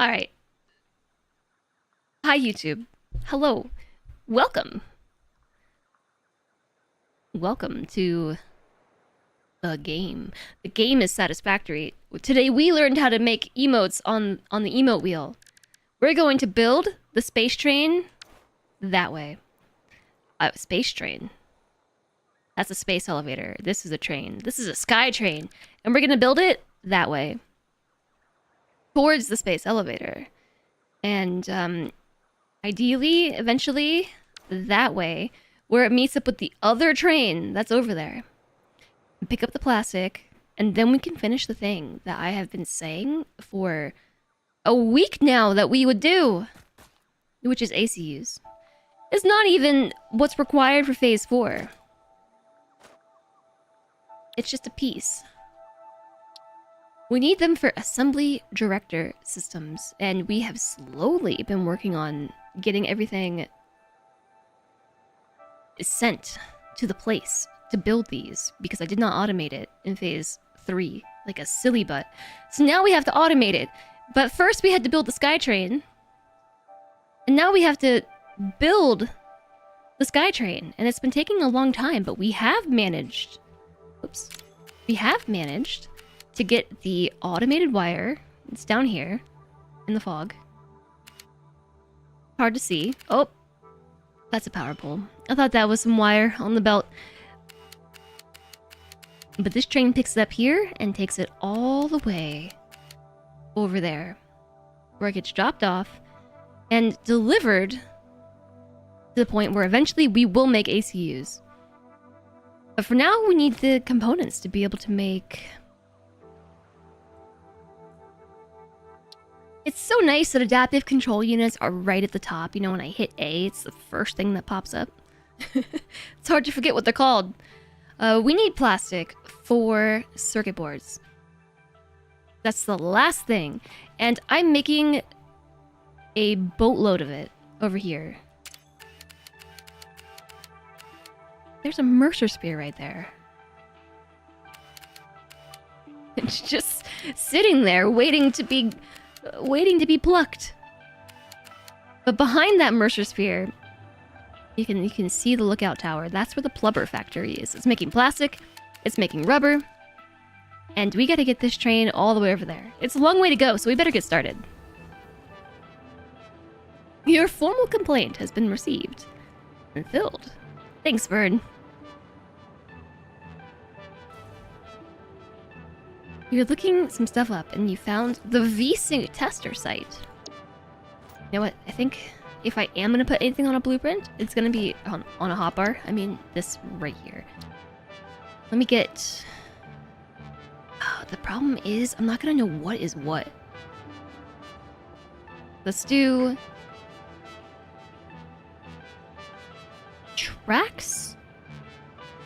Alright. Hi, YouTube. Hello. Welcome. Welcome to the game. The game is Satisfactory. Today we learned how to make emotes on the emote wheel. We're going to build the space train that way. Space train. That's a space elevator. This is a train. This is a sky train. And we're going to build it that way. Towards the space elevator. And ideally, eventually, that way, where it meets up with the other train that's over there. And pick up the plastic, and then we can finish the thing that I have been saying for a week now that we would do. Which is ACUs. It's not even what's required for Phase 4. It's just a piece. We need them for assembly director systems, and we have slowly been working on getting everything sent to the place to build these, because I did not automate it in Phase 3, like a silly butt. So now we have to automate it. But first we had to build the SKYTRAIN, and now we have to build the SKYTRAIN, and it's been taking a long time, but we have managed... Oops. We have managed to get the automated wire. It's down here in the fog. Hard to see. Oh, that's a power pole. I thought that was some wire on the belt. But this train picks it up here and takes it all the way over there, where it gets dropped off and delivered to the point where eventually we will make ACUs. But for now, we need the components to be able to make... It's so nice that adaptive control units are right at the top. You know, when I hit A, it's the first thing that pops up. It's hard to forget what they're called. We need plastic for circuit boards. That's the last thing. And I'm making a boatload of it over here. There's a Mercer spear right there. It's just sitting there waiting to be plucked. But behind that Mercer spear, you can see the lookout tower. That's where the Plubber factory is. It's making plastic, it's making rubber, and we gotta get this train all the way over there. It's a long way to go, so we better get started. Your formal complaint has been received and filled. Thanks, Vern. You're looking some stuff up, and you found the VSync tester site. You know what? I think if I am going to put anything on a blueprint, it's going to be on a hotbar. I mean, this right here. Let me get... Oh, the problem is, I'm not going to know what is what. Let's do... tracks,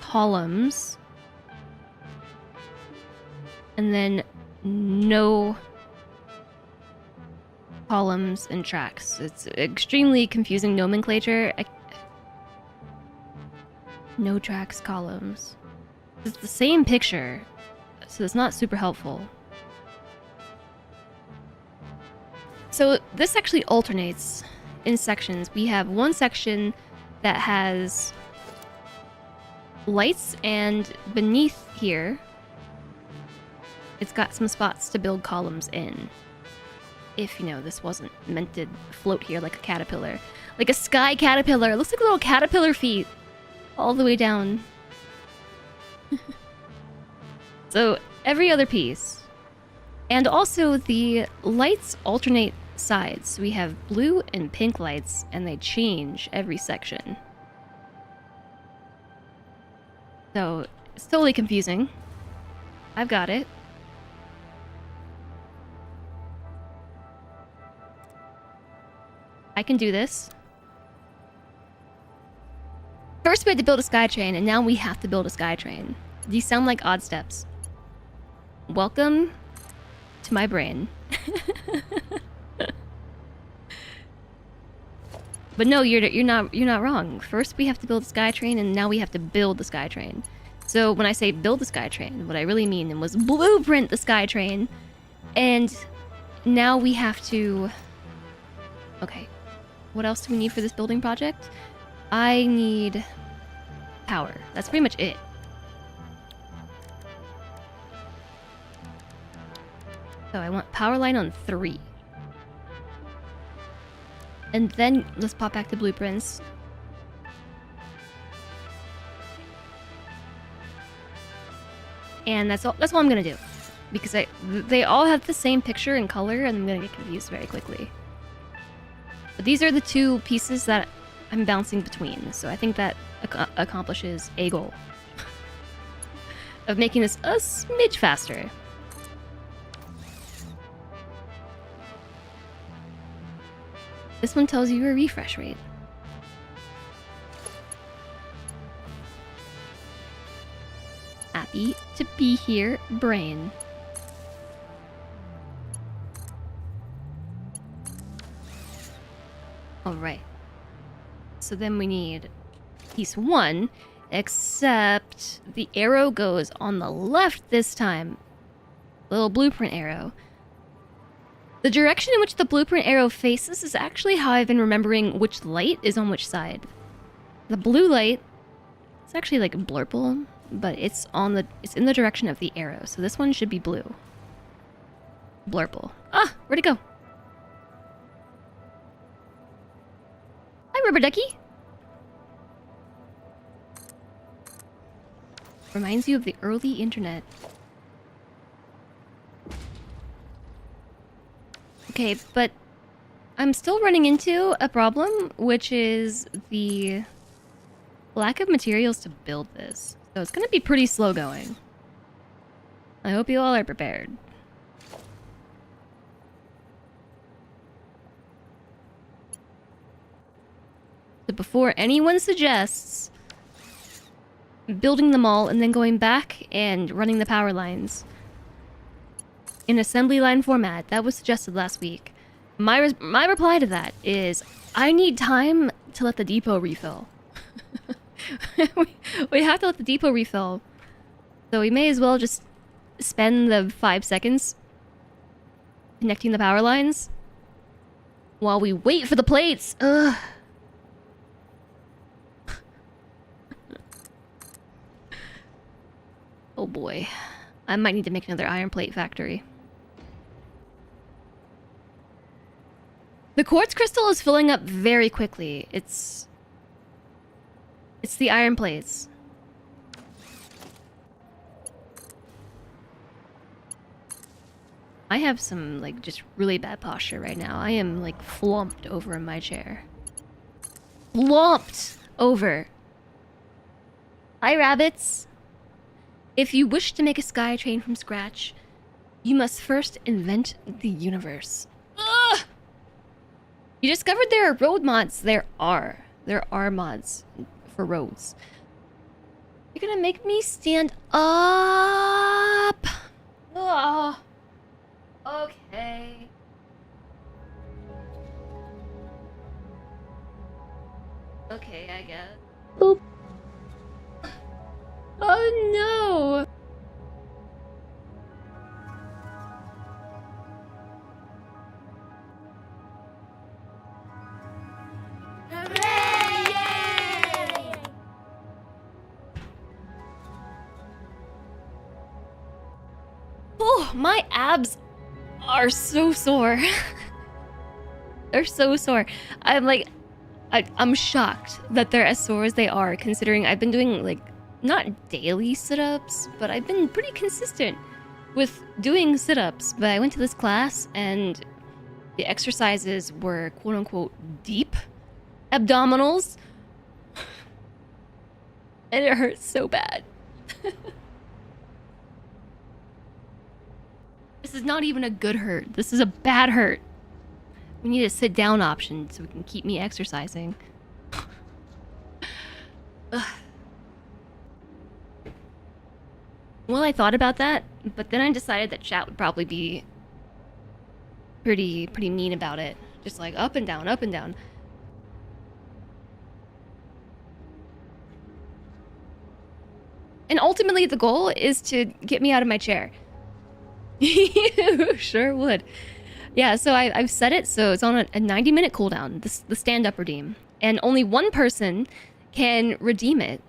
columns, and then no columns and tracks. It's extremely confusing nomenclature. No tracks, columns. It's the same picture, so it's not super helpful. So this actually alternates in sections. We have one section that has lights, and beneath here it's got some spots to build columns in. If, you know, this wasn't meant to float here like a caterpillar. Like a sky caterpillar. It looks like little caterpillar feet all the way down. So every other piece. And also the lights alternate sides. So we have blue and pink lights, and they change every section. So it's totally confusing. I've got it. I can do this. First we had to build a SKYTRAIN, and now we have to build a SKYTRAIN. These sound like odd steps. Welcome to my brain. But no, you're not wrong. First we have to build a SKYTRAIN, and now we have to build the SKYTRAIN. So when I say build the SKYTRAIN, what I really mean was blueprint the SKYTRAIN and now we have to... Okay. What else do we need for this building project? I need power. That's pretty much it. So I want power line on 3. And then let's pop back to blueprints. And that's all I'm gonna do. Because they all have the same picture and color, and I'm gonna get confused very quickly. But these are the 2 pieces that I'm bouncing between, so I think that accomplishes a goal of making this a smidge faster. This one tells you your refresh rate. Happy to be here, brain. Alright. So then we need piece 1, except the arrow goes on the left this time. Little blueprint arrow. The direction in which the blueprint arrow faces is actually how I've been remembering which light is on which side. The blue light, it's actually like blurple, but it's in the direction of the arrow. So this one should be blue. Blurple. Ah, where'd it go? Hi, Rubber Ducky. Reminds you of the early internet. Okay, but I'm still running into a problem, which is the lack of materials to build this. So it's gonna be pretty slow going. I hope you all are prepared. So before anyone suggests building them all and then going back and running the power lines in assembly line format, that was suggested last week. My reply to that is, I need time to let the depot refill. we have to let the depot refill. So we may as well just spend the 5 seconds connecting the power lines while we wait for the plates. Ugh. Oh boy. I might need to make another iron plate factory. The quartz crystal is filling up very quickly. It's the iron plates. I have some, like, just really bad posture right now. I am, like, flumped over in my chair. Flumped over. Hi, rabbits. If you wish to make a SKYTRAIN from scratch, you must first invent the universe. Ugh! You discovered there are road mods. There are mods for roads. You're gonna make me stand up. Oh. Okay. Okay, I guess. Boop. Oh no! Hooray! Oh, my abs are so sore. They're so sore. I'm shocked that they're as sore as they are, considering I've been doing, like, not daily sit-ups, but I've been pretty consistent with doing sit-ups. But I went to this class and the exercises were quote-unquote deep abdominals. And it hurts so bad. This is not even a good hurt. This is a bad hurt. We need a sit-down option so we can keep me exercising. Well, I thought about that, but then I decided that chat would probably be pretty mean about it. Just like up and down, up and down. And ultimately the goal is to get me out of my chair. You sure would. Yeah, so I've set it so it's on a 90-minute cooldown, the stand-up redeem. And only one person can redeem it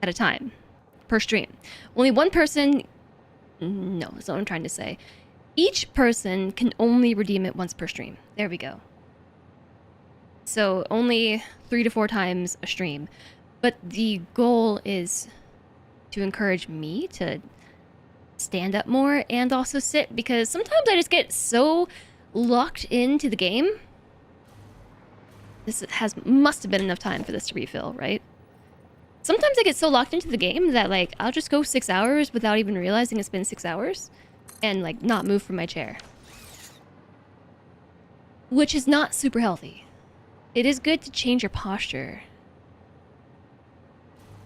at a time per stream. Only one person... No, that's not what I'm trying to say. Each person can only redeem it once per stream. There we go. So only 3 to 4 times a stream. But the goal is to encourage me to stand up more and also sit, because sometimes I just get so locked into the game. This must have been enough time for this to refill, right? Sometimes I get so locked into the game that, like, I'll just go 6 hours without even realizing it's been 6 hours and, like, not move from my chair. Which is not super healthy. It is good to change your posture.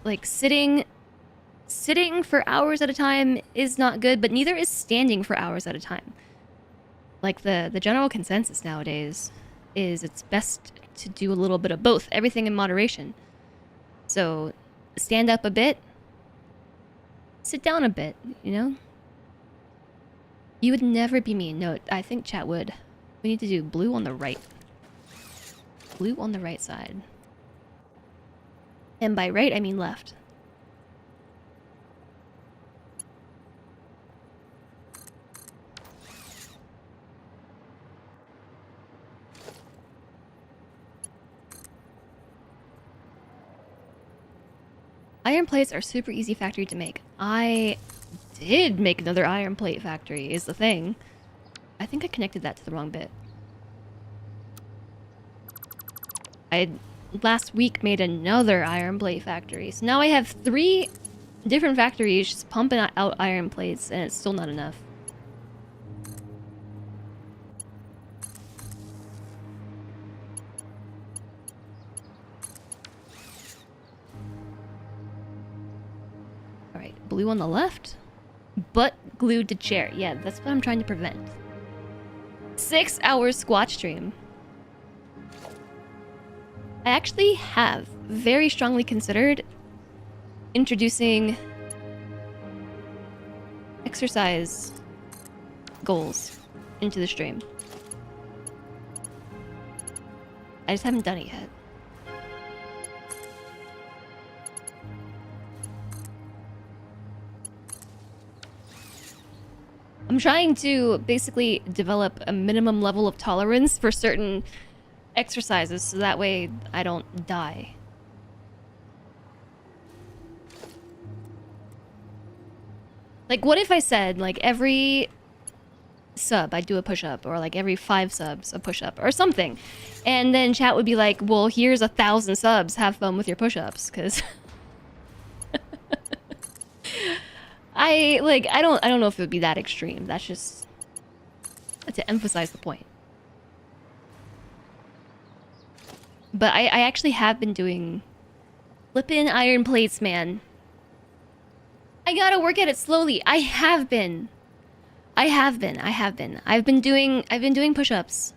Like, sitting for hours at a time is not good, but neither is standing for hours at a time. Like, the general consensus nowadays is it's best to do a little bit of both, everything in moderation. So, stand up a bit, sit down a bit, you know? You would never be me. No, I think chat would. We need to do blue on the right. Blue on the right side. And by right, I mean left. Iron plates are super easy factory to make. I did make another iron plate factory, is the thing. I think I connected that to the wrong bit. I last week made another iron plate factory. So now I have 3 different factories just pumping out iron plates, and it's still not enough. Alright, blue on the left, but glued to chair. Yeah, that's what I'm trying to prevent. 6 hours squat stream. I actually have very strongly considered introducing exercise goals into the stream. I just haven't done it yet. I'm trying to basically develop a minimum level of tolerance for certain exercises so that way I don't die. Like, what if I said, like, every sub I do a push-up, or like every 5 subs a push-up or something, and then chat would be like, well, here's 1,000 subs, have fun with your push-ups, because I don't know if it would be that extreme. That's just to emphasize the point. But I actually have been doing flippin' iron plates, man. I gotta work at it slowly. I have been. I've been doing push-ups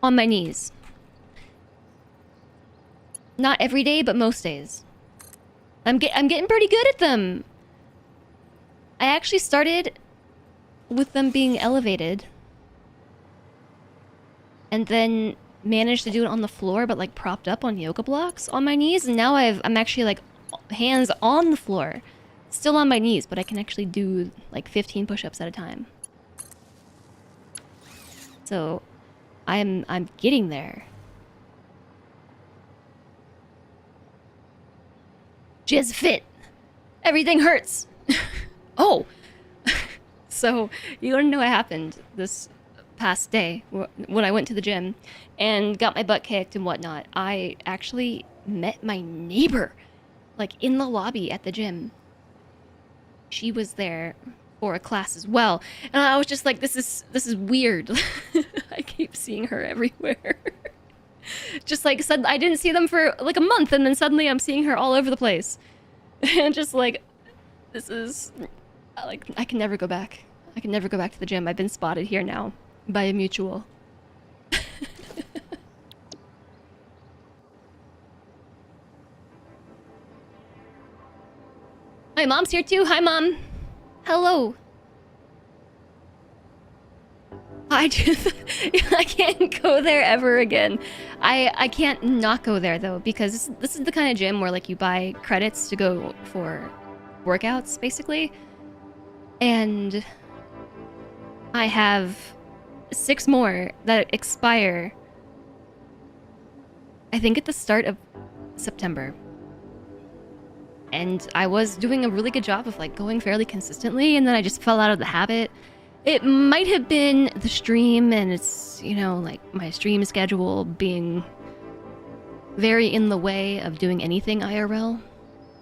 on my knees. Not every day, but most days. I'm getting pretty good at them. I actually started with them being elevated, and then managed to do it on the floor, but like propped up on yoga blocks on my knees. And now I'm actually like hands on the floor, still on my knees, but I can actually do like 15 push-ups at a time. So I'm getting there. Jizz fit. Everything hurts. Oh. So you wanna know what happened this past day when I went to the gym and got my butt kicked and whatnot. I actually met my neighbor, like, in the lobby at the gym. She was there for a class as well, and I was just like, this is weird. I keep seeing her everywhere. Just like, I didn't see them for like a month, and then suddenly I'm seeing her all over the place. And just like, this is like, I can never go back. I can never go back to the gym. I've been spotted here now by a mutual. My mom's here too. Hi, Mom. Hello. I just I can't go there ever again. I can't not go there though, because this is the kind of gym where like you buy credits to go for workouts basically. And I have 6 more that expire, I think, at the start of September. And I was doing a really good job of like going fairly consistently, and then I just fell out of the habit. It might have been the stream, and it's, you know, like my stream schedule being very in the way of doing anything IRL,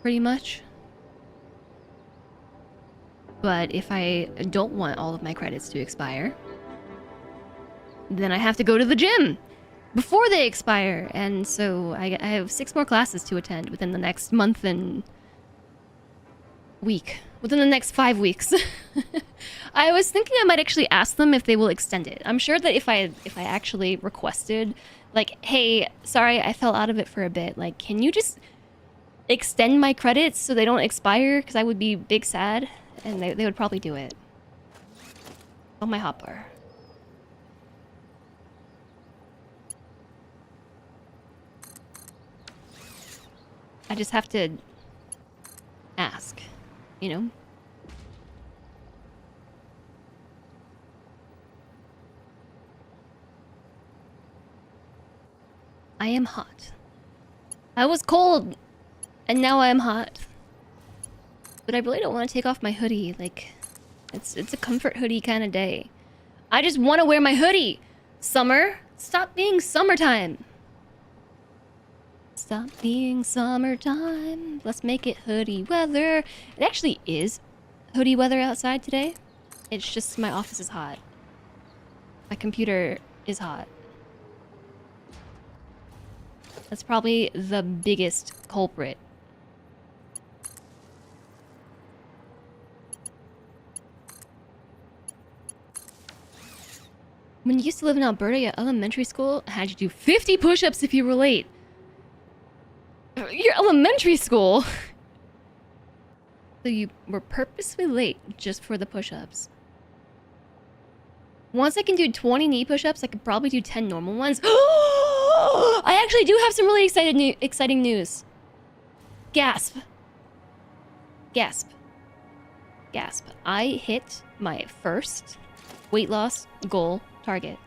pretty much. But if I don't want all of my credits to expire, then I have to go to the gym before they expire. And so I have 6 more classes to attend within the next month and week. Within the next 5 weeks. I was thinking I might actually ask them if they will extend it. I'm sure that if I actually requested, like, hey, sorry, I fell out of it for a bit. Like, can you just extend my credits so they don't expire? Because I would be big sad. And they would probably do it. On my hotbar. I just have to ask, you know? I am hot. I was cold, and now I am hot. But I really don't want to take off my hoodie. Like, it's a comfort hoodie kind of day. I just want to wear my hoodie. Summer, stop being summertime. Stop being summertime. Let's make it hoodie weather. It actually is hoodie weather outside today. It's just my office is hot. My computer is hot. That's probably the biggest culprit. When you used to live in Alberta at elementary school, how'd you do 50 push-ups if you were late? Your elementary school! So you were purposely late just for the push-ups. Once I can do 20 knee push-ups, I could probably do 10 normal ones. I actually do have some really exciting news. Gasp. Gasp. Gasp. I hit my first weight loss goal target.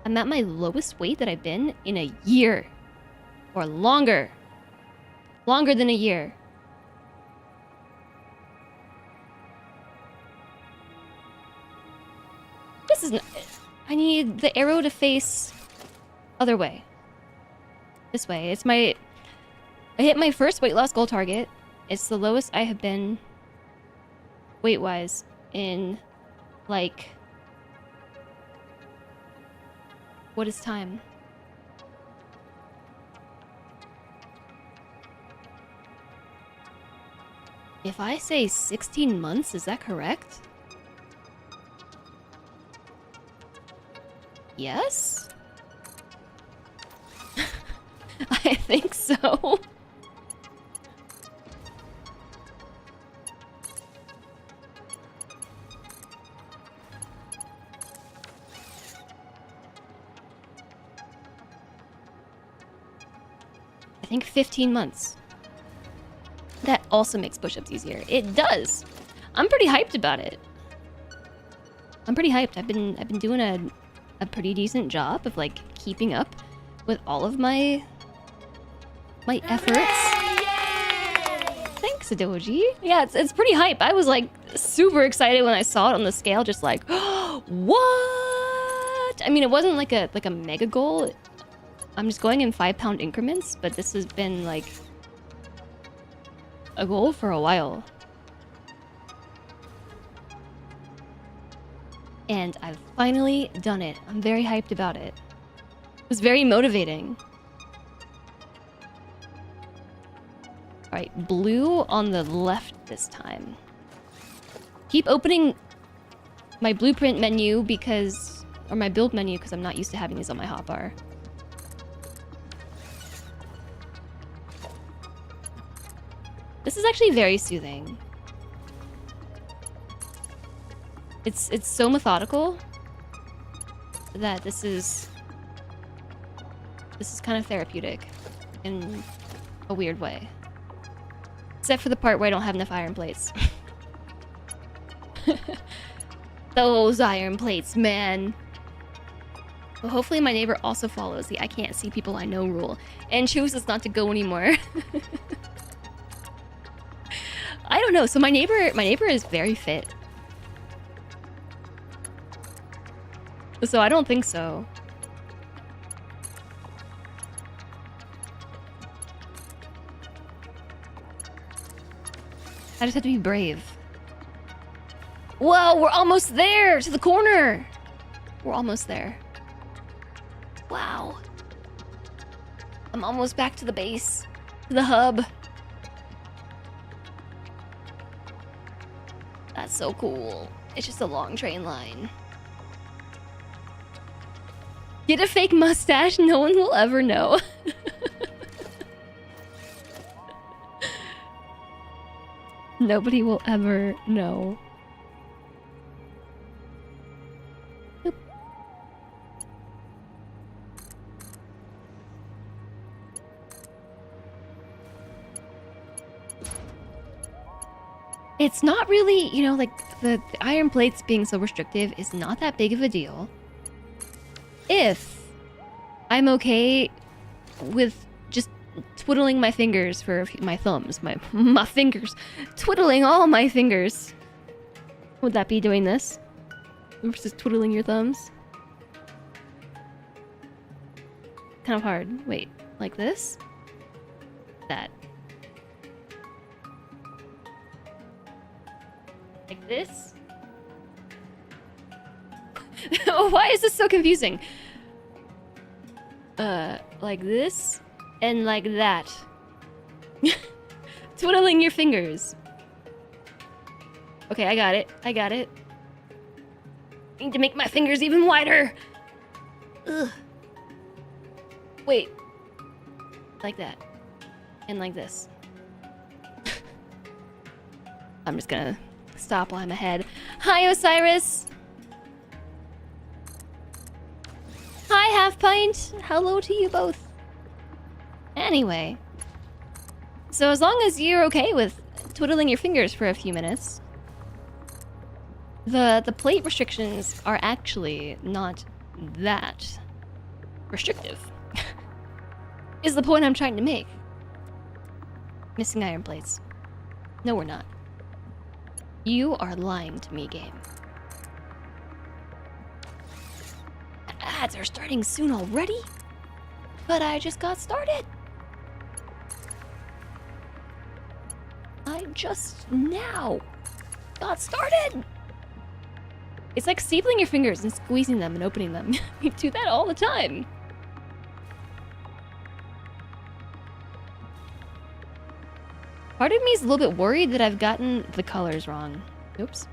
I'm at my lowest weight that I've been in a year. Or longer. Longer than a year. This is not... I need the arrow to face other way. This way. It's my... I hit my first weight loss goal target. It's the lowest I have been weight-wise in, like... What is time? If I say 16 months, is that correct? Yes? I think so. I think 15 months. That also makes push-ups easier. It does. I'm pretty hyped about it. I'm pretty hyped. I've been doing a pretty decent job of like keeping up with all of my efforts. Thanks, Adoji. Yeah, it's pretty hype. I was like super excited when I saw it on the scale, just like, what? I mean, it wasn't like a mega goal. I'm just going in 5-pound increments, but this has been like a goal for a while. And I've finally done it. I'm very hyped about it. It was very motivating. Alright, blue on the left this time. Keep opening my blueprint menu because... or my build menu because I'm not used to having these on my hotbar. This is actually very soothing. It's so methodical that this is kind of therapeutic in a weird way. Except for the part where I don't have enough iron plates. Those iron plates, man. Well, hopefully my neighbor also follows the I can't see people I know rule and chooses not to go anymore. I don't know. So my neighbor is very fit. So I don't think so. I just have to be brave. Whoa, we're almost there to the corner. We're almost there. Wow. I'm almost back to the base, to the hub. That's so cool. It's just a long train line. Get a fake mustache, no one will ever know. Nobody will ever know. Oop. It's not really, you know, like the iron plates being so restrictive is not that big of a deal. If I'm okay with just twiddling my fingers for my thumbs, my fingers, twiddling all my fingers. Would that be doing this versus twiddling your thumbs? Kind of hard. Wait, like this? That. Like this? Why is this so confusing? Like this and like that. Twiddling your fingers. Okay, I got it. I got it. I need to make my fingers even wider. Ugh. Wait. Like that. And like this. I'm just gonna stop while I'm ahead. Hi, Osiris! Hi, Half Pint! Hello to you both. Anyway. So as long as you're okay with twiddling your fingers for a few minutes, the plate restrictions are actually not that restrictive. Is the point I'm trying to make. Missing iron plates. No, we're not. You are lying to me, game. Ads are starting soon already? But I just got started. I just now got started. It's like stapling your fingers and squeezing them and opening them. You do that all the time. Part of me is a little bit worried that I've gotten the colors wrong. Oops.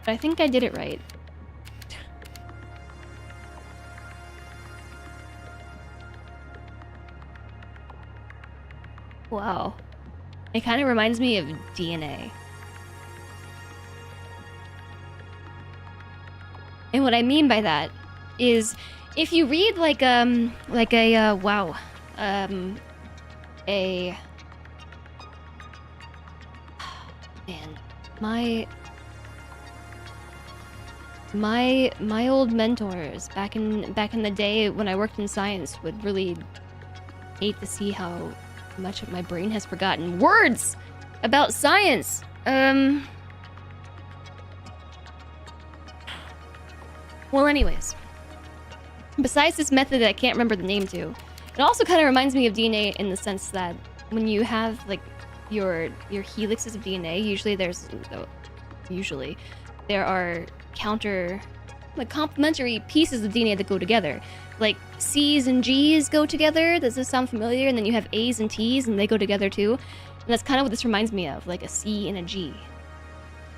But I think I did it right. Wow. It kind of reminds me of DNA. And what I mean by that is if you read like a man, my old mentors back in the day when I worked in science would really hate to see how much of my brain has forgotten words about science. Well, anyways, besides this method that I can't remember the name to, it also kind of reminds me of DNA in the sense that when you have like your helixes of DNA, usually there are complementary pieces of DNA that go together. Like C's and G's go together. Does this sound familiar? And then you have A's and T's and they go together too. And that's kind of what this reminds me of, like a C and a G.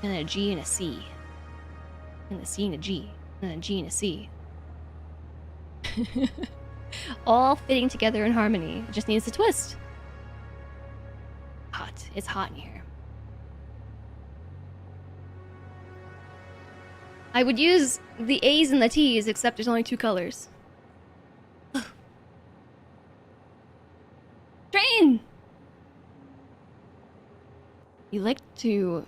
And a G and a C. And a C and a G. And a G and a C. All fitting together in harmony. It just needs a twist. Hot. It's hot in here. I would use the A's and the T's, except there's only 2 colors. Train! You like to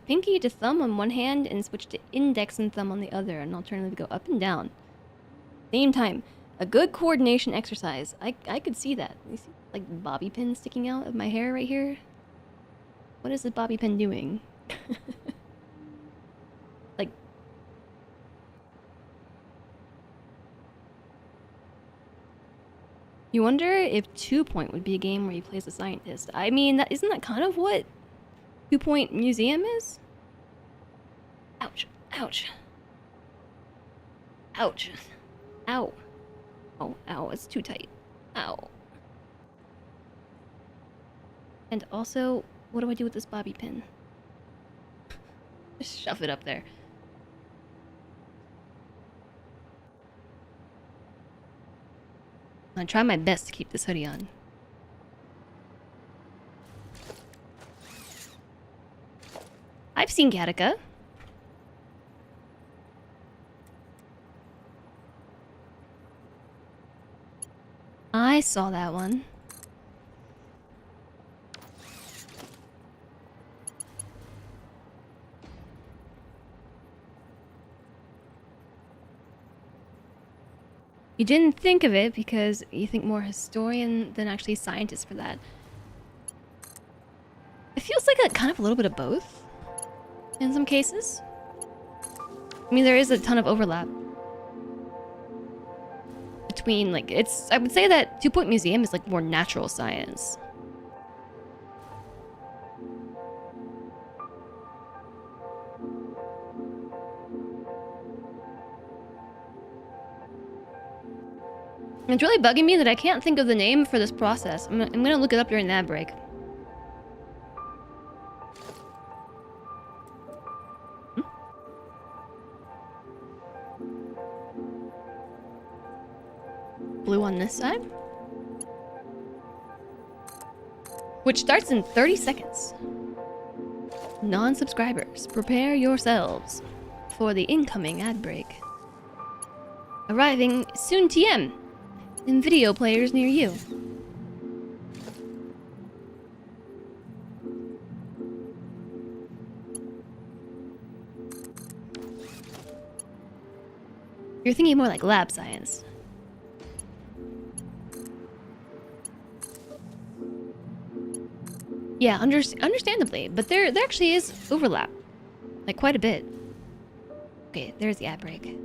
pinky to thumb on one hand and switch to index and thumb on the other, and alternatively go up and down. Same time. A good coordination exercise. I could see that. You see, like, the bobby pin sticking out of my hair right here? What is the bobby pin doing? Like... You wonder if 2 Point would be a game where you play as a scientist. I mean, isn't that kind of what 2 Point Museum is? Ouch. Ouch. Ouch. Ow. Oh, ow, it's too tight. Ow. And also, what do I do with this bobby pin? Just shove it up there. I try my best to keep this hoodie on. I've seen Gattaca. I saw that one. You didn't think of it because you think more historian than actually scientist for that. It feels like a kind of a little bit of both in some cases. I mean, there is a ton of overlap between, like, I would say that 2 Point Museum is like more natural science. It's really bugging me that I can't think of the name for this process. I'm gonna look it up during that break. Blue on this side. Which starts in 30 seconds. Non-subscribers, prepare yourselves for the incoming ad break. Arriving soon TM in video players near you. You're thinking more like lab science. Yeah, understandably, but there actually is overlap. Like, quite a bit. Okay, there's the ad break.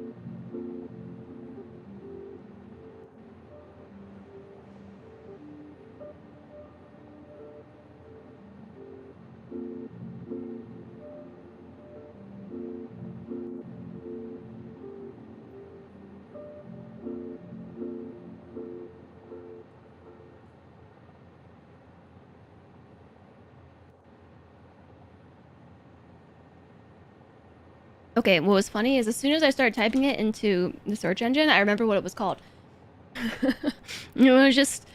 Okay, what was funny is as soon as I started typing it into the search engine, I remember what it was called. You know, I was just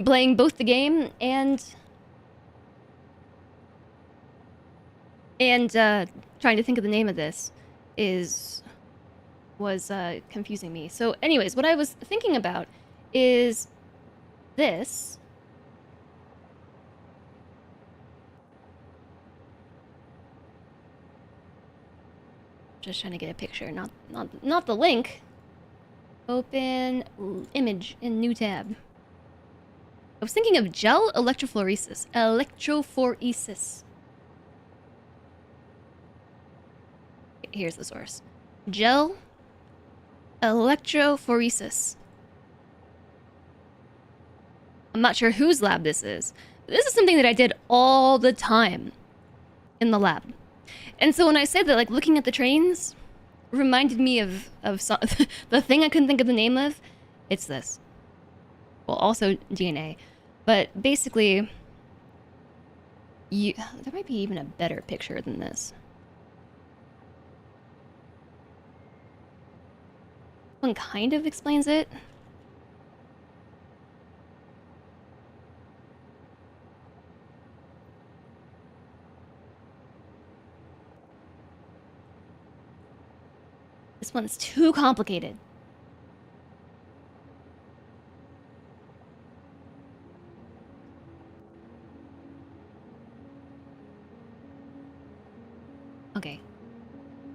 playing both the game and trying to think of the name of this was confusing me. So anyways, what I was thinking about is this. Just trying to get a picture, not the link. Open image in new tab. I was thinking of gel electrophoresis. Electrophoresis. Here's the source. Gel electrophoresis. I'm not sure whose lab this is. But this is something that I did all the time in the lab. And so when I said that, like, looking at the trains reminded me of the thing I couldn't think of the name of, it's this. Well, also DNA. But basically, there might be even a better picture than this. One kind of explains it. This one's too complicated. Okay.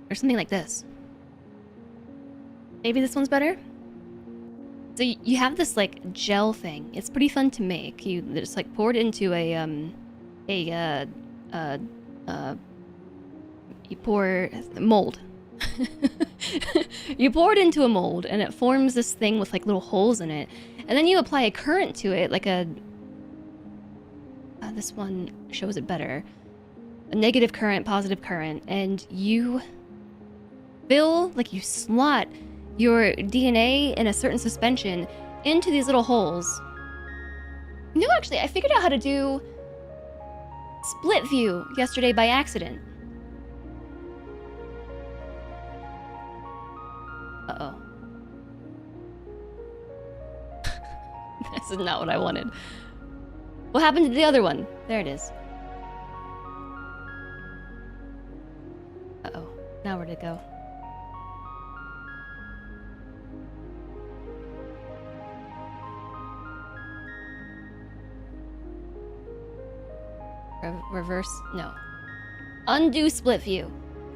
Or something like this. Maybe this one's better? So you have this like gel thing. It's pretty fun to make. You just like pour it into you pour mold. You pour it into a mold and it forms this thing with like little holes in it. And then you apply a current to it, like a this one shows it better. A negative current, positive current, and you fill, like you slot your DNA in a certain suspension into these little holes. You know, actually, I figured out how to do split view yesterday by accident. Uh-oh. This is not what I wanted. What happened to the other one? There it is. Uh-oh. Now where'd it go? Reverse? No. Undo split view.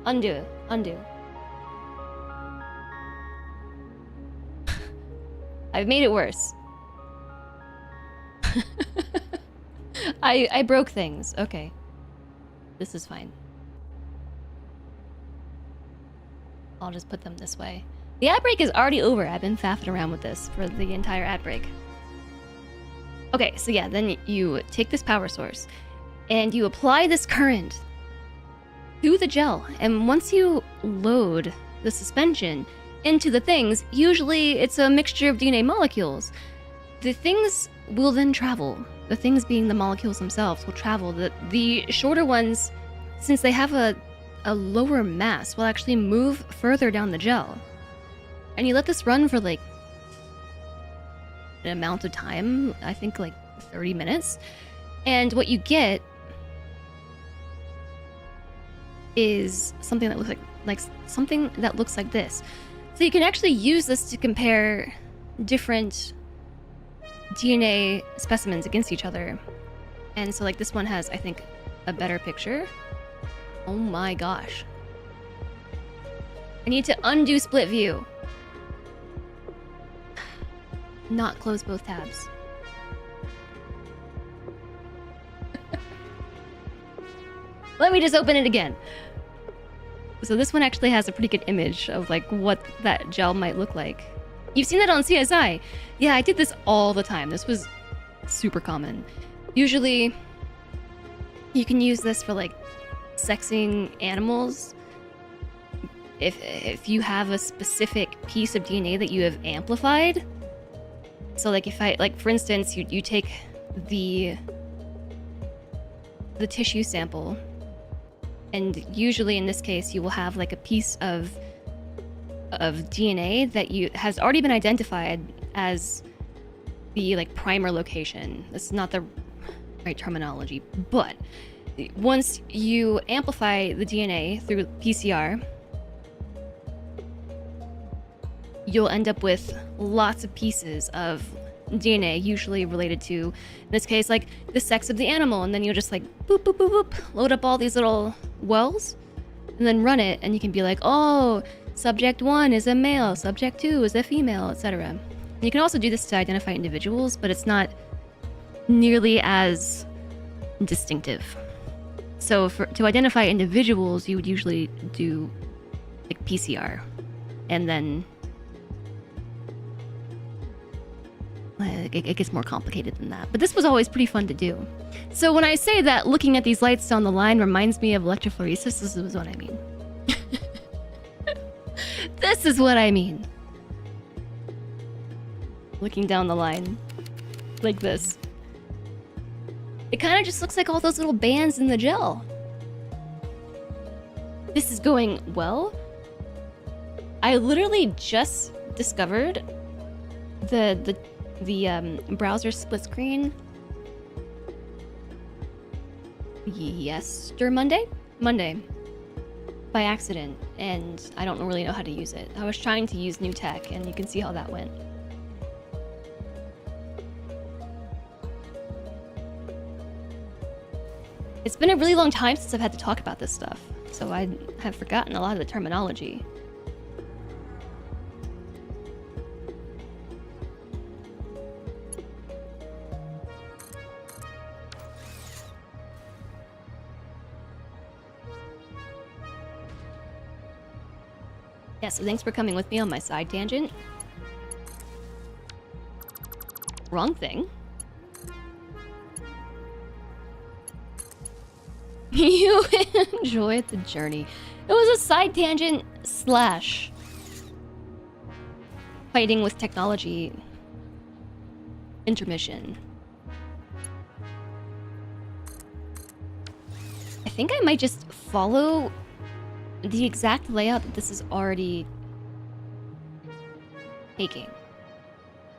Undo. Undo. I've made it worse. I broke things. Okay. This is fine. I'll just put them this way. The ad break is already over. I've been faffing around with this for the entire ad break. Okay, so yeah, then you take this power source and you apply this current to the gel. And once you load the suspension into the things, usually it's a mixture of DNA molecules. The things will then travel. The things being the molecules themselves will travel. The shorter ones, since they have a lower mass, will actually move further down the gel. And you let this run for like an amount of time, I think like 30 minutes. And what you get is something that looks like something that looks like this. So you can actually use this to compare different DNA specimens against each other. And so like this one has, I think, a better picture. Oh my gosh. I need to undo split view. Not close both tabs. Let me just open it again. So this one actually has a pretty good image of like what that gel might look like. You've seen that on CSI. Yeah, I did this all the time. This was super common. Usually, you can use this for like sexing animals. If you have a specific piece of DNA that you have amplified. So like if I, like for instance, you take the tissue sample, and usually in this case you will have like a piece of DNA that has already been identified as the like primer location. That's not the right terminology, but once you amplify the DNA through PCR, you'll end up with lots of pieces of DNA, usually related to, in this case, like the sex of the animal, and then you'll just like boop, boop, boop, boop, load up all these little wells, and then run it, and you can be like, oh, subject 1 is a male, subject 2 is a female, etc. You can also do this to identify individuals, but it's not nearly as distinctive. So to identify individuals, you would usually do like PCR, and then it gets more complicated than that. But this was always pretty fun to do. So when I say that looking at these lights down the line reminds me of electrophoresis, this is what I mean. This is what I mean. Looking down the line like this. It kind of just looks like all those little bands in the gel. This is going well. I literally just discovered the browser split screen Monday. by accident, and I don't really know how to use it. I was trying to use new tech, and you can see how that went. It's been a really long time since I've had to talk about this stuff, so I have forgotten a lot of the terminology. Yeah, so thanks for coming with me on my side tangent. Wrong thing. You enjoyed the journey. It was a side tangent slash fighting with technology intermission. I think I might just follow the exact layout that this is already taking.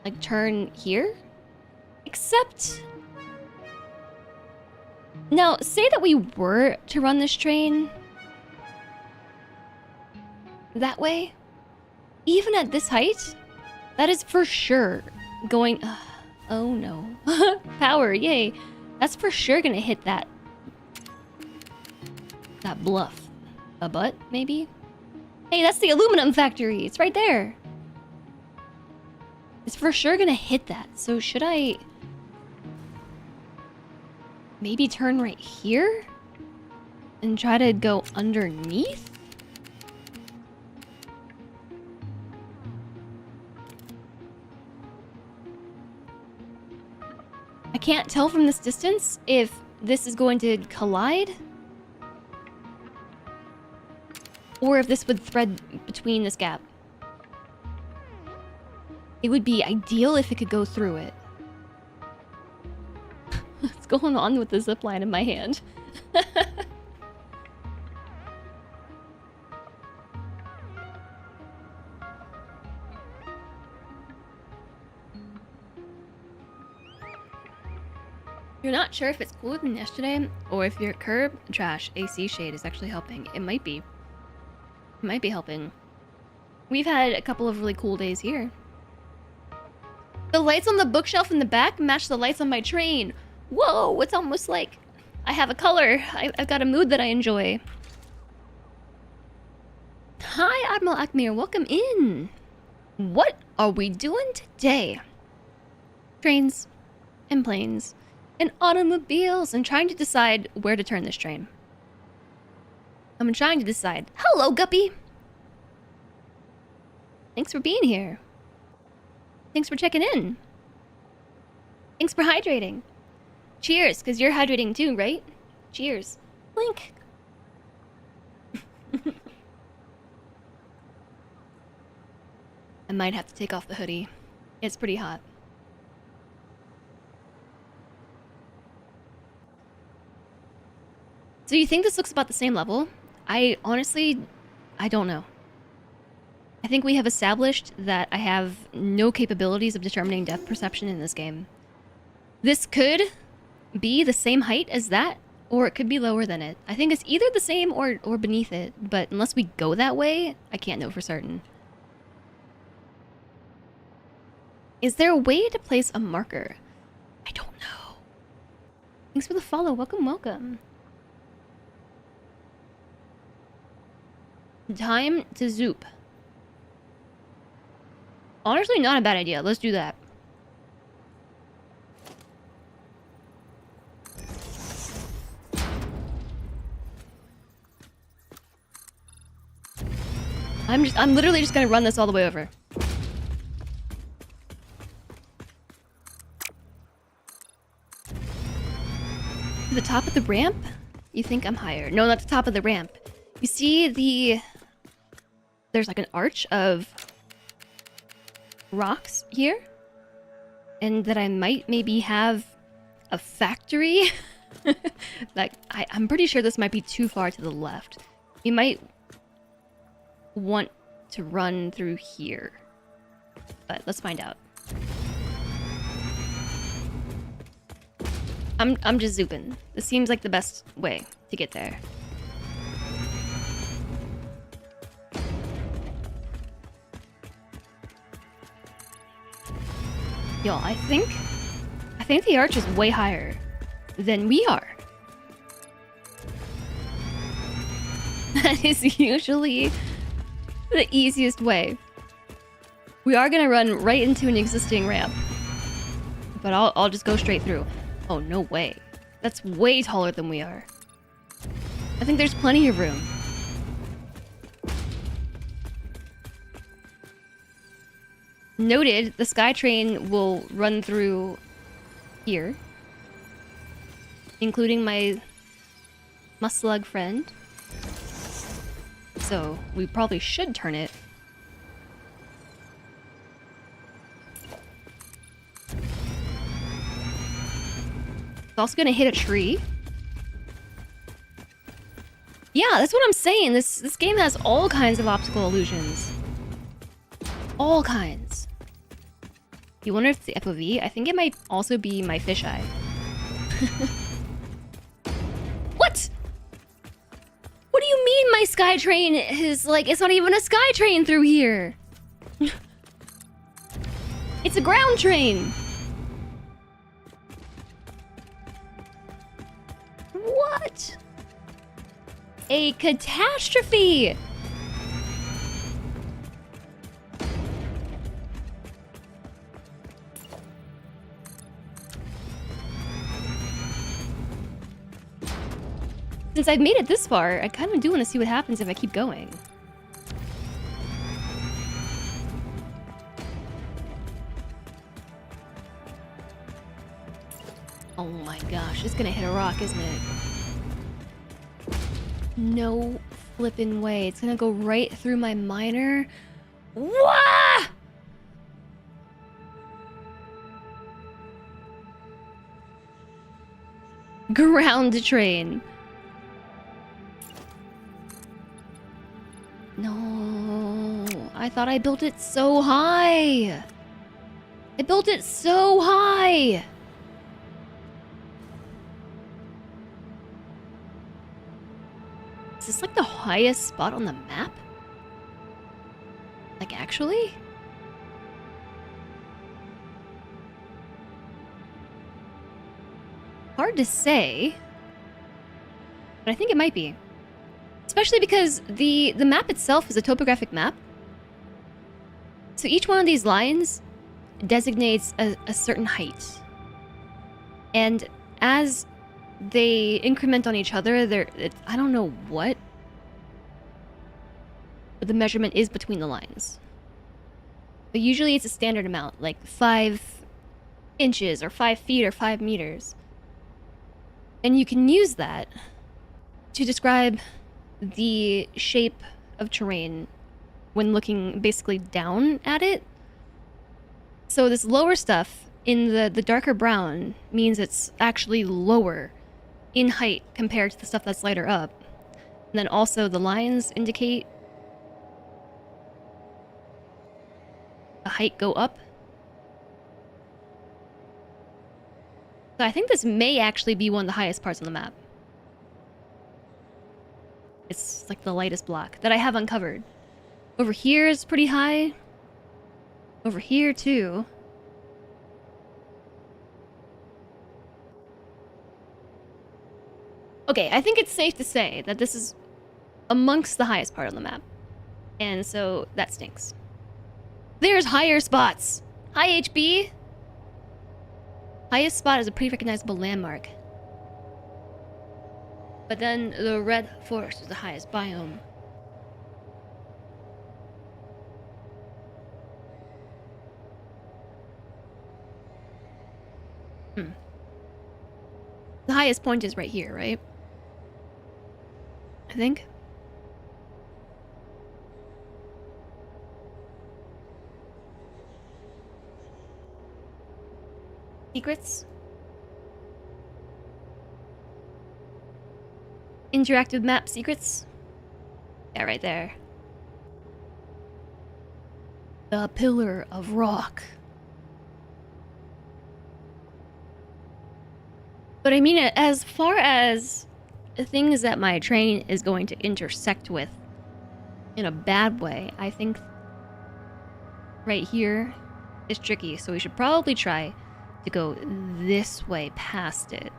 Like turn here? Except... Now, say that we were to run this train that way, even at this height, that is for sure going... oh no. Power, yay. That's for sure gonna hit that bluff. A butt, maybe? Hey, that's the aluminum factory. It's right there. It's for sure gonna hit that. So should I maybe turn right here and try to go underneath? I can't tell from this distance if this is going to collide or if this would thread between this gap. It would be ideal if it could go through it. What's going on with the zipline in my hand? You're not sure if it's cooler than yesterday or if your curb trash AC shade is actually helping. It might be. It might be helping. We've had a couple of really cool days here. The lights on the bookshelf in the back match the lights on my train. Whoa, it's almost like I have a color. I've got a mood that I enjoy. Hi, Admiral Akmir. Welcome in. What are we doing today? Trains and planes and automobiles and trying to decide where to turn this train. I'm trying to decide. Hello, Guppy. Thanks for being here. Thanks for checking in. Thanks for hydrating. Cheers, because you're hydrating too, right? Cheers. Blink. I might have to take off the hoodie. It's pretty hot. So you think this looks about the same level? I honestly don't know. I think we have established that I have no capabilities of determining depth perception in this game. This could be the same height as that, or it could be lower than it. I think it's either the same or beneath it, but unless we go that way, I can't know for certain. Is there a way to place a marker? I don't know. Thanks for the follow. Welcome, welcome. Time to zoop. Honestly, not a bad idea. Let's do that. I'm literally just gonna run this all the way over. To the top of the ramp? You think I'm higher? No, not the top of the ramp. You see there's like an arch of rocks here? And that I might maybe have a factory? Like, I'm pretty sure this might be too far to the left. You might want to run through here. But let's find out. I'm just zooping. This seems like the best way to get there. Y'all, I think the arch is way higher than we are. That is usually the easiest way. We are gonna run right into an existing ramp. But I'll just go straight through. Oh, no way. That's way taller than we are. I think there's plenty of room. Noted, the SKYTRAIN will run through here. Including my slug friend. So, we probably should turn it. It's also gonna hit a tree. Yeah, that's what I'm saying. This game has all kinds of optical illusions. All kinds. You wonder if it's the FOV? I think it might also be my fisheye. What? What do you mean my SKYTRAIN is like, it's not even a SKYTRAIN through here? It's a ground train. What? A catastrophe! Since I've made it this far, I kind of do want to see what happens if I keep going. Oh my gosh, it's gonna hit a rock, isn't it? No flippin' way. It's gonna go right through my miner. Wah! Ground train. No, I thought I built it so high. I built it so high. Is this like the highest spot on the map? Like actually? Hard to say, but I think it might be. Especially because the map itself is a topographic map. So each one of these lines designates a certain height. And as they increment on each other, I don't know what the measurement is between the lines. But usually it's a standard amount, like 5 inches or 5 feet or 5 meters. And you can use that to describe the shape of terrain when looking basically down at it. So this lower stuff in the darker brown means it's actually lower in height compared to the stuff that's lighter up. And then also the lines indicate the height go up. So I think this may actually be one of the highest parts on the map. It's like the lightest block that I have uncovered. Over here is pretty high. Over here too. Okay, I think it's safe to say that this is amongst the highest part on the map. And so that stinks. There's higher spots. Hi, HB. Highest spot is a pretty recognizable landmark. But then the red forest is the highest biome. The highest point is right here, right? I think. Secrets? Interactive map secrets? Yeah, right there. The pillar of rock. But I mean, as far as things that my train is going to intersect with in a bad way, I think right here is tricky, so we should probably try to go this way past it.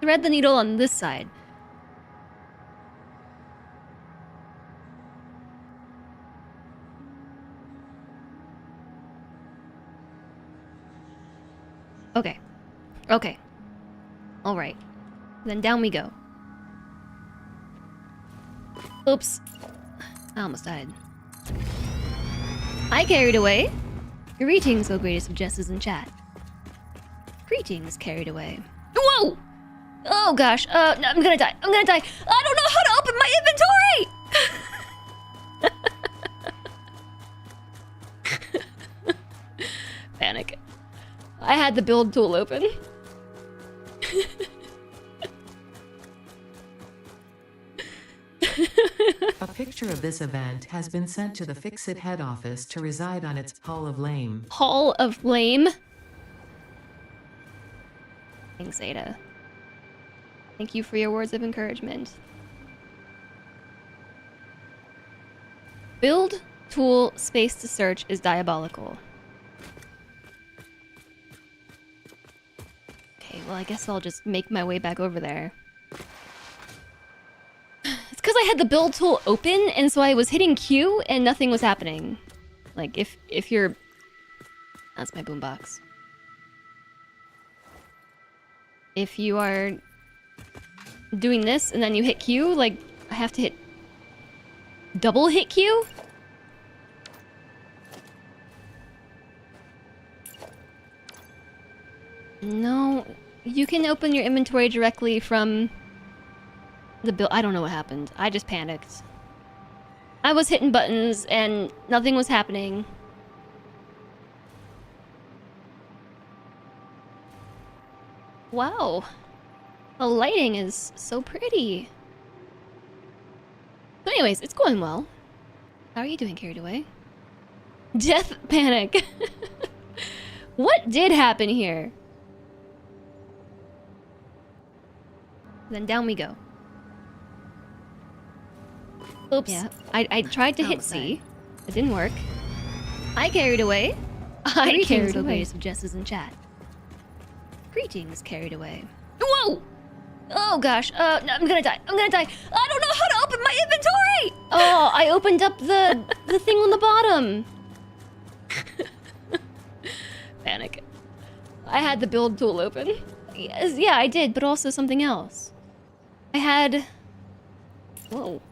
Thread the needle on this side. Okay. Okay. Alright. Then down we go. Oops. I almost died. I carried away. Greetings, O greatest of jesters in chat. Greetings, carried away. Whoa! Oh gosh, no, I'm gonna die. I'm gonna die. I don't know how to open my inventory! Panic. I had the build tool open. A picture of this event has been sent to the Fix-It head office to reside on its Hall of Lame. Hall of Lame? Thanks, Ada. Thank you for your words of encouragement. Build tool space to search is diabolical. Okay, well I guess I'll just make my way back over there. It's because I had the build tool open, and so I was hitting Q and nothing was happening. Like, if you're... That's my boombox. If you are doing this and then you hit Q, like, I have to hit... double hit Q? No, you can open your inventory directly from... the build. I don't know what happened. I just panicked. I was hitting buttons and nothing was happening. Wow. The lighting is so pretty. So anyways, it's going well. How are you doing, carried away? Death panic. What did happen here? Then down we go. Oops. Yeah, I tried to hit C. It didn't work. I carried away. I carried away. Some jesters in chat. Greetings, carried away. Whoa! Oh gosh, no, I'm gonna die. I'm gonna die. I don't know how to open my inventory! Oh, I opened up the thing on the bottom. Panic. I had the build tool open. Yes, yeah, I did, but also something else. I had... Whoa.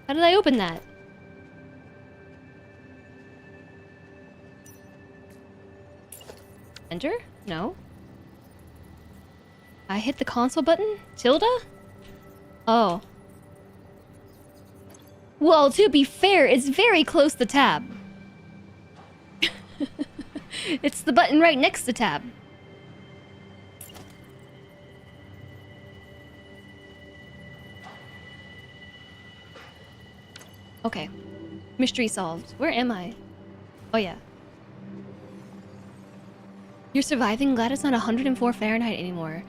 How did I open that? Enter? No. I hit the console button? Tilde? Oh. Well, to be fair, it's very close to tab. It's the button right next to tab. Okay. Mystery solved. Where am I? Oh, yeah. You're surviving? Glad it's not 104 Fahrenheit anymore.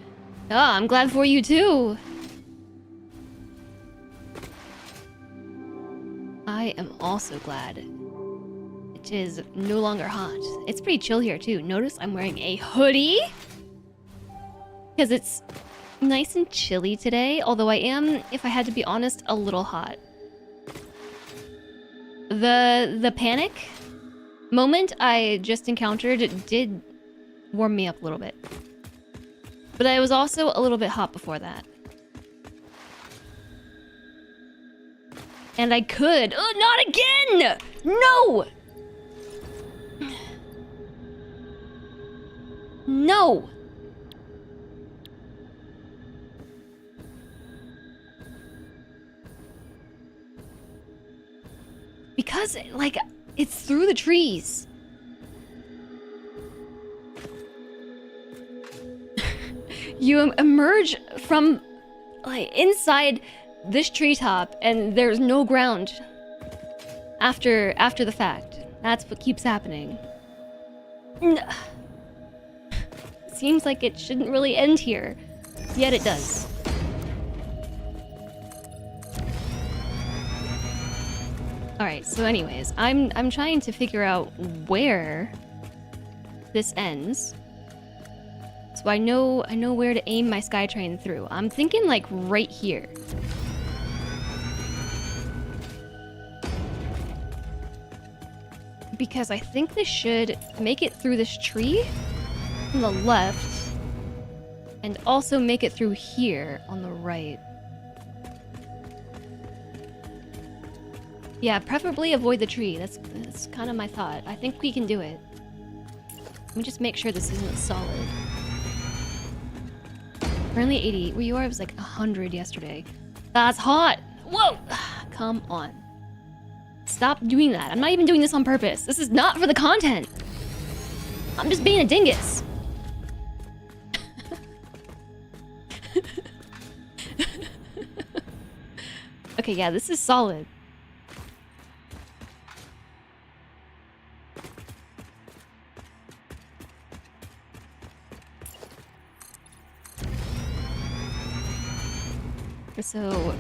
Ah, I'm glad for you too. I am also glad it is no longer hot. It's pretty chill here too. Notice I'm wearing a hoodie because it's nice and chilly today. Although I am, if I had to be honest, a little hot. The panic moment I just encountered did warm me up a little bit. But I was also a little bit hot before that. And I could... Oh, not again! No! No! Because, like, it's through the trees. You emerge from, like, inside this treetop, and there's no ground after the fact. That's what keeps happening. Seems like it shouldn't really end here, yet it does. Alright, so anyways, I'm trying to figure out where this ends. So I know where to aim my SKYTRAIN through. I'm thinking like right here. Because I think this should make it through this tree on the left and also make it through here on the right. Yeah, preferably avoid the tree. That's kind of my thought. I think we can do it. Let me just make sure this isn't solid. Currently 80. Where you are, it was like 100 yesterday. That's hot! Whoa! Come on. Stop doing that. I'm not even doing this on purpose. This is not for the content. I'm just being a dingus. Okay, yeah, this is solid. So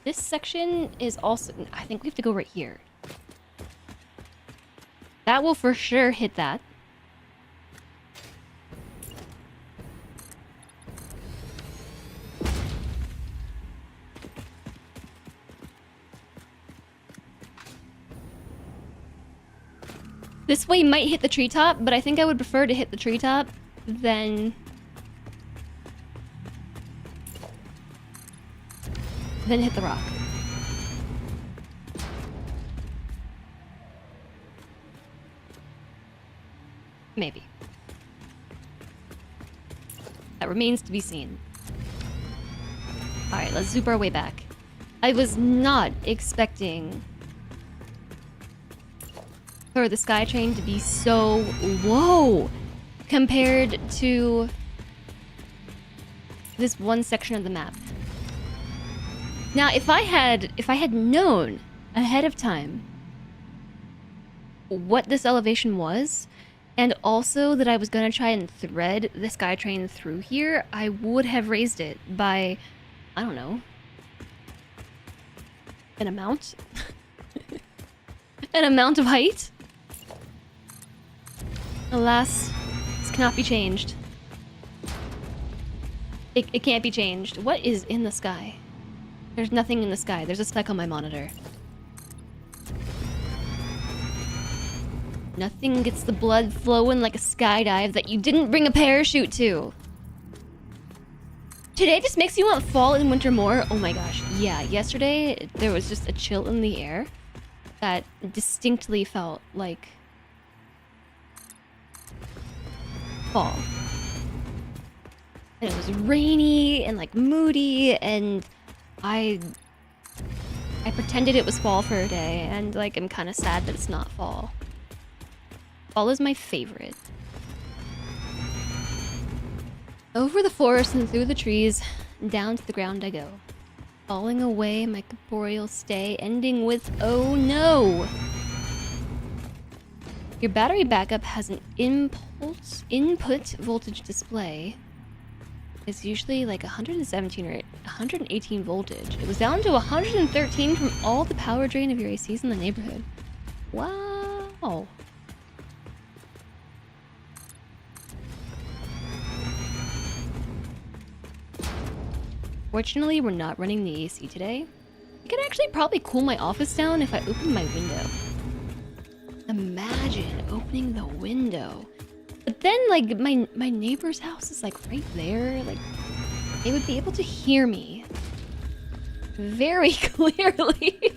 this section is also, I think we have to go right here. That will for sure hit that. This way might hit the treetop, but I think I would prefer to hit the treetop than hit the rock. Maybe. That remains to be seen. Alright, let's zoop our way back. I was not expecting for the SKYTRAIN to be so low compared to this one section of the map. Now, if I had known ahead of time what this elevation was, and also that I was gonna try and thread the SKYTRAIN through here, I would have raised it by, I don't know, an amount? An amount of height? Alas, this cannot be changed. It can't be changed. What is in the sky? There's nothing in the sky. There's a speck on my monitor. Nothing gets the blood flowing like a skydive that you didn't bring a parachute to. Today just makes you want fall and winter more. Oh my gosh. Yeah, yesterday there was just a chill in the air that distinctly felt like fall. And it was rainy and like moody, and I pretended it was fall for a day, and like I'm kind of sad that it's not fall. Fall is my favorite. Over the forest and through the trees, down to the ground I go. Falling away my corporeal stay, ending with oh no! Your battery backup has an input voltage display. It's usually like 117 or 118 voltage. It was down to 113 from all the power drain of your ACs in the neighborhood. Wow. Fortunately, we're not running the AC today. I could actually probably cool my office down if I opened my window. Imagine opening the window. But then, like, my neighbor's house is, like, right there. Like, they would be able to hear me very clearly.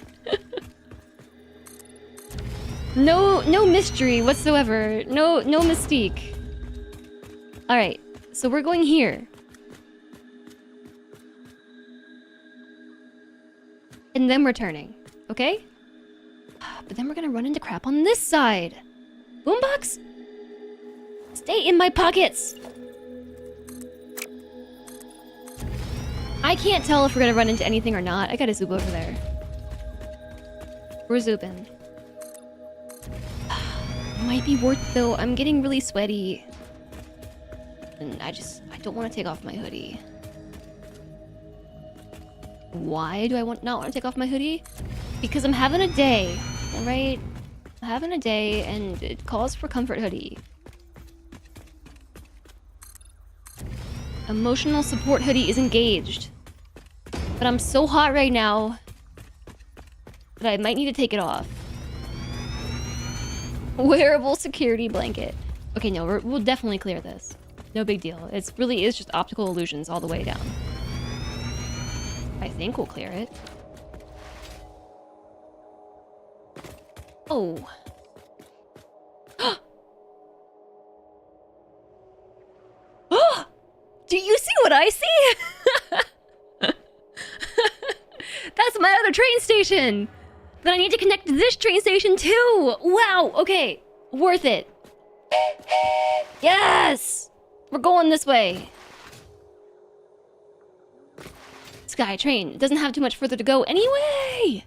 No mystery whatsoever. No mystique. Alright, so we're going here. And then we're turning, okay? But then we're gonna run into crap on this side. Boombox? Stay in my pockets! I can't tell if we're gonna run into anything or not. I gotta zoop over there. We're zooping. Might be worth it though. I'm getting really sweaty. And I don't want to take off my hoodie. Why do I not want to take off my hoodie? Because I'm having a day, alright? I'm having a day, and it calls for comfort hoodie. Emotional support hoodie is engaged. But I'm so hot right now that I might need to take it off. Wearable security blanket. Okay, no, we'll definitely clear this. No big deal. It really is just optical illusions all the way down. I think we'll clear it. Oh. Do you see what I see? That's my other train station! But I need to connect to this train station too! Wow, okay. Worth it. Yes! We're going this way. SKYTRAIN. It doesn't have too much further to go anyway!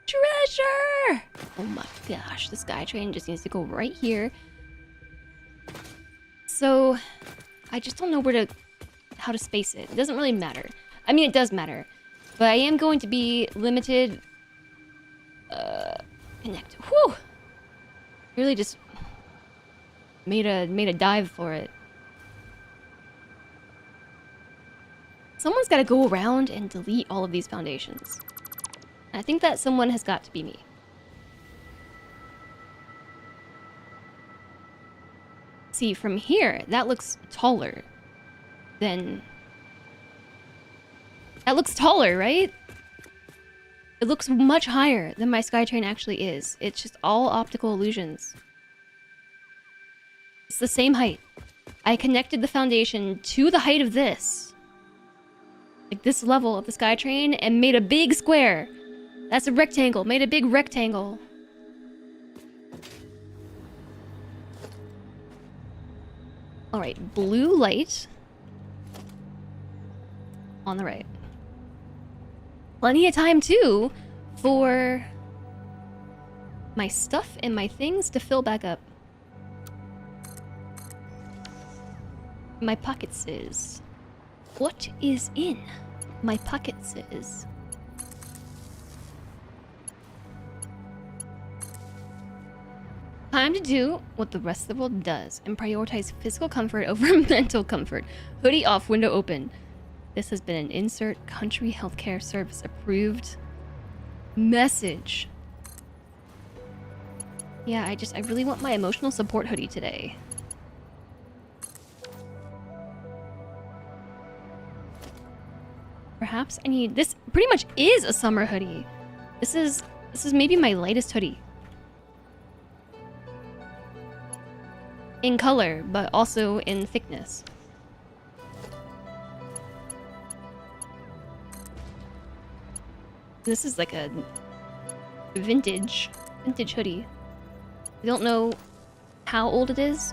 Treasure! Oh my gosh, the SKYTRAIN just needs to go right here. So, I just don't know how to space it. It doesn't really matter. I mean, it does matter. But I am going to be limited... Connect. Whew! Really just... made a dive for it. Someone's gotta go around and delete all of these foundations. I think that someone has got to be me. See, from here, that looks taller than... That looks taller, right? It looks much higher than my SKYTRAIN actually is. It's just all optical illusions. It's the same height. I connected the foundation to the height of this. Like this level of the SKYTRAIN and made a big square. That's a rectangle. Made a big rectangle. Alright, blue light. On the right. Plenty of time, too, for my stuff and my things to fill back up. My pockets is... What is in my pockets is... Time to do what the rest of the world does and prioritize physical comfort over mental comfort. Hoodie off, window open. This has been an insert country healthcare service approved message. Yeah, I really want my emotional support hoodie today. Perhaps I need this. Pretty much is a summer hoodie. This is maybe my lightest hoodie. In color, but also in thickness. This is like a vintage hoodie. I don't know how old it is.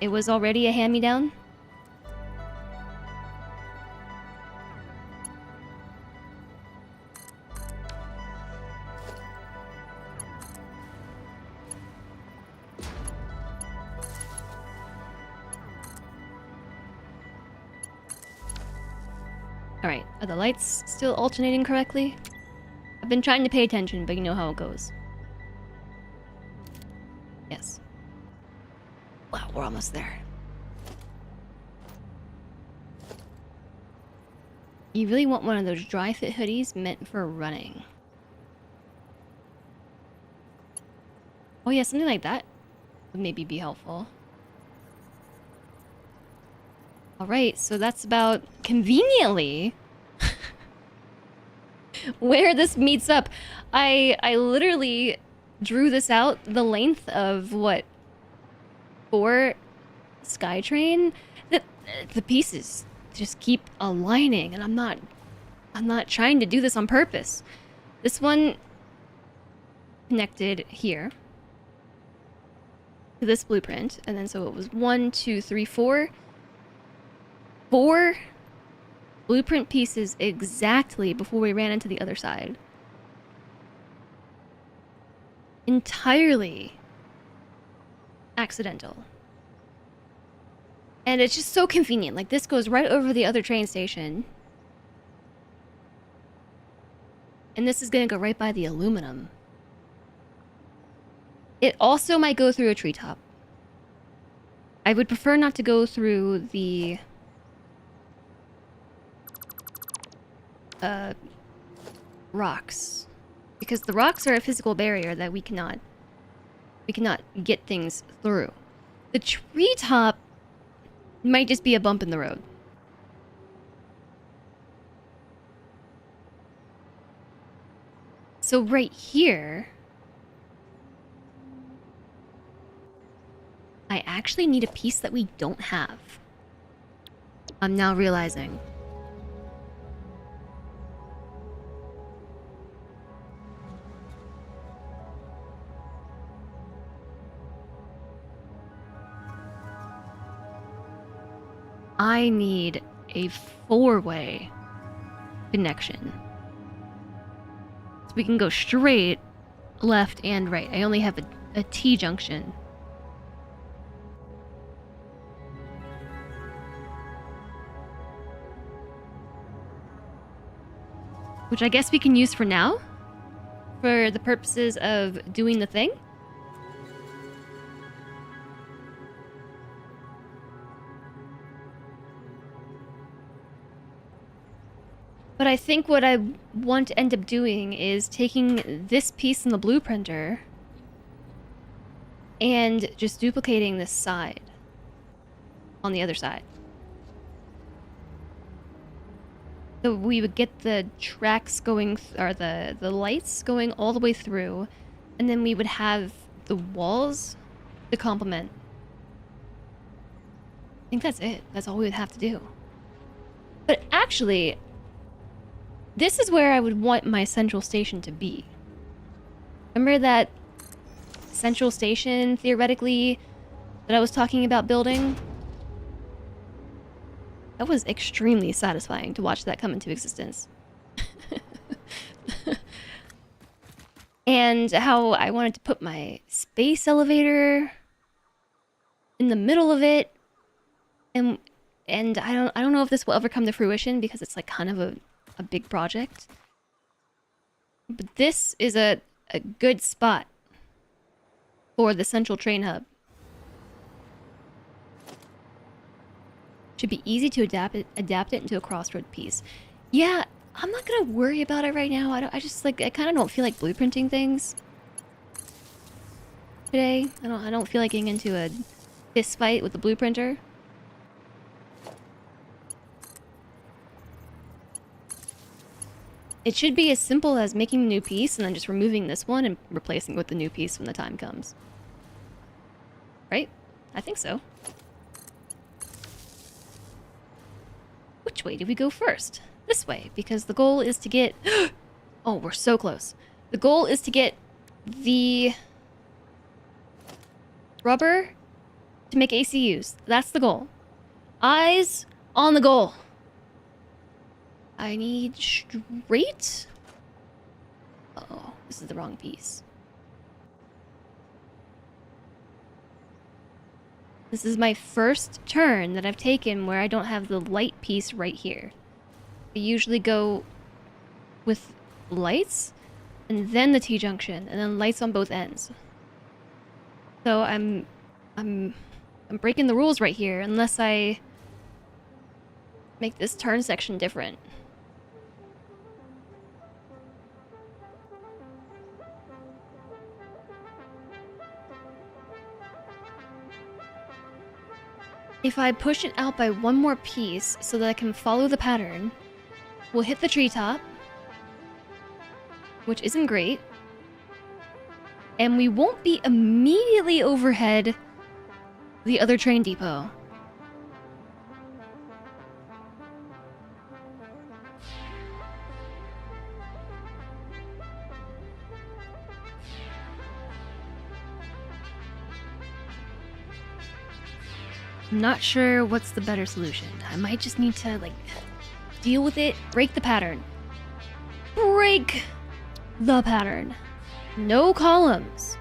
It was already a hand-me-down. Alright, are the lights still alternating correctly? I've been trying to pay attention, but you know how it goes. Yes. Wow, we're almost there. You really want one of those dry fit hoodies meant for running. Oh yeah, something like that would maybe be helpful. Alright, so that's about conveniently where this meets up. I literally drew this out the length of what? 4 SKYTRAIN? The pieces just keep aligning, and I'm not trying to do this on purpose. This one connected here to this blueprint, and then so it was 1, 2, 3, 4. 4 blueprint pieces exactly before we ran into the other side. Entirely accidental. And it's just so convenient. Like, this goes right over the other train station. And this is gonna go right by the aluminum. It also might go through a treetop. I would prefer not to go through the rocks, because the rocks are a physical barrier that we cannot get things through. The treetop might just be a bump in the road. So right here, I actually need a piece that we don't have. I'm now realizing. I need a 4-way connection. So we can go straight, left, and right. I only have a T-junction. Which I guess we can use for now, for the purposes of doing the thing. But I think what I want to end up doing is taking this piece in the blueprinter and just duplicating this side on the other side. So we would get the tracks going, or the lights going all the way through, and then we would have the walls to complement. I think that's it. That's all we would have to do. But actually, this is where I would want my central station to be. Remember that central station, theoretically, that I was talking about building? That was extremely satisfying to watch that come into existence. And how I wanted to put my space elevator in the middle of it. And I don't know if this will ever come to fruition, because it's like kind of a big project. But this is a good spot for the central train hub. Should be easy to adapt it into a crossroad piece. Yeah, I'm not gonna worry about it right now. I just like, I kind of don't feel like blueprinting things today. I don't feel like getting into a fist fight with the blueprinter. It should be as simple as making a new piece and then just removing this one and replacing it with the new piece when the time comes. Right? I think so. Which way do we go first? This way, because the goal is to get... Oh, we're so close. The goal is to get the rubber to make ACUs. That's the goal. Eyes on the goal. I need straight... Oh, this is the wrong piece. This is my first turn that I've taken where I don't have the light piece right here. I usually go with lights, and then the T-junction, and then lights on both ends. So I'm breaking the rules right here, unless I make this turn section different. If I push it out by one more piece so that I can follow the pattern, we'll hit the treetop, which isn't great, and we won't be immediately overhead the other train depot. I'm not sure what's the better solution. I might just need to, like, deal with it, break the pattern. Break the pattern. No columns.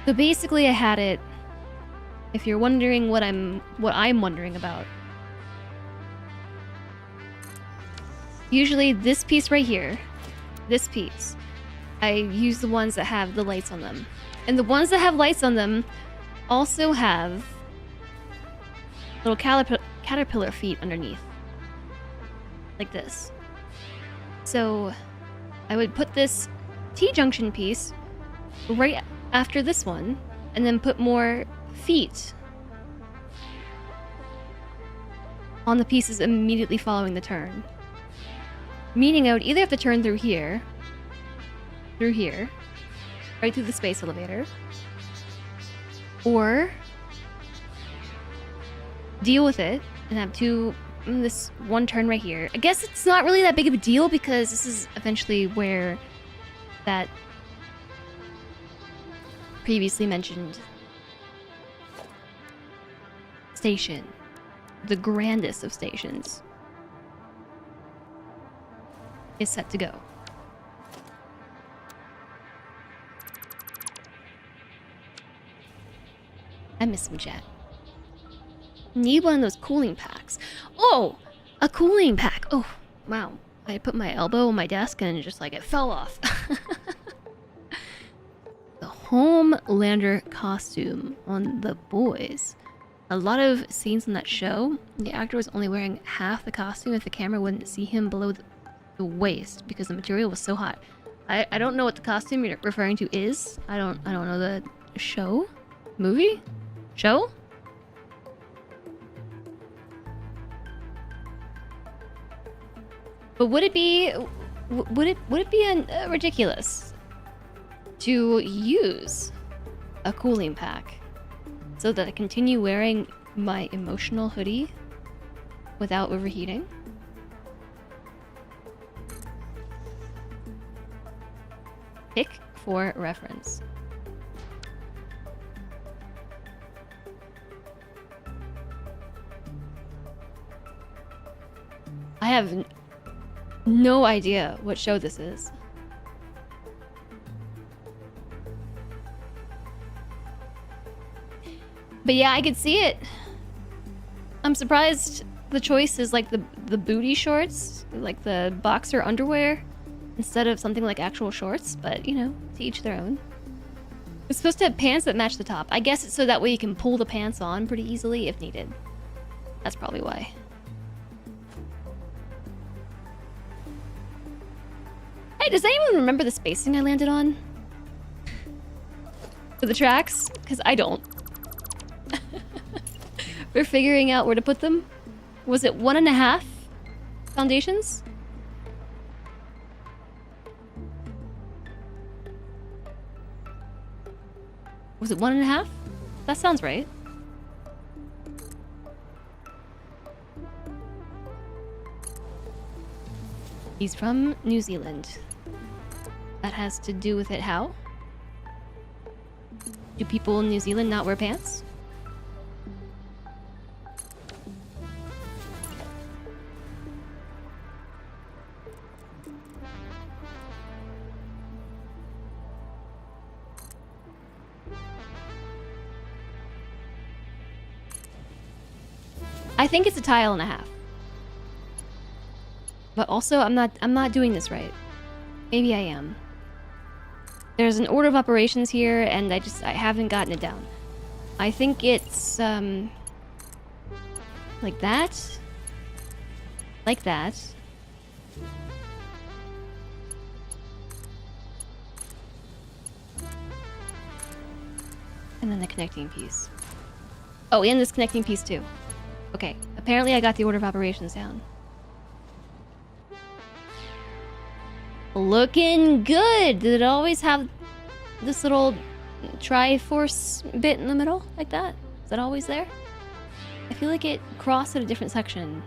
So basically I had it, if you're wondering what I'm wondering about. Usually this piece right here, this piece, I use the ones that have the lights on them. And the ones that have lights on them also have little caterpillar feet underneath. Like this. So I would put this T-junction piece right after this one, and then put more feet on the pieces immediately following the turn. Meaning I would either have to turn through here, right through the space elevator, or deal with it and have this one turn right here. I guess it's not really that big of a deal because this is eventually where that previously mentioned station, the grandest of stations, is set to go. I miss some chat. Need one of those cooling packs. Oh, a cooling pack. Oh, wow. I put my elbow on my desk and just like it fell off. The Homelander costume on the boys. A lot of scenes in that show, the actor was only wearing half the costume if the camera wouldn't see him below the waist because the material was so hot. I don't know what the costume you're referring to is. I don't know the show? Movie? Show? But would it be ridiculous to use a cooling pack so that I continue wearing my emotional hoodie without overheating? Pick for reference. I have no idea what show this is. But yeah, I could see it. I'm surprised the choice is like the booty shorts, like the boxer underwear, instead of something like actual shorts, but you know, to each their own. It's supposed to have pants that match the top. I guess it's so that way you can pull the pants on pretty easily if needed. That's probably why. Hey, does anyone remember the spacing I landed on? For the tracks? Because I don't. We're figuring out where to put them. Was it 1.5 foundations? Was it 1.5? That sounds right. He's from New Zealand. That has to do with it how? Do people in New Zealand not wear pants? I think it's a 1.5 tiles. But also, I'm not doing this right. Maybe I am. There's an order of operations here, and I haven't gotten it down. I think it's, like that. Like that. And then the connecting piece. Oh, and this connecting piece too. Okay, apparently I got the order of operations down. Looking good! Did it always have this little Triforce bit in the middle like that? Is that always there? I feel like it crossed at a different section.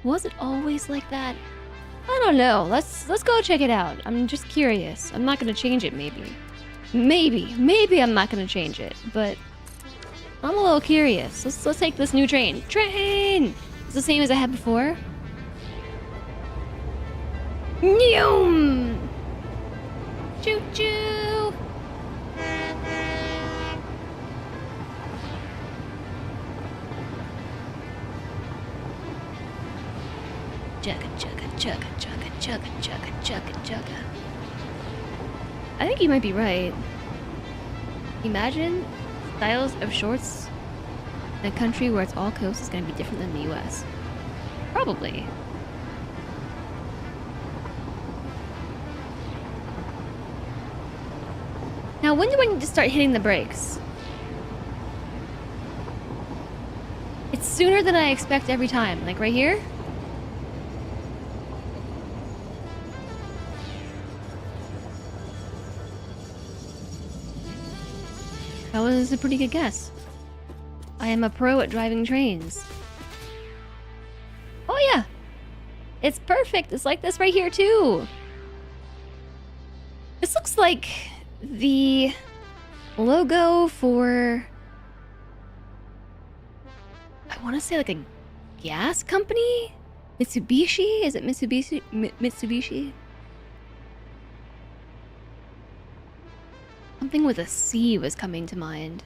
Was it always like that? I don't know. Let's go check it out. I'm just curious. I'm not gonna change it, maybe. Maybe I'm not gonna change it, but I'm a little curious. Let's take this new train. Train! It's the same as I had before. Noom! Choo choo! chugga, chugga, chugga, chugga. I think you might be right. Imagine styles of shorts in a country where it's all coast is going to be different than the US. Probably. Now, when do I need to start hitting the brakes? It's sooner than I expect every time. Like right here? That was a pretty good guess. I am a pro at driving trains. Oh yeah! It's perfect! It's like this right here too! This looks like the logo for... I want to say like a gas company? Mitsubishi? Is it Mitsubishi? Mitsubishi? Something with a C was coming to mind.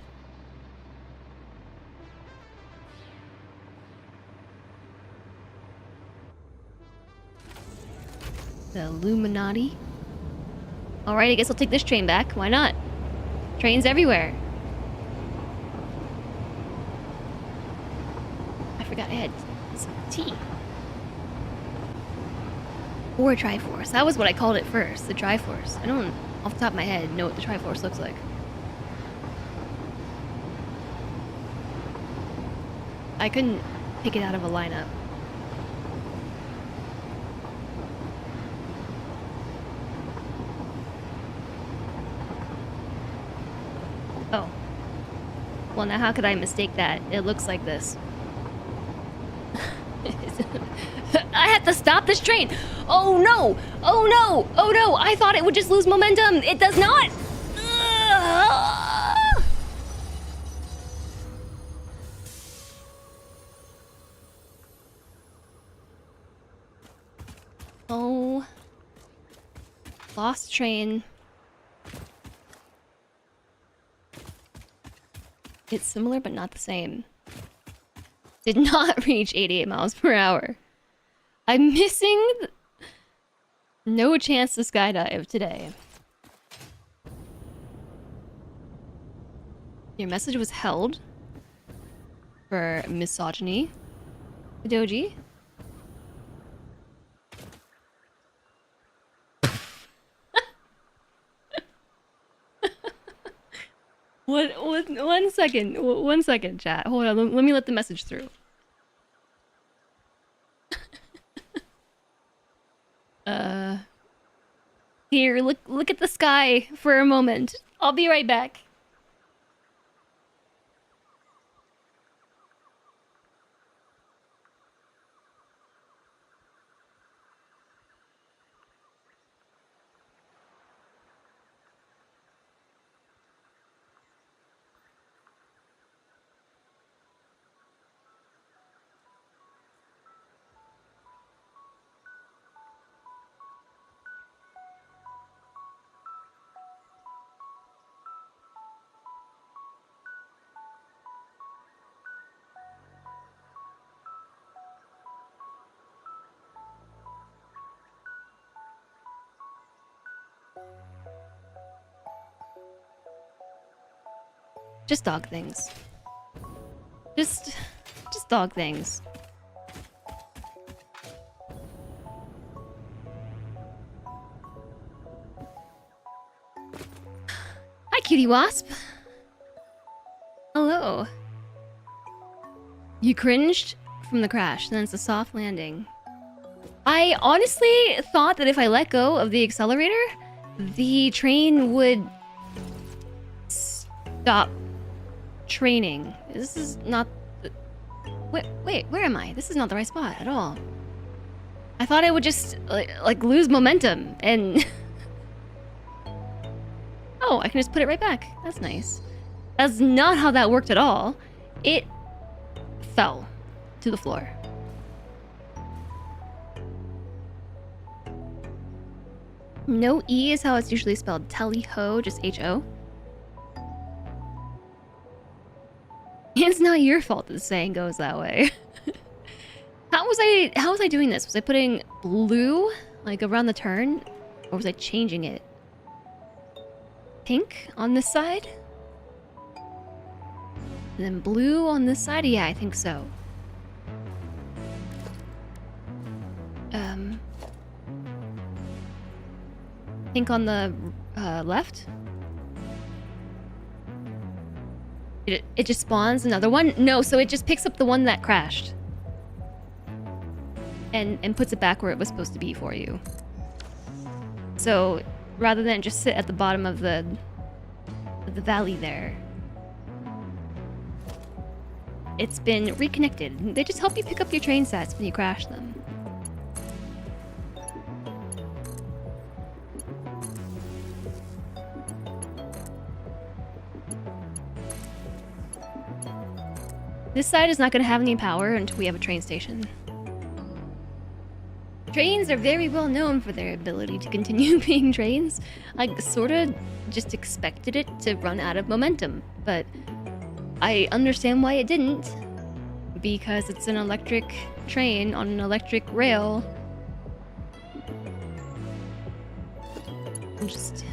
The Illuminati. Alright, I guess I'll take this train back. Why not? Trains everywhere. I forgot I had some tea. Or Triforce. That was what I called it first. The Triforce. I don't, off the top of my head, know what the Triforce looks like. I couldn't pick it out of a lineup. Oh. Well, now how could I mistake that? It looks like this. I have to stop this train! Oh no! Oh no! Oh no! I thought it would just lose momentum! It does not! Ugh. Oh. Lost train. It's similar but not the same. Did not reach 88 miles per hour. I'm missing... No chance to skydive today. Your message was held for misogyny. Doji. One second, chat. Hold on, let me let the message through. Here, look at the sky for a moment. I'll be right back. Just dog things. Just dog things. Hi, Cutie Wasp. Hello. You cringed from the crash, then it's a soft landing. I honestly thought that if I let go of the accelerator, the train would stop training. This is not the... Wait, where am I? This is not the right spot at all. I thought I would just like lose momentum and oh, I can just put it right back. That's nice. That's not how that worked at all. It fell to the floor. No E is how it's usually spelled. Tally-ho, just H-O. It's not your fault that the saying goes that way. How was I doing this? Was I putting blue Like around the turn? Or was I changing it? Pink on this side? And then blue on this side? Yeah, I think so. Pink on the left? It just spawns another one? No, so it just picks up the one that crashed. And puts it back where it was supposed to be for you. So rather than just sit at the bottom of the valley there, it's been reconnected. They just help you pick up your train sets when you crash them. This side is not going to have any power until we have a train station. Trains are very well known for their ability to continue being trains. I sort of just expected it to run out of momentum, but I understand why it didn't. Because it's an electric train on an electric rail. Just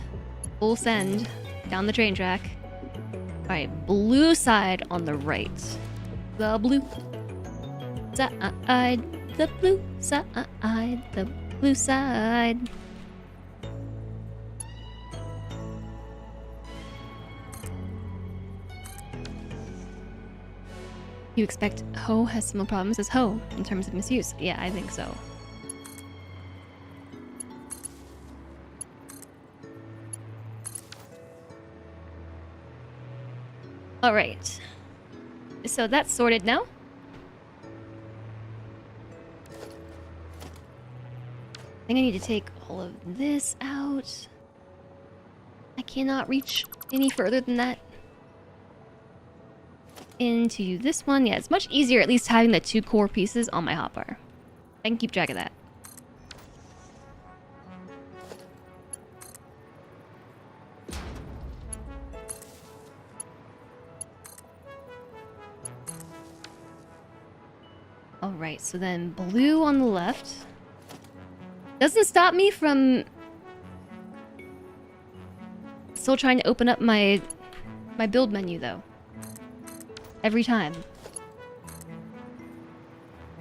full send down the train track. Alright, blue side on the right. The blue side. The blue side, the blue side. You expect Ho has similar problems as Ho in terms of misuse? Yeah, I think so. Alright. So that's sorted now. I think I need to take all of this out. I cannot reach any further than that. Into this one. Yeah, it's much easier at least having the 2 core pieces on my hotbar. I can keep track of that. Alright, so then blue on the left. Doesn't stop me from still trying to open up my build menu though. Every time.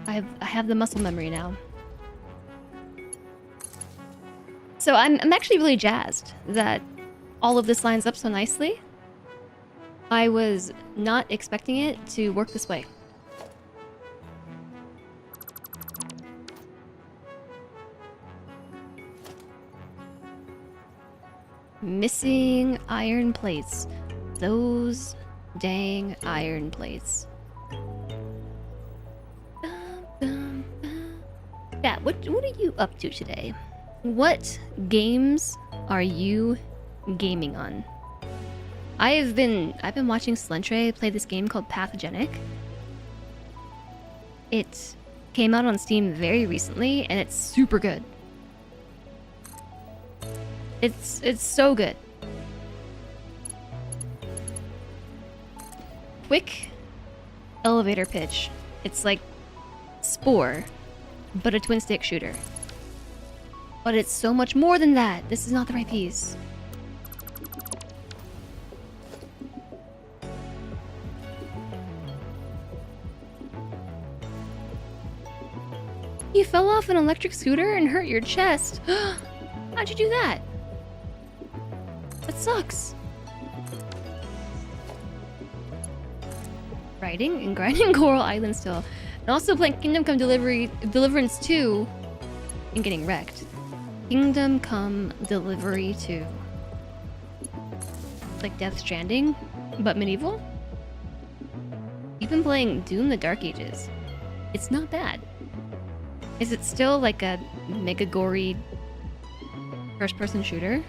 I have the muscle memory now. So I'm actually really jazzed that all of this lines up so nicely. I was not expecting it to work this way. Missing iron plates. Those dang iron plates. Yeah, what are you up to today? What games are you gaming on? I've been watching Slentre play this game called Pathogenic. It came out on Steam very recently and it's super good. It's so good. Quick elevator pitch. It's like Spore, but a twin stick shooter. But it's so much more than that. This is not the right piece. You fell off an electric scooter and hurt your chest. How'd you do that? That sucks. Riding and grinding Coral Island still. And also playing Kingdom Come Deliverance 2 and getting wrecked. Kingdom Come Delivery 2. It's like Death Stranding, but medieval. You've been playing Doom the Dark Ages. It's not bad. Is it still like a mega gory first-person shooter?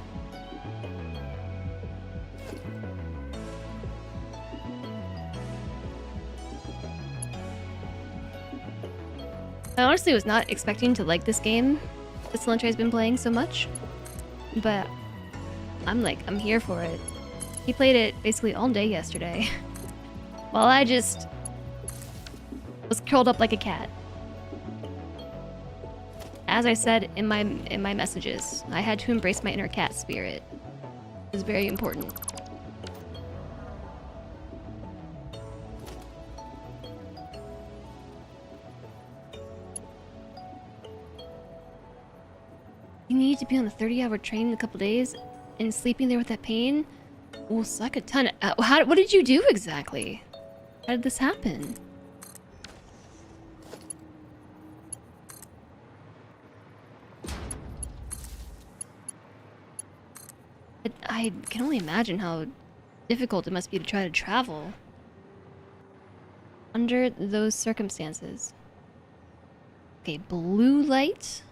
I honestly was not expecting to like this game that Slentre has been playing so much, but I'm here for it. He played it basically all day yesterday, while I just was curled up like a cat. As I said in my messages, I had to embrace my inner cat spirit. It was very important. You need to be on a 30-hour train in a couple days and sleeping there with that pain will suck a ton. What did you do exactly? How did this happen? I can only imagine how difficult it must be to try to travel under those circumstances. Okay, blue light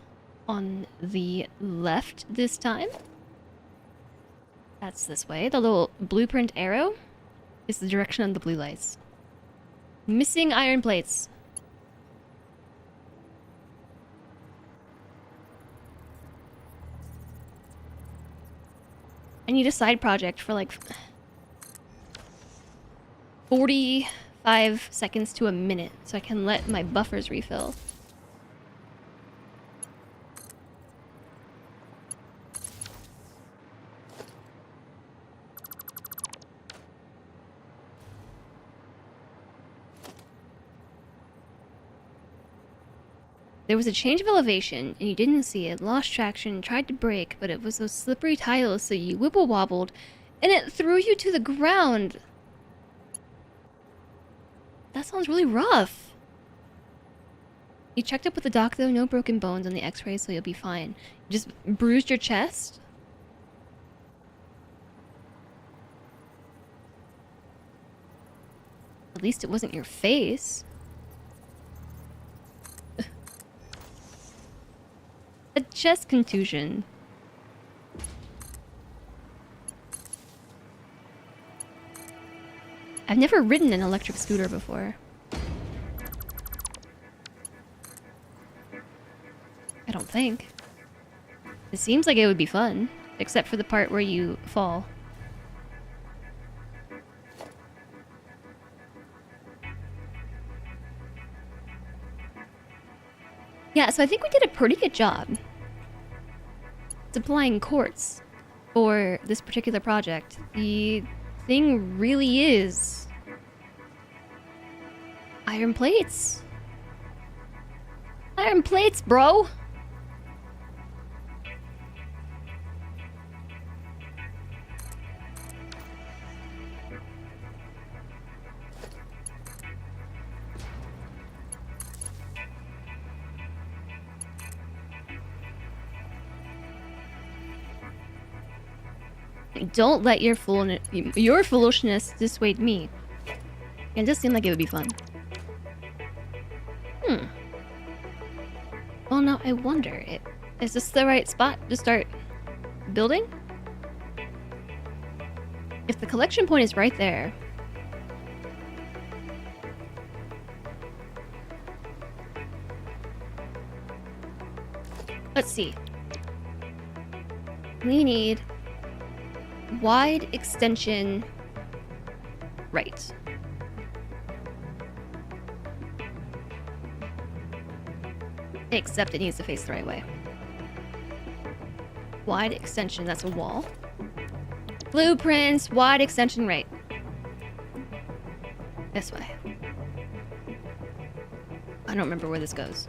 on the left this time. That's this way. The little blueprint arrow is the direction of the blue lights. Missing iron plates. I need a side project for like 45 seconds to a minute so I can let my buffers refill. There was a change of elevation, and you didn't see it, lost traction, tried to brake, but it was those slippery tiles, so you wibble-wobbled, and it threw you to the ground. That sounds really rough. You checked up with the doc, though, no broken bones on the x-ray, so you'll be fine. You just bruised your chest? At least it wasn't your face. A chest contusion. I've never ridden an electric scooter before. I don't think. It seems like it would be fun, except for the part where you fall. Yeah, so I think we did a pretty good job supplying quartz for this particular project. The thing really is iron plates. Iron plates, bro! Don't let your foolishness dissuade me. It does seem like it would be fun. Well, now I wonder, is this the right spot to start building? If the collection point is right there... Let's see. We need... wide extension right. Except it needs to face the right way. Wide extension, that's a wall. Blueprints, wide extension right. This way. I don't remember where this goes.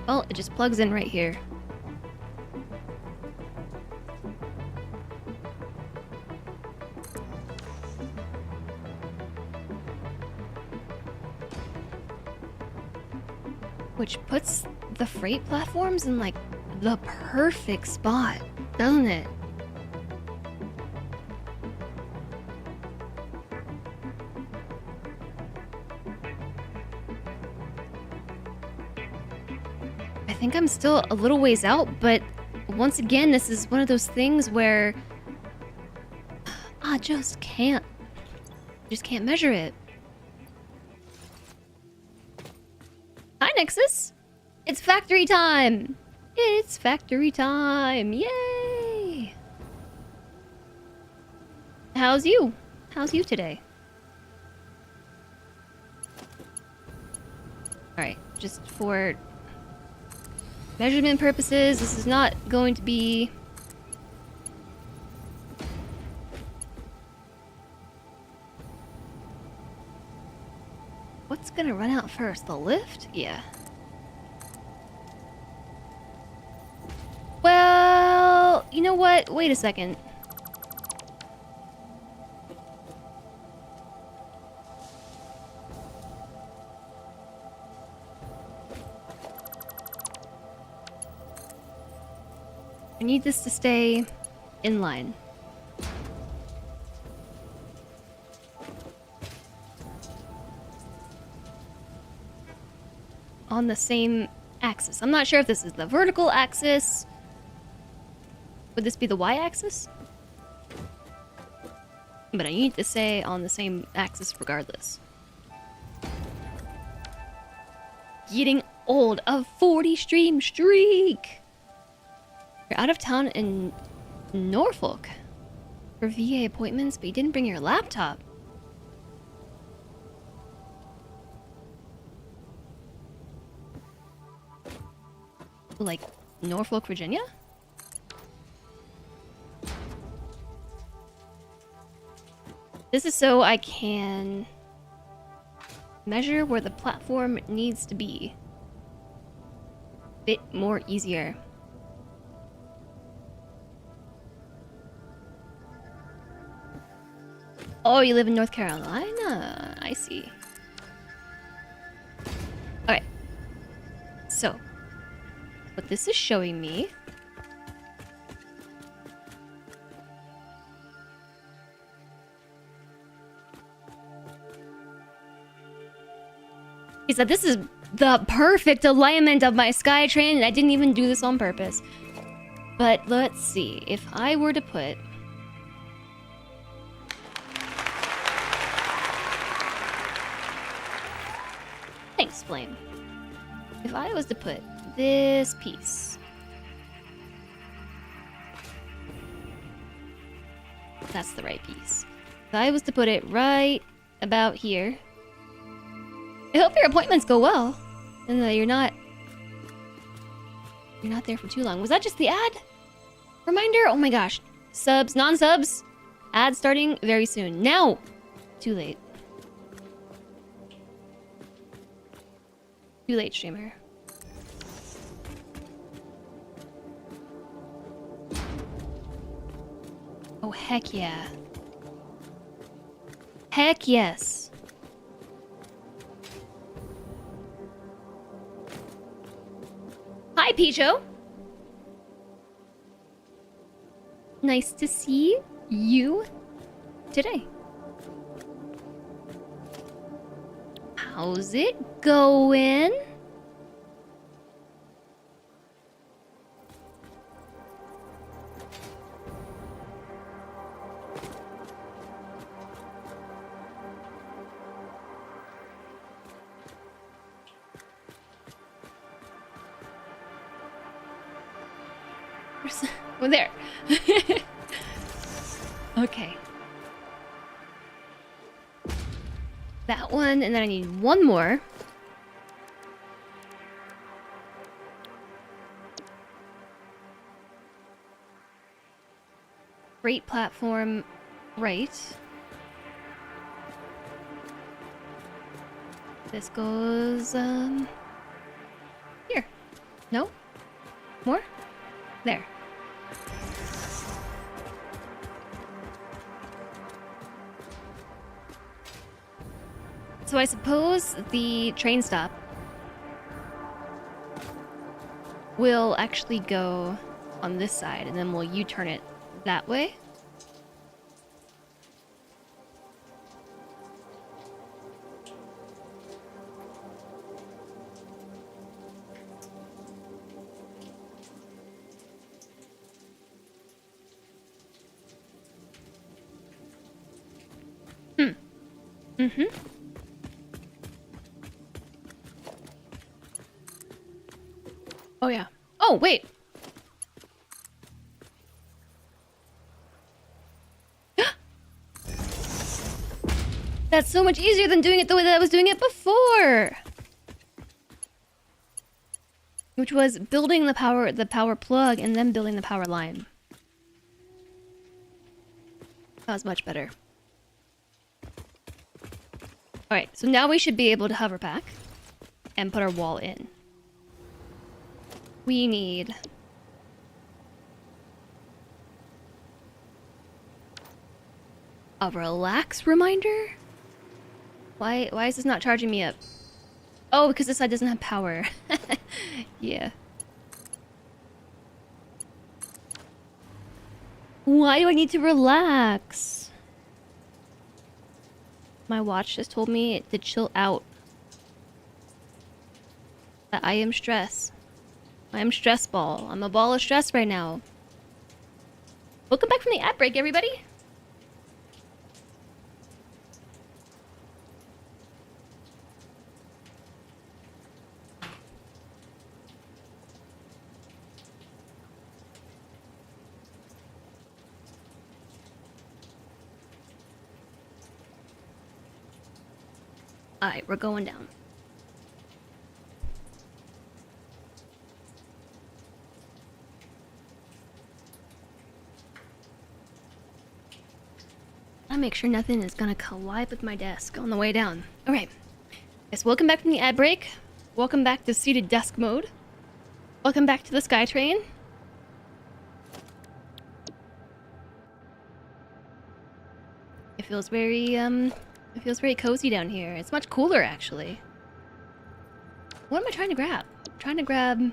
Well, it just plugs in right here. Which puts the freight platforms in, like, the perfect spot, doesn't it? I think I'm still a little ways out, but once again, this is one of those things where I just can't measure it. Hi, Nexus. It's factory time. It's factory time. Yay. How's you? How's you today? Alright, just for measurement purposes, this is not going to be... What's gonna run out first? The lift? Yeah. Well, you know what? Wait a second. I need this to stay in line. On the same axis. I'm not sure if this is the vertical axis. Would this be the y-axis? But I need to stay on the same axis regardless. Getting old. A 40 stream streak! You're out of town in Norfolk for VA appointments, but you didn't bring your laptop. Like Norfolk, Virginia? This is so I can measure where the platform needs to be. Bit more easier. Oh, you live in North Carolina? I see. Okay. So, what this is showing me is that this is the perfect alignment of my SKYTRAIN, and I didn't even do this on purpose. But let's see, if I were to put... Thanks, Flame. If I was to put this piece... That's the right piece. If I was to put it right about here... I hope your appointments go well, and that you're not there for too long. Was that just the ad? Reminder? Oh my gosh. Subs, non-subs, ad starting very soon. Now! Too late. Too late, streamer. Oh, heck yeah. Heck yes. Hi, Picho. Nice to see you today. How's it going? Oh, there. Okay. That one, and then I need one more. Freight platform, right. This goes, here. No? More? There. So I suppose the train stop will actually go on this side, and then we'll U-turn it that way. Mm-hmm. Oh, yeah. Oh, wait. That's so much easier than doing it the way that I was doing it before. Which was building the power plug and then building the power line. That was much better. Alright, so now we should be able to hover back and put our wall in. We need... a relax reminder? Why is this not charging me up? Oh, because this side doesn't have power. Yeah. Why do I need to relax? My watch just told me to chill out. That I am stress. I am stress ball. I'm a ball of stress right now. Welcome back from the ad break, everybody. Alright, we're going down. I'll make sure nothing is gonna collide with my desk on the way down. Alright. Yes, welcome back from the ad break. Welcome back to seated desk mode. Welcome back to the SKYTRAIN. It feels very cozy down here. It's much cooler, actually. What am I trying to grab? I'm trying to grab...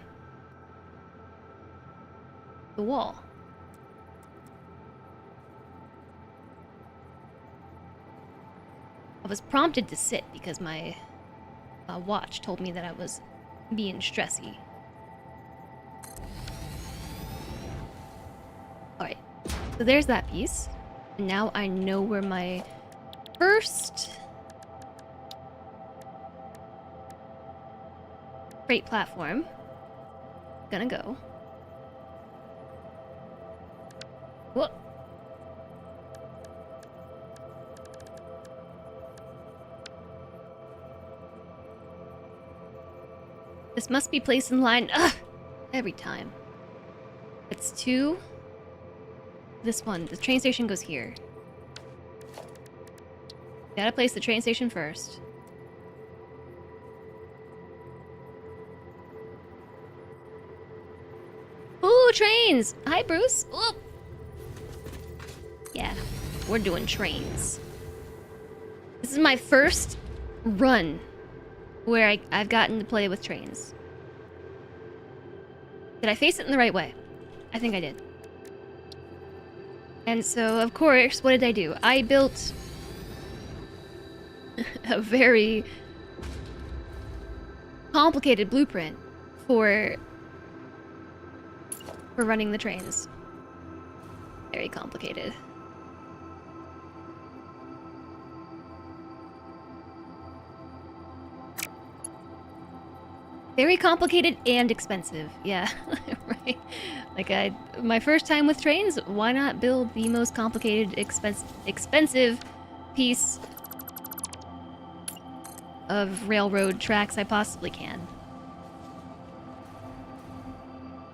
the wall. I was prompted to sit because my watch told me that I was being stressy. Alright, so there's that piece. And now I know where my first freight platform gonna go. Whoa. This must be placed in line. Ugh! Every time. It's to this one. The train station goes here. Gotta place the train station first. Ooh, trains! Hi, Bruce! Ooh. Yeah, we're doing trains. This is my first run where I've gotten to play with trains. Did I face it in the right way? I think I did. And so, of course, what did I do? I built a very complicated blueprint for running the trains. Very complicated. Very complicated and expensive. Yeah, right. Like my first time with trains, why not build the most complicated, expensive piece of railroad tracks I possibly can.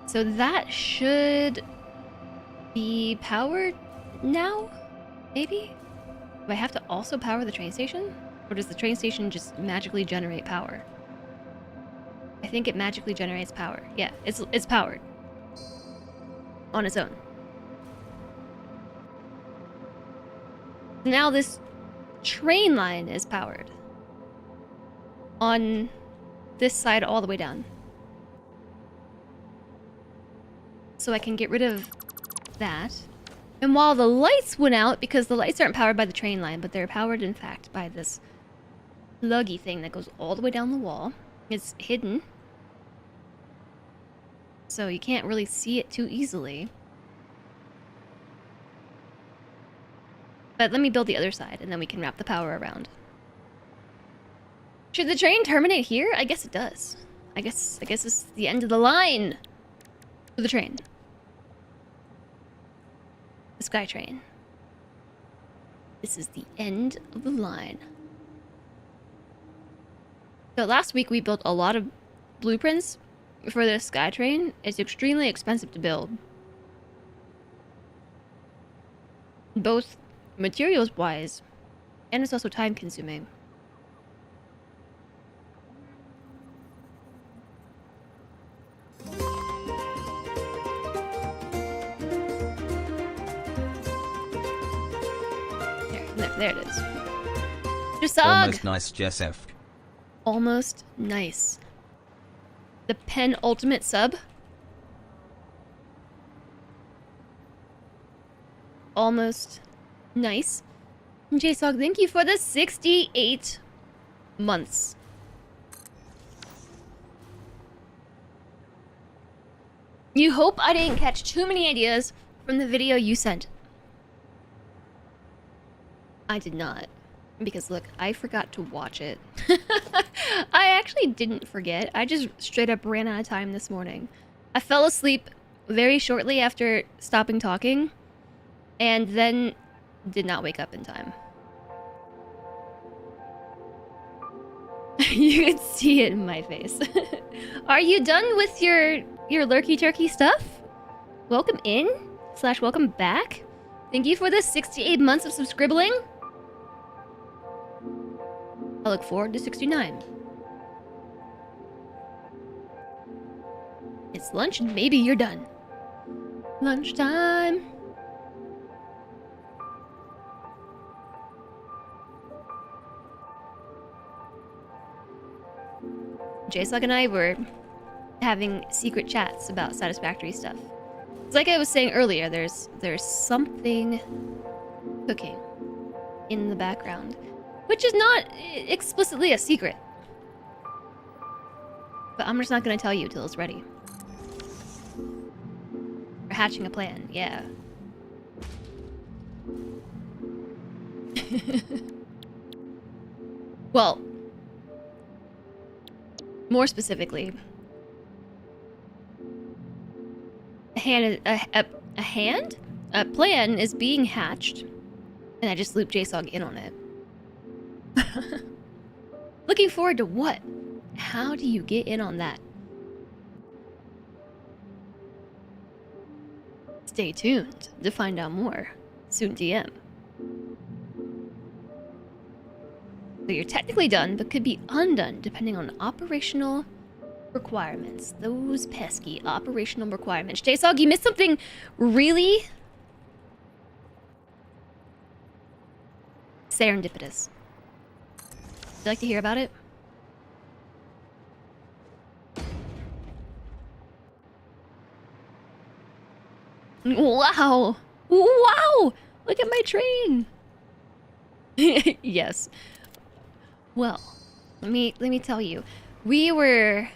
So that should be powered now, maybe? Do I have to also power the train station? Or does the train station just magically generate power? I think it magically generates power. Yeah, it's powered. On its own. Now this train line is powered. On this side all the way down. So I can get rid of that. And while the lights went out, because the lights aren't powered by the train line, but they're powered in fact by this luggy thing that goes all the way down the wall. It's hidden. So you can't really see it too easily. But let me build the other side, and then we can wrap the power around. Should the train terminate here? I guess it does. I guess it's the end of the line for the train. The SKYTRAIN. This is the end of the line. So last week we built a lot of blueprints for the SKYTRAIN. It's extremely expensive to build. Both materials-wise, and it's also time-consuming. There it is. Jasog! Almost nice, Jessef. Almost nice. The penultimate sub. Almost nice. JSOG, thank you for the 68 months. You hope I didn't catch too many ideas from the video you sent. I did not. Because look, I forgot to watch it. I actually didn't forget. I just straight up ran out of time this morning. I fell asleep very shortly after stopping talking. And then did not wake up in time. You can see it in my face. Are you done with your lurky turkey stuff? Welcome in / welcome back. Thank you for the 68 months of subscribing. I look forward to 69. It's lunch and maybe you're done. Lunchtime. JSOG and I were having secret chats about Satisfactory stuff. It's like I was saying earlier, there's something cooking in the background, which is not explicitly a secret. But I'm just not gonna tell you till it's ready. We're hatching a plan, yeah. Well, more specifically, a plan is being hatched, and I just looped JSOG in on it. Looking forward to what? How do you get in on that? Stay tuned to find out more. Soon DM. So you're technically done, but could be undone depending on operational requirements. Those pesky operational requirements. JSOG, you missed something really serendipitous. Would you like to hear about it? Wow! Wow! Look at my train! Yes. Well, let me tell you. We were...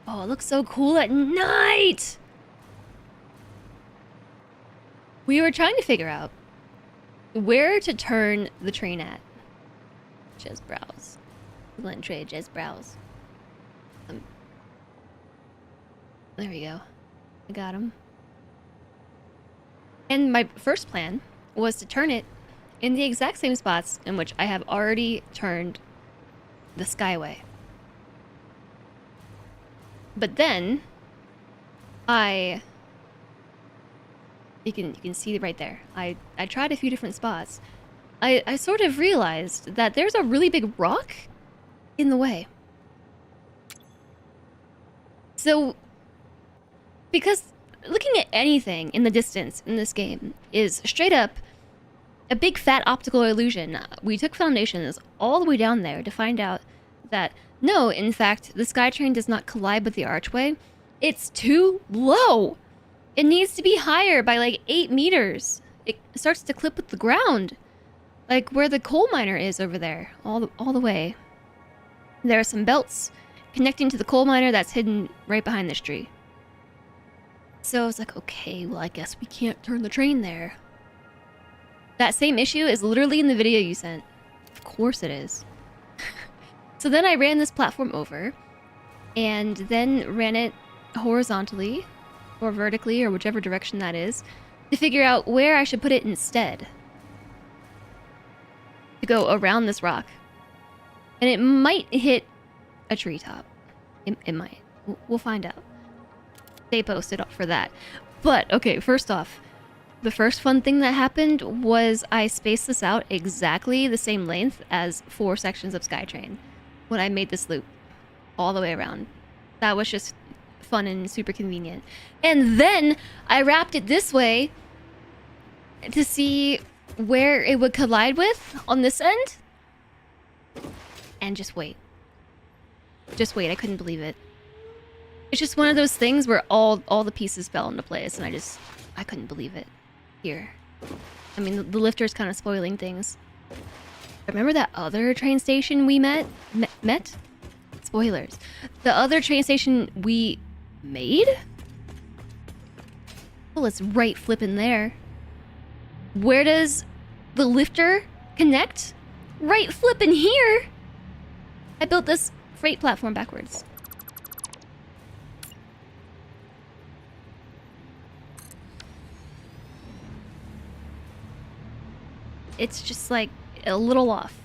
Oh, it looks so cool at night! We were trying to figure out where to turn the train at. Just browse. Lent trade, just browse. There we go. I got him. And my first plan was to turn it in the exact same spots in which I have already turned the Skyway. But then you can see right there. I tried a few different spots. I sort of realized that there's a really big rock in the way. So because looking at anything in the distance in this game is straight up a big fat optical illusion. We took foundations all the way down there to find out that no, in fact, the SKYTRAIN does not collide with the archway. It's too low. It needs to be higher by like 8 meters. It starts to clip with the ground, like where the coal miner is over there, all the way. There are some belts connecting to the coal miner that's hidden right behind this tree. So I was like, okay, well, I guess we can't turn the train there. That same issue is literally in the video you sent. Of course it is. So then I ran this platform over, and then ran it horizontally, or vertically, or whichever direction that is, to figure out where I should put it instead. To go around this rock. And it might hit a treetop. It might. We'll find out. Stay posted up for that. But, okay, first off, the first fun thing that happened was I spaced this out exactly the same length as 4 sections of SKYTRAIN when I made this loop all the way around. That was just fun and super convenient. And then I wrapped it this way to see where it would collide with on this end. And just wait. Just wait, I couldn't believe it. It's just one of those things where all the pieces fell into place and I couldn't believe it. Here. I mean, the lifter's kind of spoiling things. Remember that other train station we met? Spoilers. The other train station we made? Well, it's right flipping there. Where does the lifter connect? Right flipping here! I built this freight platform backwards. It's just like a little off.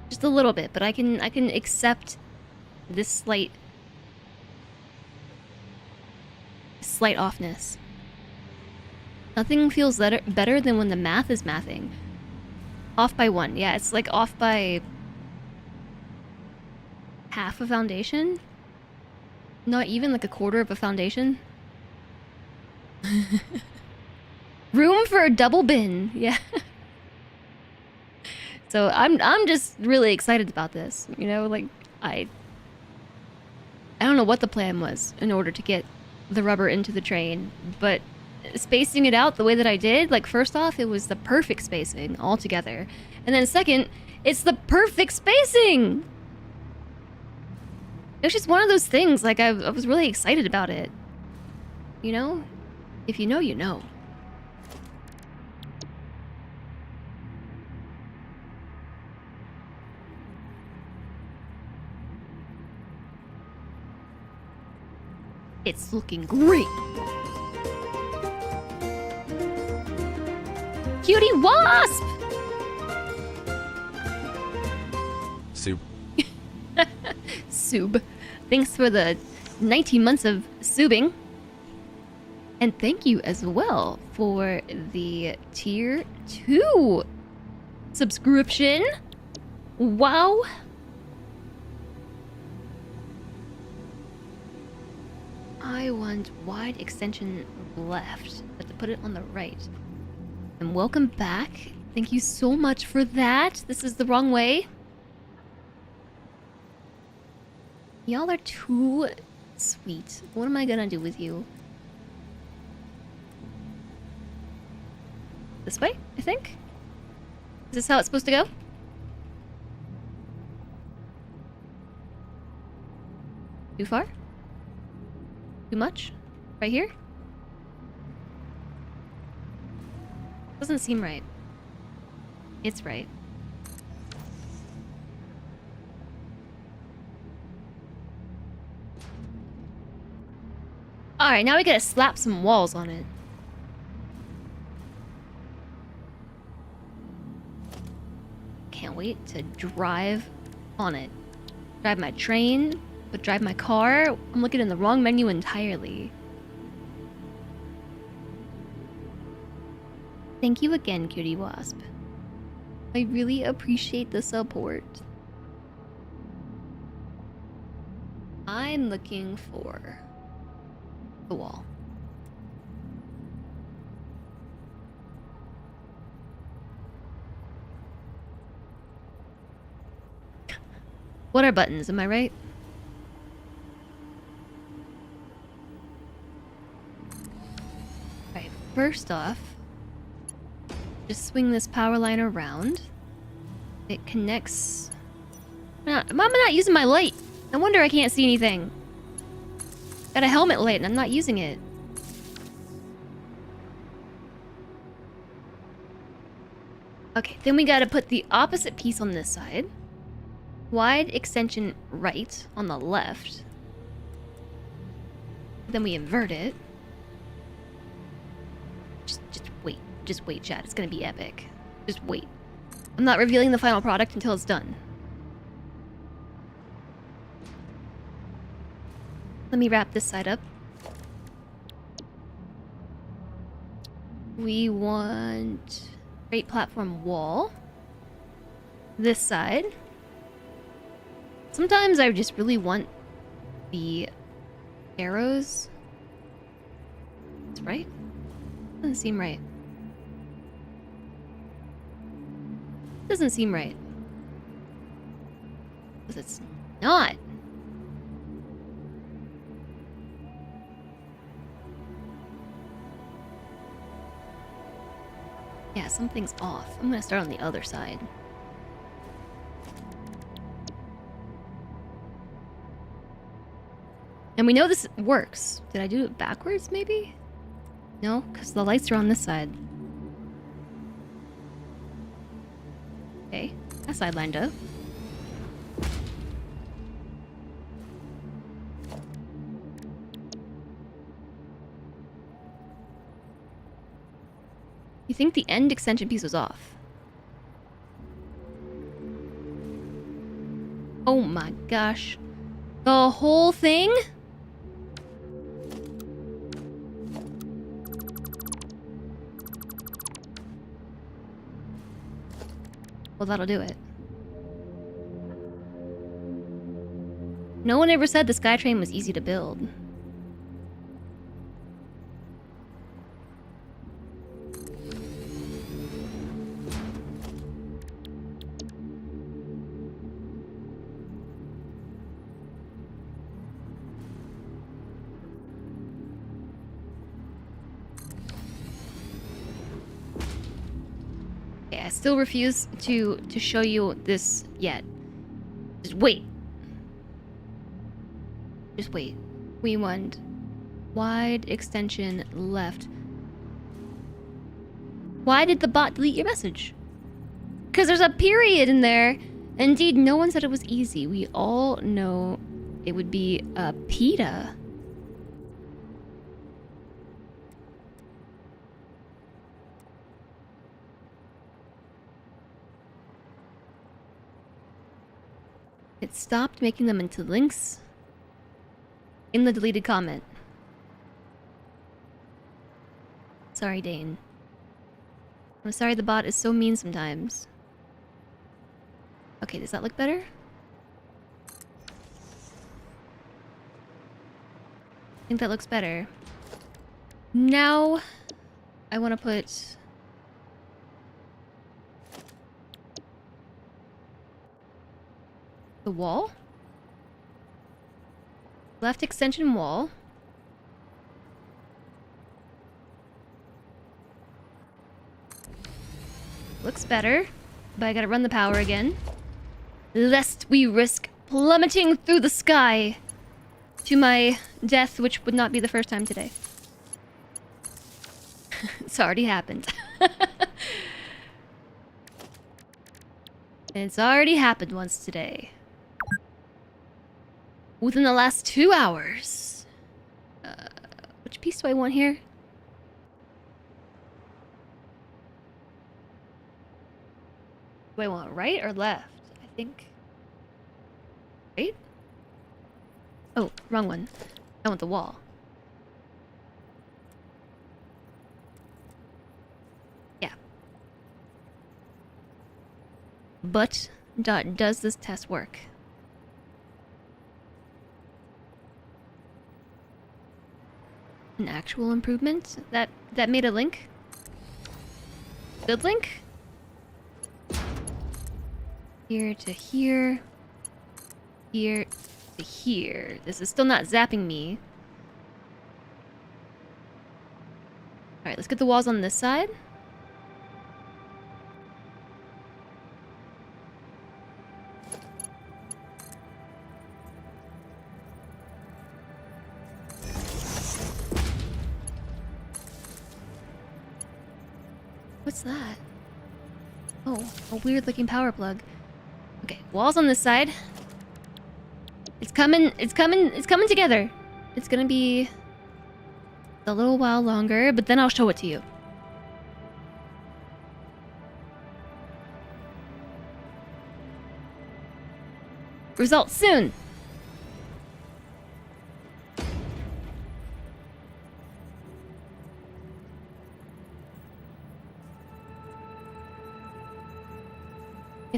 Just a little bit, but I can accept this slight offness. Nothing feels better than when the math is mathing. Off by 1. Yeah, it's like off by half a foundation. Not even like a quarter of a foundation. Room for a double bin. Yeah. So I'm just really excited about this. You know, like I don't know what the plan was in order to get the rubber into the train, but spacing it out the way that I did, like first off, it was the perfect spacing altogether. And then second, it's the perfect spacing. It was just one of those things, like I was really excited about it. You know? If you know, you know. It's looking great. Cutie wasp! Soup. Sub. Thanks for the 19 months of subing. And thank you as well for the tier 2 subscription. Wow. I want wide extension left, but to put it on the right. And welcome back. Thank you so much for that. This is the wrong way. Y'all are too sweet. What am I gonna do with you? This way, I think? Is this how it's supposed to go? Too far? Too much? Right here? Doesn't seem right. It's right. Alright, now we gotta slap some walls on it. Can't wait to drive on it. Drive my train, but drive my car. I'm looking in the wrong menu entirely. Thank you again, Cutie Wasp. I really appreciate the support. I'm looking for the wall. What are buttons? Am I right? Right, first off, just swing this power line around. It connects. I'm not using my light. No wonder I can't see anything. Got a helmet light and I'm not using it. Okay, then we gotta put the opposite piece on this side. Wide extension right on the left. Then we invert it. Just wait. Just wait, chat. It's gonna be epic. Just wait. I'm not revealing the final product until it's done. Let me wrap this side up. We want great platform wall. This side. Sometimes I just really want the arrows. That's right. Doesn't seem right. Doesn't seem right. Because it's not. Yeah, something's off. I'm gonna start on the other side. And we know this works. Did I do it backwards, maybe? No, because the lights are on this side. Okay, that side lined up. You think the end extension piece was off? Oh my gosh. The whole thing? Well, that'll do it. No one ever said the SKYTRAIN was easy to build. Okay, I still refuse to show you this yet. Just wait. Just wait. We want wide extension left. Why did the bot delete your message? Because there's a period in there. Indeed, no one said it was easy. We all know it would be a PETA. It stopped making them into links in the deleted comment. Sorry, Dane. I'm sorry the bot is so mean sometimes. Okay, does that look better? I think that looks better. Now, I want to put... the wall? Left extension wall. Looks better, but I gotta run the power again. Lest we risk plummeting through the sky to my death, which would not be the first time today. It's already happened. It's already happened once today. Within the last 2 hours. Which piece do I want here? Do I want right or left? I think... right? Oh, wrong one. I want the wall. Yeah. But, does this test work? An actual improvement? That made a link? Good link? Here to here. Here to here. This is still not zapping me. Alright, let's get the walls on this side. What's that? Oh, a weird looking power plug. Okay, walls on this side. It's coming together. It's gonna be a little while longer, but then I'll show it to you. Results soon.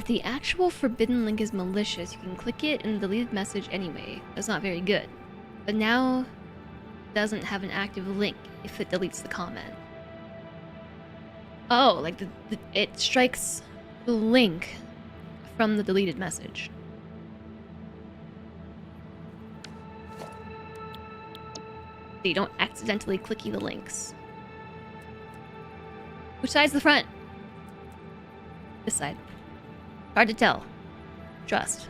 If the actual forbidden link is malicious, you can click it and delete the message anyway. That's not very good. But now it doesn't have an active link if it deletes the comment. Oh, like it strikes the link from the deleted message. So you don't accidentally clicky the links. Which side's the front? This side. Hard to tell. Trust.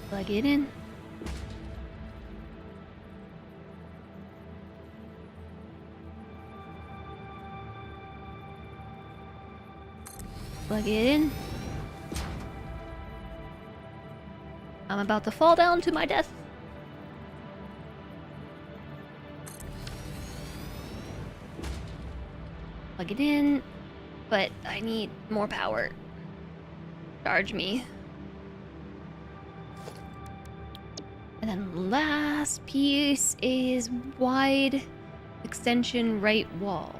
Plug it in. Plug it in. I'm about to fall down to my death. Plug it in, but I need more power. Charge me. And then last piece is wide extension right wall.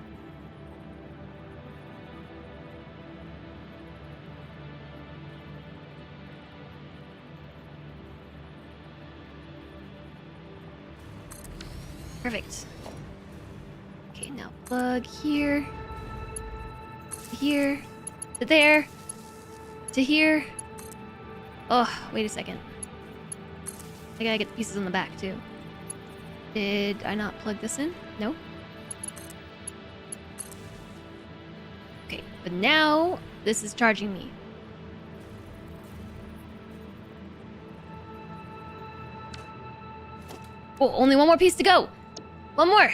Perfect. Okay, now plug here. Here. To there. To here. Oh, wait a second. I gotta get the pieces on the back, too. Did I not plug this in? No? Okay, but now this is charging me. Oh, only one more piece to go! One more!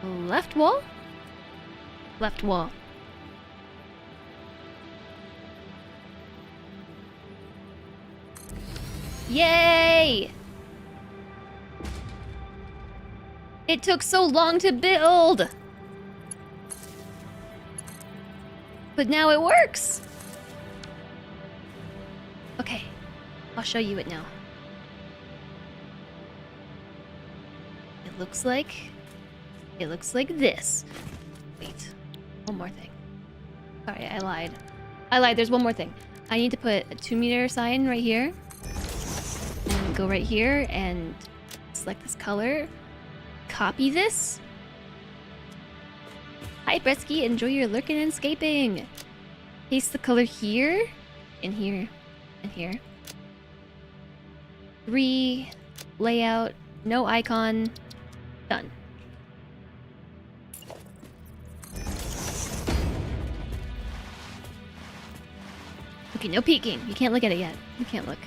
Left wall? Left wall. Yay! It took so long to build! But now it works! Okay, I'll show you it now. It looks like this. Wait, one more thing. Sorry, I lied. There's one more thing. I need to put a 2-meter sign right here. And go right here and select this color. Copy this. Hi, Bresky. Enjoy your lurking and escaping. Paste the color here, and here, and here. 3, layout, no icon, done. Okay, no peeking. You can't look at it yet. You can't look.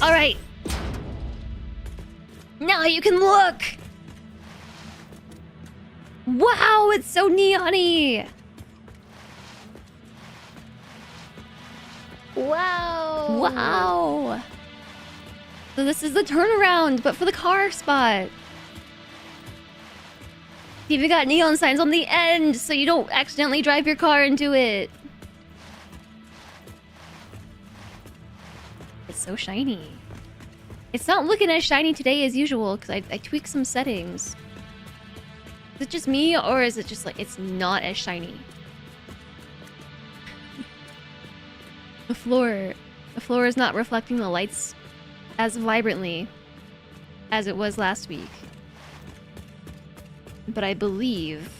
Alright. Now you can look! Wow, it's so neon-y! Wow! Wow! So this is the turnaround, but for the car spot. You even got neon signs on the end, so you don't accidentally drive your car into it. It's so shiny. It's not looking as shiny today as usual, because I tweaked some settings. Is it just me, or is it just like it's not as shiny? The floor is not reflecting the lights as vibrantly as it was last week. But I believe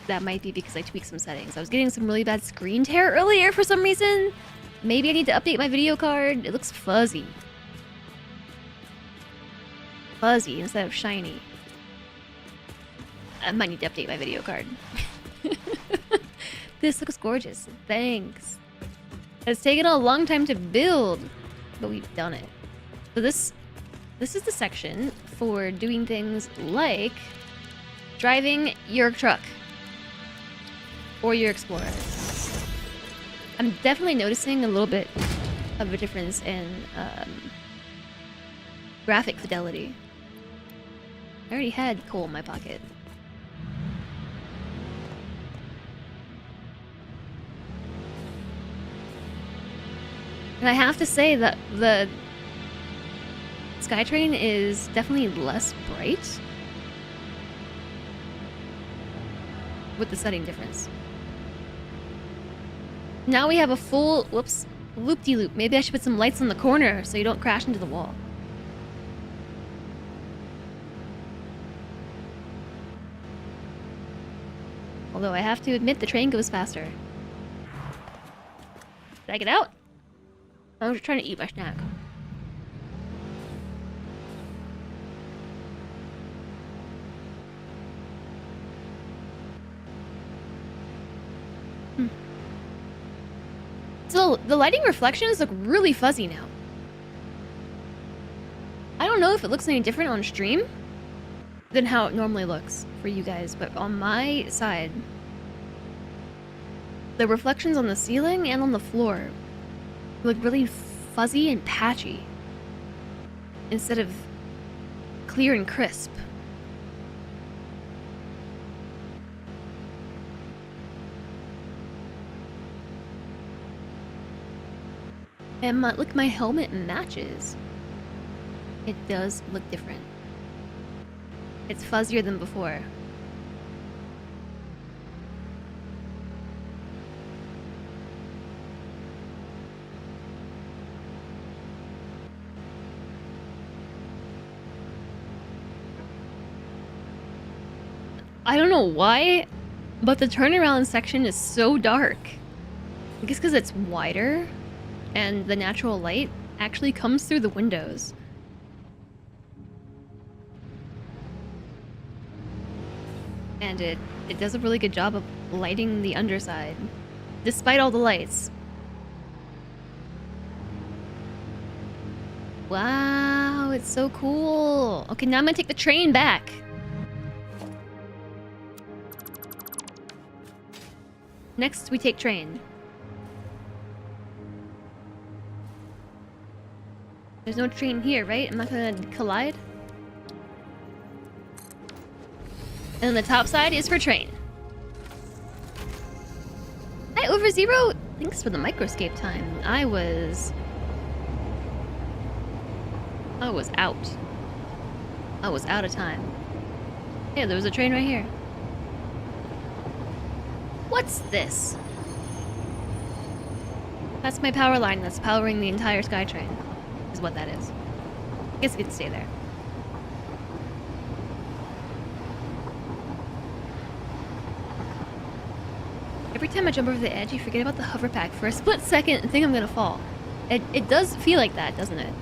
that might be because I tweaked some settings. I was getting some really bad screen tear earlier for some reason. Maybe I need to update my video card. It looks fuzzy. Fuzzy instead of shiny. I might need to update my video card. This looks gorgeous. Thanks. It's taken a long time to build, but we've done it. So this is the section for doing things like driving your truck or your Explorer. I'm definitely noticing a little bit of a difference in graphic fidelity. I already had coal in my pocket. And I have to say that the SKYTRAIN is definitely less bright with the setting difference. Now we have a full, whoops, loop-de-loop. Maybe I should put some lights on the corner so you don't crash into the wall. Although I have to admit the train goes faster. Did I get out? I was trying to eat my snack. So the lighting reflections look really fuzzy now. I don't know if it looks any different on stream than how it normally looks for you guys, but on my side, the reflections on the ceiling and on the floor look really fuzzy and patchy instead of clear and crisp. And look, my helmet matches. It does look different. It's fuzzier than before. I don't know why, but the turnaround section is so dark. I guess because it's wider and the natural light actually comes through the windows. And it does a really good job of lighting the underside, despite all the lights. Wow, it's so cool. Okay, now I'm gonna take the train back. Next, we take train. There's no train here, right? I'm not gonna collide. And the top side is for train. Hi, Over Zero! Thanks for the microscape time. I was out. I was out of time. Hey, there was a train right here. What's this? That's my power line that's powering the entire SKYTRAIN, is what that is. I guess it could stay there. Every time I jump over the edge, you forget about the hover pack for a split second and think I'm gonna fall. It does feel like that, doesn't it?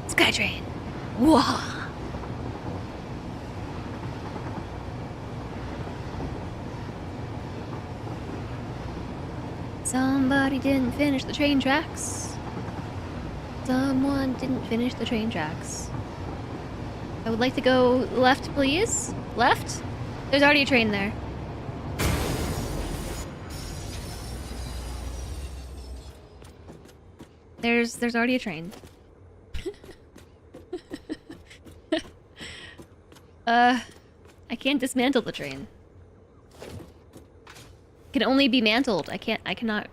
SKYTRAIN! Whoa! Somebody didn't finish the train tracks. Someone didn't finish the train tracks. I would like to go left, please. Left? There's already a train there. There's already a train. I can't dismantle the train. It can only be mantled. I cannot.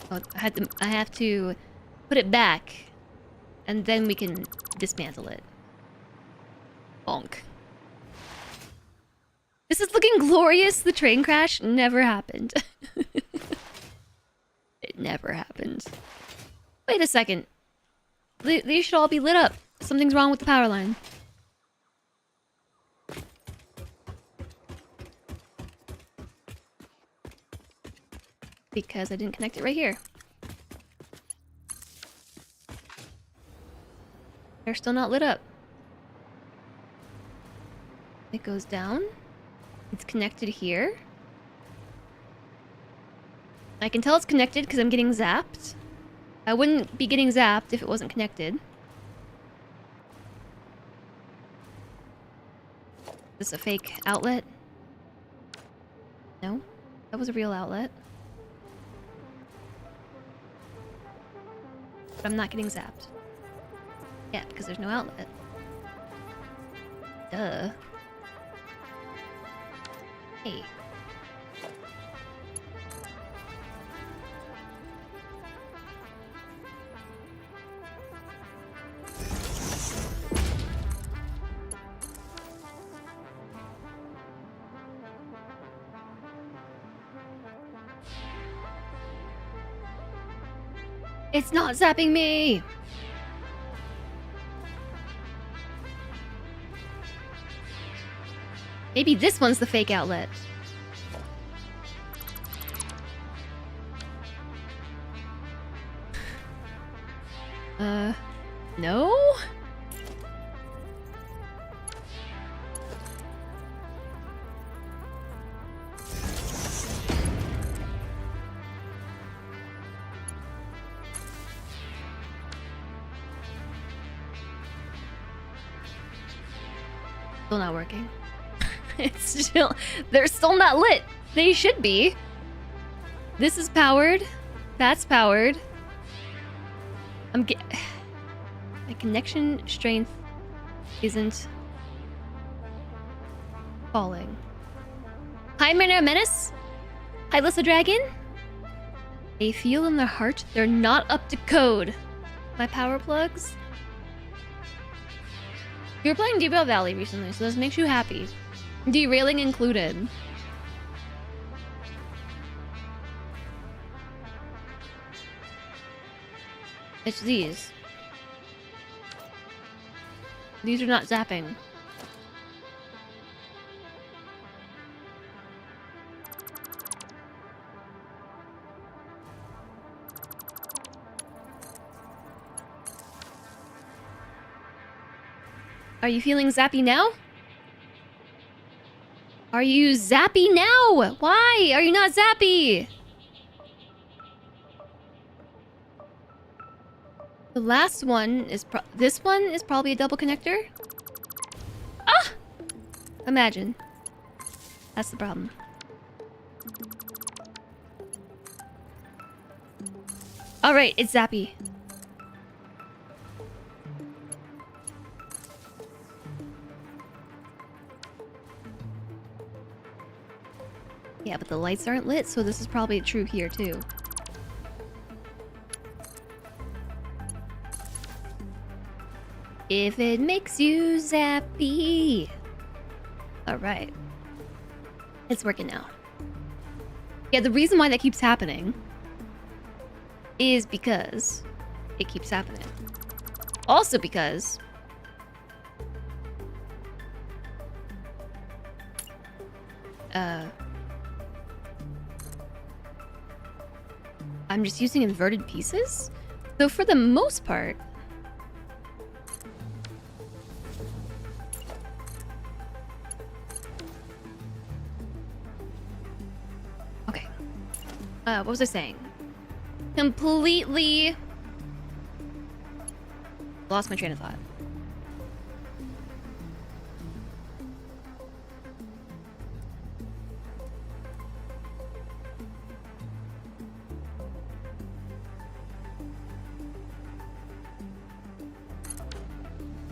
Oh, I have to put it back, and then we can dismantle it. Bonk. This is looking glorious. The train crash never happened. It never happened. Wait a second. These should all be lit up. Something's wrong with the power line. Because I didn't connect it right here. They're still not lit up. It goes down. It's connected here. I can tell it's connected because I'm getting zapped. I wouldn't be getting zapped if it wasn't connected. Is this a fake outlet? No, that was a real outlet. But I'm not getting zapped. Yeah, because there's no outlet. Duh. It's not zapping me! Maybe this one's the fake outlet. No? Still not working. It's still... They're still not lit! They should be! This is powered. That's powered. My connection strength isn't falling. Hi, Minor Menace! Hi, Lissa Dragon! They feel in their heart they're not up to code. My power plugs? You were playing Derail Valley recently, so this makes you happy. Derailing included. It's these. These are not zapping. Are you feeling zappy now? Are you zappy now? Why are you not zappy? The last one is this one is probably a double connector. Ah! Imagine. That's the problem. Alright, it's zappy. Yeah, but the lights aren't lit, so this is probably true here too. If it makes you zappy. Alright. It's working now. Yeah, the reason why that keeps happening is because it keeps happening. Also because I'm just using inverted pieces. So for the most part, okay. What was I saying? Completely lost my train of thought.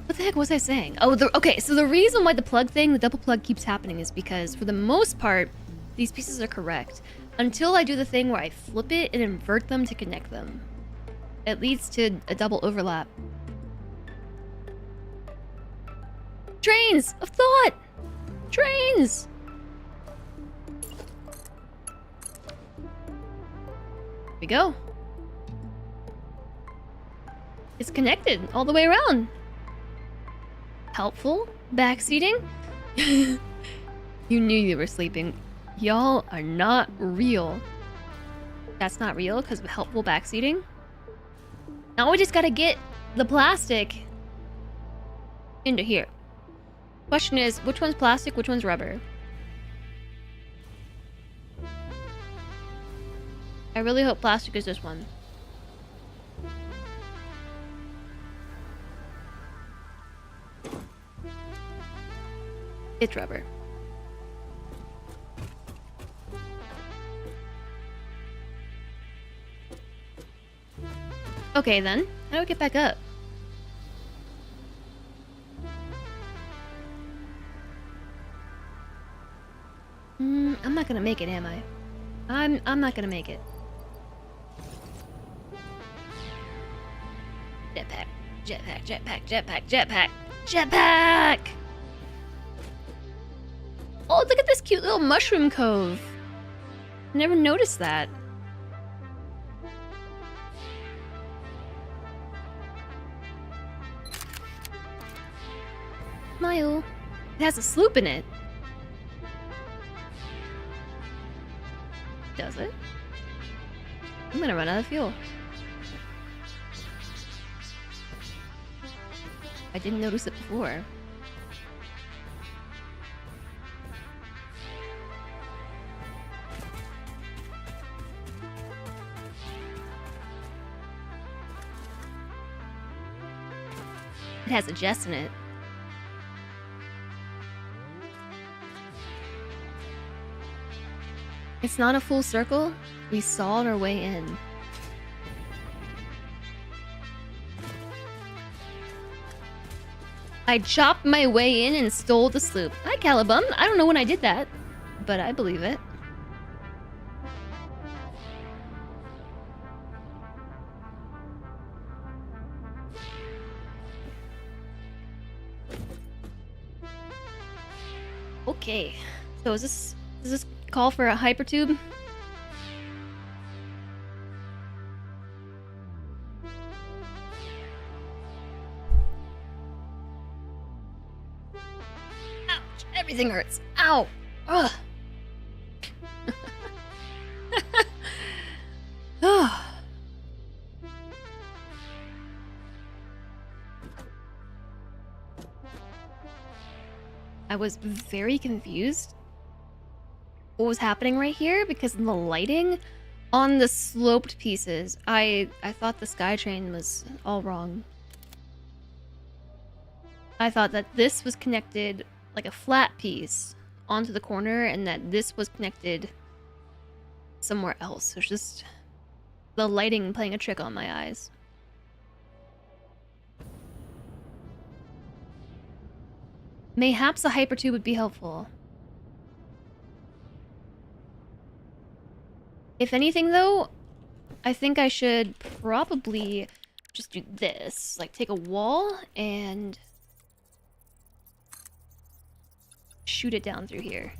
What the heck was I saying? Oh, okay, so the reason why the double plug keeps happening is because for the most part, these pieces are correct. Until I do the thing where I flip it and invert them to connect them. It leads to a double overlap. Trains of thought! Trains! Here we go. It's connected all the way around. Helpful backseating? You knew you were sleeping. Y'all are not real. That's not real because of helpful backseating. Now we just gotta get the plastic into here. Question is, which one's plastic, which one's rubber? I really hope plastic is this one. It's rubber. Okay then, how do I get back up? I'm not gonna make it, am I? I'm not gonna make it. Jetpack, jetpack, jetpack, jetpack, jetpack, jetpack! Oh, look at this cute little mushroom cove. Never noticed that. Smile. It has a sloop in it. Does it? I'm gonna run out of fuel. I didn't notice it before. It has a Jess in it. It's not a full circle. We sawed our way in. I chopped my way in and stole the sloop. Hi, Calibum. I don't know when I did that, but I believe it. Okay, so does this call for a hypertube? Ouch! Everything hurts. Ow! Ugh. I was very confused what was happening right here because the lighting on the sloped pieces, I thought the SKYTRAIN was all wrong. I thought that this was connected like a flat piece onto the corner and that this was connected somewhere else. It's just the lighting playing a trick on my eyes. Mayhaps a hypertube would be helpful. If anything, though, I think I should probably just do this. Like, take a wall and shoot it down through here.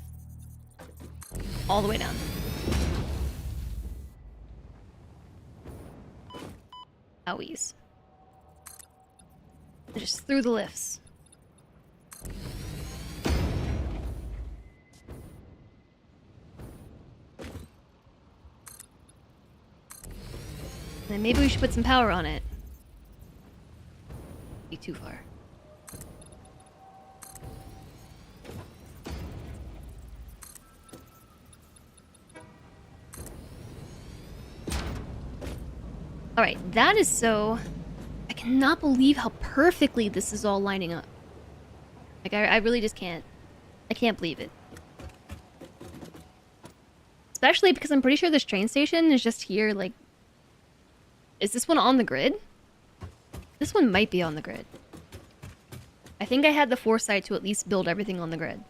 All the way down. Owies. Just through the lifts. Then maybe we should put some power on it. Be too far. Alright, that is so... I cannot believe how perfectly this is all lining up. Like, I really just can't. I can't believe it. Especially because I'm pretty sure this train station is just here, like... Is this one on the grid? This one might be on the grid. I think I had the foresight to at least build everything on the grid.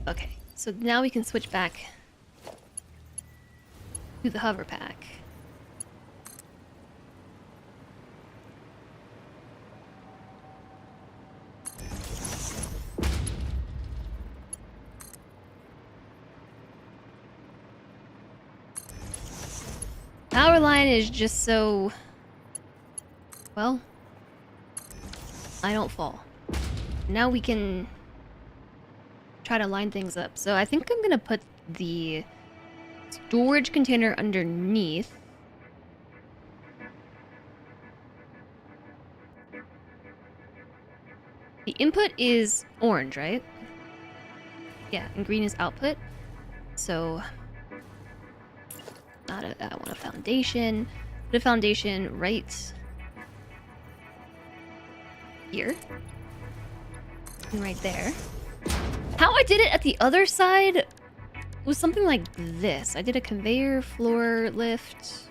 Okay, so now we can switch back to the hover pack. Power line is just so... Well... I don't fall. Now we can... try to line things up. So I think I'm gonna put the storage container underneath. The input is orange, right? Yeah, and green is output. So... I want a foundation. Put a foundation right here. And right there. How I did it at the other side was something like this. I did a conveyor floor lift.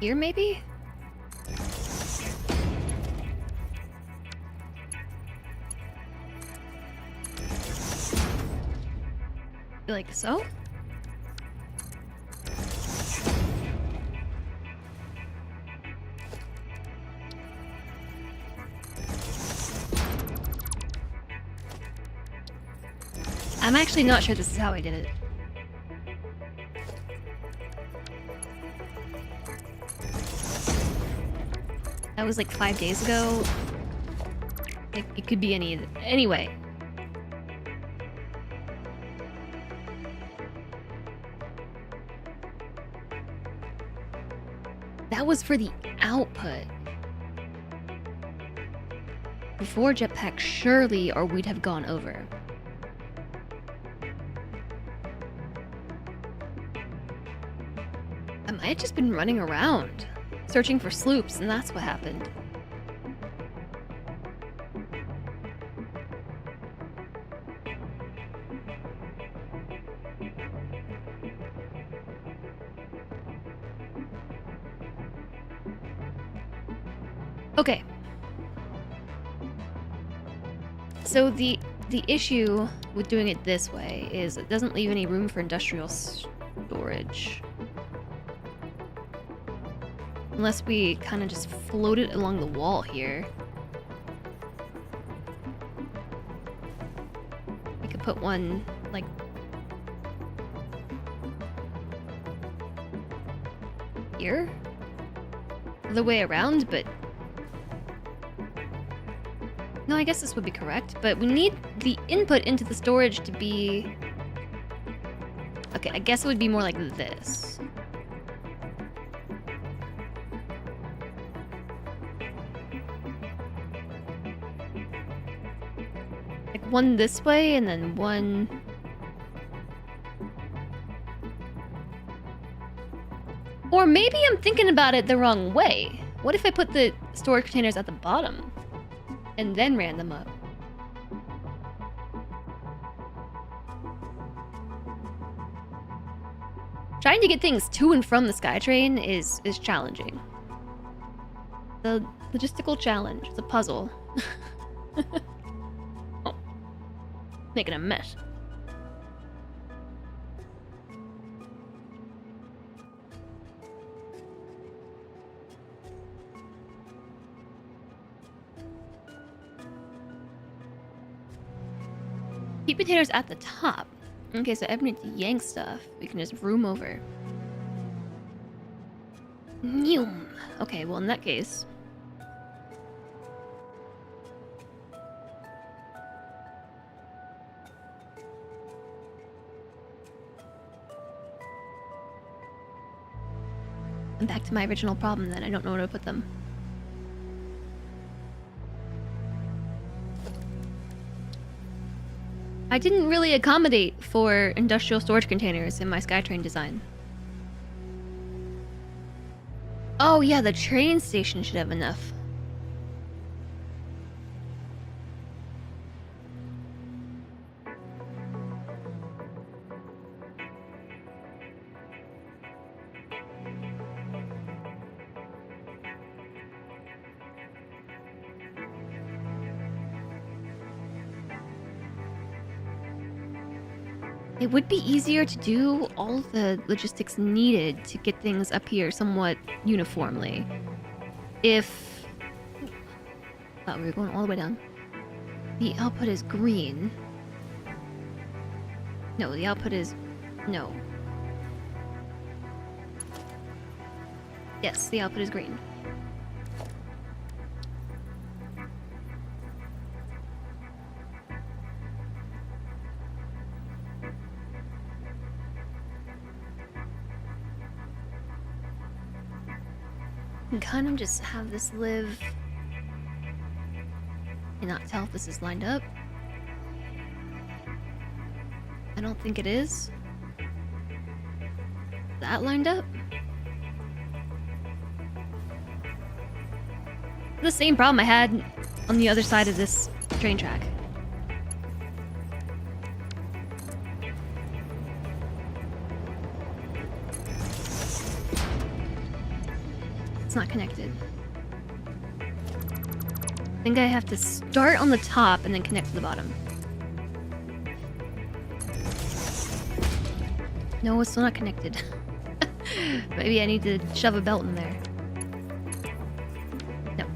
Here, maybe? Like so? I'm actually not sure this is how I did it. That was like 5 days ago. It could be any... Anyway. That was for the output. Before jetpack, surely, or we'd have gone over. I might have just been running around, searching for sloops, and that's what happened. Okay. So the issue with doing it this way is it doesn't leave any room for industrial storage. Unless we kind of just float it along the wall here. We could put one, like... here? The way around, but... No, I guess this would be correct, but we need the input into the storage to be... Okay, I guess it would be more like this. Like one this way, and then one... Or maybe I'm thinking about it the wrong way. What if I put the storage containers at the bottom? And then ran them up. Trying to get things to and from the SKYTRAIN is challenging. The logistical challenge. It's a puzzle. Oh. Making a mess. Keep containers at the top. Okay, so if I need to yank stuff, we can just room over. Noom. Okay, well in that case... I'm back to my original problem then. I don't know where to put them. I didn't really accommodate for industrial storage containers in my SKYTRAIN design. Oh yeah, the train station should have enough. It would be easier to do all the logistics needed to get things up here somewhat uniformly. If... Oh, we're going all the way down. The output is green. No, the output is... No. Yes, the output is green. can kind of just have this live and not tell if this is lined up. I don't think it is. That lined up? The same problem I had on the other side of this train track. It's not connected. I think I have to start on the top and then connect to the bottom. No, it's still not connected. Maybe I need to shove a belt in there. No.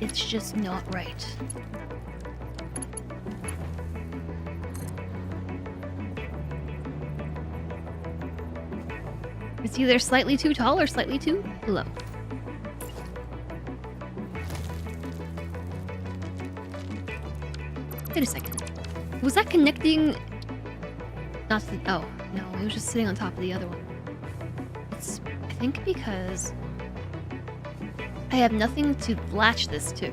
It's just not right. It's either slightly too tall or slightly too low. Wait a second. Was that connecting? Not to the, oh, no, it was just sitting on top of the other one. It's, I think because I have nothing to latch this to.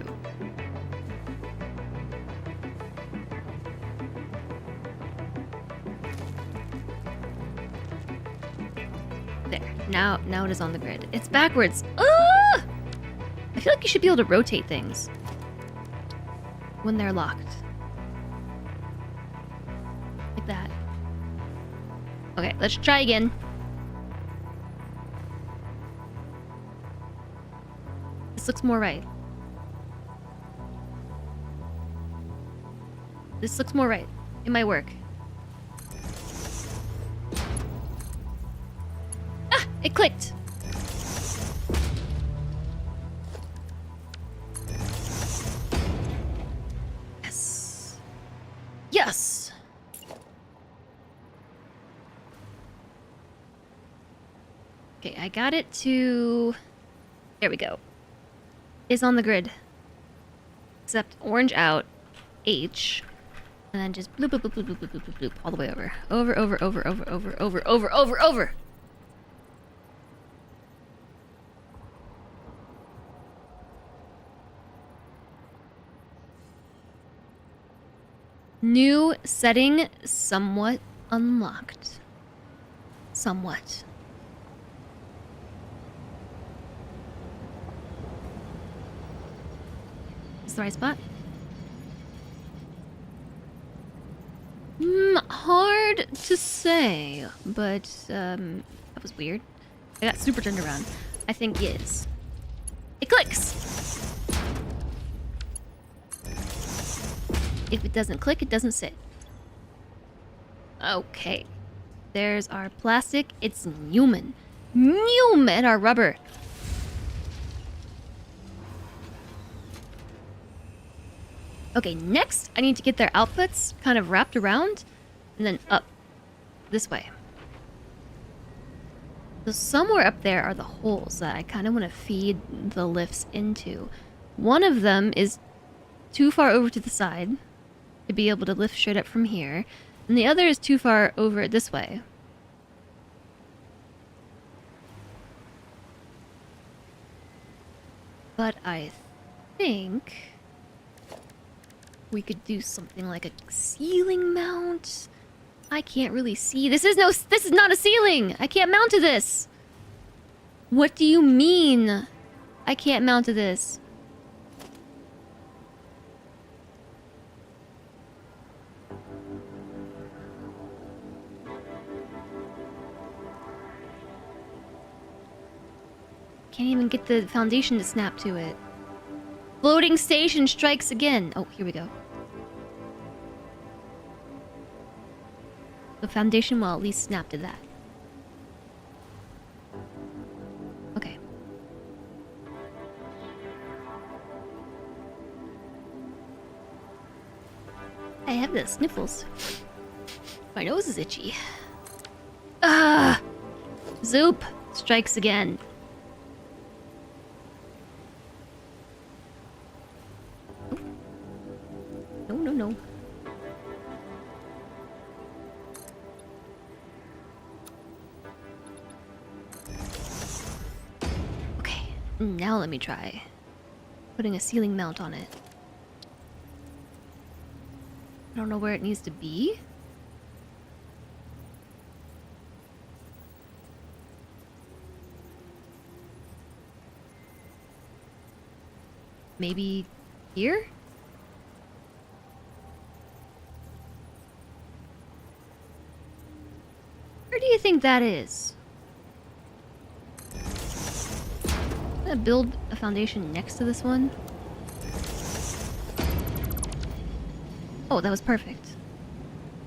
There. Now it is on the grid. It's backwards. Ah! I feel like you should be able to rotate things when they're locked. Like that. Okay, let's try again. This looks more right. This looks more right. It might work. Ah! It clicked! Yes. Yes! Okay, I got it to... There we go. Is on the grid. Except orange out, H, and then just bloop, bloop, bloop, bloop, bloop, bloop, bloop, bloop, all the way over. Over, over, over, over, over, over, over, over, over! New setting somewhat unlocked. Somewhat. Is the right spot? Hard to say, but that was weird. I got super turned around. I think yes. It clicks! If it doesn't click, it doesn't sit. Okay. There's our plastic. It's Newman. Newman, our rubber. Okay, next, I need to get their outputs kind of wrapped around and then up this way. So somewhere up there are the holes that I kind of want to feed the lifts into. One of them is too far over to the side to be able to lift straight up from here, and the other is too far over this way. But I think we could do something like a ceiling mount. I can't really see. This is not a ceiling. I can't mount to this. What do you mean? I can't mount to this. Can't even get the foundation to snap to it. Floating station strikes again. Oh, here we go. The foundation will at least snap to that. Okay. I have the sniffles. My nose is itchy. Ah! Zoop strikes again. No. Okay, now let me try putting a ceiling mount on it. I don't know where it needs to be. Maybe here? Where do you think that is? I'm gonna build a foundation next to this one. Oh, that was perfect.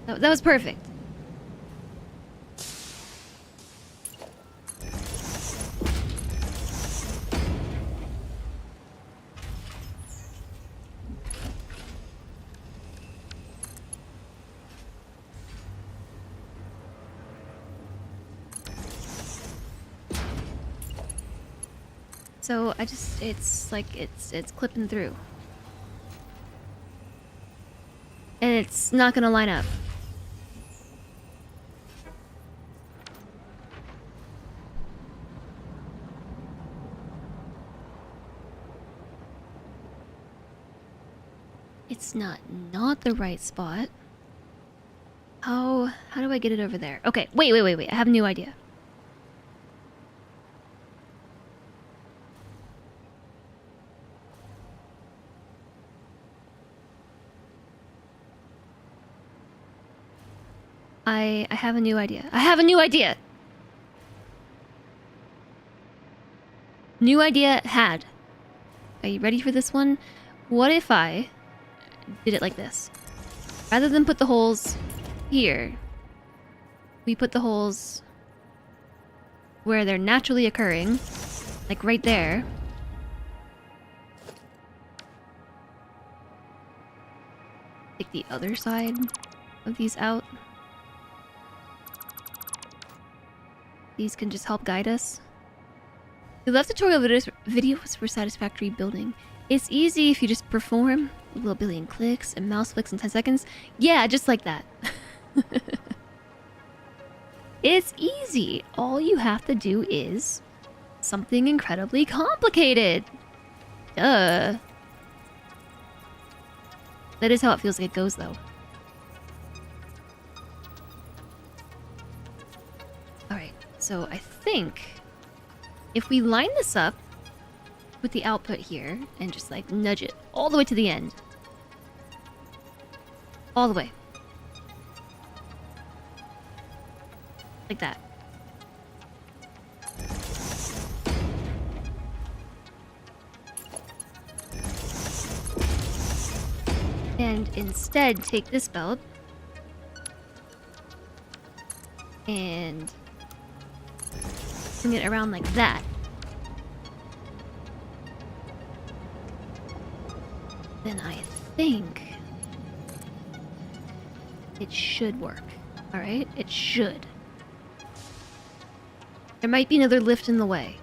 That was perfect. So it's like it's clipping through. And it's not gonna line up. It's not the right spot. How do I get it over there? Okay, wait. I have a new idea. I have a new idea. I have a new idea! New idea had. Are you ready for this one? What if I did it like this? Rather than put the holes here, we put the holes where they're naturally occurring, like right there. Take the other side of these out. These can just help guide us. We love tutorial videos for satisfactory building. It's easy if you just perform a little billion clicks and mouse clicks in 10 seconds. Yeah, just like that. It's easy. All you have to do is something incredibly complicated. Duh. That is how it feels like it goes, though. Alright, so I think if we line this up with the output here and just like nudge it all the way to the end. All the way. Like that. And instead take this belt and swing it around like that. Then I think it should work. Alright? It should. There might be another lift in the way.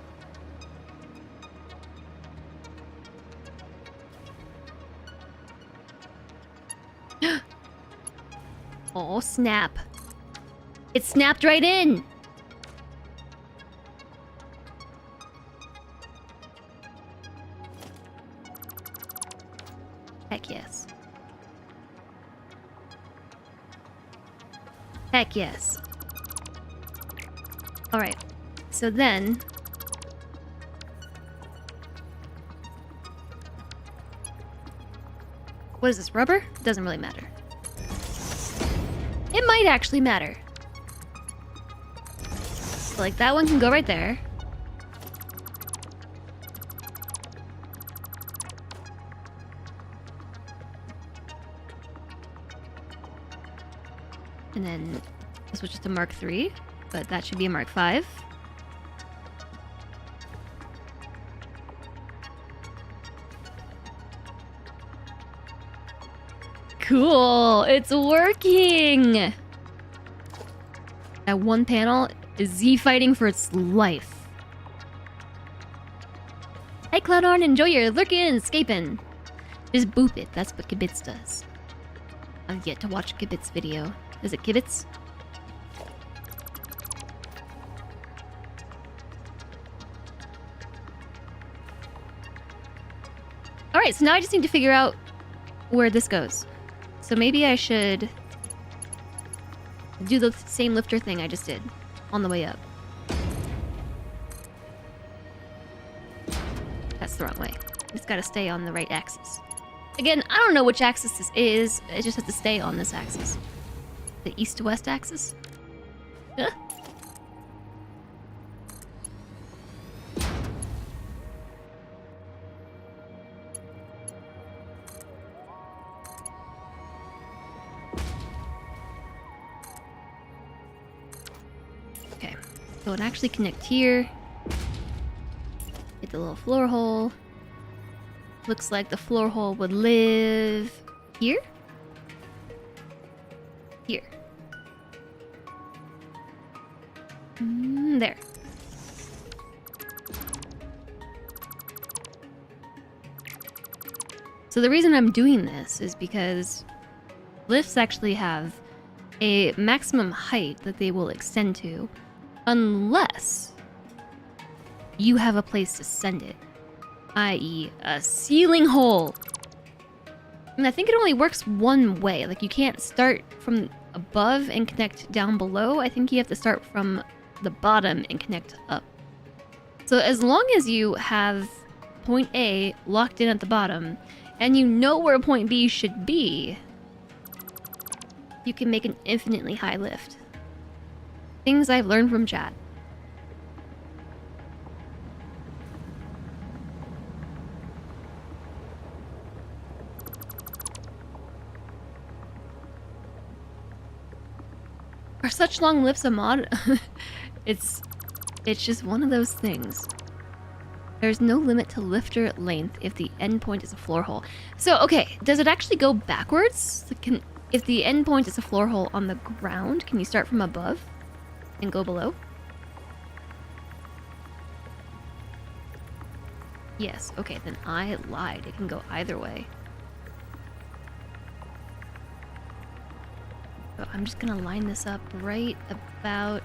Oh, snap. It snapped right in! Heck yes. Heck yes. Alright. So then... what is this, rubber? Doesn't really matter. It might actually matter. So, like, that one can go right there. And then I'll switch it to Mark 3, but that should be a Mark 5. Cool! It's working! That one panel is Z fighting for its life. Hey Cloudhorn, enjoy your lurking and escaping. Just boop it, that's what Kibitz does. I've yet to watch Kibitz's video. Is it Kibitz? Alright, so now I just need to figure out where this goes. So maybe I should do the same lifter thing I just did on the way up. That's the wrong way. It's gotta stay on the right axis. Again, I don't know which axis this is. It just has to stay on this axis. The east to west axis? Huh? Okay, so it actually connect here. Get the little floor hole. Looks like the floor hole would live here. Here. There. So the reason I'm doing this is because lifts actually have a maximum height that they will extend to, unless you have a place to send it, i.e. a ceiling hole. And I think it only works one way. Like, you can't start from above and connect down below. I think you have to start from the bottom and connect up. So as long as you have point A locked in at the bottom, and you know where point B should be, you can make an infinitely high lift. Things I've learned from chat. Are such long lifts a mod? It's just one of those things. There's no limit to lifter length if the endpoint is a floor hole. So, okay, does it actually go backwards? If the endpoint is a floor hole on the ground, can you start from above and go below? Yes, okay, then I lied. It can go either way. So I'm just gonna line this up right about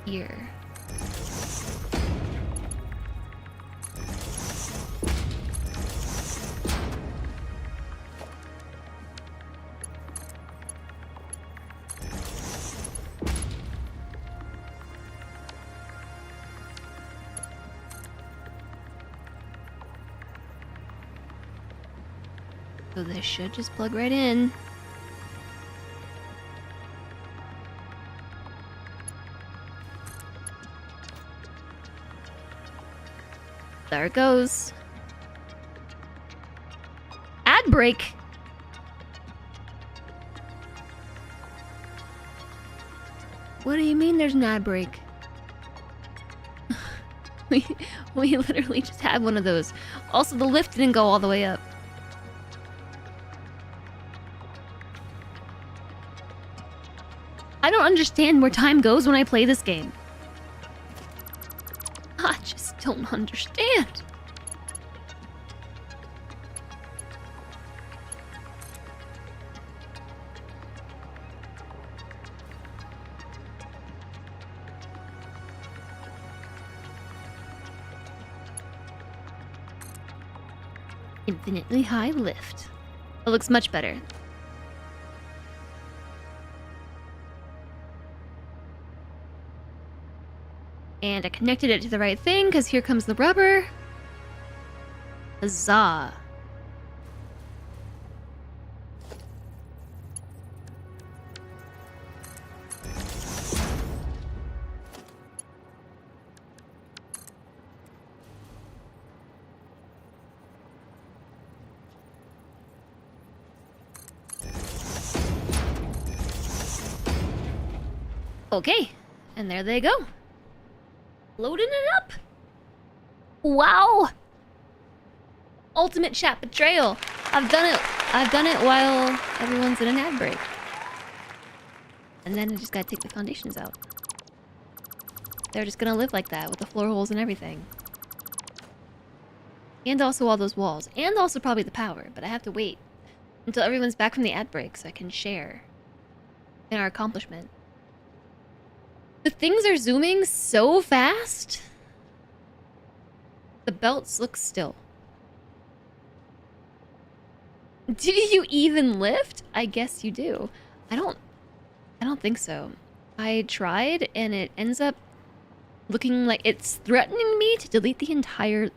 here. So this should just plug right in. There it goes. Ad break. What do you mean there's an ad break? we literally just had one of those. Also, the lift didn't go all the way up. I don't understand where time goes when I play this game. I just don't understand. Infinitely high lift. It looks much better. And I connected it to the right thing, because here comes the rubber. Huzzah. Okay, and there they go. Loading it up. Wow. Ultimate chat betrayal. I've done it while everyone's in an ad break. And then I just gotta take the foundations out. They're just gonna live like that with the floor holes and everything. And also all those walls. And also probably the power. But I have to wait until everyone's back from the ad break so I can share in our accomplishment. The things are zooming so fast. The belts look still. Do you even lift? I guess you do. I don't think so. I tried and it ends up looking like it's threatening me to delete the entire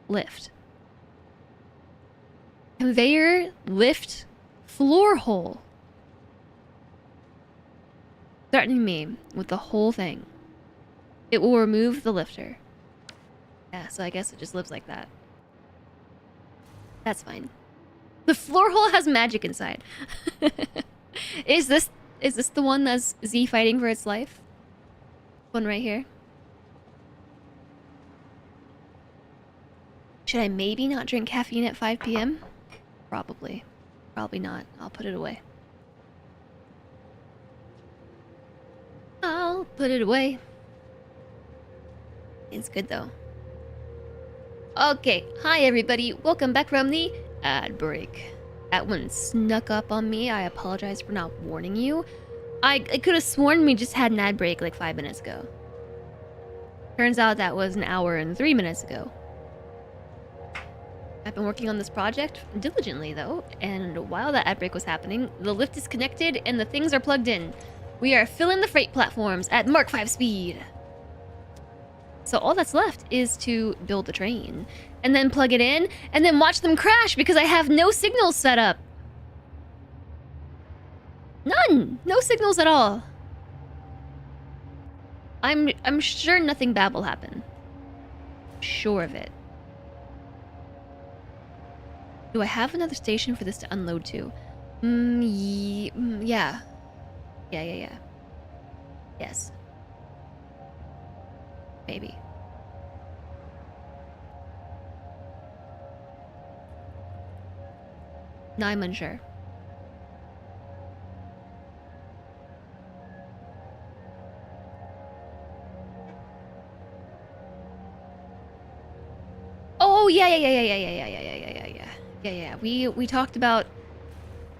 lift. Conveyor lift floor hole. Threatening me with the whole thing. It will remove the lifter. Yeah, so I guess it just lives like that. That's fine. The floor hole has magic inside. Is this the one that's Z fighting for its life? One right here. Should I maybe not drink caffeine at 5 p.m? Probably. Probably not. I'll put it away. I'll put it away. It's good though. Okay, hi everybody. Welcome back from the ad break. That one snuck up on me. I apologize for not warning you. I could have sworn we just had an ad break like 5 minutes ago. Turns out that was an hour and 3 minutes ago. I've been working on this project diligently though, and while that ad break was happening, the lift is connected and the things are plugged in. We are filling the freight platforms at Mark 5 speed. So all that's left is to build the train, and then plug it in, and then watch them crash because I have no signals set up. None! No signals at all. I'm sure nothing bad will happen. Sure of it. Do I have another station for this to unload to? Yeah. Yeah. Yes. Maybe. No, I'm unsure. Oh yeah. We talked about.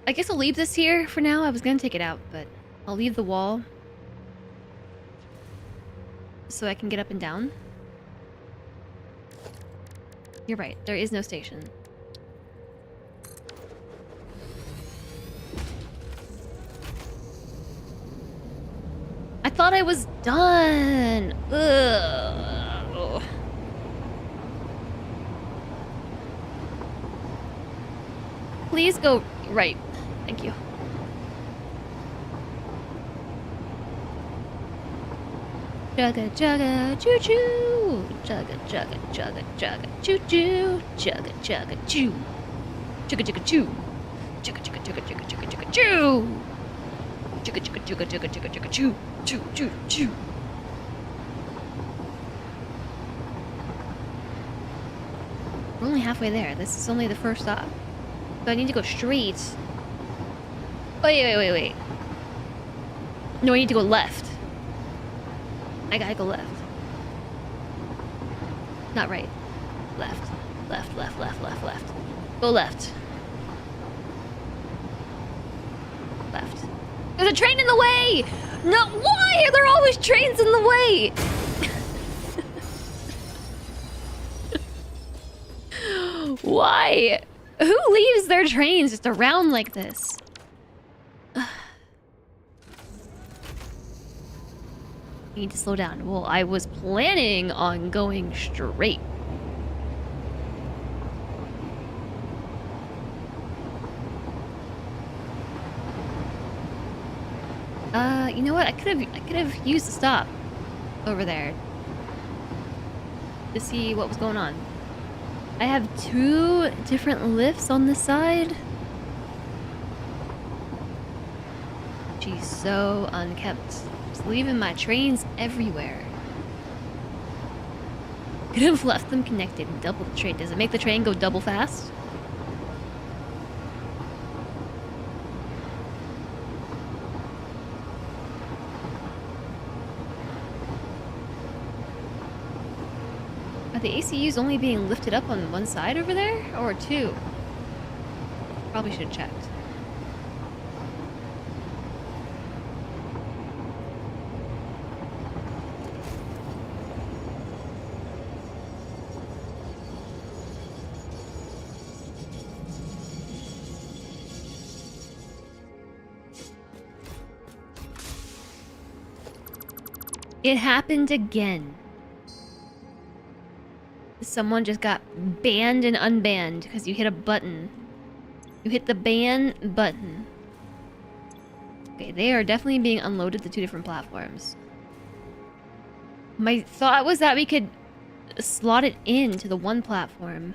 I guess I'll leave this here for now. I was gonna take it out, but I'll leave the wall so I can get up and down. You're right. There is no station. I thought I was done. Ugh. Please go right. Thank you. Jugga jugga choo choo. Jugga jugga jugga jugga choo choo. Jugga jugga choo. Jugga jugga choo. Jugga jugga jugga jugga jugga jugga choo. Jugga jugga jugga jugga jugga jugga choo. Choo choo choo. We're only halfway there. This is only the first stop. So I need to go straight. Wait. No, I need to go left. I gotta go left. Not right. Left. Left. Go left. Left. There's a train in the way! No, why are there always trains in the way? Why? Who leaves their trains just around like this? I need to slow down. Well, I was planning on going straight. You know what? I could have used the stop over there to see what was going on. I have 2 different lifts on this side. She's so unkept. Just leaving my trains everywhere. Could have left them connected and doubled the train. Does it make the train go double fast? Are the ACUs only being lifted up on one side over there? Or 2? Probably should have checked. It happened again. Someone just got banned and unbanned because you hit a button. You hit the ban button. Okay, they are definitely being unloaded to 2 different platforms. My thought was that we could slot it into the one platform.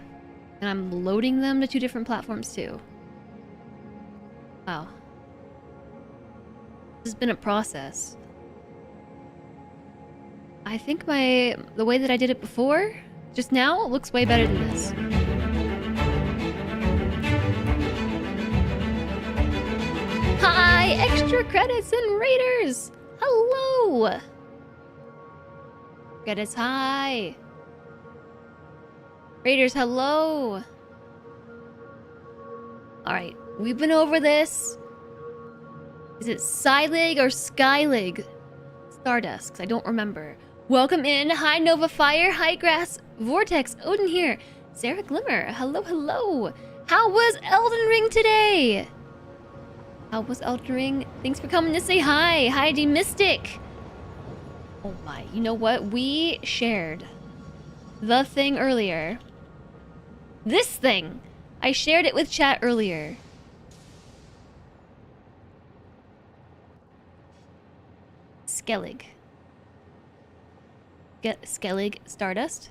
And I'm loading them to 2 different platforms too. Wow. This has been a process. I think the way that I did it before, just now, looks way better than this. Hi, extra credits and raiders! Hello! Credits, hi! Raiders, hello. Alright, we've been over this. Is it Psyleg or Skyleg? Stardust, I don't remember. Welcome in. Hi, Nova Fire. Hi, Grass. Vortex. Odin here. Sarah Glimmer. Hello, hello. How was Elden Ring today? How was Elden Ring? Thanks for coming to say hi. Hi, D Mystic. Oh my, you know what? We shared the thing earlier. This thing. I shared it with chat earlier. Skellig. Skellig Stardust?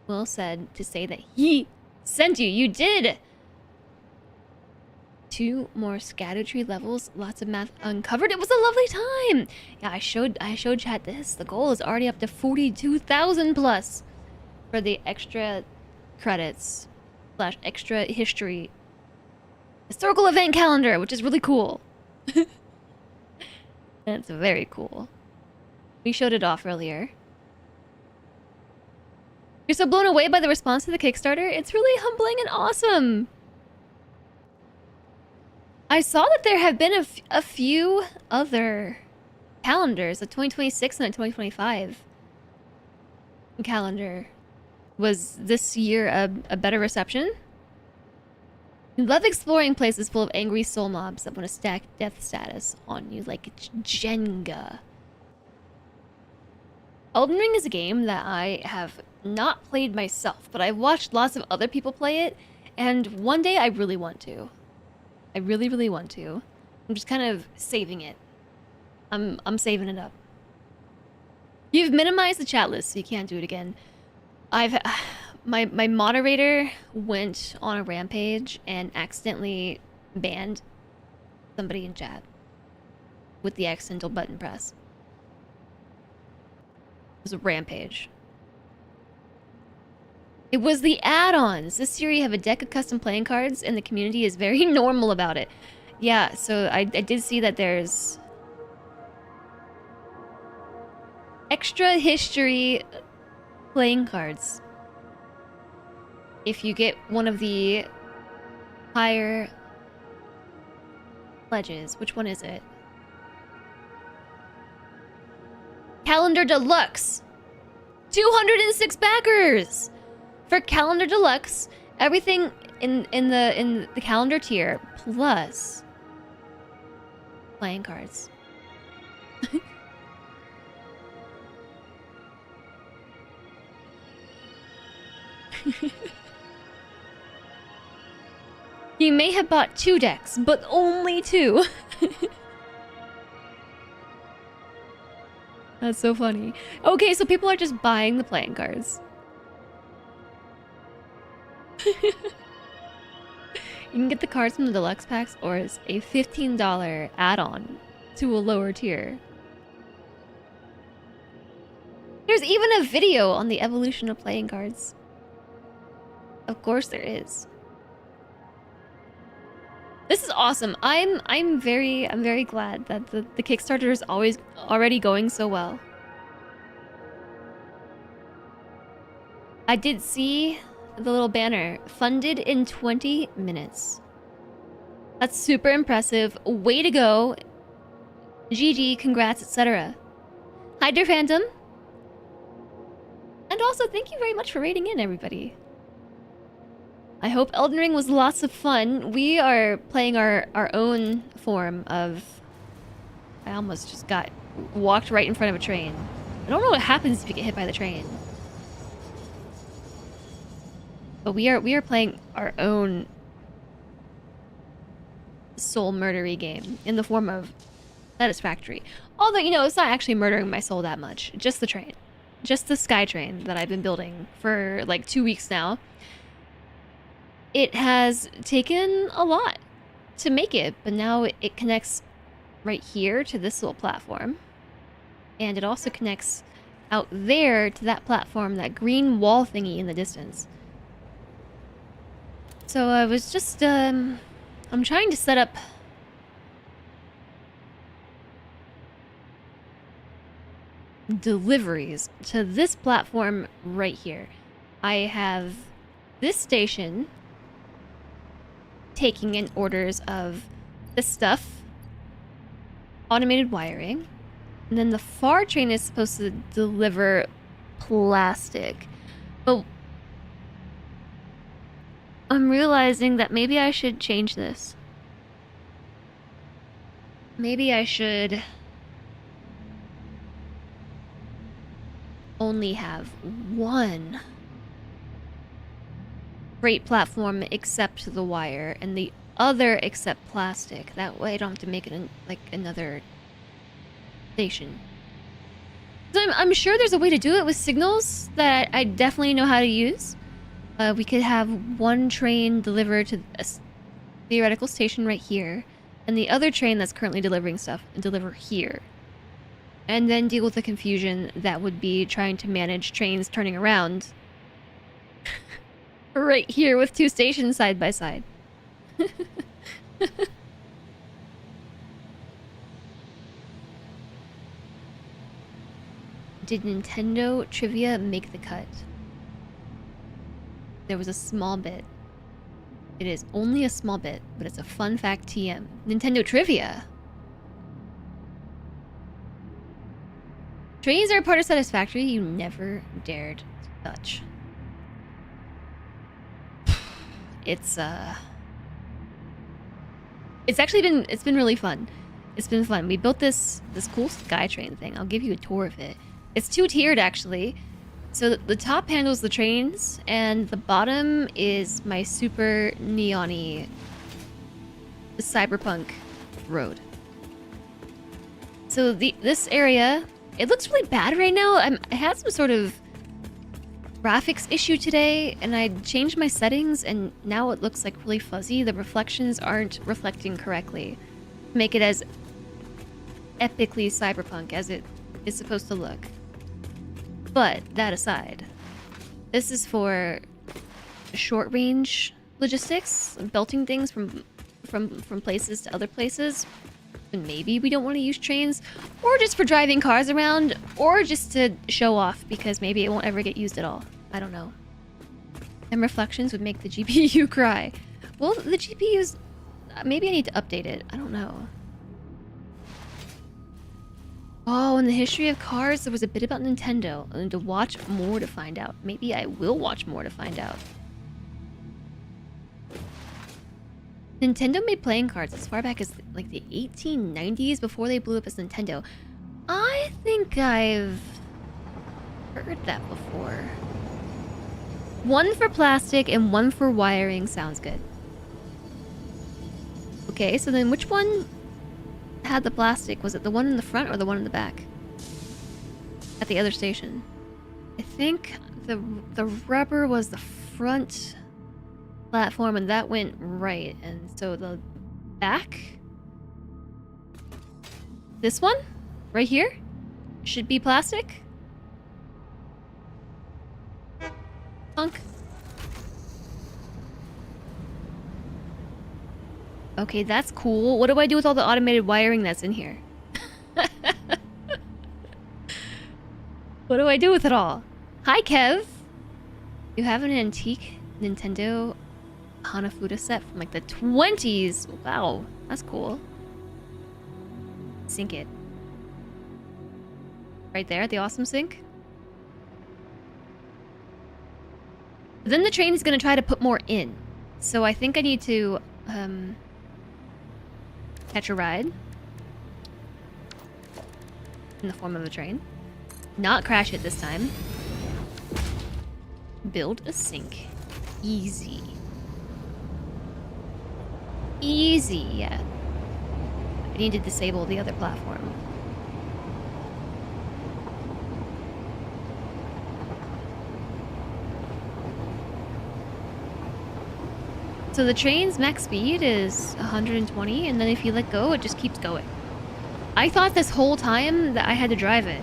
Will said to say that he sent you. You did! 2 more Scattertree levels. Lots of math uncovered. It was a lovely time! Yeah, I showed chat this. The goal is already up to 42,000 plus for the extra credits / extra history historical event calendar, which is really cool. That's very cool. We showed it off earlier. You're so blown away by the response to the Kickstarter. It's really humbling and awesome. I saw that there have been a few other calendars, a 2026 and a 2025 calendar. Was this year a better reception? You love exploring places full of angry soul mobs that want to stack death status on you like it's Jenga. Elden Ring is a game that I have not played myself, but I've watched lots of other people play it, and one day I really want to. I really, really want to. I'm just kind of saving it. I'm saving it up. You've minimized the chat list, so you can't do it again. My moderator went on a rampage and accidentally banned somebody in chat with the accidental button press. It was a rampage. It was the add-ons. This year you have a deck of custom playing cards, and the community is very normal about it. Yeah, so I did see that there's extra history playing cards. If you get one of the higher pledges, which one is it? Calendar Deluxe! 206 backers! For Calendar Deluxe, everything in the calendar tier plus playing cards. You may have bought 2 decks, but only 2. That's so funny. Okay, so people are just buying the playing cards. You can get the cards from the deluxe packs, or it's a $15 add-on to a lower tier. There's even a video on the evolution of playing cards. Of course there is. This is awesome. I'm very glad that the Kickstarter is already going so well. I did see the little banner, funded in 20 minutes. That's super impressive. Way to go. GG, congrats, etc. Hi, dear Phantom. And also, thank you very much for raiding in, everybody. I hope Elden Ring was lots of fun. We are playing our own form of... I almost just walked right in front of a train. I don't know what happens if you get hit by the train. But we are playing our own soul murdery game in the form of Satisfactory. Although, you know, it's not actually murdering my soul that much. Just the train. Just the SKYTRAIN that I've been building for like 2 weeks now. It has taken a lot to make it, but now it connects right here to this little platform. And it also connects out there to that platform, that green wall thingy in the distance. So I was just, I'm trying to set up deliveries to this platform right here. I have this station taking in orders of the stuff, automated wiring, and then the far train is supposed to deliver plastic. But I'm realizing that maybe I should change this. Maybe I should only have one freight platform except the wire and the other except plastic. That way I don't have to make it like another station. So I'm sure there's a way to do it with signals that I definitely know how to use. We could have one train deliver to a theoretical station right here, and the other train that's currently delivering stuff deliver here. And then deal with the confusion that would be trying to manage trains turning around right here with two stations side by side. Did Nintendo trivia make the cut? There was a small bit. It is only a small bit, but it's a fun fact TM. Nintendo trivia. Trains are part of Satisfactory you never dared to touch. It's actually been really fun. It's been fun. We built this cool SKYTRAIN thing. I'll give you a tour of it. It's two-tiered actually. So the top handles the trains, and the bottom is my super neon-y cyberpunk road. So this area, it looks really bad right now. I had some sort of graphics issue today, and I changed my settings, and now it looks like really fuzzy. The reflections aren't reflecting correctly. Make it as epically cyberpunk as it is supposed to look. But that aside, this is for short range logistics, belting things from places to other places. And maybe we don't want to use trains, or just for driving cars around, or just to show off because maybe it won't ever get used at all. I don't know. And reflections would make the GPU cry. Well, the GPU's... maybe I need to update it. I don't know. Oh, in the history of cars, there was a bit about Nintendo. And to watch more to find out. Maybe I will watch more to find out. Nintendo made playing cards as far back as like the 1890s before they blew up as Nintendo. I think I've heard that before. One for plastic and one for wiring sounds good. Okay, so then which one had the plastic? Was it the one in the front or the one in the back? At the other station. I think the rubber was the front platform, and that went right, and so the back, this one right here, should be plastic. Punk. Okay, that's cool. What do I do with all the automated wiring that's in here? What do I do with it all? Hi, Kev. You have an antique Nintendo Hanafuda set from like the 20s. Wow, that's cool. Sink it. Right there, the awesome sink. Then the train is gonna try to put more in. So I think I need to catch a ride in the form of a train. Not crash it this time. Build a sink. Easy. Easy, yeah. I need to disable the other platform. So the train's max speed is 120, and then if you let go, it just keeps going. I thought this whole time that I had to drive it.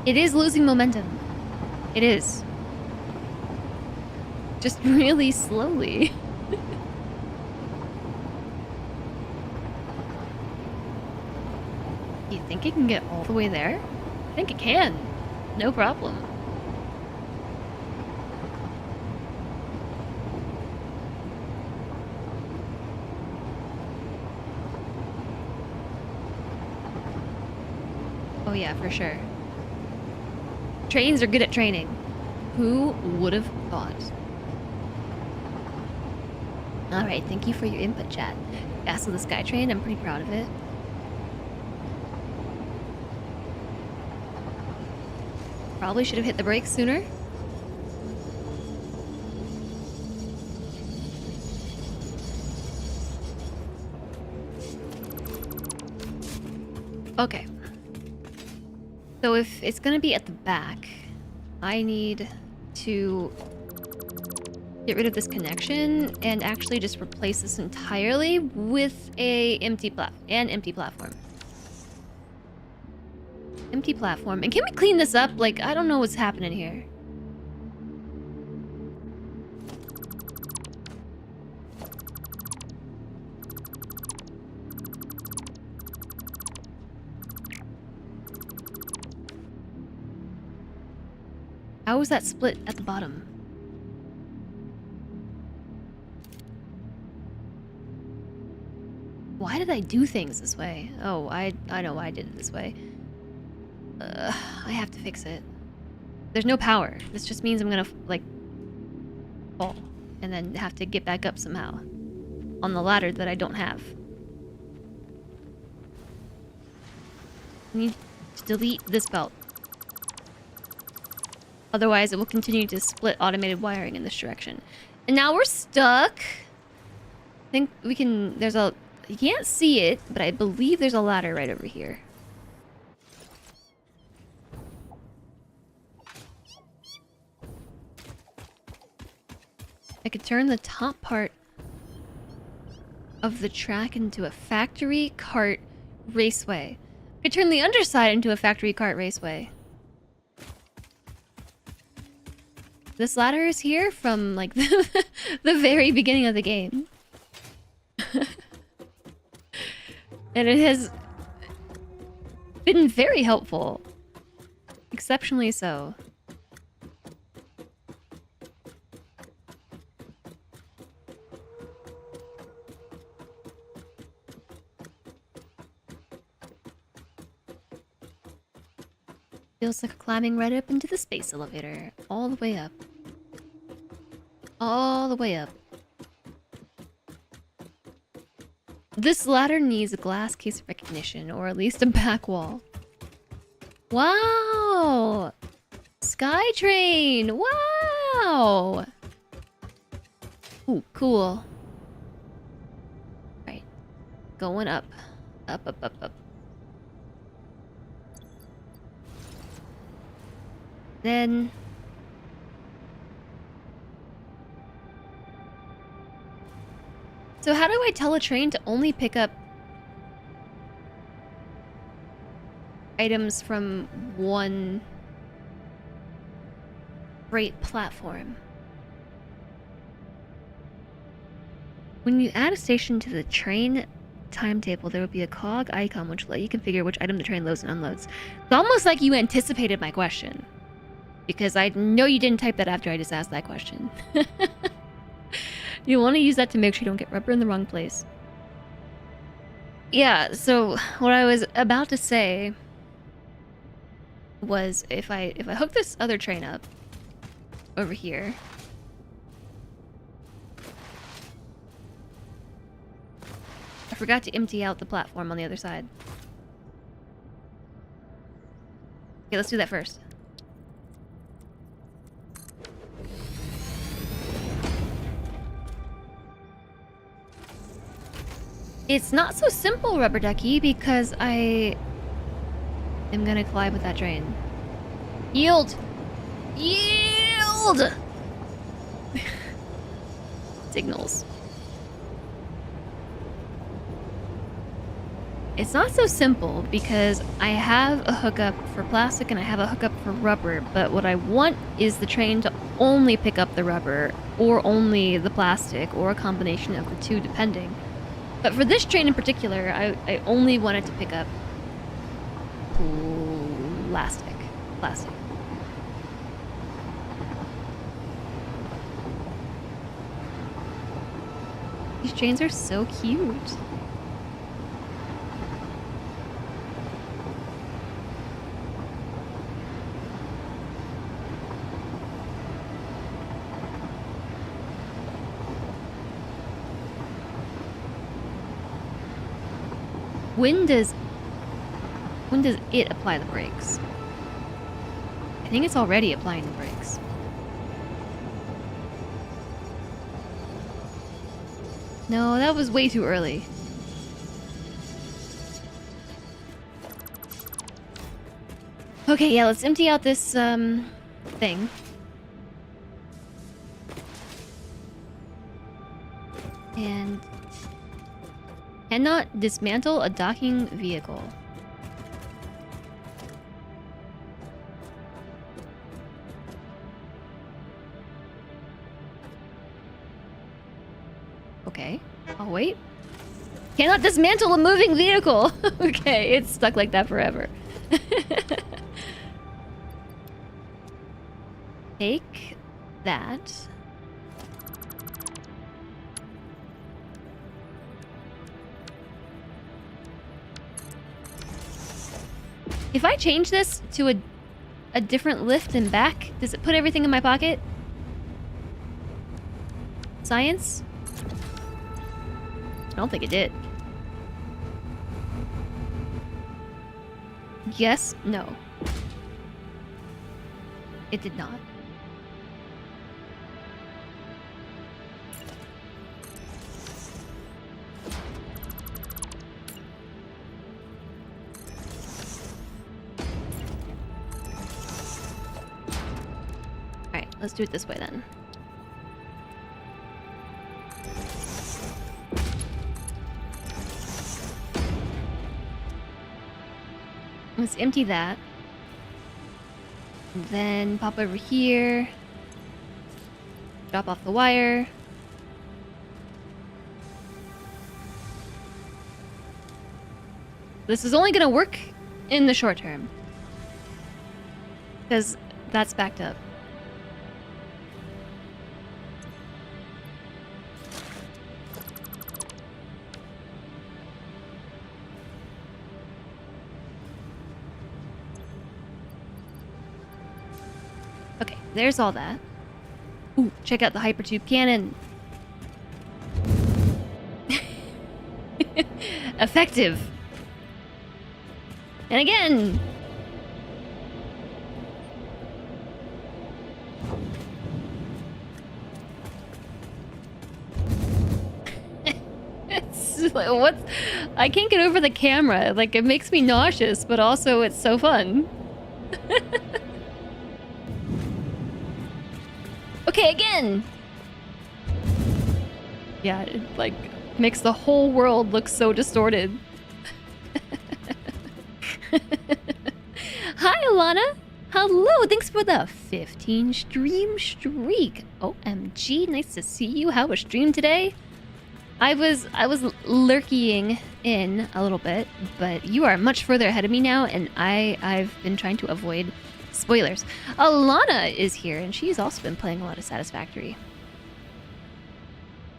It is losing momentum. It is. Just really slowly. You think it can get all the way there? I think it can. No problem. yeah, for sure. Trains are good at training. Who would have thought? Alright, thank you for your input, chat. Fast with the SkyTrain, I'm pretty proud of it. Probably should have hit the brakes sooner. Okay. So if it's gonna be at the back, I need to get rid of this connection and actually just replace this entirely with an empty platform. Empty platform. And can we clean this up? Like, I don't know what's happening here. How was that split at the bottom? Why did I do things this way? Oh, I know why I did it this way. I have to fix it. There's no power. This just means I'm gonna, like, fall. And then have to get back up somehow. On the ladder that I don't have. I need to delete this belt. Otherwise, it will continue to split automated wiring in this direction. And now we're stuck. I think we can... There's a... You can't see it, but I believe there's a ladder right over here. I could turn the top part of the track into a factory cart raceway. I could turn the underside into a factory cart raceway. This ladder is here from, like, the very beginning of the game. And it has been very helpful. Exceptionally so. Feels like climbing right up into the space elevator. All the way up. All the way up. This ladder needs a glass case recognition, or at least a back wall. Wow! SKYTRAIN! Wow! Ooh, cool. Right. Going up. Up, up, up, up. Then... So how do I tell a train to only pick up items from one freight platform? When you add a station to the train timetable, there will be a cog icon which will let you configure which item the train loads and unloads. It's almost like you anticipated my question. Because I know you didn't type that after I just asked that question. You want to use that to make sure you don't get rubber in the wrong place. Yeah, so what I was about to say was if I hook this other train up over here. I forgot to empty out the platform on the other side. Okay, let's do that first. It's not so simple, Rubber Ducky, because I am gonna collide with that train. Yield! Yield! Signals. It's not so simple because I have a hookup for plastic and I have a hookup for rubber, but what I want is the train to only pick up the rubber or only the plastic or a combination of the two depending. But for this train in particular, I only wanted to pick up plastic. These trains are so cute. When does it apply the brakes? I think it's already applying the brakes. No, that was way too early. Okay, yeah, let's empty out this thing. And cannot dismantle a docking vehicle. Okay, I'll wait. Cannot dismantle a moving vehicle! Okay, it's stuck like that forever. Take that. If I change this to a different lift and back, does it put everything in my pocket? Science? I don't think it did. Yes? No. It did not. Alright, let's do it this way then. Let's empty that. And then pop over here. Drop off the wire. This is only gonna work in the short term. Because that's backed up. Okay, there's all that. Ooh, check out the hypertube cannon. Effective. And again. It's like, what's... I can't get over the camera. Like, it makes me nauseous, but also it's so fun. Okay, again! Yeah, it, like, makes the whole world look so distorted. Hi, Alana! Hello! Thanks for the 15 stream streak! OMG, nice to see you. How was stream today? I was lurking in a little bit, but you are much further ahead of me now, and I've been trying to avoid spoilers. Alana is here, and she's also been playing a lot of Satisfactory.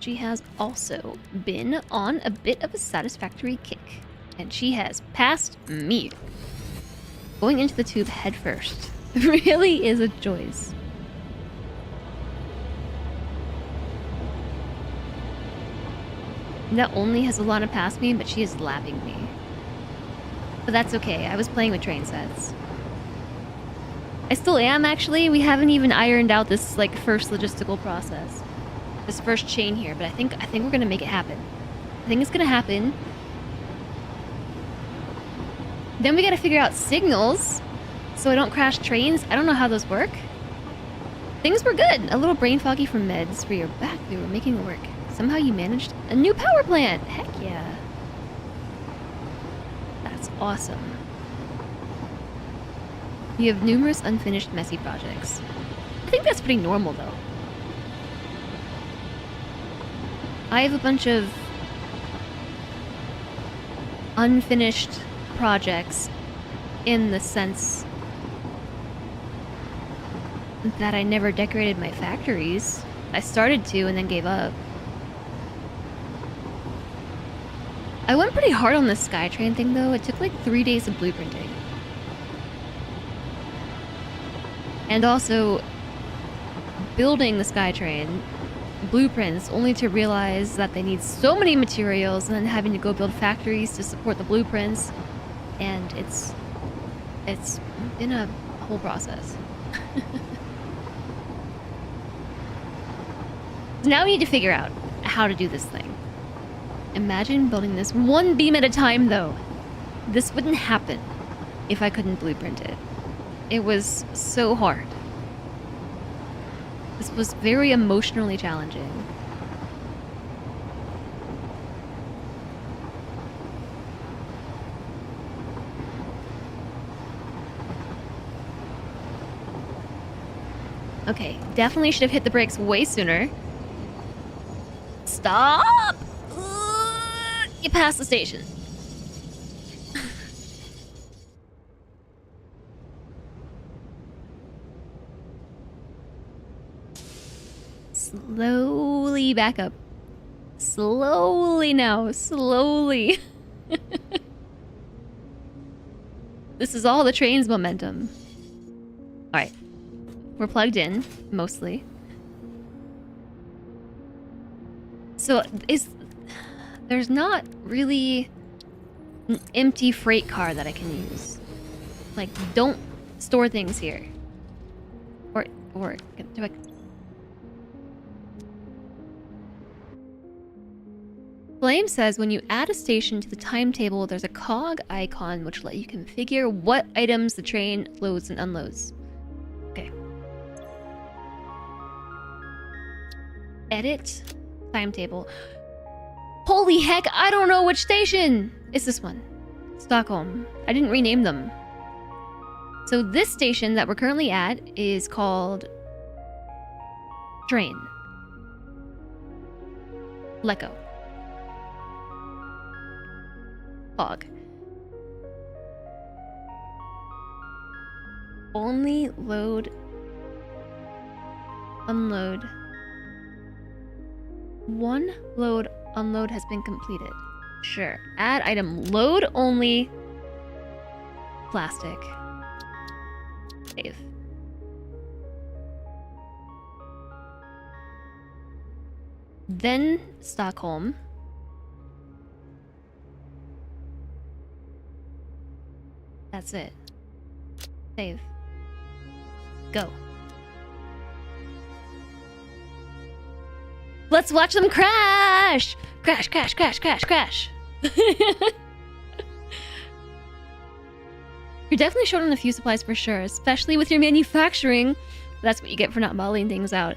She has also been on a bit of a Satisfactory kick, and she has passed me. Going into the tube headfirst really is a choice. Not only has Alana passed me, but she is lapping me. But that's okay, I was playing with train sets. I still am, actually. We haven't even ironed out this, like, first logistical process. This first chain here, but I think we're gonna make it happen. I think it's gonna happen. Then we gotta figure out signals, so I don't crash trains. I don't know how those work. Things were good. A little brain foggy from meds for your back. We were making it work. Somehow you managed a new power plant. Heck yeah. That's awesome. You have numerous unfinished messy projects. I think that's pretty normal though. I have a bunch of unfinished projects in the sense that I never decorated my factories. I started to and then gave up. I went pretty hard on the SKYTRAIN thing though. It took like 3 days of blueprinting. And also, building the SKYTRAIN blueprints only to realize that they need so many materials and then having to go build factories to support the blueprints. And it's been a whole process. Now we need to figure out how to do this thing. Imagine building this one beam at a time, though. This wouldn't happen if I couldn't blueprint it. It was so hard. This was very emotionally challenging. Okay, definitely should have hit the brakes way sooner. Stop! You passed the station. Slowly back up. Slowly now, slowly. This is all the train's momentum. Alright. We're plugged in, mostly. So, there's not really an empty freight car that I can use. Like, don't store things here. Or, do I... Flame says when you add a station to the timetable, there's a cog icon which will let you configure what items the train loads and unloads. Okay. Edit timetable. Holy heck, I don't know which station! It's this one. Stockholm. I didn't rename them. So this station that we're currently at is called Train. Let go. Fog. Only load, unload. One load, unload has been completed. Sure. Add item, load only. Plastic. Save. Then Stockholm. That's it. Save. Go. Let's watch them crash! Crash, crash, crash, crash, crash. You're definitely short on a few supplies for sure, especially with your manufacturing. That's what you get for not modeling things out.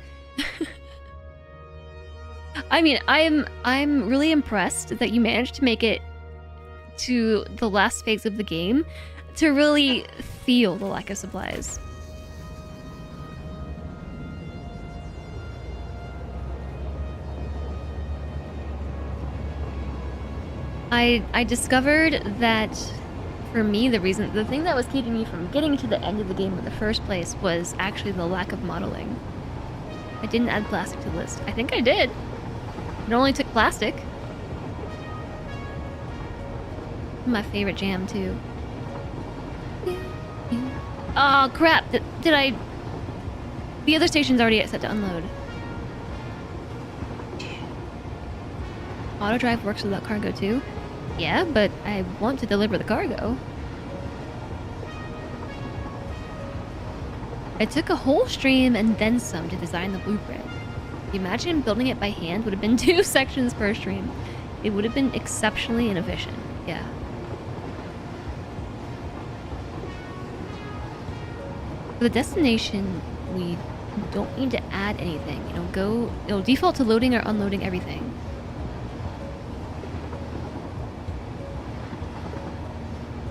I mean, I'm really impressed that you managed to make it to the last phase of the game to really feel the lack of supplies. I discovered that for me, the thing that was keeping me from getting to the end of the game in the first place was actually the lack of modeling. I didn't add plastic to the list. I think I did. It only took plastic. My favorite jam too. Oh crap! Did I? The other station's already set to unload. Auto drive works without cargo too. Yeah, but I want to deliver the cargo. It took a whole stream and then some to design the blueprint. Imagine building it by hand would have been 2 sections per stream. It would have been exceptionally inefficient. Yeah. For the destination, we don't need to add anything. It'll default to loading or unloading everything.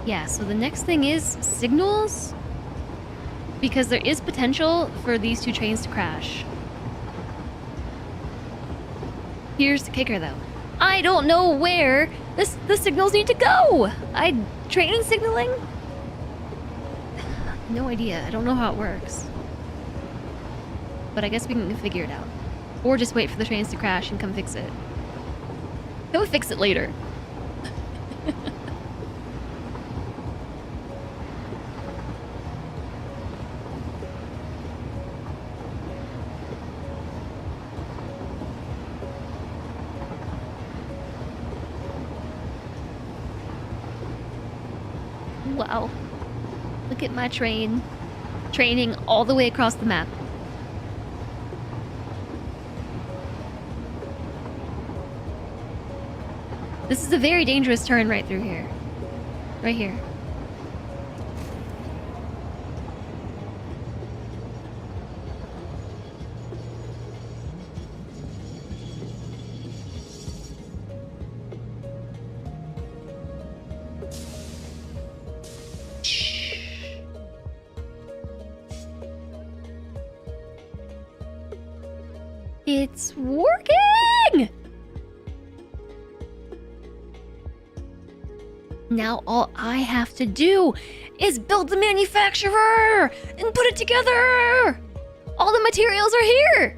Yeah, so the next thing is signals, because there is potential for these 2 trains to crash. Here's the kicker though. I don't know where the signals need to go! Train signaling? No idea. I don't know how it works. But I guess we can figure it out. Or just wait for the trains to crash and come fix it. He'll fix it later. Wow. Look at my train. Training all the way across the map. This is a very dangerous turn right through here. Right here. It's working! Now all I have to do is build the manufacturer and put it together! All the materials are here!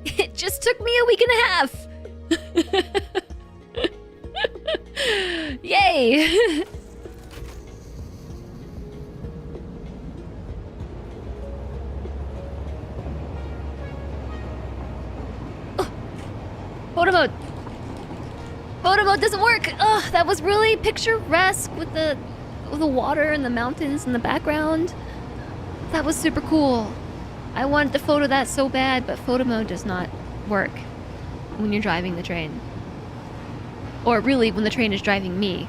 It just took me a week and a half! Yay! Photo mode! Photo mode doesn't work! Ugh, that was really picturesque with the water and the mountains in the background. That was super cool. I wanted to photo that so bad, but photo mode does not work when you're driving the train. Or really, when the train is driving me.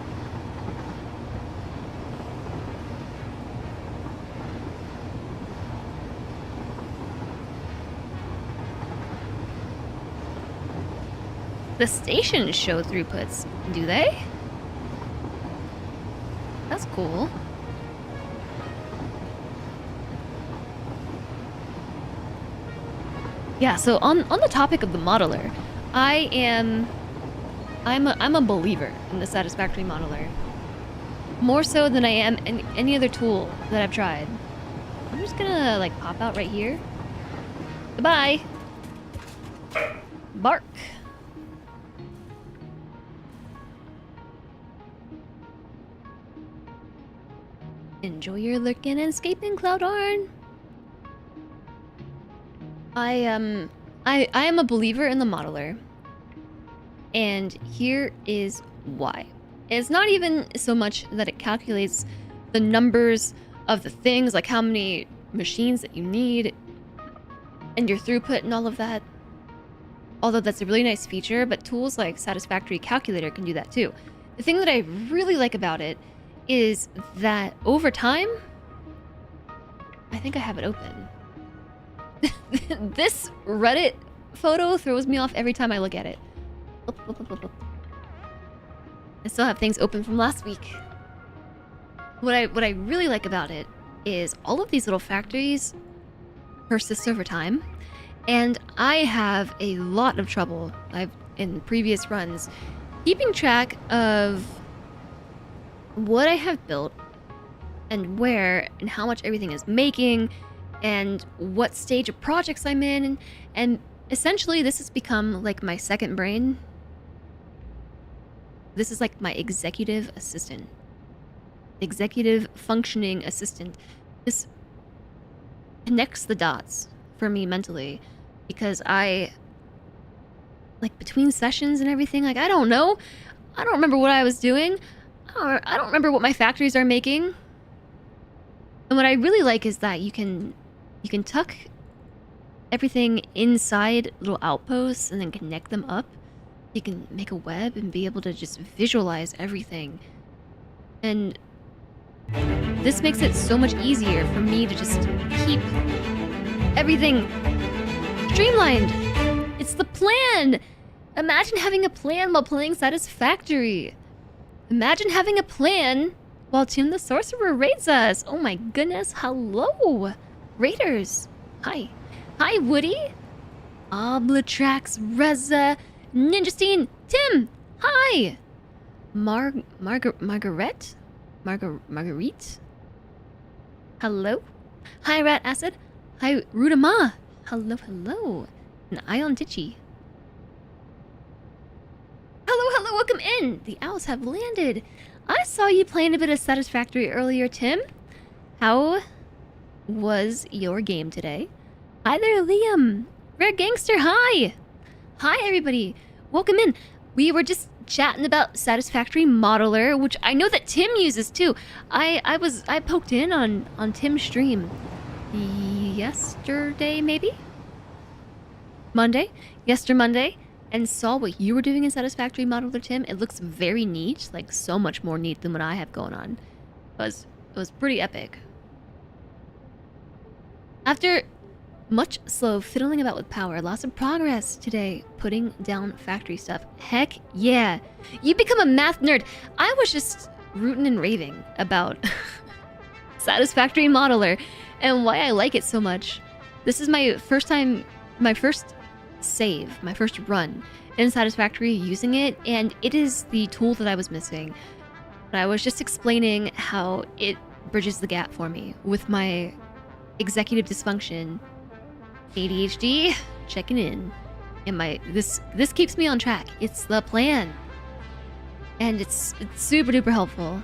The stations show throughputs, do they? That's cool. Yeah, so on the topic of the modeler, I'm a believer in the Satisfactory modeler. More so than I am in any other tool that I've tried. I'm just gonna like pop out right here. Goodbye. Bark. Enjoy your lurking and escaping, Cloudarn. I am a believer in the modeler. And here is why. It's not even so much that it calculates the numbers of the things, like how many machines that you need, and your throughput and all of that. Although that's a really nice feature, but tools like Satisfactory Calculator can do that too. The thing that I really like about it is that over time, I think I have it open. This Reddit photo throws me off every time I look at it. I still have things open from last week. What I really like about it is all of these little factories persist over time, and I have a lot of trouble in previous runs keeping track of what I have built and where and how much everything is making and what stage of projects I'm in, and essentially this has become like my second brain. This is like my executive assistant. Executive functioning assistant. This connects the dots for me mentally because I, like between sessions and everything, like I don't know. I don't remember what I was doing. I don't remember what my factories are making. And what I really like is that you can tuck everything inside little outposts and then connect them up. You can make a web and be able to just visualize everything. And this makes it so much easier for me to just keep everything streamlined. It's the plan! Imagine having a plan while playing Satisfactory. Imagine having a plan while Tim the Sorcerer raids us. Oh my goodness, hello! Raiders! Hi. Hi, Woody! Oblatrax, Reza, Ninjastine, Tim! Hi! Marguerite? Marguerite? Hello? Hi, Rat Acid. Hi, Rudama. Hello, hello. And Ion Ditchy. Hello, welcome in! The owls have landed. I saw you playing a bit of Satisfactory earlier, Tim. How was your game today? Hi there, Liam. Rare Gangster, hi! Hi, everybody. Welcome in. we were just chatting about Satisfactory Modeler, which I know that Tim uses too. I poked in on Tim's stream yesterday, maybe? Monday? Monday, and saw what you were doing in Satisfactory Modeler, Tim. It looks very neat, like so much more neat than what I have going on. It was pretty epic. After much slow fiddling about with power, lots of progress today, putting down factory stuff. Heck yeah. You become a math nerd. I was just rooting and raving about Satisfactory Modeler and why I like it so much. This is my first time, my first save, my first run in Satisfactory using it, and it is the tool that I was missing. But I was just explaining how it bridges the gap for me with my executive dysfunction, ADHD, checking in, and this keeps me on track. It's the plan, and it's super duper helpful.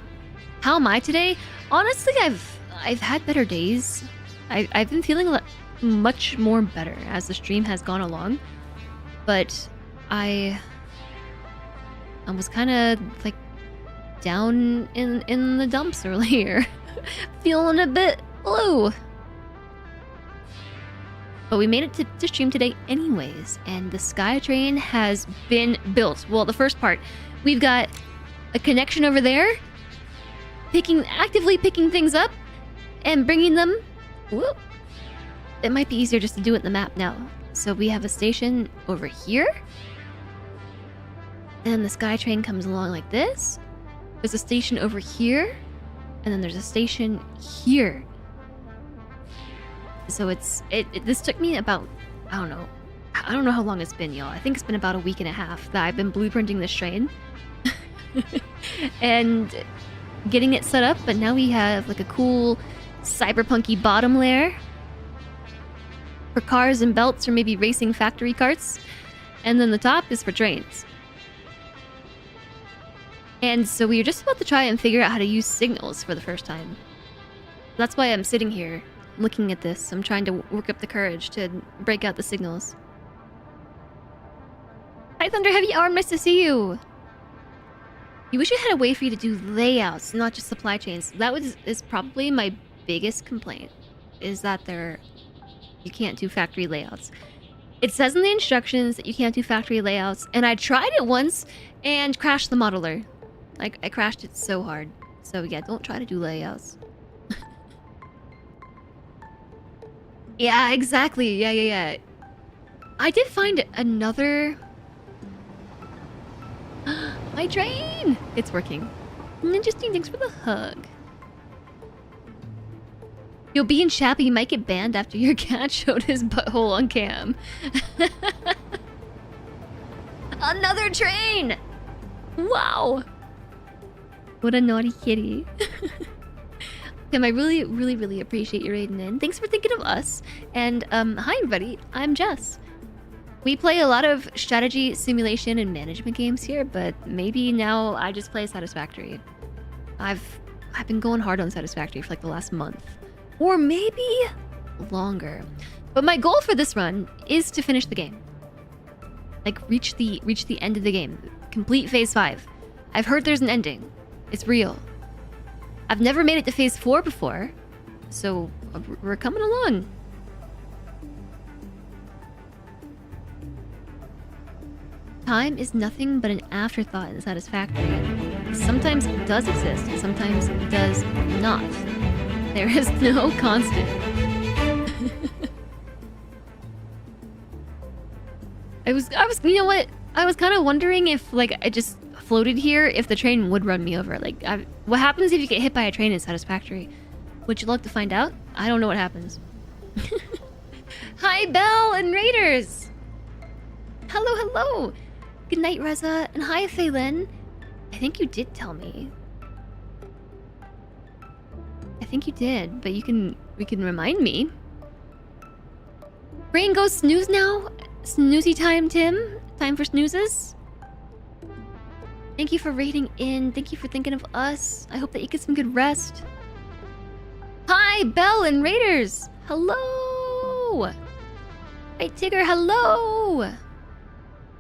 How am I today? Honestly, I've had better days. I've been feeling much more better as the stream has gone along, but I was kind of like down in the dumps earlier, feeling a bit blue. But we made it to stream today anyways, and the SKYTRAIN has been built. Well, the first part, we've got a connection over there, actively picking things up and bringing them. Whoop. It might be easier just to do it in the map now. So we have a station over here, and the SKYTRAIN comes along like this. There's a station over here, and then there's a station here. So this took me about, I don't know how long it's been, y'all. I think it's been about a week and a half that I've been blueprinting this train and getting it set up. But now we have like a cool cyberpunky bottom layer for cars and belts, or maybe racing factory carts, and then the top is for trains. And so we were just about to try and figure out how to use signals for the first time. That's why I'm sitting here looking at this. I'm trying to work up the courage to break out the signals. Hi Thunder Heavy Arm, nice to see you. You wish you had a way for you to do layouts, not just supply chains. That is probably my biggest complaint, is that you can't do factory layouts. It says in the instructions that you can't do factory layouts, and I tried it once and crashed the modeler. Like, I crashed it so hard. So yeah, don't try to do layouts. Yeah, exactly. Yeah. I did find another... My train! It's working. Interesting, thanks for the hug. You'll be in chat, but you might get banned after your cat showed his butthole on cam. Another train! Wow! What a naughty kitty. Tim, I really appreciate you raiding in. Thanks for thinking of us. And hi everybody, I'm Jess. We play a lot of strategy, simulation, and management games here, but maybe now I just play Satisfactory. I've been going hard on Satisfactory for like the last month, or maybe longer. But my goal for this run is to finish the game. Like reach the end of the game, complete phase 5. I've heard there's an ending. It's real. I've never made it to phase 4 before, so we're coming along. Time is nothing but an afterthought in Satisfactory. Sometimes it does exist, and sometimes it does not. There is no constant. I was, you know what? I was kind of wondering if, like, I just floated here, if the train would run me over. Like, what happens if you get hit by a train in Satisfactory? Would you like to find out? I don't know what happens. Hi, Belle and Raiders! Hello! Good night, Reza, and hi, Phelan. I think you did tell me. I think you did, but we can remind me. Brain goes snooze now? Snoozy time, Tim? Time for snoozes? Thank you for raiding in. Thank you for thinking of us. I hope that you get some good rest. Hi, Belle and Raiders. Hello. Hey, Tigger. Hello.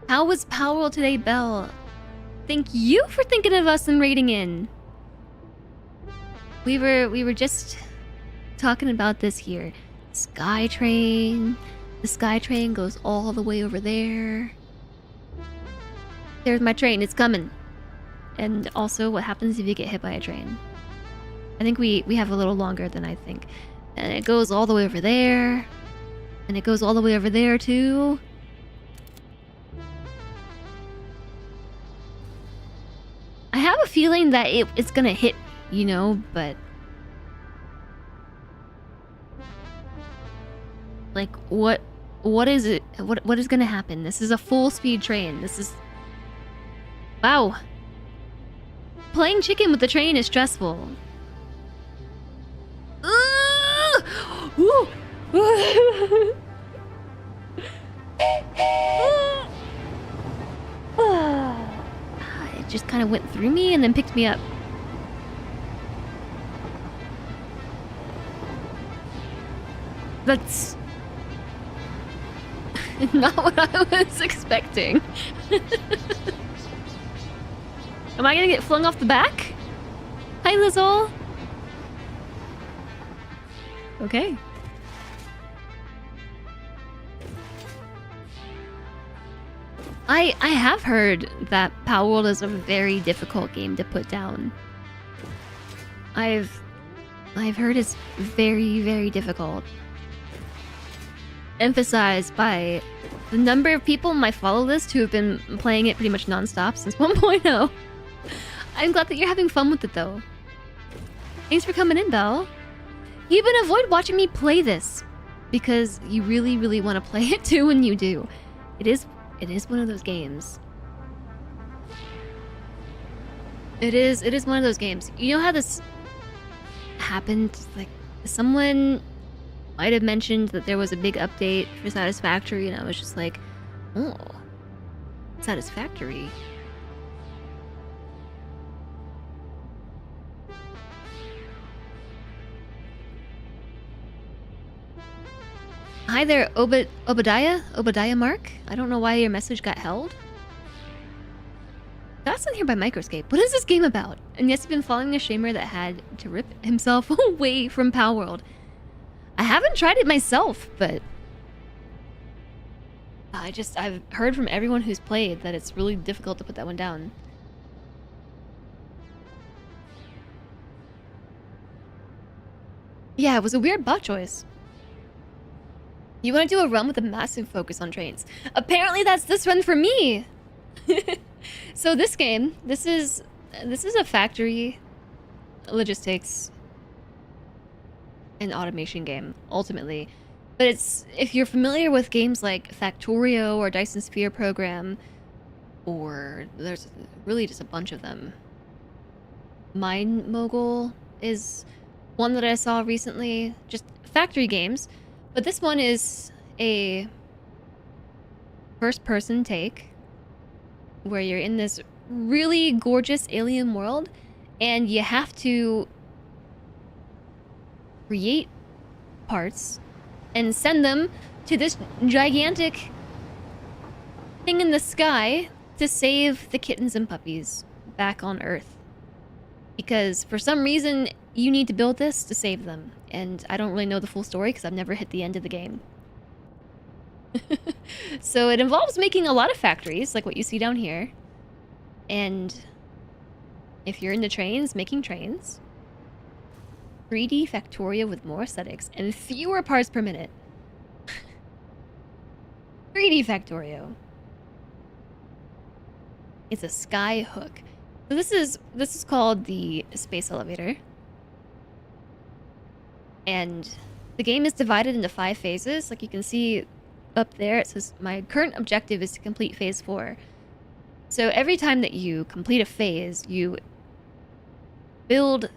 How was Powell today, Belle? Thank you for thinking of us and rating in. We were just talking about this here. SKYTRAIN. The SKYTRAIN goes all the way over there. There's my train, it's coming. And also, what happens if you get hit by a train? I think we have a little longer than I think. And it goes all the way over there. And it goes all the way over there, too. I have a feeling that it's gonna hit, you know, but... like, what is it? What is gonna happen? This is a full-speed train. This is... wow. Playing chicken with the train is stressful. Ooh! It just kind of went through me and then picked me up. That's not what I was expecting. Am I gonna get flung off the back? Hi, Lizzle. Okay. I have heard that Power World is a very difficult game to put down. I've heard it's very, very difficult. Emphasized by the number of people on my follow list who have been playing it pretty much non-stop since 1.0. I'm glad that you're having fun with it though. Thanks for coming in, Belle. You even avoid watching me play this because you really, really want to play it too when you do. It is one of those games. It is one of those games. You know how this happened? Like, someone might have mentioned that there was a big update for Satisfactory, and I was just like, oh, Satisfactory. Hi there, Obadiah Mark. I don't know why your message got held. That's in here by Microscape. What is this game about? And yes, you've been following a shamer that had to rip himself away from Power World. I haven't tried it myself, but I've heard from everyone who's played that it's really difficult to put that one down. Yeah, it was a weird bot choice. You want to do a run with a massive focus on trains. Apparently that's this run for me! So this game, this is a factory logistics and automation game, ultimately. But it's, if you're familiar with games like Factorio or Dyson Sphere Program, or there's really just a bunch of them. Mine Mogul is one that I saw recently, just factory games. But this one is a first-person take where you're in this really gorgeous alien world and you have to create parts and send them to this gigantic thing in the sky to save the kittens and puppies back on Earth. Because for some reason, you need to build this to save them. And I don't really know the full story because I've never hit the end of the game. So it involves making a lot of factories, like what you see down here. And if you're into trains, making trains. 3D Factoria with more aesthetics and fewer parts per minute. 3D Factorio. It's a sky hook. So this is called the space elevator. And the game is divided into 5 phases. Like you can see up there, it says my current objective is to complete phase 4. So every time that you complete a phase, you build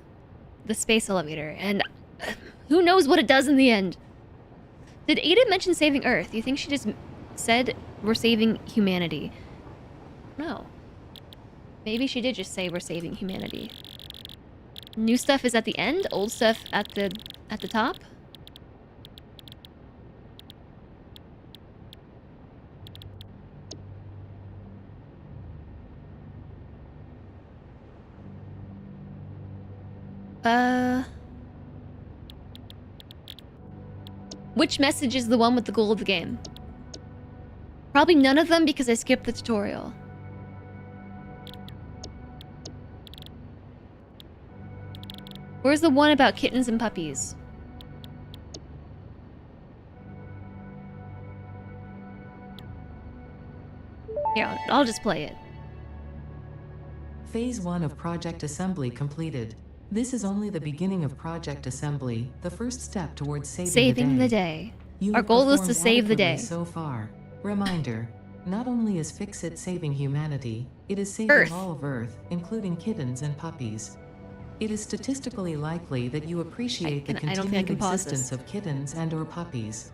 the space elevator, and who knows what it does in the end. Did Ada mention saving Earth? You think she just said we're saving humanity? No. Maybe she did just say we're saving humanity. New stuff is at the end, old stuff at the top. Which message is the one with the goal of the game? Probably none of them because I skipped the tutorial. Where's the one about kittens and puppies? Here, I'll just play it. Phase 1 of Project Assembly completed. This is only the beginning of Project Assembly, the first step towards saving the day. You Our have goal is to performed save the day. adequately so far. Reminder, not only is Fix-It saving humanity, it is saving Earth. all of Earth, including kittens and puppies. It is statistically likely that you appreciate the I don't think I continued can pause existence this. of kittens and or puppies.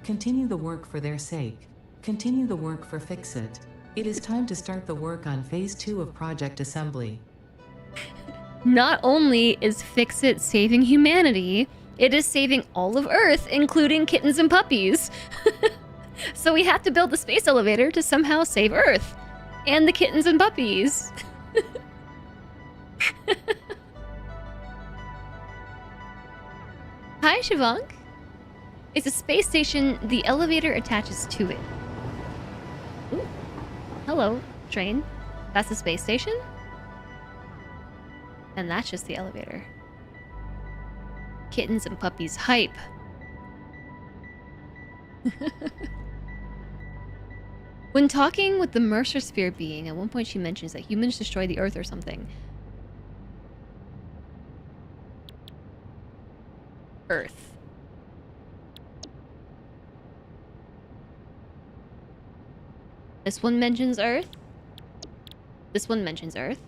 Continue the work for their sake. Continue the work for Fix-It. It is time to start the work on Phase 2 of Project Assembly. Not only is Fix-It saving humanity, it is saving all of Earth, including kittens and puppies. So we have to build the space elevator to somehow save Earth. And the kittens and puppies. Hi, Shivank. It's a space station. The elevator attaches to it. Ooh. Hello, train. That's the space station? And that's just the elevator. Kittens and puppies hype. When talking with the Mercer Sphere being, at one point she mentions that humans destroy the Earth or something. Earth. This one mentions Earth. This one mentions Earth.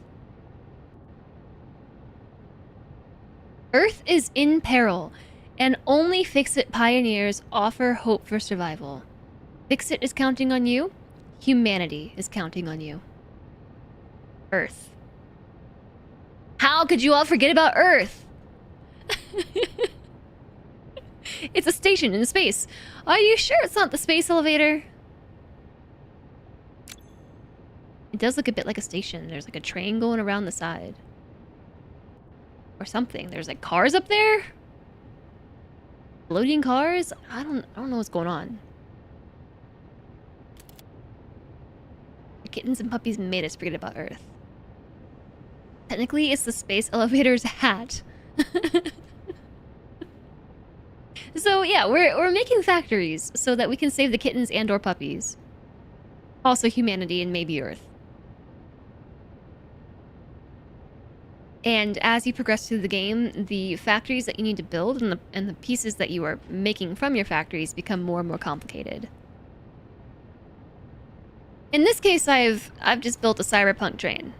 Earth is in peril, and only Fix-It pioneers offer hope for survival. Fix-It is counting on you. Humanity is counting on you. Earth. How could you all forget about Earth? It's a station in space. Are you sure it's not the space elevator? It does look a bit like a station. There's like a train going around the side. Or something. There's like cars up there? Floating cars? I don't know what's going on. The kittens and puppies made us forget about Earth. Technically, it's the space elevator's hat. So yeah, we're making factories so that we can save the kittens and or puppies. Also humanity and maybe Earth. And as you progress through the game, the factories that you need to build and the pieces that you are making from your factories become more and more complicated. In this case, I've just built a cyberpunk train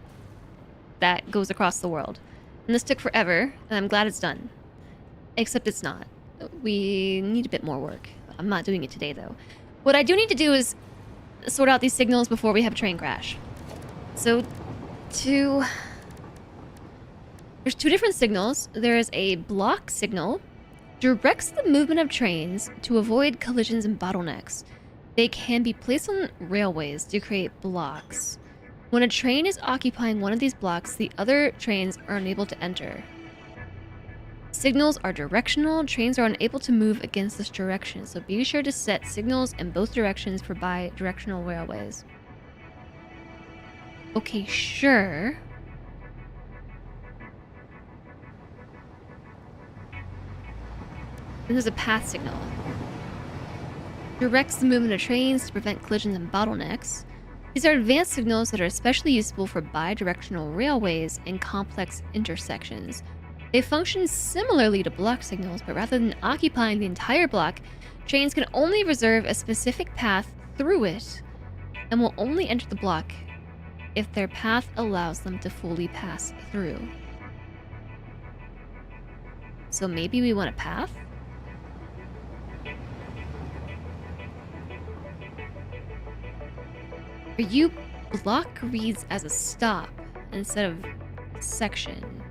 that goes across the world. And this took forever, and I'm glad it's done. Except it's not. We need a bit more work. I'm not doing it today, though. What I do need to do is sort out these signals before we have a train crash. So, there's two different signals. There is a block signal. Directs the movement of trains to avoid collisions and bottlenecks. They can be placed on railways to create blocks. When a train is occupying one of these blocks, the other trains are unable to enter. Signals are directional. Trains are unable to move against this direction, so be sure to set signals in both directions for bi-directional railways. Okay, sure. Then there's a path signal. Directs the movement of trains to prevent collisions and bottlenecks. These are advanced signals that are especially useful for bi-directional railways and complex intersections. They function similarly to block signals, but rather than occupying the entire block, trains can only reserve a specific path through it and will only enter the block if their path allows them to fully pass through. So maybe we want a path? Or you block reads as a stop instead of section.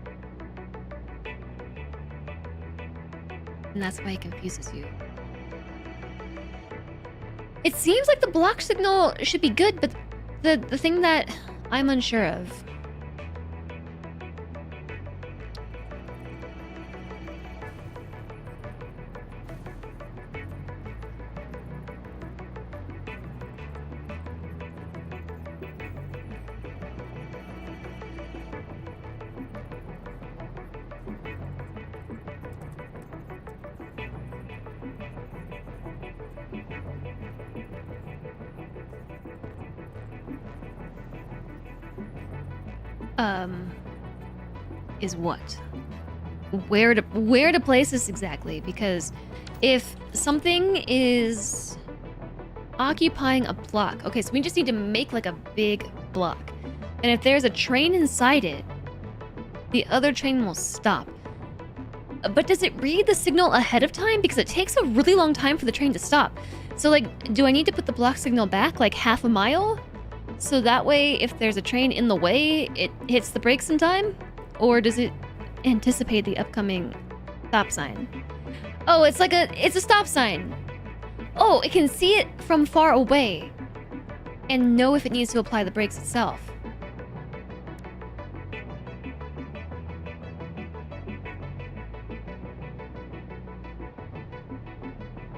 And that's why it confuses you. It seems like the block signal should be good, but the thing that I'm unsure of is what? Where to place this exactly? Because if something is occupying a block, okay, so we just need to make like a big block, and if there's a train inside it, the other train will stop. But does it read the signal ahead of time? Because it takes a really long time for the train to stop. So like, do I need to put the block signal back like half a mile? So that way, if there's a train in the way, it hits the brakes in time? Or does it anticipate the upcoming stop sign? Oh, it's a stop sign. Oh, it can see it from far away and know if it needs to apply the brakes itself.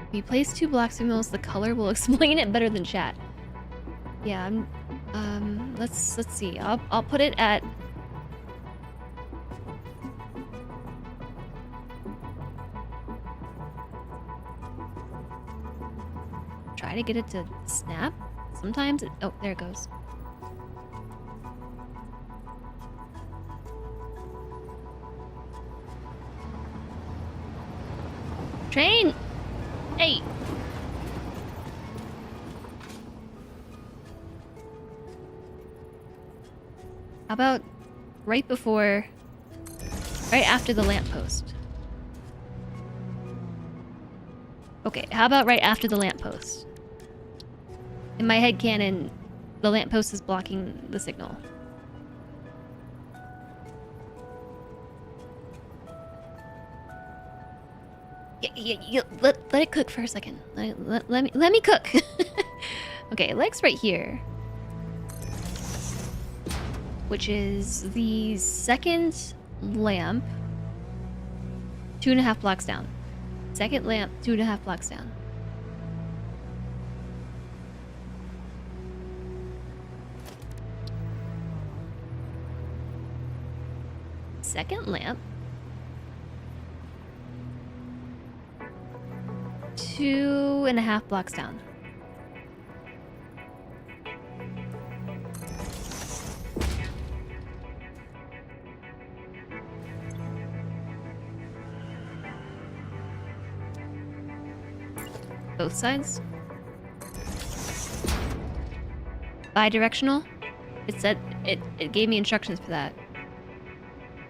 If you place 2 block signals, the color will explain it better than chat. Yeah, let's see. I'll put it at try to get it to snap. Sometimes it, oh, there it goes. Train! Hey! How about right after the lamppost? Okay, how about right after the lamppost? In my headcanon, the lamppost is blocking the signal. Let it cook for a second. Let me cook. Okay, Leg's right here. Which is the second lamp, 2.5 blocks down. Second lamp, 2.5 blocks down. Second lamp, 2.5 blocks down. Both sides. Bi-directional. It said it gave me instructions for that.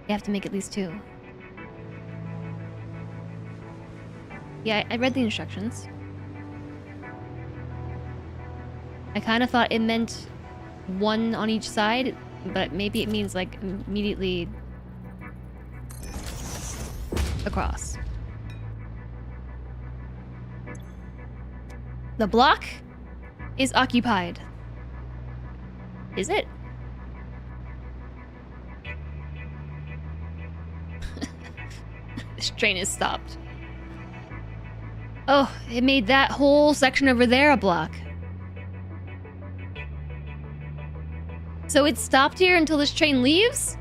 You have to make at least 2. Yeah, I read the instructions. I kind of thought it meant 1 on each side, but maybe it means like immediately across. The block is occupied. Is it? This train is stopped. Oh, it made that whole section over there a block. So it stopped here until this train leaves?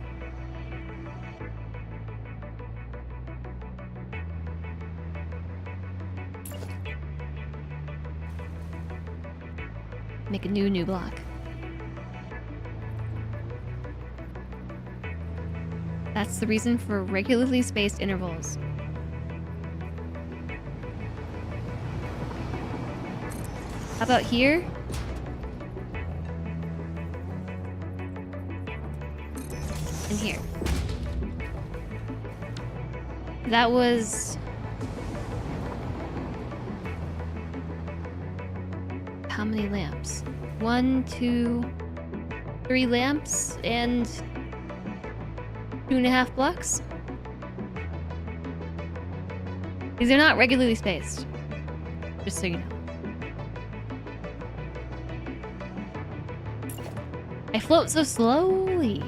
Make a new block. That's the reason for regularly spaced intervals. How about here? And here. That was... how many lamps? 1, 2, 3 lamps and 2.5 blocks? These are not regularly spaced. Just so you know. I float so slowly.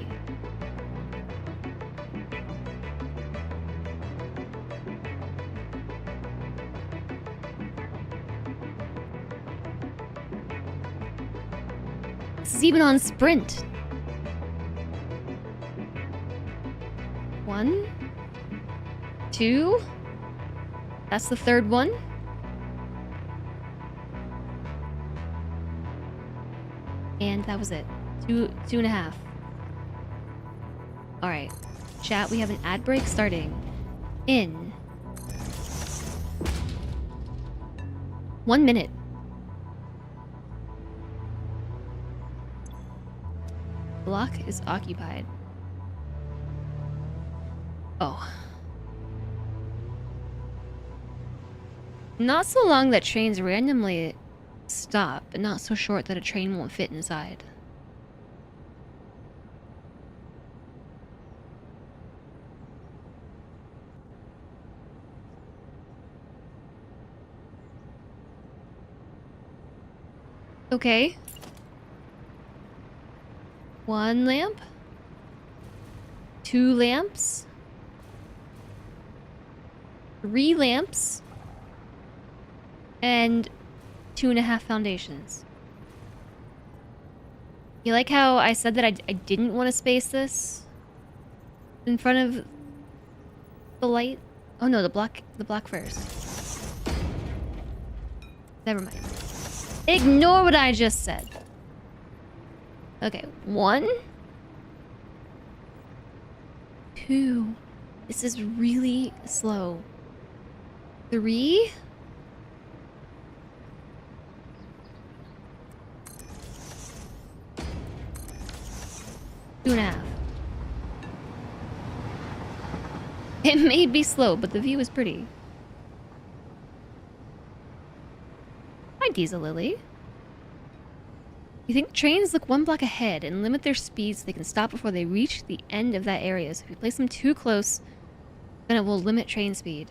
This is even on sprint. 1, 2. That's the third one. And that was it. 2.5. Alright. Chat, we have an ad break starting in 1 minute. Block is occupied. Oh. Not so long that trains randomly stop, but not so short that a train won't fit inside. Okay. 1 lamp. 2 lamps. 3 lamps. And 2.5 foundations. You like how I said that I didn't want to space this in front of the light? Oh no, the block first. Never mind. Ignore what I just said. Okay, 1, 2. This is really slow. 3. 2.5. It may be slow, but the view is pretty. Hi, Diesel Lily. You think trains look 1 block ahead and limit their speed so they can stop before they reach the end of that area. So if you place them too close, then it will limit train speed.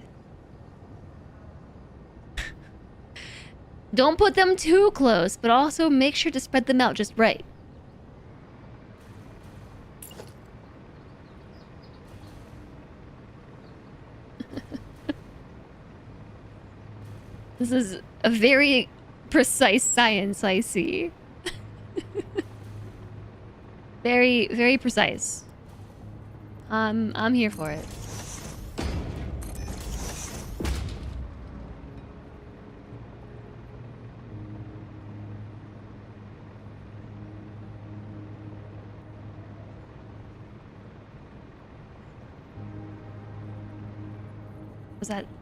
Don't put them too close, but also make sure to spread them out just right. This is a very precise science, I see. Very, very precise. I'm here for it.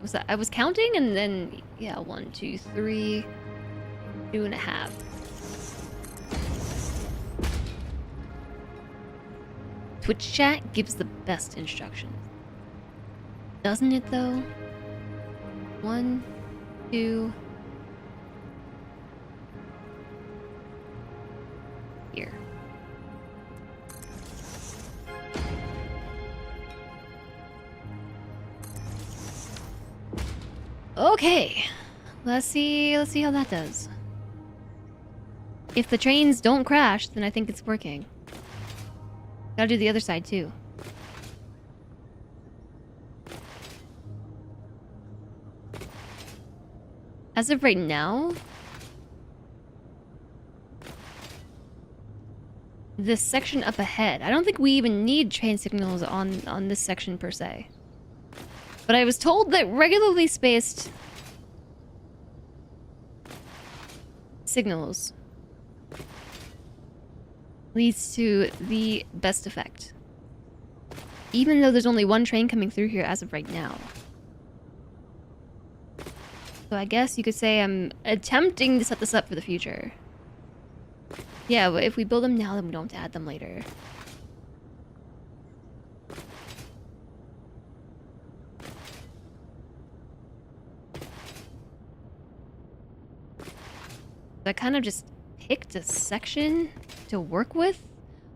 Was that I was counting and then yeah, 1, 2, 3, 2.5. Twitch chat gives the best instructions. Doesn't it though? 1, 2. Here. Okay. Let's see how that does. If the trains don't crash, then I think it's working. Gotta do the other side too. As of right now, this section up ahead, I don't think we even need train signals on this section per se. But I was told that regularly spaced signals leads to the best effect. Even though there's only 1 train coming through here as of right now. So I guess you could say I'm attempting to set this up for the future. Yeah, but if we build them now, then we don't have to add them later. I kind of just picked a section to work with.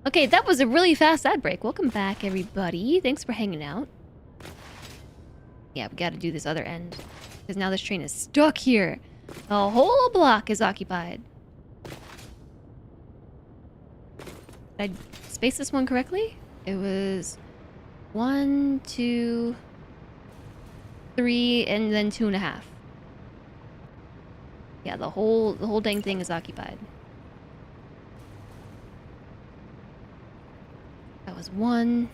Okay, that was a really fast ad break. Welcome back, everybody. Thanks for hanging out. Yeah, we gotta do this other end. Because now this train is stuck here. The whole block is occupied. Did I space this one correctly? It was 1, 2, 3, and then 2.5. Yeah, the whole dang thing is occupied. That was 1.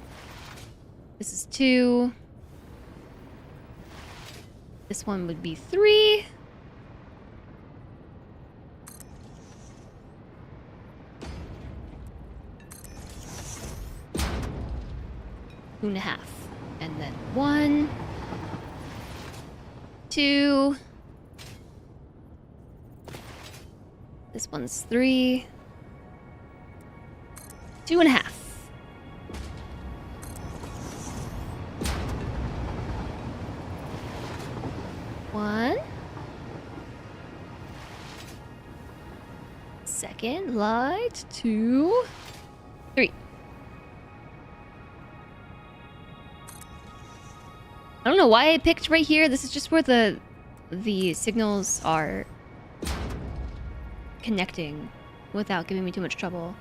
This is 2. This one would be 3. 2.5. And then 1, 2. This one's 3. 2.5. 1. Second light. 2, 3. I don't know why I picked right here. This is just where the signals are connecting without giving me too much trouble.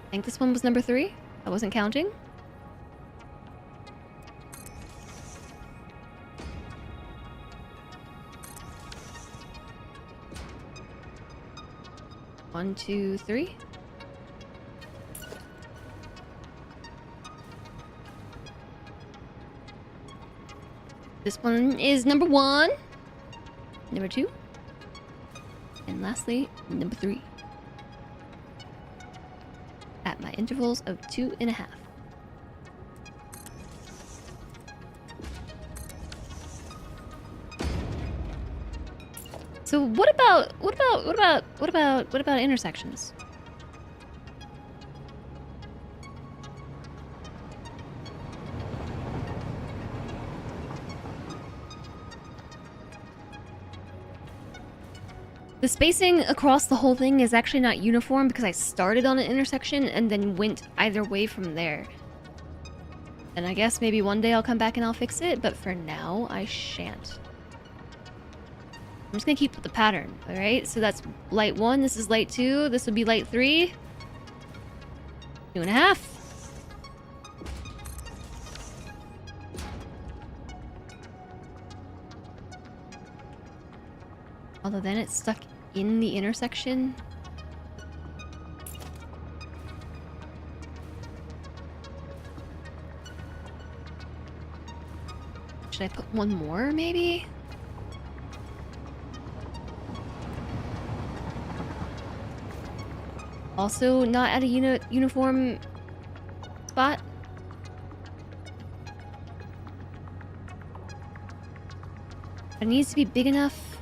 I think this one was number 3. I wasn't counting. One, 2, 3. This one is number 1. Number 2. And lastly, number 3. At my intervals of 2.5. So what about intersections? The spacing across the whole thing is actually not uniform because I started on an intersection and then went either way from there. And I guess maybe one day I'll come back and I'll fix it, but for now, I shan't. I'm just gonna keep with the pattern, alright? So that's light 1, this is light 2, this would be light 3. 2.5. Although then it's stuck in the intersection. Should I put one more, maybe? Also not at a uniform spot. It needs to be big enough.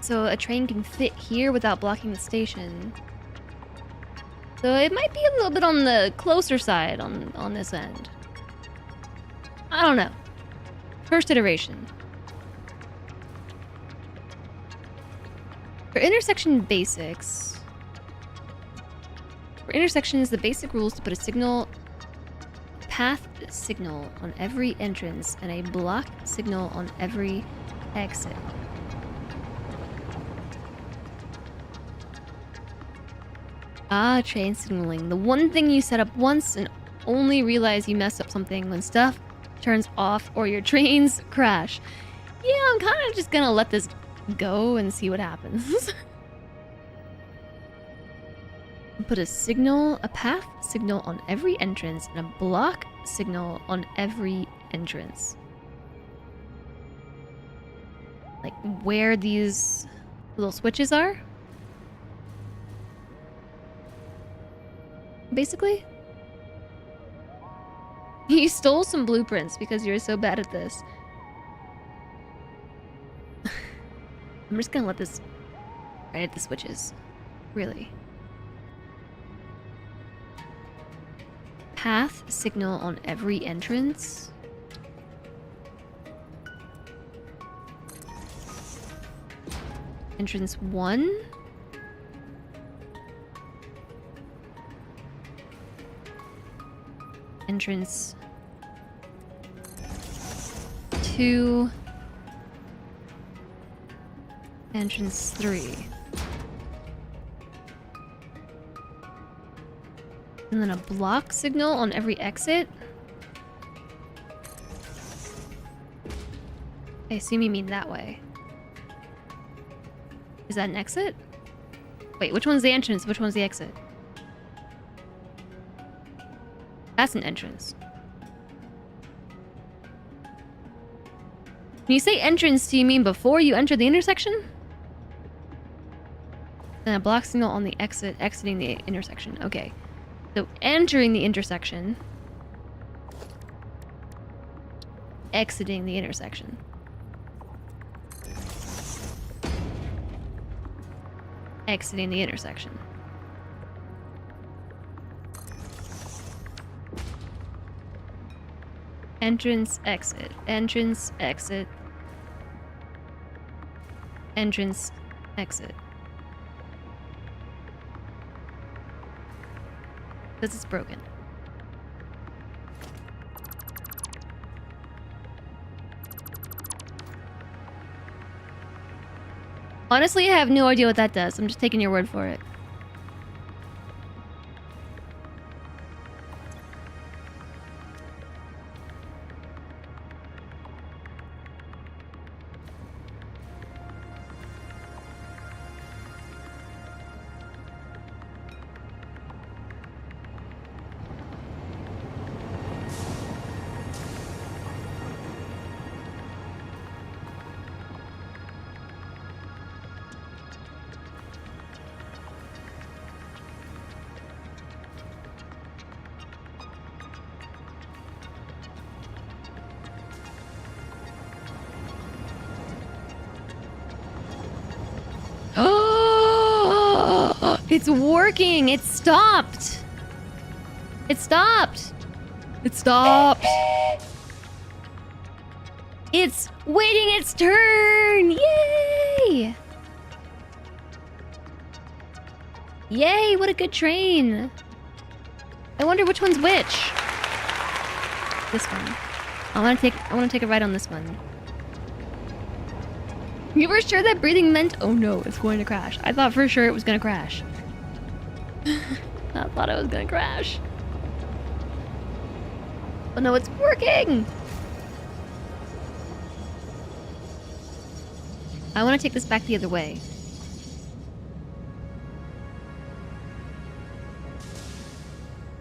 So a train can fit here without blocking the station. So it might be a little bit on the closer side on this end. I don't know. First iteration. For intersection basics... For intersections, the basic rule is to put a signal... path signal on every entrance and a block signal on every exit. Ah, train signaling. The one thing you set up once and only realize you messed up something when stuff turns off or your trains crash. Yeah, I'm kind of just gonna let this go and see what happens. Put a signal, a path signal on every entrance and a block signal on every entrance. Like where these little switches are? Basically? You stole some blueprints because you're so bad at this. I'm just gonna let this right at the switches. Really. Path signal on every entrance. Entrance 1. Entrance 2. Entrance 3. And then a block signal on every exit. I assume you mean that way. Is that an exit? Wait, which one's the entrance? Which one's the exit? That's an entrance. When you say entrance, do you mean before you enter the intersection? And a block signal on the exit, exiting the intersection. Okay. So entering the intersection. Exiting the intersection. Exiting the intersection. Entrance, exit. Entrance, exit. Entrance, exit. Because it's broken. Honestly, I have no idea what that does. I'm just taking your word for it. Oh, it's working. It stopped. It stopped. It stopped. It's waiting its turn. Yay! Yay, what a good train. I wonder which one's which. This one. I want to take a ride on this one. You were sure that breathing meant... Oh no, it's going to crash. I thought for sure it was going to crash. I thought it was going to crash. Oh no, it's working! I want to take this back the other way.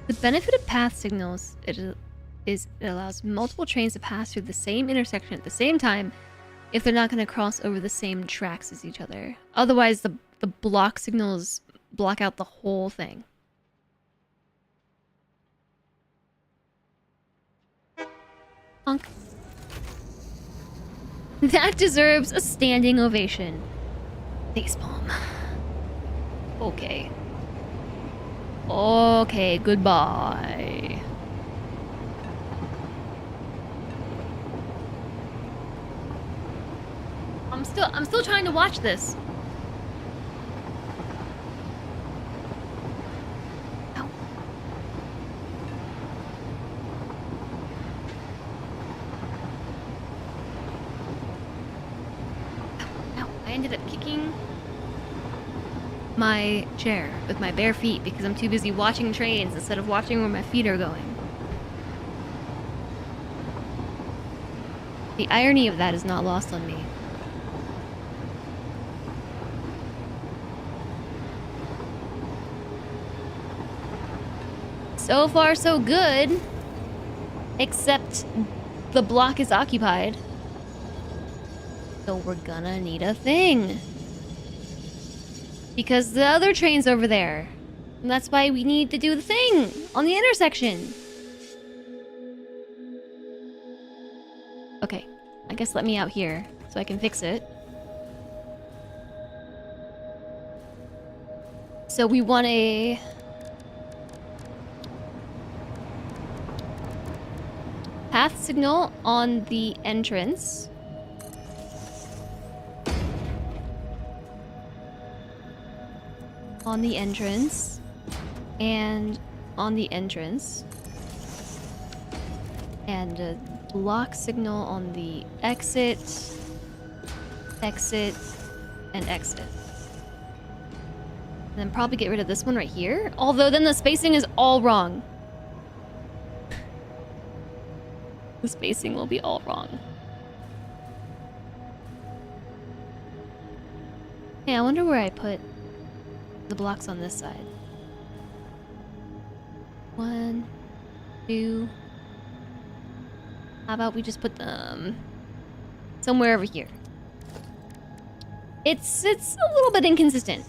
The benefit of path signals is it allows multiple trains to pass through the same intersection at the same time if they're not going to cross over the same tracks as each other. Otherwise, the block signals block out the whole thing. Honk. That deserves a standing ovation. Facepalm. Okay. Okay, goodbye. I'm still trying to watch this. Ow. Ow. I ended up kicking my chair with my bare feet because I'm too busy watching trains instead of watching where my feet are going. The irony of that is not lost on me. So far, so good. Except the block is occupied. So we're gonna need a thing. Because the other train's over there. And that's why we need to do the thing on the intersection. Okay, I guess let me out here so I can fix it. So we want a... path signal on the entrance. On the entrance. And on the entrance. And a block signal on the exit. Exit. And exit. And then probably get rid of this one right here. Although then the spacing is all wrong. The spacing will be all wrong. Hey, I wonder where I put the blocks on this side. 1, 2. How about we just put them somewhere over here. It's a little bit inconsistent,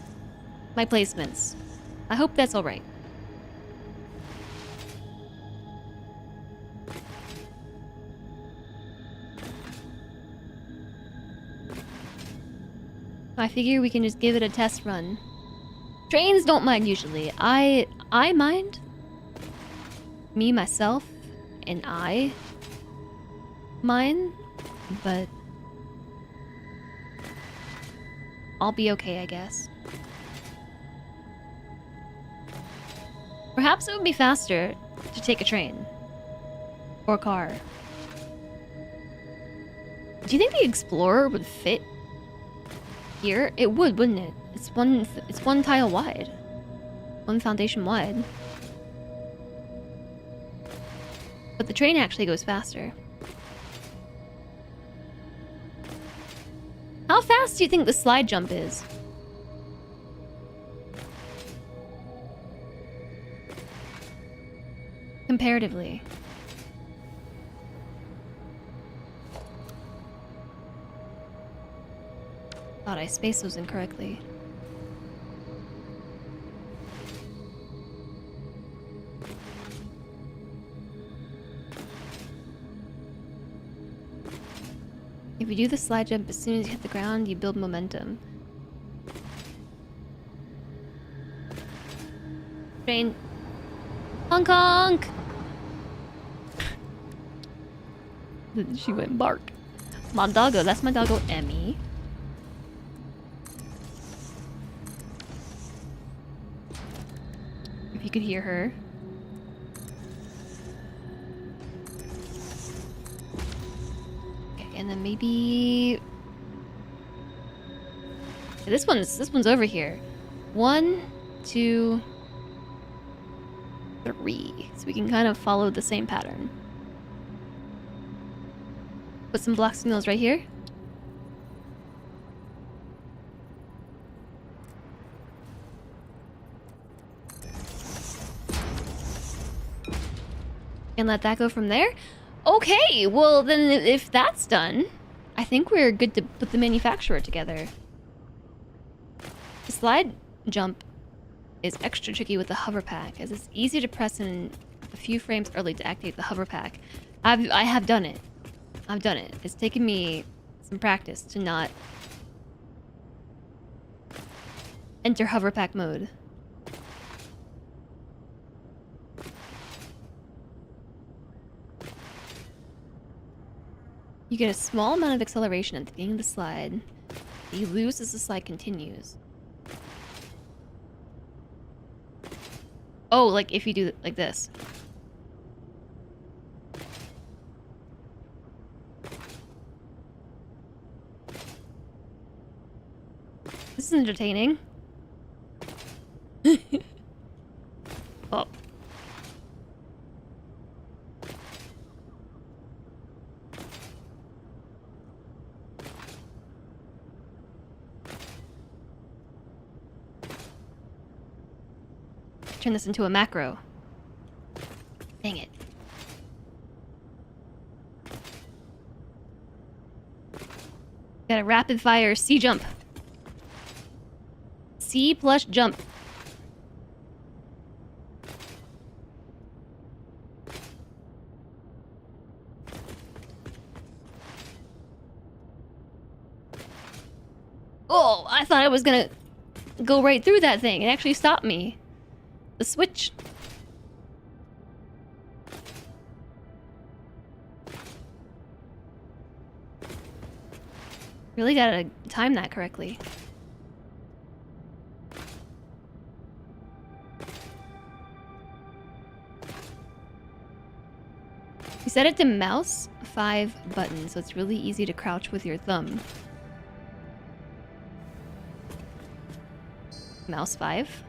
my placements. I hope that's alright. I figure we can just give it a test run. Trains don't mind usually. I mind. Me, myself, and I mind, but I'll be okay, I guess. Perhaps it would be faster to take a train. Or car. Do you think the Explorer would fit here? It would, wouldn't it? It's one tile wide. One foundation wide. But the train actually goes faster. How fast do you think the slide jump is? Comparatively. Thought I spaced those incorrectly. If you do the slide jump as soon as you hit the ground, you build momentum. Train. Honk honk! She went bark. My doggo, that's my doggo Emmy. If you could hear her. Okay, and then maybe okay, this one's over here. 1, 2, 3. So we can kind of follow the same pattern. Put some block signals right here. And let that go from there. Okay, well then if that's done, I think we're good to put the manufacturer together. The slide jump is extra tricky with the hover pack, as it's easy to press in a few frames early to activate the hover pack. I have done it. I've done it. It's taken me some practice to not enter hover pack mode. You get a small amount of acceleration at the beginning of the slide that you lose as the slide continues. Oh, like if you do like this. This is entertaining. Oh. Turn this into a macro. Dang it. Got a rapid fire C jump. C plus jump. Oh, I thought I was gonna go right through that thing. It actually stopped me. The switch. Really gotta time that correctly. You set it to mouse 5 button, so it's really easy to crouch with your thumb. Mouse 5.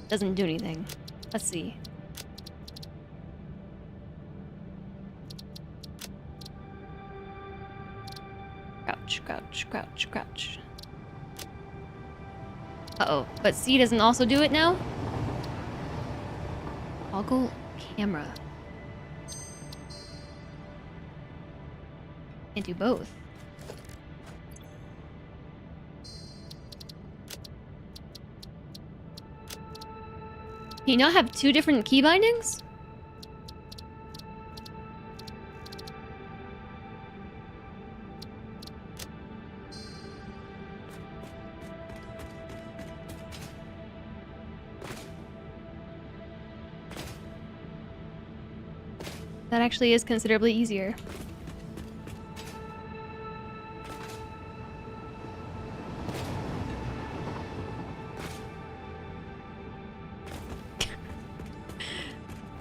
Doesn't do anything. Let's see. Crouch, crouch, crouch, crouch. Uh-oh, but C doesn't also do it now? Toggle camera. Can't do both. Can you not have two different key bindings? That actually is considerably easier.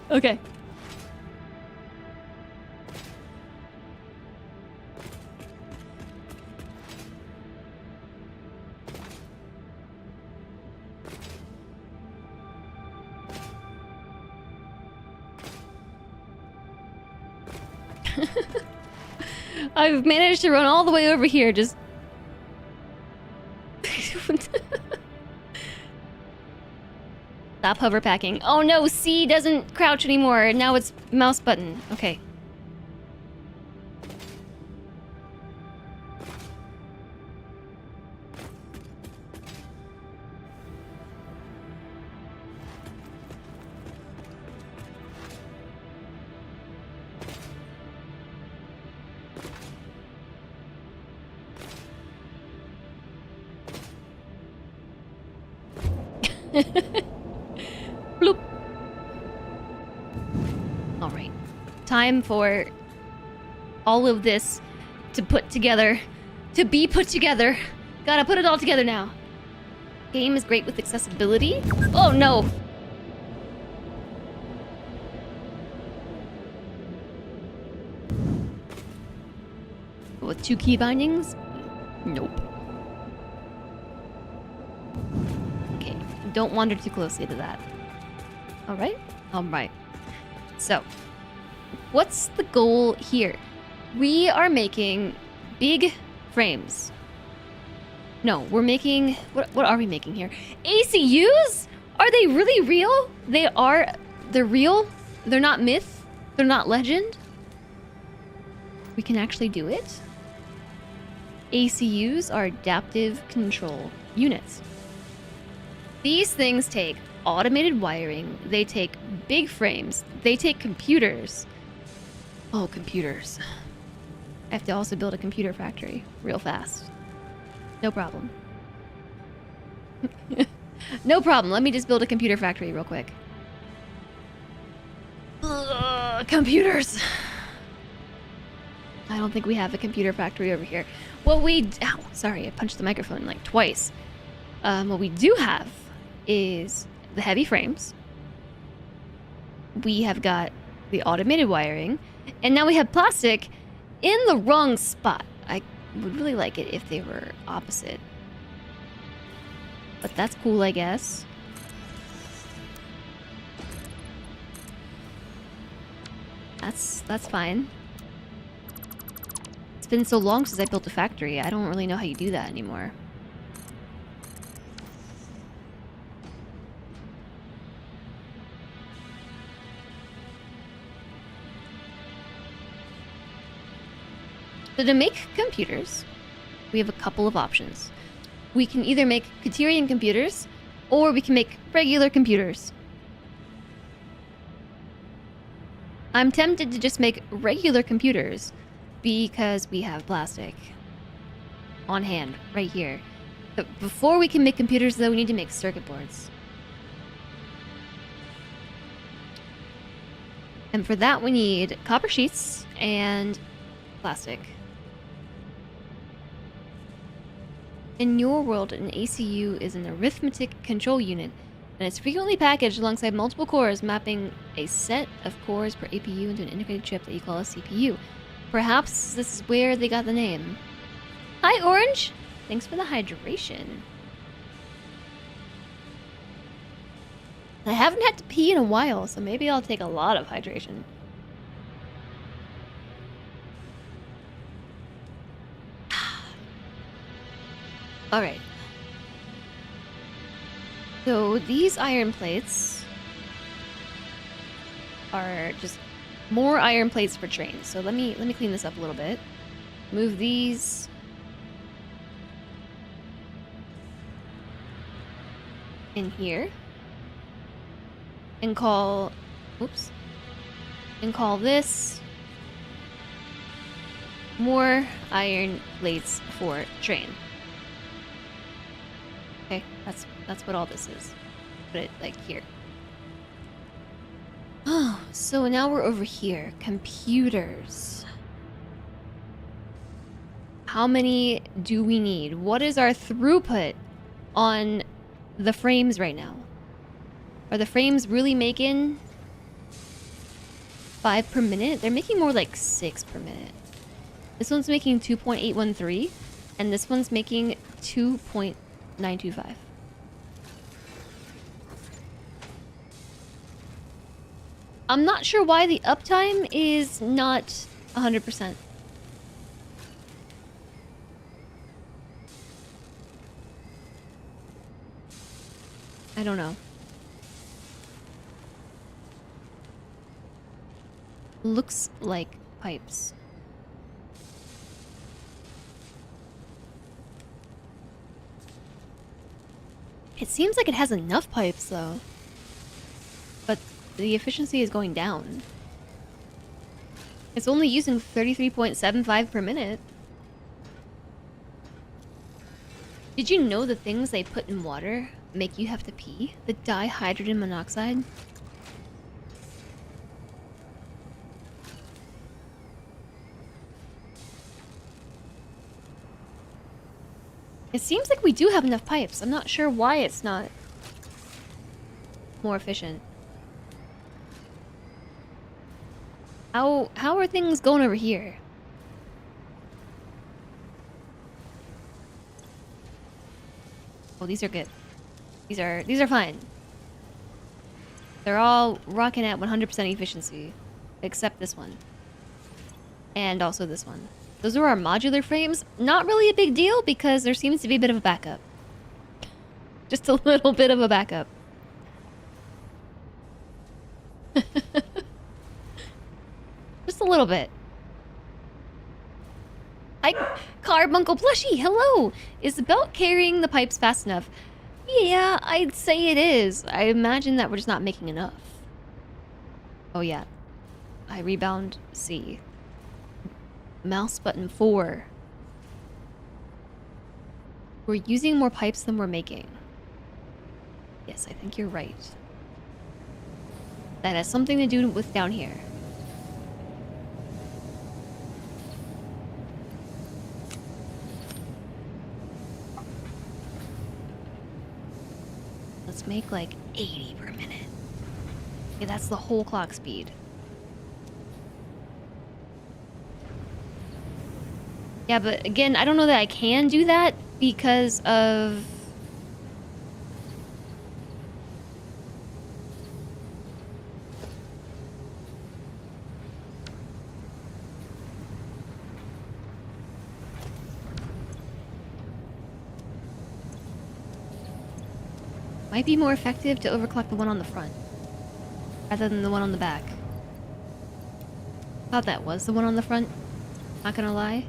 Okay. I've managed to run all the way over here, just... Stop hover packing. Oh no, C doesn't crouch anymore. Now it's mouse button. Okay. Bloop. All right. Time for all of this to put together. To be put together. Gotta put it all together now. Game is great with accessibility. Oh no! With two key bindings? Nope. Okay, don't wander too closely to that. Alright? Alright. So, what's the goal here? We are making big frames. No, we're making... What are we making here? ACUs? Are they really real? They're real? They're not myth? They're not legend? We can actually do it? ACUs are adaptive control units. These things take automated wiring, they take big frames, they take computers. Oh, computers. I have to also build a computer factory real fast. No problem. No problem, let me just build a computer factory real quick. Ugh, computers. I don't think we have a computer factory over here. What we... Ow, sorry, I punched the microphone like twice. What we do have is the heavy frames. We have got the automated wiring. And now we have plastic in the wrong spot. I would really like it if they were opposite. But that's cool, I guess. That's fine. It's been so long since I built a factory, I don't really know how you do that anymore. So to make computers, we have a couple of options. We can either make Criterion computers, or we can make regular computers. I'm tempted to just make regular computers, because we have plastic on hand right here. But before we can make computers, though, we need to make circuit boards. And for that, we need copper sheets and plastic. In your world, an ACU is an arithmetic control unit, and it's frequently packaged alongside multiple cores, mapping a set of cores per APU into an integrated chip that you call a CPU. Perhaps this is where they got the name. Hi, Orange! Thanks for the hydration. I haven't had to pee in a while, so maybe I'll take a lot of hydration. Alright. So these iron plates are just more iron plates for trains. So let me clean this up a little bit. Move these. In here. And call... Oops. And call this... More iron plates for train. Okay, that's what all this is. Put it, like, here. Oh, so now we're over here. Computers. How many do we need? What is our throughput on the frames right now? Are the frames really making 5 per minute? They're making more like 6 per minute. This one's making 2.813, and this one's making 2.925. I'm not sure why the uptime is not 100%. I don't know. Looks like pipes. It seems like it has enough pipes, though. But the efficiency is going down. It's only using 33.75 per minute. Did you know the things they put in water make you have to pee? The dihydrogen monoxide? It seems like we do have enough pipes. I'm not sure why it's not more efficient. How are things going over here? Oh, these are good. These are fine. They're all rocking at 100% efficiency, except this one. And also this one. Those are our modular frames. Not really a big deal because there seems to be a bit of a backup. Just a little bit of a backup. Just a little bit. Hi, Carbuncle Plushie, hello! Is the belt carrying the pipes fast enough? Yeah, I'd say it is. I imagine that we're just not making enough. Oh yeah. I rebound C. Mouse button 4. We're using more pipes than we're making. Yes, I think you're right. That has something to do with down here. Let's make like 80 per minute. Yeah, that's the whole clock speed. Yeah, but again, I don't know that I can do that because of... Might be more effective to overclock the one on the front rather than the one on the back. Thought that was the one on the front. Not gonna lie.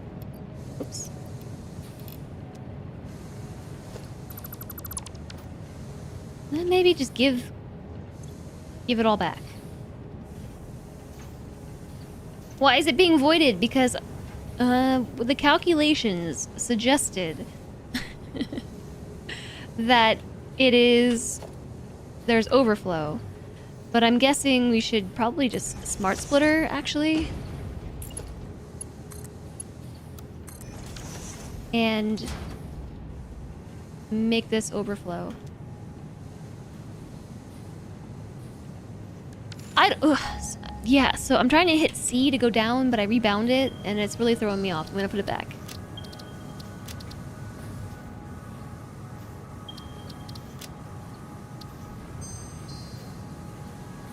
Oops. Then maybe just give it all back. Why is it being voided? Because the calculations suggested that there's overflow. But I'm guessing we should probably just smart splitter, actually. And make this overflow. Yeah, so I'm trying to hit C to go down, but I rebound it, and it's really throwing me off. I'm gonna put it back.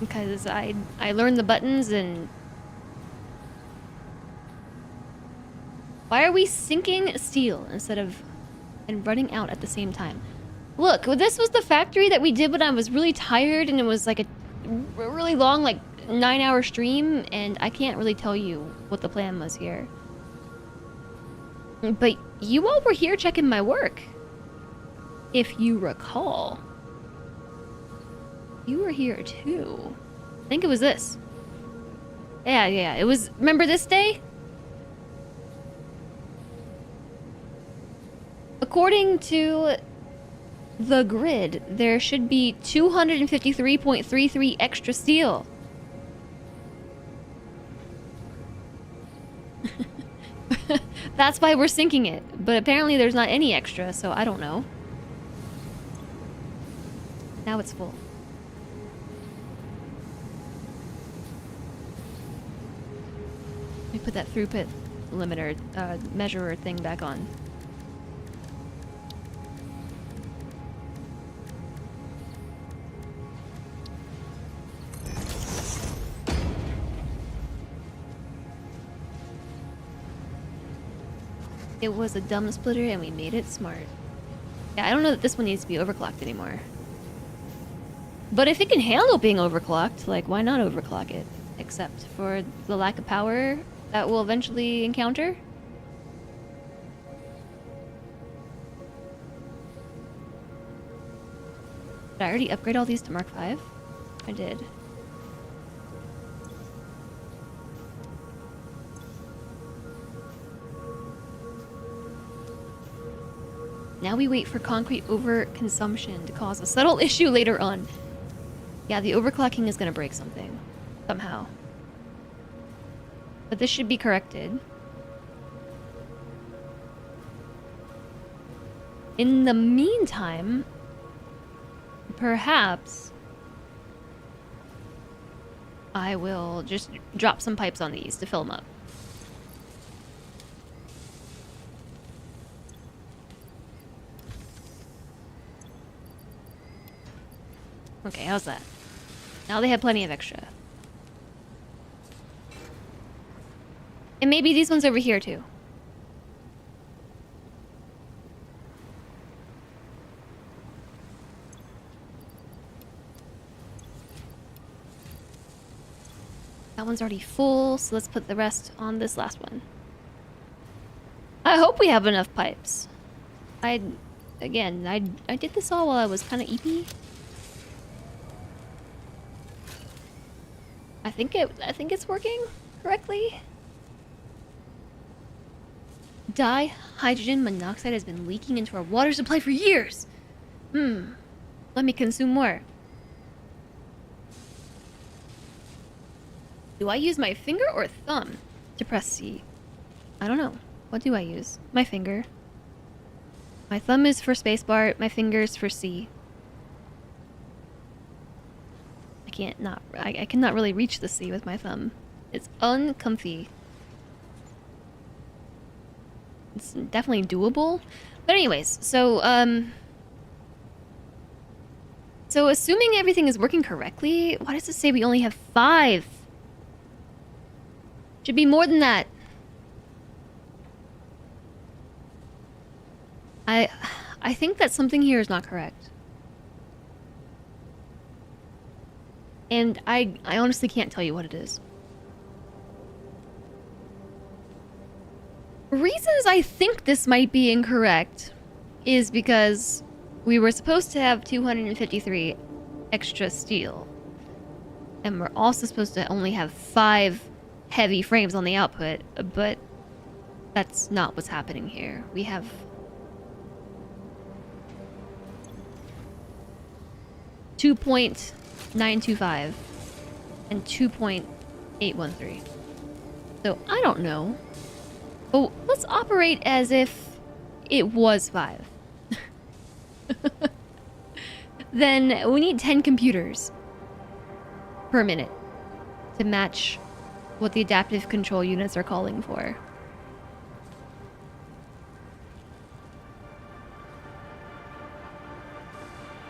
Because I learned the buttons and... Why are we sinking steel instead of... and running out at the same time? Look, this was the factory that we did when I was really tired and it was like a really long, like 9-hour stream, and I can't really tell you what the plan was here. But you all were here checking my work. If you recall. You were here too. I think it was this. Yeah, it was... Remember this day? According to the grid, there should be 253.33 extra steel. That's why we're sinking it. But apparently there's not any extra, so I don't know. Now it's full. Let me put that throughput limiter, measurer thing back on. It was a dumb splitter and we made it smart. Yeah, I don't know that this one needs to be overclocked anymore. But if it can handle being overclocked, like, why not overclock it? Except for the lack of power that we'll eventually encounter. Did I already upgrade all these to Mark V? I did. Now we wait for concrete overconsumption to cause a subtle issue later on. Yeah, the overclocking is gonna break something. Somehow. But this should be corrected. In the meantime, perhaps I will just drop some pipes on these to fill them up. Okay, how's that? Now they have plenty of extra. And maybe these ones over here too. That one's already full, so let's put the rest on this last one. I hope we have enough pipes. I did this all while I was kind of eepy. I think it's working correctly. Dihydrogen monoxide has been leaking into our water supply for years. Let me consume more. Do I use my finger or thumb to press C? I don't know. What do I use? My finger. My thumb is for spacebar, my finger's for C. I cannot really reach the C with my thumb. It's uncomfy. It's definitely doable. But anyways, so assuming everything is working correctly, why does it say we only have 5? Should be more than that. I think that something here is not correct. And I honestly can't tell you what it is. Reasons I think this might be incorrect is because we were supposed to have 253 extra steel. And we're also supposed to only have 5 heavy frames on the output, but that's not what's happening here. We have 2.925 and 2.813. So I don't know. But let's operate as if it was 5. Then we need 10 computers per minute to match what the adaptive control units are calling for.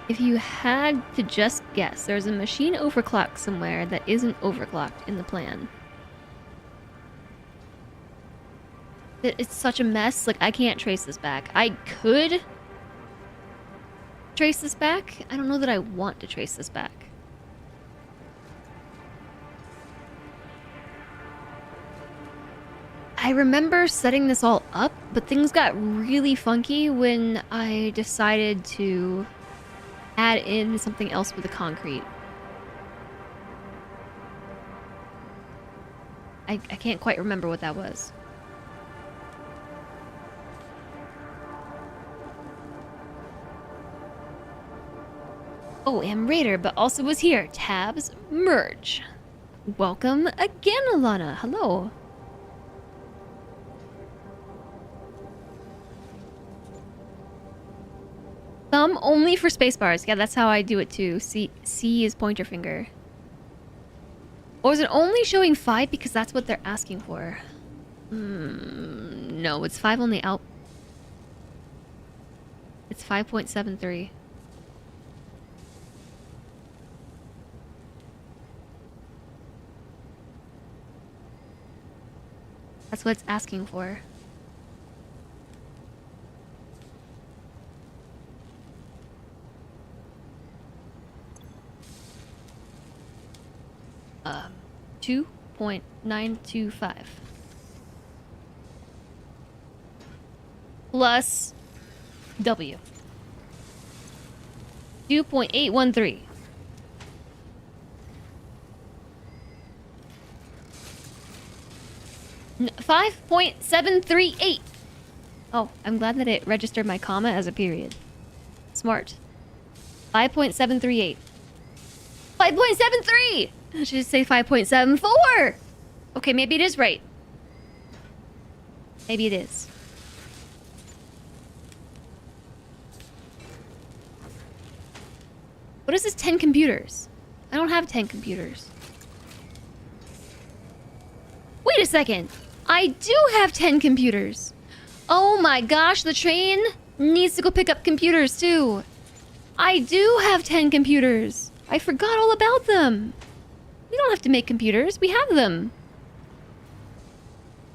If you had to just guess, there's a machine overclock somewhere that isn't overclocked in the plan. It's such a mess, like I can't trace this back. I could trace this back. I don't know that I want to trace this back. I remember setting this all up, but things got really funky when I decided to add in something else with the concrete. I can't quite remember what that was. Oh, and Raider, but also was here. Tabs, merge. Welcome again, Alana. Hello. Thumb only for spacebars. Yeah, that's how I do it too. C is pointer finger. Or is it only showing 5 because that's what they're asking for? No, it's 5 on the out. It's 5.73. That's what it's asking for. Uh, 2.925 plus W. 2.813. N 5.738. Oh, I'm glad that it registered my comma as a period. Smart. 5.738. 5.73! I should say 5.74! Okay, maybe it is right. Maybe it is. What is this 10 computers? I don't have 10 computers. Wait a second. I do have 10 computers. Oh my gosh, the train needs to go pick up computers too. I do have 10 computers. I forgot all about them. We don't have to make computers. We have them.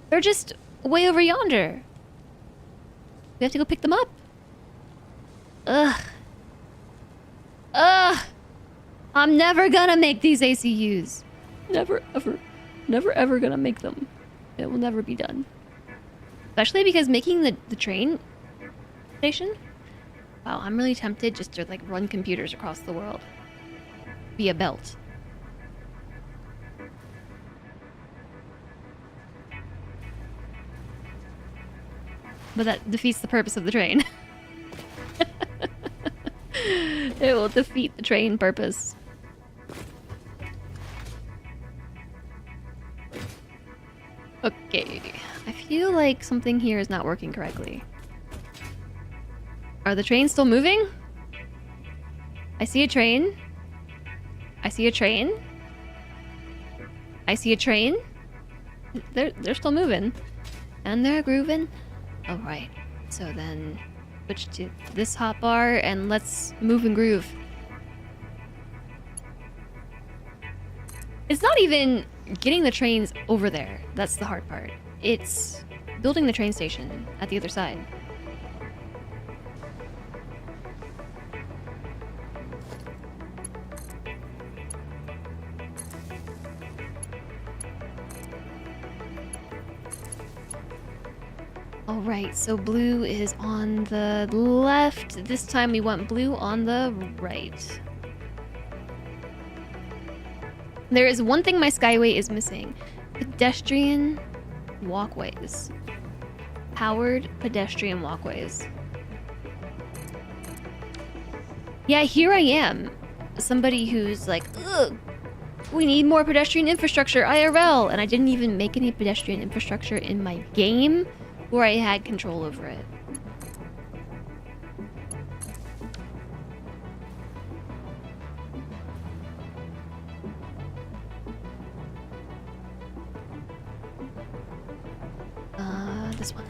They're just way over yonder. We have to go pick them up. Ugh. Ugh. I'm never gonna make these ACUs. Never, ever. Never, ever gonna make them. It will never be done. Especially because making the train station? Wow, I'm really tempted just to, like, run computers across the world. Via belt. But that defeats the purpose of the train. It will defeat the train purpose. Okay. I feel like something here is not working correctly. Are the trains still moving? I see a train. I see a train. I see a train. They're still moving. And they're grooving. Alright. So then switch to this hotbar and let's move and groove. It's not even getting the trains over there. That's the hard part. It's building the train station at the other side. Alright, so blue is on the left. This time we want blue on the right. There is one thing my Skyway is missing. Pedestrian walkways. Powered pedestrian walkways. Yeah, here I am. Somebody who's like, ugh, we need more pedestrian infrastructure, IRL. And I didn't even make any pedestrian infrastructure in my game where I had control over it. This one.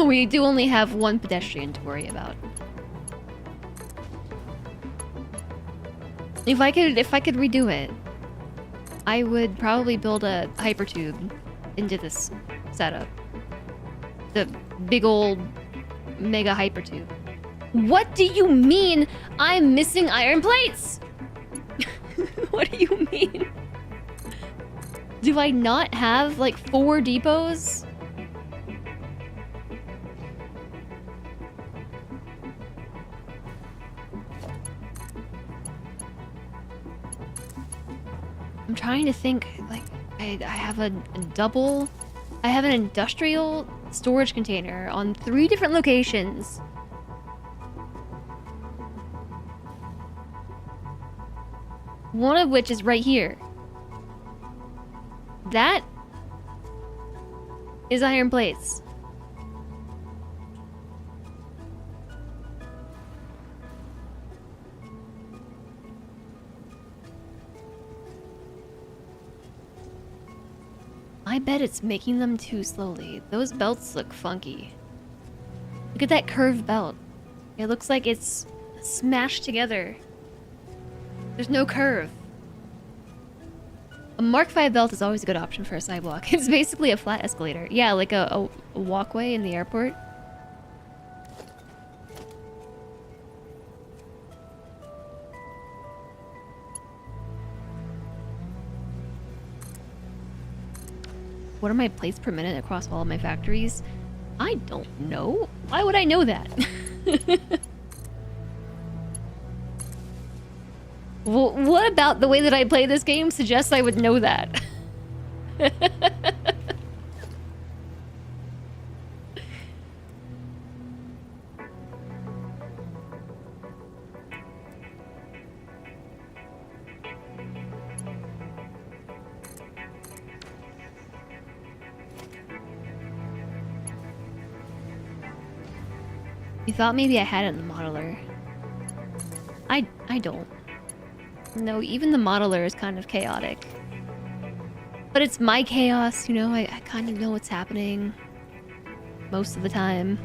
We do only have one pedestrian to worry about. If I could redo it, I would probably build a hypertube into this setup. The big old mega hypertube. What do you mean I'm missing iron plates? What do you mean? Do I not have like 4 depots? I'm trying to think, like, I have a double... I have an industrial storage container on 3 different locations. One of which is right here. That is iron plates. I bet it's making them too slowly. Those belts look funky. Look at that curved belt. It looks like it's smashed together. There's no curve. A Mark V belt is always a good option for a sidewalk. It's basically a flat escalator. Yeah, like a walkway in the airport. What are my plates per minute across all of my factories? I don't know. Why would I know that? Well, what about the way that I play this game suggests I would know that? You thought maybe I had it in the modeler. I don't. No, even the modeler is kind of chaotic. But it's my chaos, you know? I kind of know what's happening most of the time.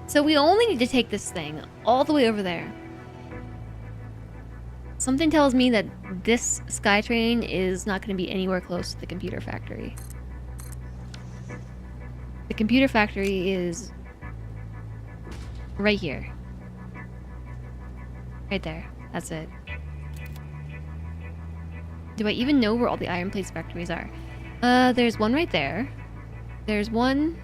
So we only need to take this thing all the way over there. Something tells me that this SKYTRAIN is not going to be anywhere close to the computer factory. The computer factory is right here. Right there. That's it. Do I even know where all the iron plates factories are? There's one right there. There's one...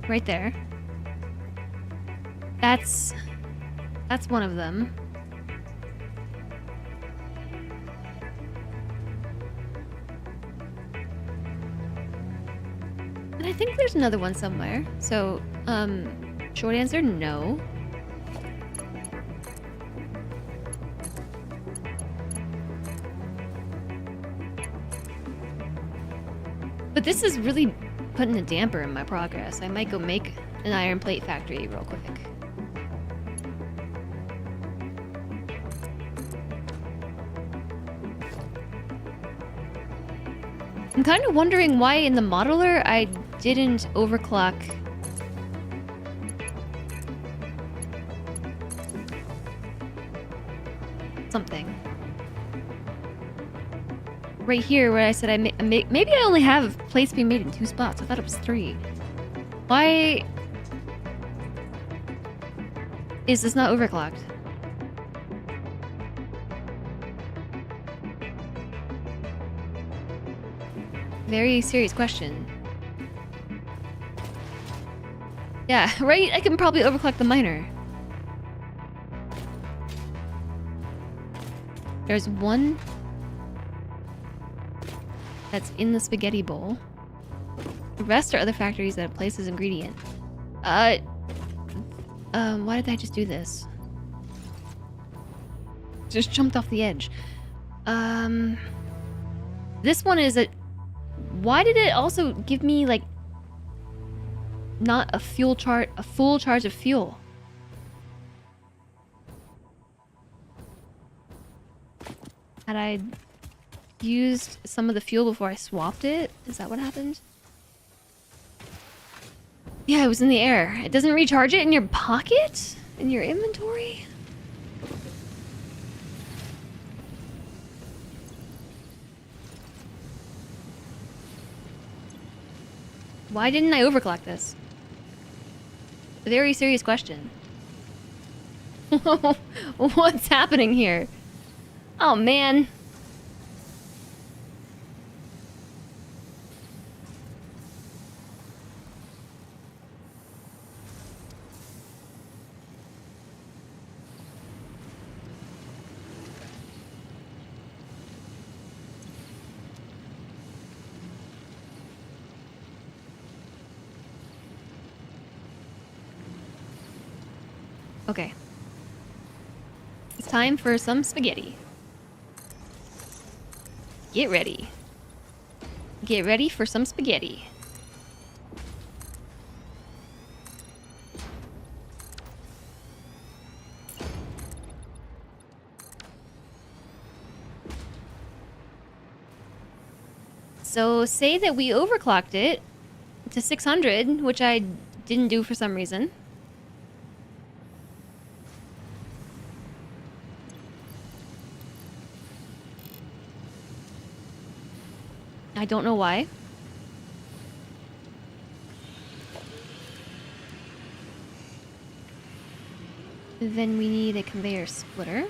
right there. That's one of them. And I think there's another one somewhere. So, short answer, no. But this is really putting a damper in my progress. I might go make an iron plate factory real quick. I'm kind of wondering why in the modeler I didn't overclock something. Right here where I said maybe I only have plates being made in 2 spots. I thought it was 3. Why is this not overclocked? Very serious question. Yeah, right? I can probably overclock the miner. There's one that's in the spaghetti bowl. The rest are other factories that have placed as ingredient. Why did I just do this? Just jumped off the edge. This one is a... Why did it also give me, like, not a full charge of fuel? Had I used some of the fuel before I swapped it? Is that what happened? Yeah, it was in the air. It doesn't recharge it in your pocket? In your inventory? Why didn't I overclock this? A very serious question. What's happening here? Oh, man. Okay. It's time for some spaghetti. Get ready. Get ready for some spaghetti. So say that we overclocked it to 600, which I didn't do for some reason. I don't know why. Then we need a conveyor splitter.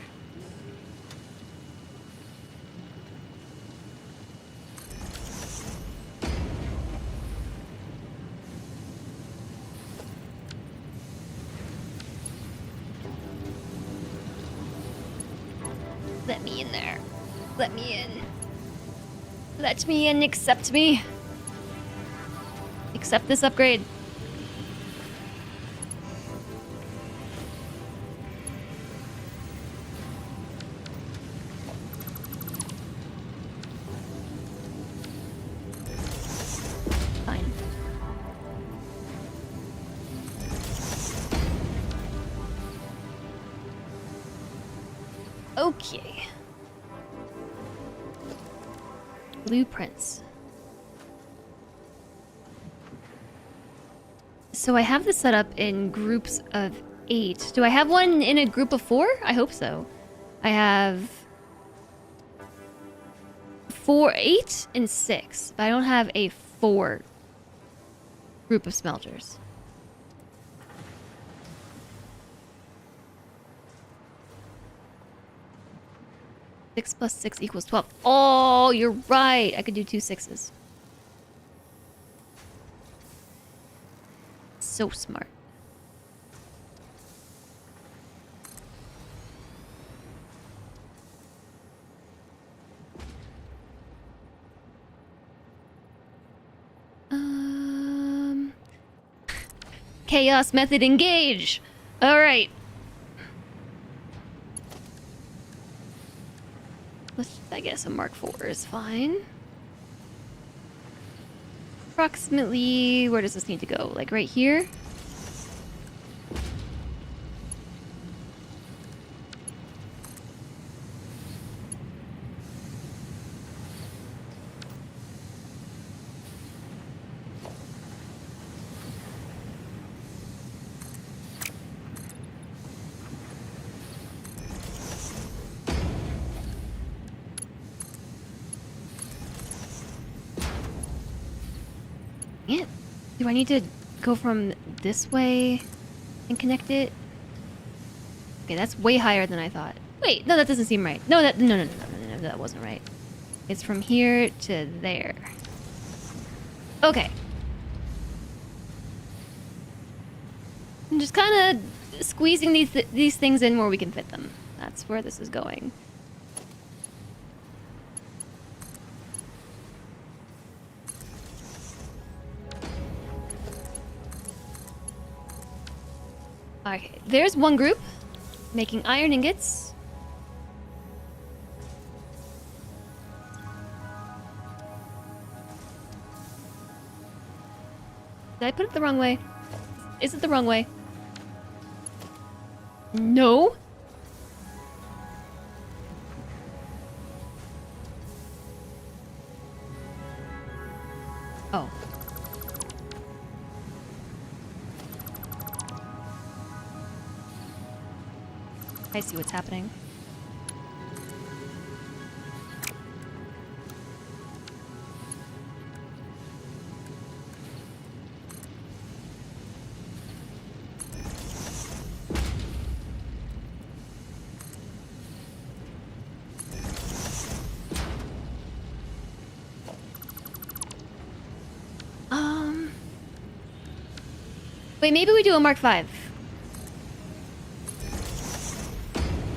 Let me in there. Let me in. Let me in, accept me. Accept this upgrade. Fine. Okay. Blueprints. So I have this set up in groups of 8. Do I have one in a group of 4? I hope so. I have 4, 8, and 6. But I don't have a 4 group of smelters. Six plus 6 equals 12. Oh, you're right. I could do 2 6s. So smart. Chaos method engage. All right. I guess a Mark IV is fine. Approximately, where does this need to go? Like right here? Yeah. Do I need to go from this way and connect it? Okay, that's way higher than I thought. Wait, no, that doesn't seem right. No, no, that wasn't right. It's from here to there. Okay. I'm just kind of squeezing these things in where we can fit them. That's where this is going. Okay, there's one group making iron ingots. Did I put it the wrong way? Is it the wrong way? No. Oh. I see what's happening. Wait, maybe we do a Mark 5.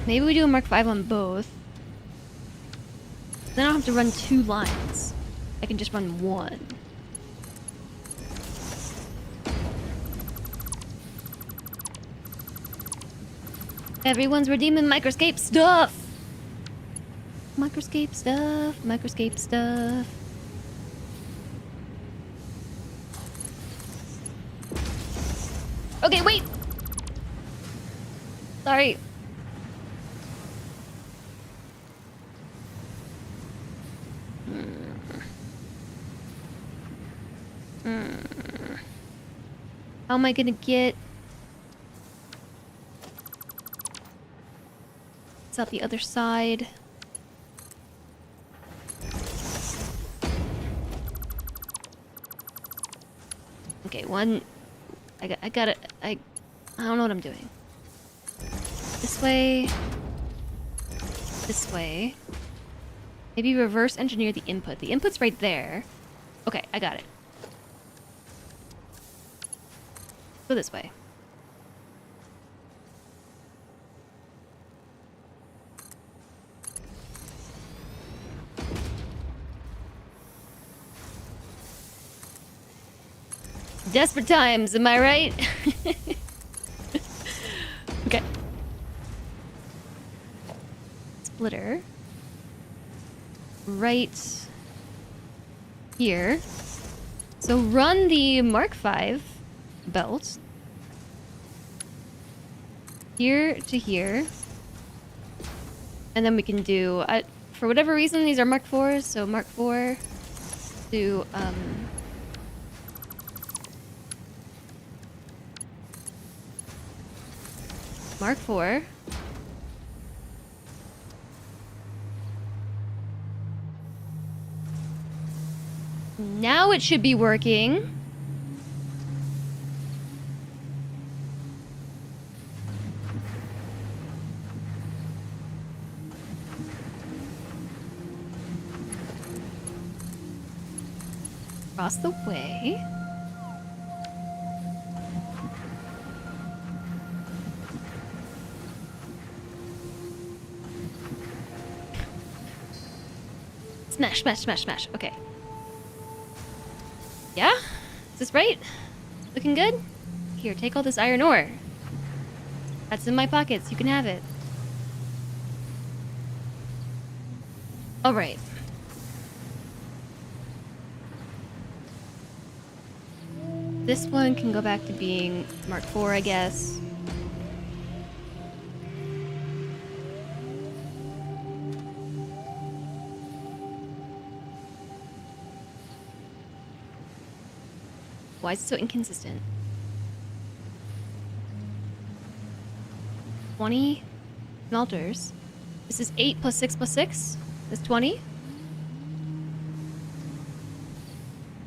Maybe we do a Mark 5 on both. Then I don't have to run 2 lines. I can just run 1. Everyone's redeeming microscape stuff! Microscape stuff, microscape stuff. Okay, wait! Sorry. How am I gonna get... It's out the other side. Okay, one... I got it. I don't know what I'm doing. This way. This way. Maybe reverse engineer the input. The input's right there. Okay, I got it. Go this way. Desperate times, am I right? Okay. Splitter. Right here. So run the Mark 5 belt. Here to here. And then we can do... for whatever reason, these are Mark 4s, so Mark 4 to... Mark 4. Now it should be working. Across the way. Smash, smash, smash, smash. Okay. Yeah? Is this right? Looking good? Here, take all this iron ore. That's in my pockets. You can have it. Alright. This one can go back to being Mark 4, I guess. Why is it so inconsistent? 20 smelters. This is 8 plus 6 plus 6. That's 20.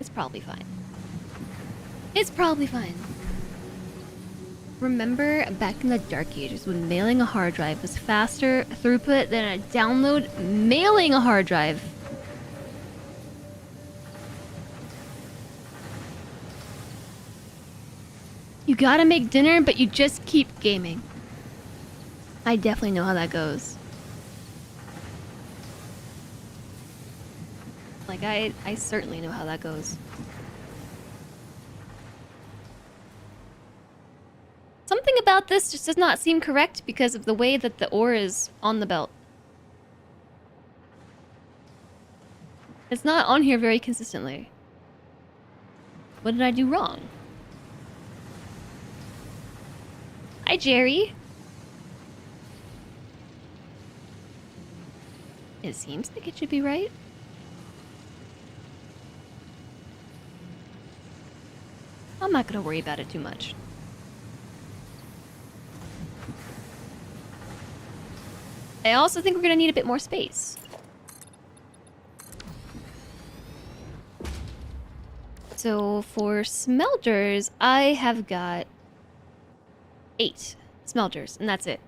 It's probably fine. It's probably fine. Remember back in the dark ages when mailing a hard drive was faster throughput than a download mailing a hard drive? You gotta make dinner, but you just keep gaming. I definitely know how that goes. Like, I certainly know how that goes. Something about this just does not seem correct because of the way that the ore is on the belt. It's not on here very consistently. What did I do wrong? Hi, Jerry. It seems like it should be right. I'm not gonna worry about it too much. I also think we're gonna need a bit more space. So for smelters, I have got 8 smelters, and that's it.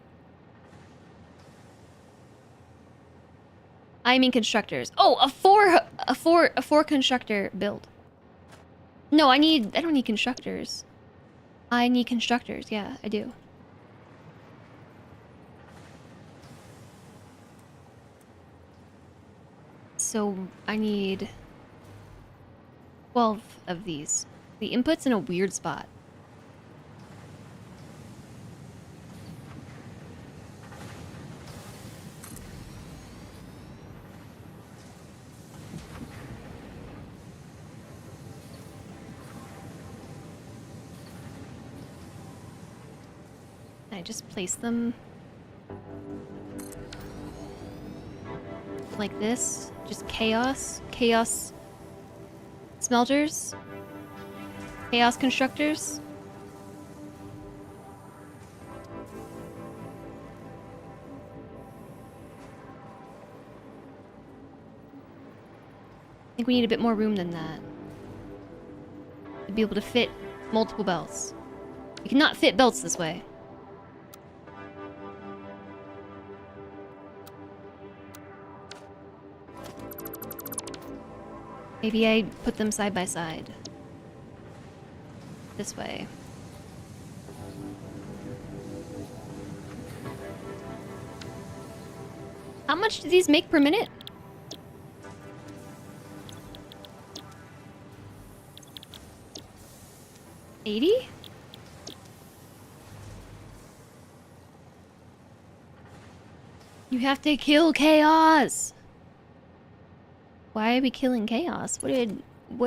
I mean constructors. Oh, a four constructor build. No, I don't need constructors. I need constructors. Yeah, I do. So I need 12 of these. The input's in a weird spot. I just place them like this. Just chaos. Chaos smelters. Chaos constructors. I think we need a bit more room than that. To be able to fit multiple belts. You cannot fit belts this way. Maybe I put them side by side. This way. How much do these make per minute? 80? You have to kill chaos. Why are we killing chaos? What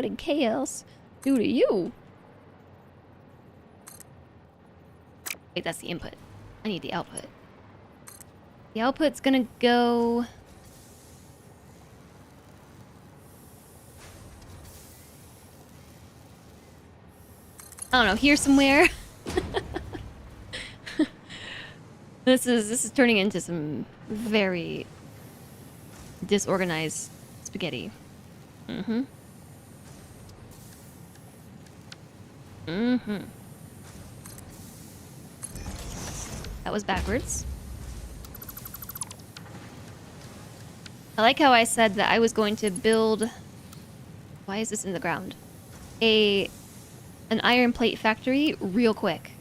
did chaos do to you? Wait, that's the input. I need the output. The output's gonna go... I don't know, here somewhere. This is turning into some very disorganized spaghetti. Mm-hmm. Mm-hmm. That was backwards. I like how I said that I was going to build... Why is this in the ground? An iron plate factory real quick.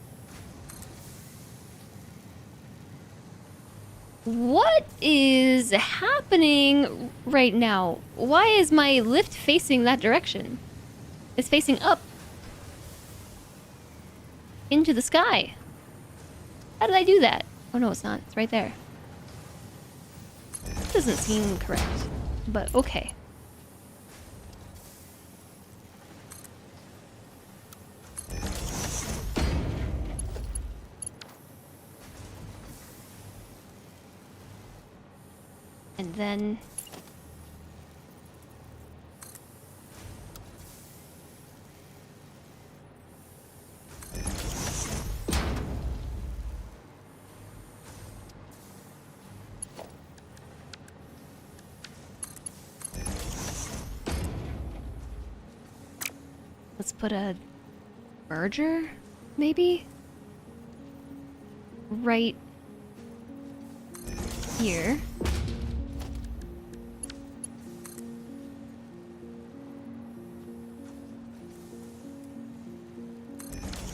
What is happening right now? Why is my lift facing that direction? It's facing up. Into the sky. How did I do that? Oh no, it's not. It's right there. That doesn't seem correct, but okay. And then... let's put a merger, maybe? Right here.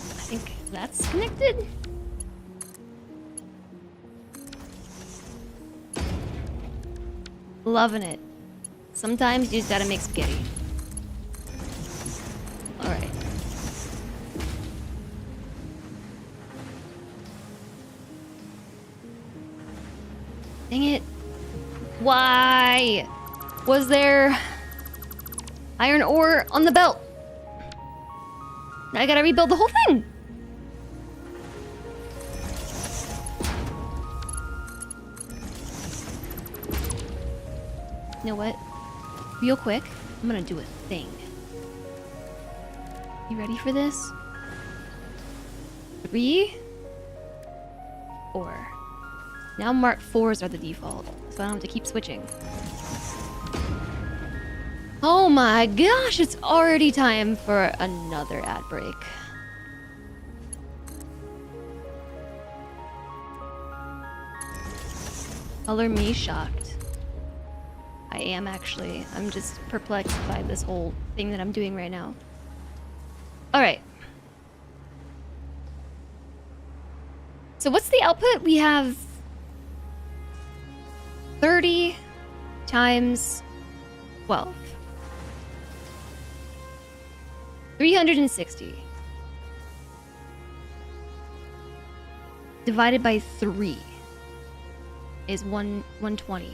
I think that's connected. Loving it. Sometimes you just gotta make spaghetti. Alright. Dang it. Why was there iron ore on the belt? Now I gotta rebuild the whole thing. You know what? Real quick, I'm gonna do a thing. You ready for this? 3, 4. Now Mark 4s are the default, so I don't have to keep switching. Oh my gosh, it's already time for another ad break. Color me shocked. I am actually. I'm just perplexed by this whole thing that I'm doing right now. Alright. So what's the output? We have 30 times 12. 360. Divided by 3 is 120.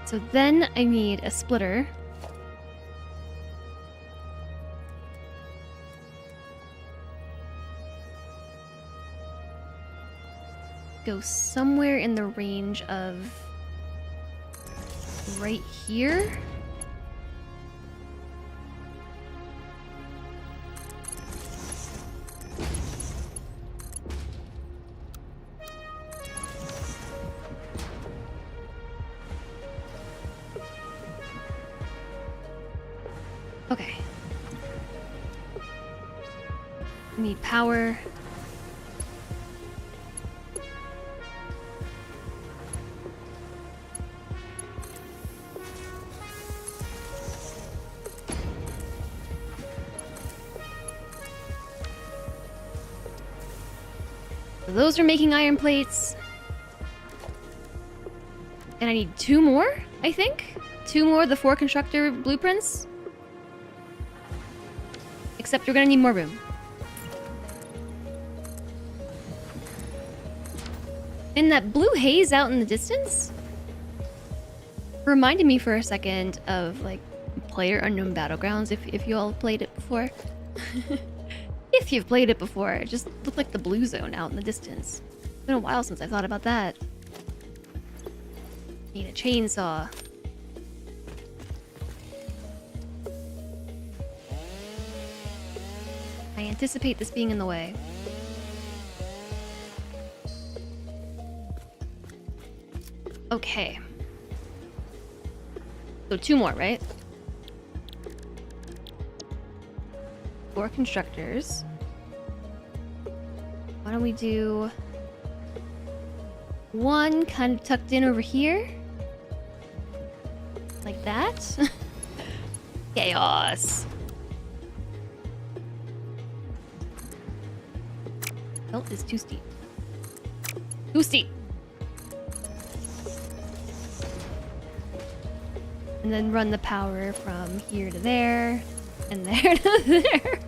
So then I need a splitter. Go somewhere in the range of right here. Okay. Need power. So those are making iron plates. And I need 2 more, I think? 2 more of the 4 constructor blueprints? Except we're gonna need more room. And that blue haze out in the distance reminded me for a second of like PlayerUnknown Battlegrounds, if you all played it before. If you've played it before, it just looked like the blue zone out in the distance. It's been a while since I thought about that. Need a chainsaw. I anticipate this being in the way. Okay. So 2 more, right? 4 constructors. Why don't we do 1 kind of tucked in over here? Like that? Chaos. Oh, it's too steep. Too steep. And then run the power from here to there, and there to there.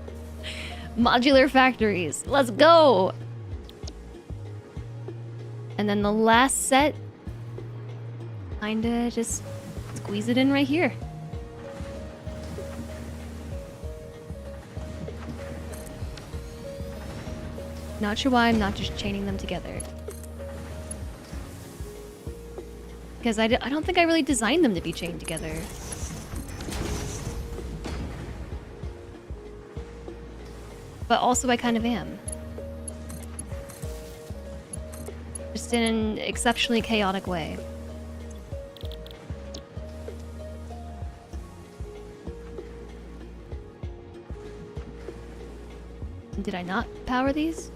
Modular factories. Let's go! And then the last set, kinda just squeeze it in right here. Not sure why I'm not just chaining them together. Because I don't think I really designed them to be chained together. But also I kind of am. Just in an exceptionally chaotic way. Did I not power these?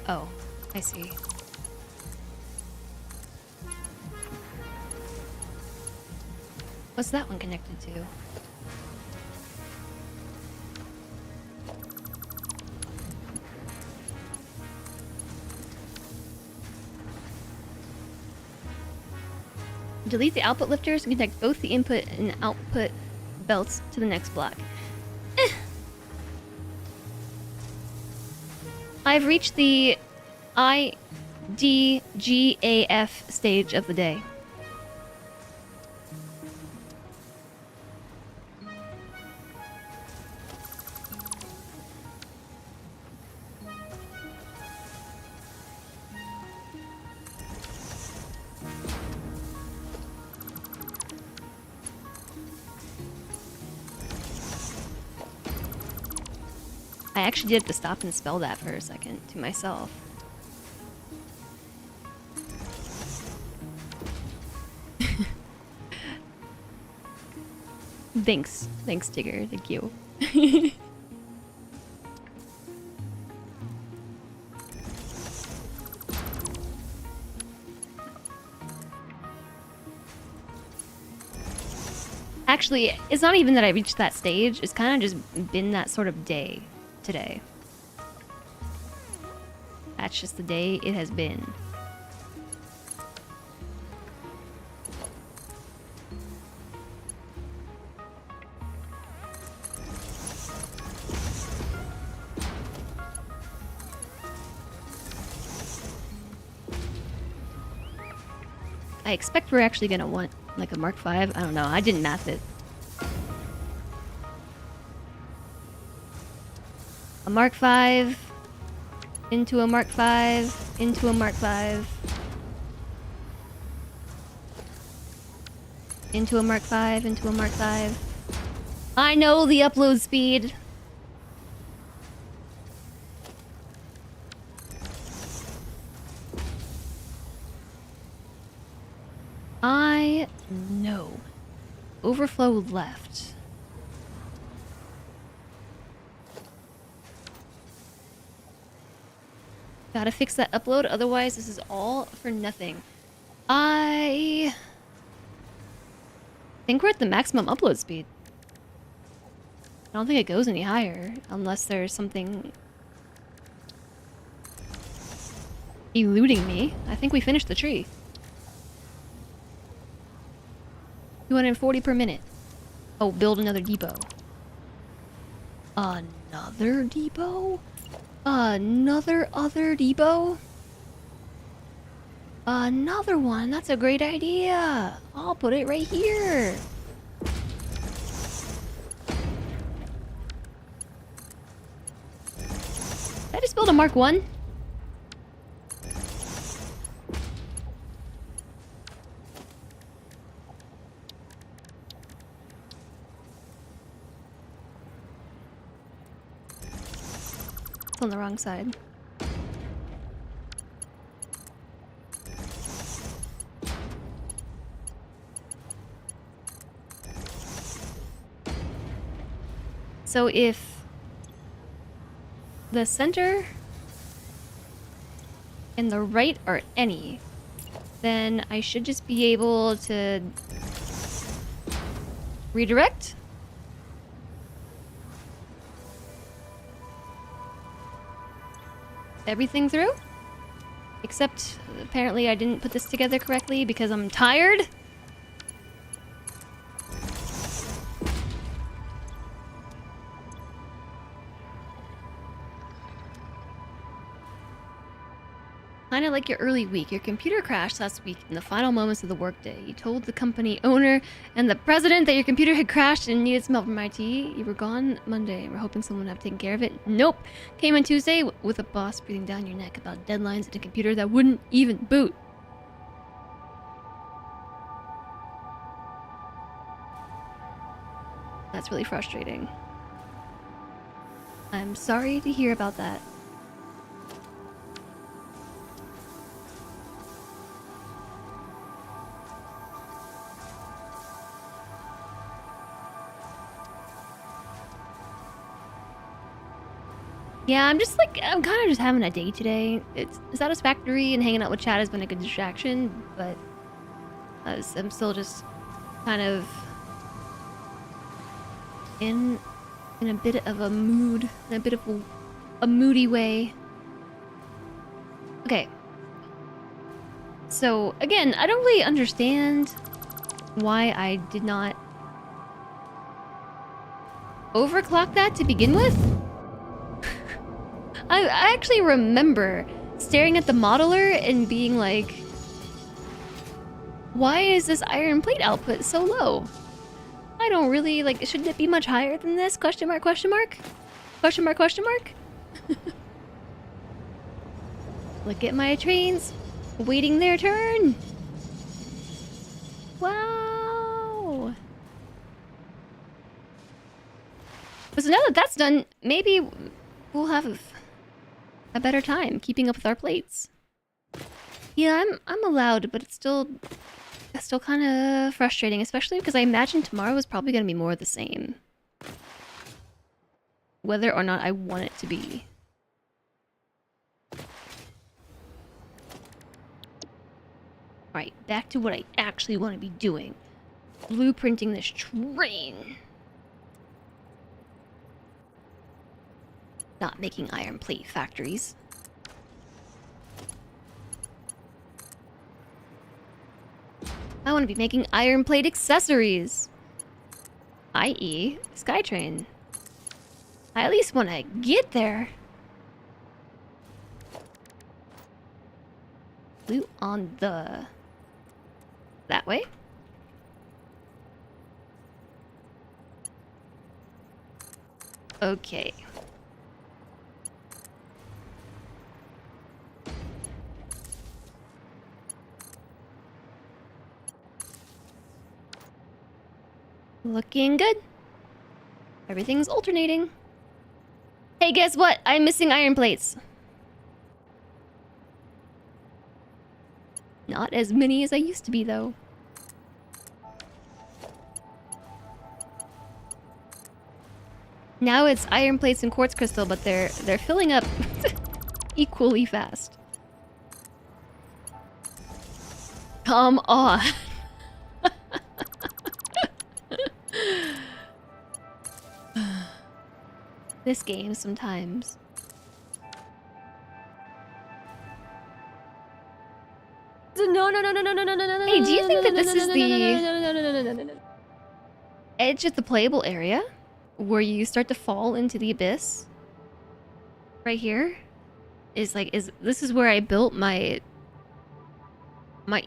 Oh, I see. What's that one connected to? Delete the output lifters and connect both the input and output belts to the next block. I've reached the IDGAF stage of the day. I actually did have to stop and spell that for a second to myself. Thanks. Thanks, Tigger. Thank you. Actually, it's not even that I reached that stage. It's kind of just been that sort of day today. That's just the day it has been. I expect we're actually gonna want like a Mark V. I don't know. I didn't math it. A Mark V into a Mark V into a Mark V into a Mark V into a Mark V. I know the upload speed. I know. Overflow left. Gotta fix that upload, otherwise this is all for nothing. I think we're at the maximum upload speed. I don't think it goes any higher, unless there's something eluding me. I think we finished the tree. 240 per minute. Oh, build another depot. Another depot? Another other depot? Another one. That's a great idea. I'll put it right here. Did I just build a Mark 1? On the wrong side. So if the center and the right are any, then I should just be able to redirect. Everything through, except apparently I didn't put this together correctly because I'm tired. Kinda like your early week. Your computer crashed last week in the final moments of the workday. You told the company owner and the president that your computer had crashed and needed some help from IT. You were gone Monday. We're hoping someone would have taken care of it. Nope. Came in Tuesday with a boss breathing down your neck about deadlines and a computer that wouldn't even boot. That's really frustrating. I'm sorry to hear about that. Yeah, I'm kind of just having a day today. It's satisfactory and hanging out with Chad has been a good distraction, but I'm still just kind of in a bit of a mood, in a bit of a moody way. Okay. So, again, I don't really understand why I did not overclock that to begin with. I actually remember staring at the modeler and being like, why is this iron plate output so low? I don't really, like, shouldn't it be much higher than this? Question mark, question mark? Question mark, question mark? Look at my trains waiting their turn. Wow. So now that that's done, maybe we'll have a better time keeping up with our plates. Yeah, I'm allowed, but it's still kind of frustrating, especially because I imagine tomorrow is probably going to be more of the same. Whether or not I want it to be. Alright, back to what I actually want to be doing. Blueprinting this train. Not making iron plate factories. I want to be making iron plate accessories. I.e. SKYTRAIN. I at least want to get there. Blue on the... that way? Okay. Looking good. Everything's alternating. Hey, guess what? I'm missing iron plates. Not as many as I used to be, though. Now it's iron plates and quartz crystal, but they're filling up equally fast. Come on. This game sometimes. No. Hey, do you think that this is the edge of the playable area? Where you start to fall into the abyss? Right here? This is where I built my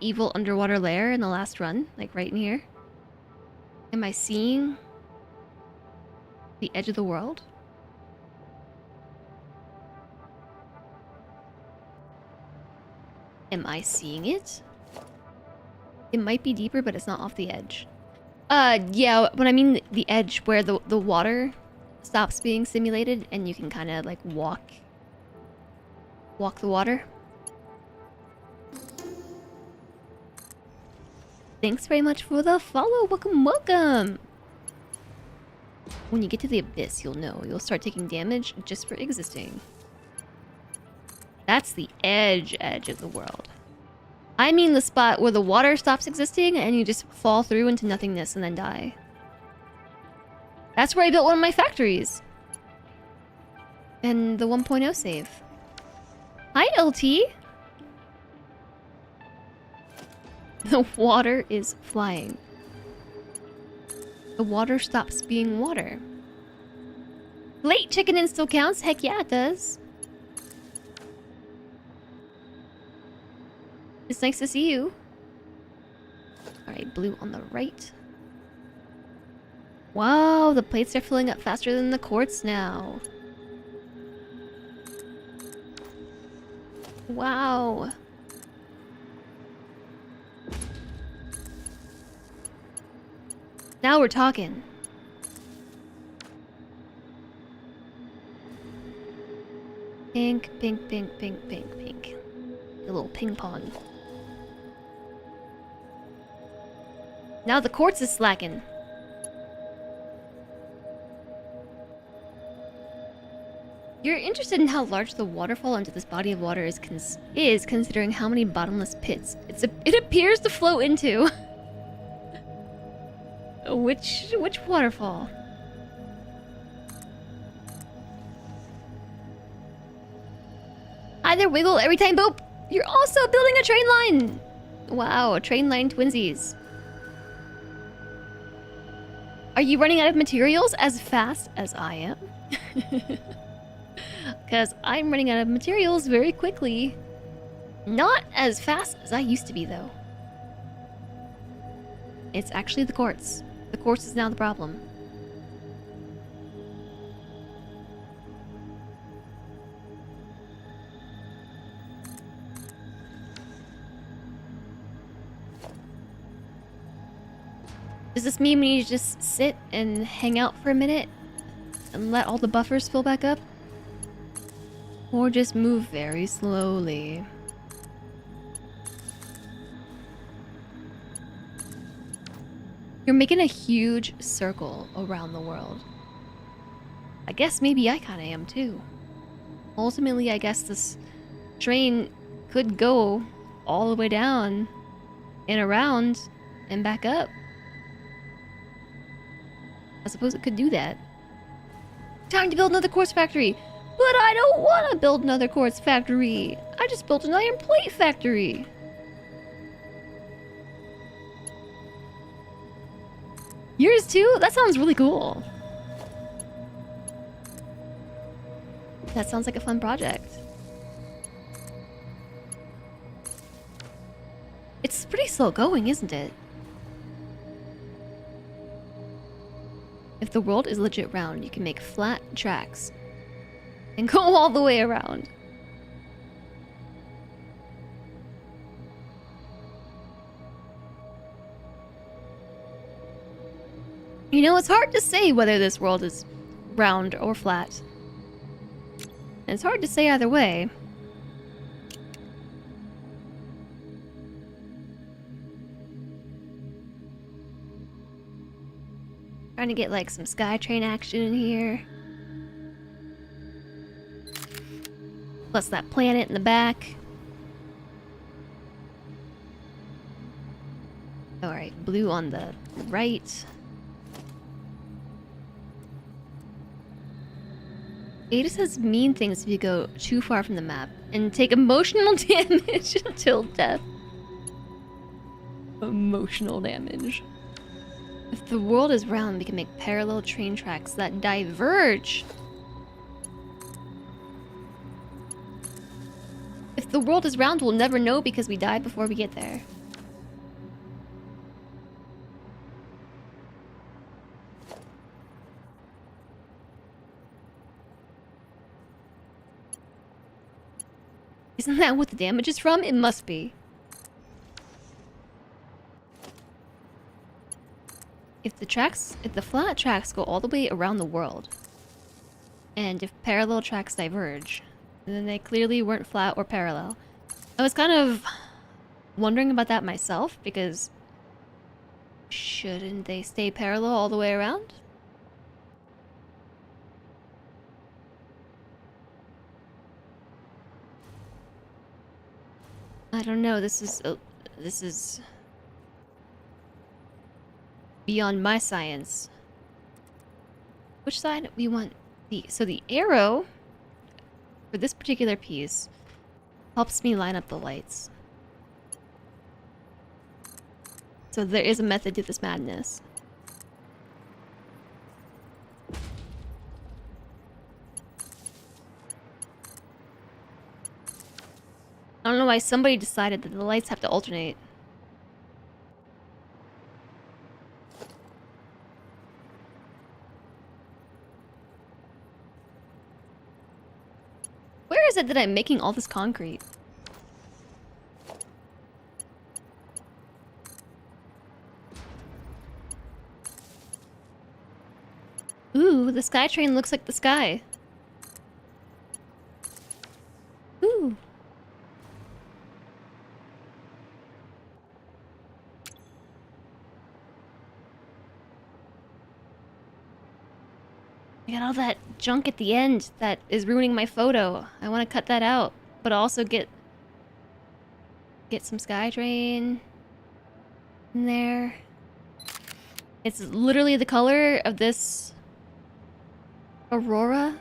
evil underwater lair in the last run? Like right in here? Am I seeing the edge of the world? Am I seeing it? It might be deeper, but it's not off the edge. Yeah, when I mean the edge where the water stops being simulated and you can kind of like walk the water. Thanks very much for the follow. Welcome. When you get to the abyss, you'll know. You'll start taking damage just for existing. That's the edge of the world. I mean the spot where the water stops existing and you just fall through into nothingness and then die. That's where I built one of my factories. And the 1.0 save. Hi, LT! The water is flying. The water stops being water. Late chicken still counts? Heck yeah, it does. It's nice to see you. Alright, blue on the right. Wow, the plates are filling up faster than the quartz now. Wow. Now we're talking. Pink, pink, pink, pink, pink, pink. A little ping pong. Now the quartz is slacking. You're interested in how large the waterfall into this body of water is considering how many bottomless pits it appears to flow into. Which waterfall? Either wiggle every time boop. You're also building a train line. Wow, train line twinsies. Are you running out of materials as fast as I am? Because I'm running out of materials very quickly. Not as fast as I used to be, though. It's actually the quartz. The quartz is now the problem. Does this mean we need to just sit and hang out for a minute? And let all the buffers fill back up? Or just move very slowly. You're making a huge circle around the world. I guess maybe I kinda am too. Ultimately, I guess this train could go all the way down and around and back up. I suppose it could do that. Time to build another quartz factory! But I don't want to build another quartz factory! I just built an iron plate factory! Yours too? That sounds really cool. That sounds like a fun project. It's pretty slow going, isn't it? If the world is legit round, you can make flat tracks and go all the way around. You know, it's hard to say whether this world is round or flat. And it's hard to say either way. Trying to get like some SKYTRAIN action in here. Plus that planet in the back. Alright, blue on the right. Ada says mean things if you go too far from the map and take emotional damage until death. Emotional damage. If the world is round, we can make parallel train tracks that diverge. If the world is round, we'll never know because we died before we get there. Isn't that what the damage is from? It must be. If the flat tracks go all the way around the world, and if parallel tracks diverge, then they clearly weren't flat or parallel. I was kind of wondering about that myself, because shouldn't they stay parallel all the way around? I don't know, this is beyond my science. Which side we want so the arrow for this particular piece helps me line up the lights. So there is a method to this madness. I don't know why somebody decided that the lights have to alternate. Where is it that I'm making all this concrete? Ooh, the SKYTRAIN looks like the sky. Ooh. I got all that junk at the end that is ruining my photo. I want to cut that out, but also get some SKYTRAIN in there. It's literally the color of this aurora.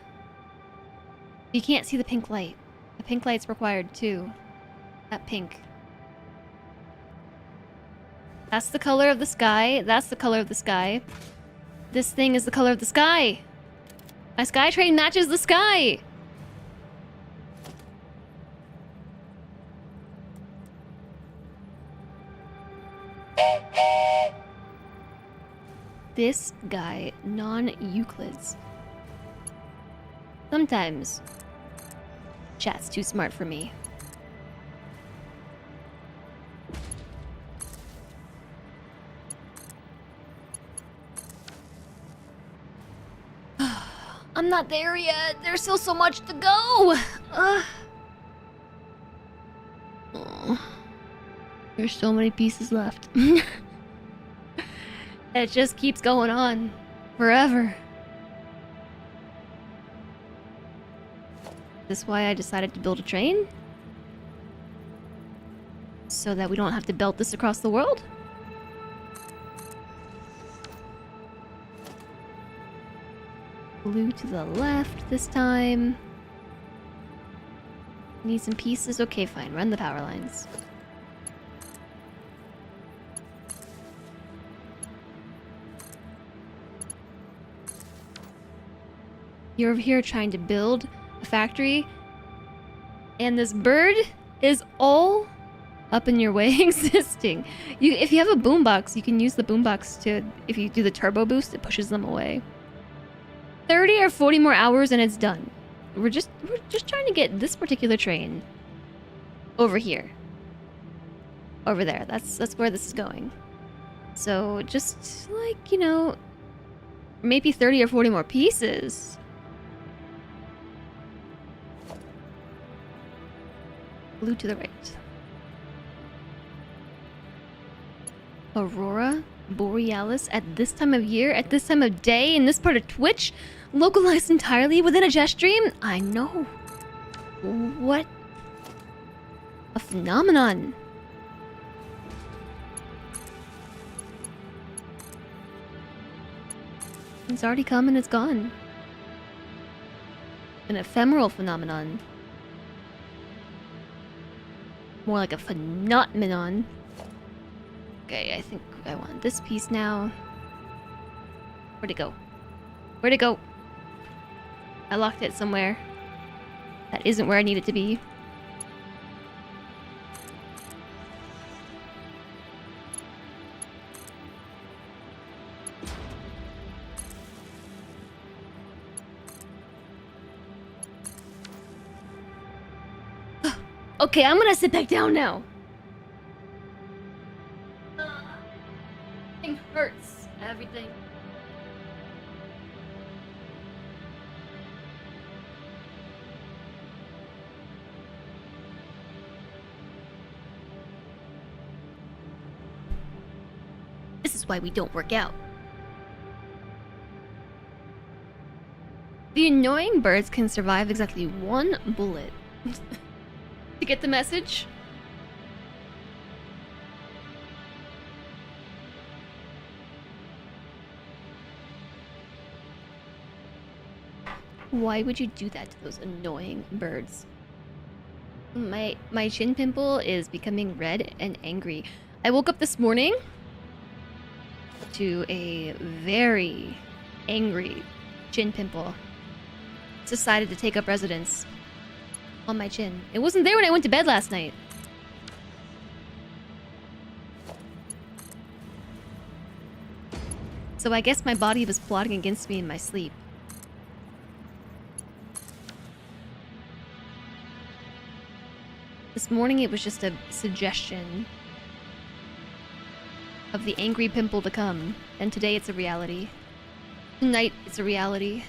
You can't see the pink light. The pink light's required too. That pink. That's the color of the sky. That's the color of the sky. This thing is the color of the sky. My SKYTRAIN matches the sky! This guy, non-Euclids. Sometimes, chat's too smart for me. I'm not there yet. There's still so much to go. Oh, there's so many pieces left. It just keeps going on forever. This is why I decided to build a train. So that we don't have to belt this across the world. Blue to the left this time. Need some pieces? Okay, fine. Run the power lines. You're over here trying to build a factory, and this bird is all up in your way existing. If you have a boombox, you can use the boombox to, if you do the turbo boost, it pushes them away. 30 or 40 more hours and it's done. We're just trying to get this particular train over here. Over there. That's where this is going. So just like, you know, maybe 30 or 40 more pieces. Blue to the right. Aurora Borealis at this time of year, at this time of day, in this part of Twitch, localized entirely within a Jess stream? I know. What a phenomenon. It's already come and it's gone. An ephemeral phenomenon. More like a phenomenon. Okay, I think I want this piece now. Where'd it go? Where'd it go? I locked it somewhere. That isn't where I need it to be. Okay, I'm gonna sit back down now. Everything hurts. Everything. This is why we don't work out. The annoying birds can survive exactly one bullet. To get the message? Why would you do that to those annoying birds? My chin pimple is becoming red and angry. I woke up this morning to a very angry chin pimple. It's decided to take up residence on my chin. It wasn't there when I went to bed last night. So I guess my body was plotting against me in my sleep. This morning it was just a suggestion of the angry pimple to come, and today it's a reality. Tonight it's a reality.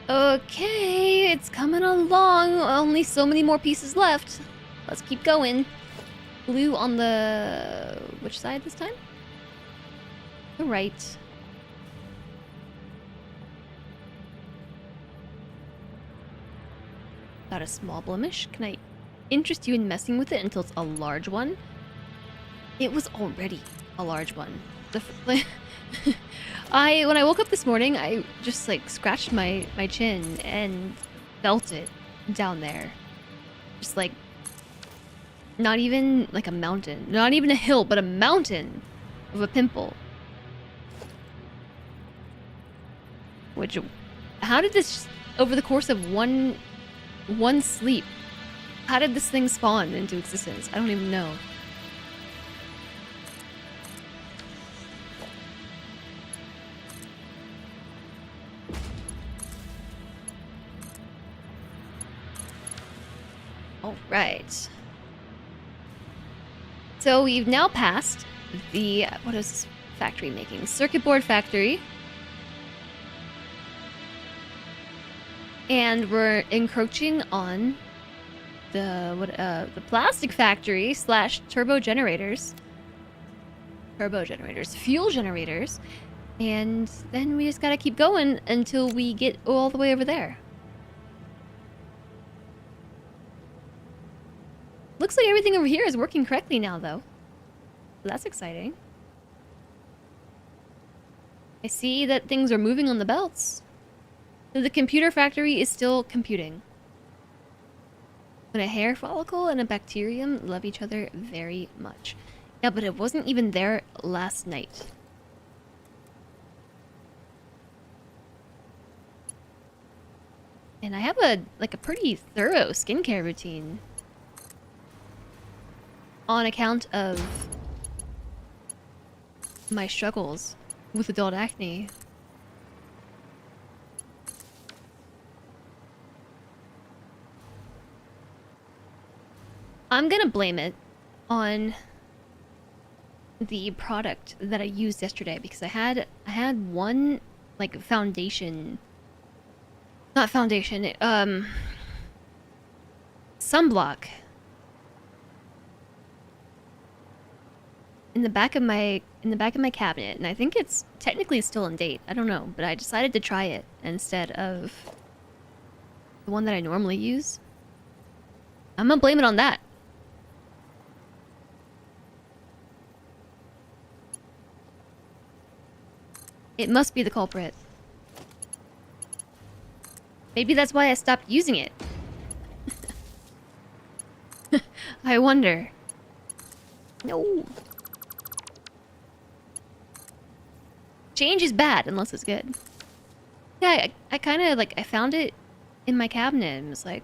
Okay, it's coming along. Only so many more pieces left. Let's keep going. Blue on the... which side this time? The right. Got a small blemish. Can I interest you in messing with it until it's a large one? It was already a large one. When I woke up this morning, I just like scratched my chin and felt it down there. Just like, not even like a mountain, not even a hill, but a mountain of a pimple. Which, how did this, over the course of one sleep, how did this thing spawn into existence? I don't even know. All right. So we've now passed the, what is this factory making? Circuit board factory. And we're encroaching on the plastic factory / turbo generators. Fuel generators. And then we just gotta keep going until we get all the way over there. Looks like everything over here is working correctly now, though. That's exciting. I see that things are moving on the belts. The computer factory is still computing. When a hair follicle and a bacterium love each other very much. Yeah, but it wasn't even there last night. And I have a pretty thorough skincare routine. On account of my struggles with adult acne. I'm gonna blame it on the product that I used yesterday because I had one like foundation, not foundation, sunblock in the back of my cabinet, and I think it's technically still in date. I don't know, but I decided to try it instead of the one that I normally use. I'm gonna blame it on that. It must be the culprit. Maybe that's why I stopped using it. I wonder. No. Change is bad unless it's good. Yeah, I kind of I found it in my cabinet and was like,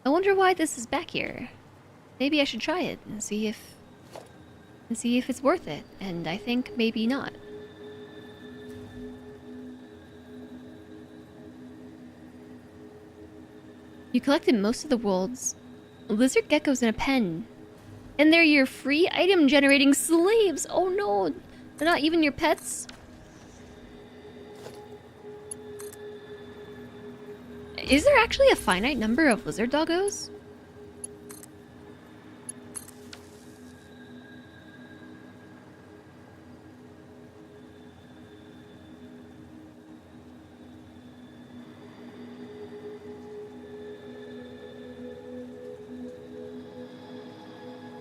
I wonder why this is back here. Maybe I should try it and see if it's worth it. And I think maybe not. You collected most of the world's lizard geckos in a pen. And they're your free item generating slaves. Oh no, they're not even your pets. Is there actually a finite number of lizard doggos?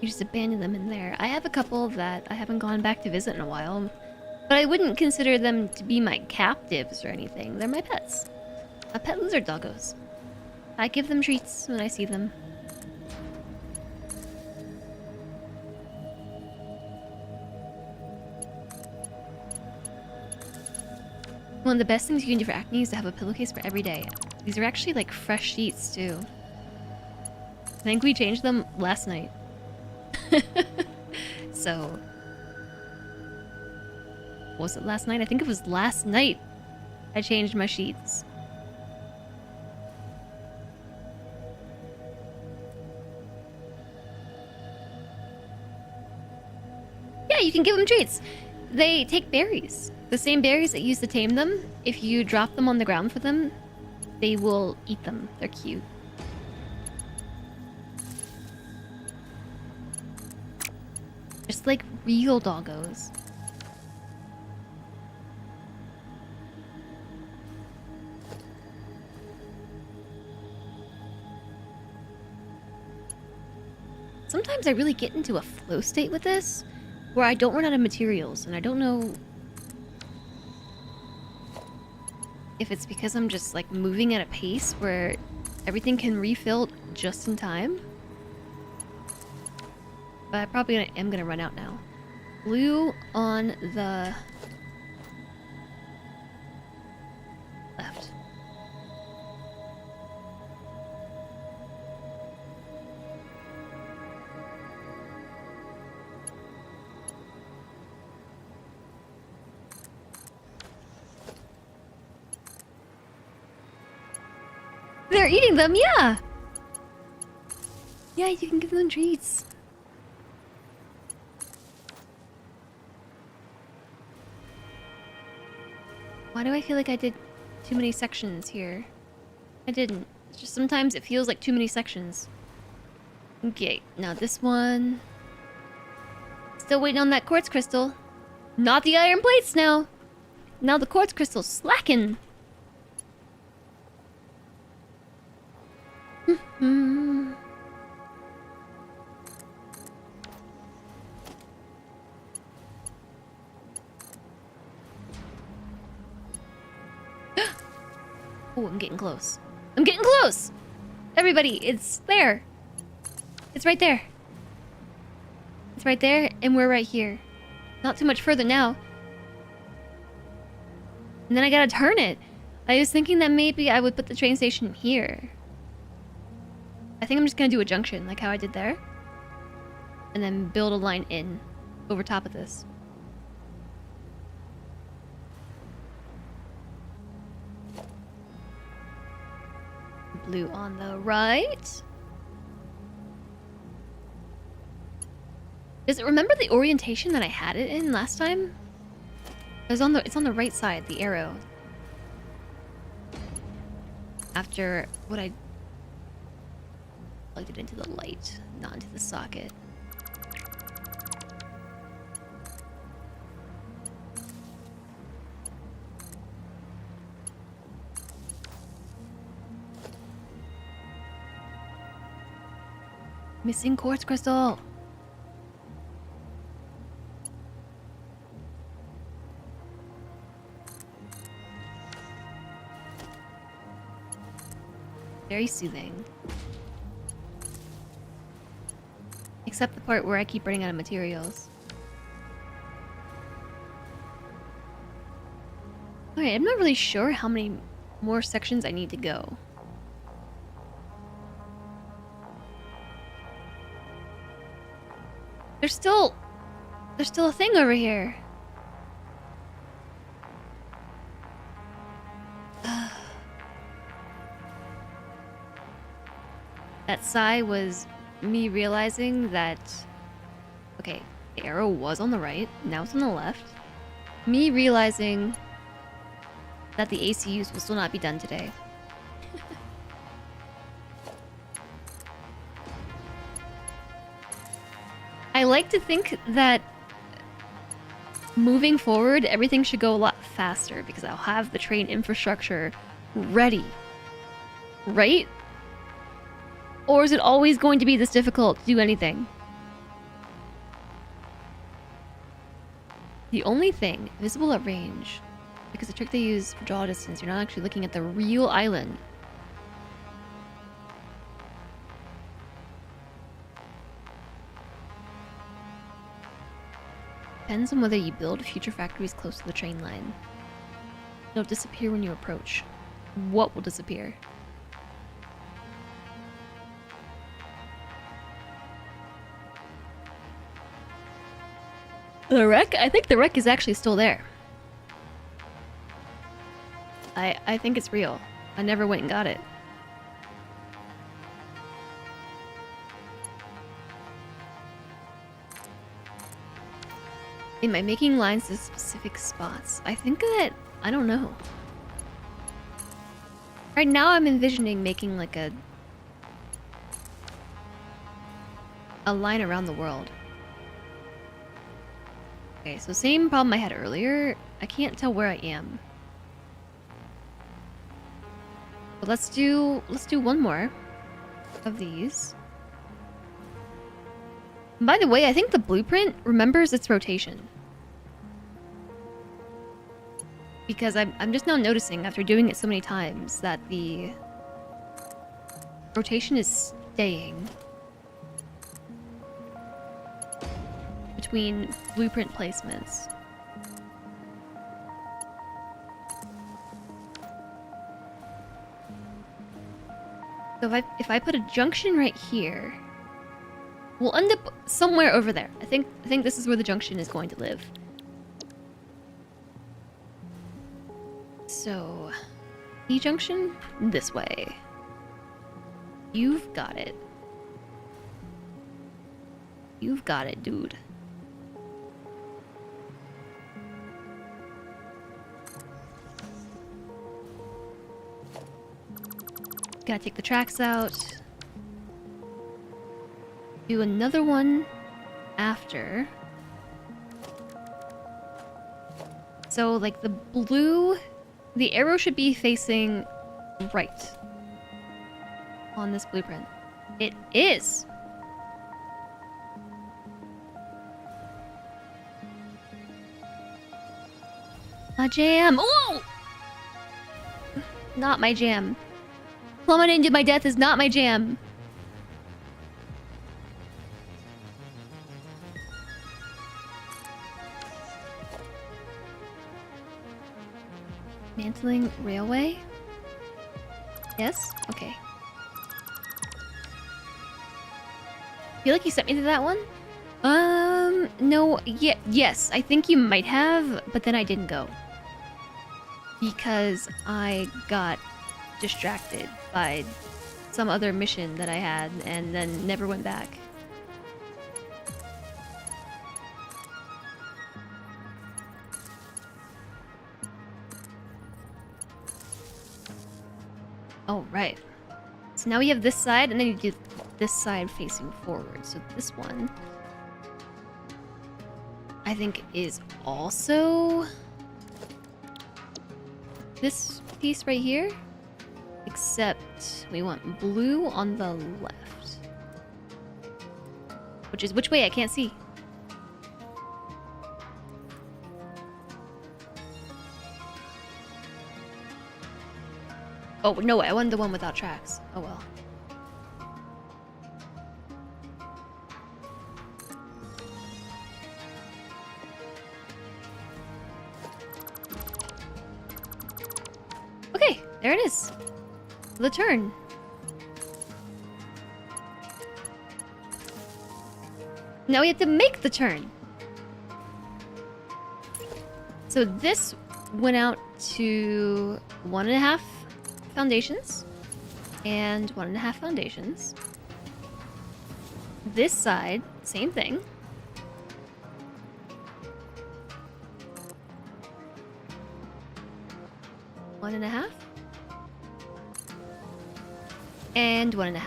You just abandon them in there. I have a couple that I haven't gone back to visit in a while, but I wouldn't consider them to be my captives or anything. They're my pets. My pet lizard doggos. I give them treats when I see them. One of the best things you can do for acne is to have a pillowcase for every day. These are actually like fresh sheets too. I think we changed them last night. So, was it last night? I think it was last night I changed my sheets. Yeah, you can give them treats. They take berries. The same berries that you use to tame them. If you drop them on the ground for them, they will eat them. They're cute. Just like real doggos. Sometimes I really get into a flow state with this, where I don't run out of materials, and I don't know if it's because I'm just like moving at a pace where everything can refill just in time. But I probably am gonna run out now. Blue on the left. They're eating them, yeah! Yeah, you can give them treats. Why do I feel like I did too many sections here? I didn't. It's just sometimes it feels like too many sections. Okay, now this one. Still waiting on that quartz crystal. Not the iron plates now. Now the quartz crystal's slacking. Oh, I'm getting close. I'm getting close! Everybody, it's there. It's right there. It's right there, and we're right here. Not too much further now. And then I gotta turn it. I was thinking that maybe I would put the train station here. I think I'm just gonna do a junction, like how I did there. And then build a line in over top of this. Blue on the right. Does it remember the orientation that I had it in last time? It's on the right side, the arrow. After what I plugged it into the light, not into the socket. Missing quartz crystal. Very soothing. Except the part where I keep running out of materials. Alright, I'm not really sure how many more sections I need to go. There's still a thing over here. That sigh was me realizing that, okay, the arrow was on the right, now it's on the left. Me realizing that the ACUs will still not be done today. I like to think that moving forward, everything should go a lot faster because I'll have the train infrastructure ready. Right? Or is it always going to be this difficult to do anything? The only thing, visible at range, because the trick they use for draw distance, you're not actually looking at the real island. Depends on whether you build future factories close to the train line. It'll disappear when you approach. What will disappear? The wreck? I think the wreck is actually still there. I think it's real. I never went and got it. Am I making lines to specific spots? I think that... I don't know. Right now I'm envisioning making like a line around the world. Okay, so same problem I had earlier. I can't tell where I am. But let's do one more of these. By the way, I think the blueprint remembers its rotation. Because I'm just now noticing after doing it so many times that the rotation is staying between blueprint placements. So if I put a junction right here, we'll end up somewhere over there. I think this is where the junction is going to live. So, E junction this way. You've got it. You've got it, dude. Gotta take the tracks out. Do another one after. So, like, the blue... The arrow should be facing right on this blueprint. It is! My jam! Oh! Not my jam. Plummeting into my death is not my jam. Mantling railway? Yes? Okay. Feel like you sent me to that one? No, yes, I think you might have, but then I didn't go. Because I got distracted by some other mission that I had and then never went back. Oh, right. So now we have this side, and then you do this side facing forward. So this one, I think, is also this piece right here. Except we want blue on the left. Which is which way? I can't see. Oh, no, I wanted the one without tracks. Oh well. Okay, there it is. The turn. Now we have to make the turn. So this went out to 1.5 foundations and 1.5 foundations. This side, same thing. One and a half. And 1.5.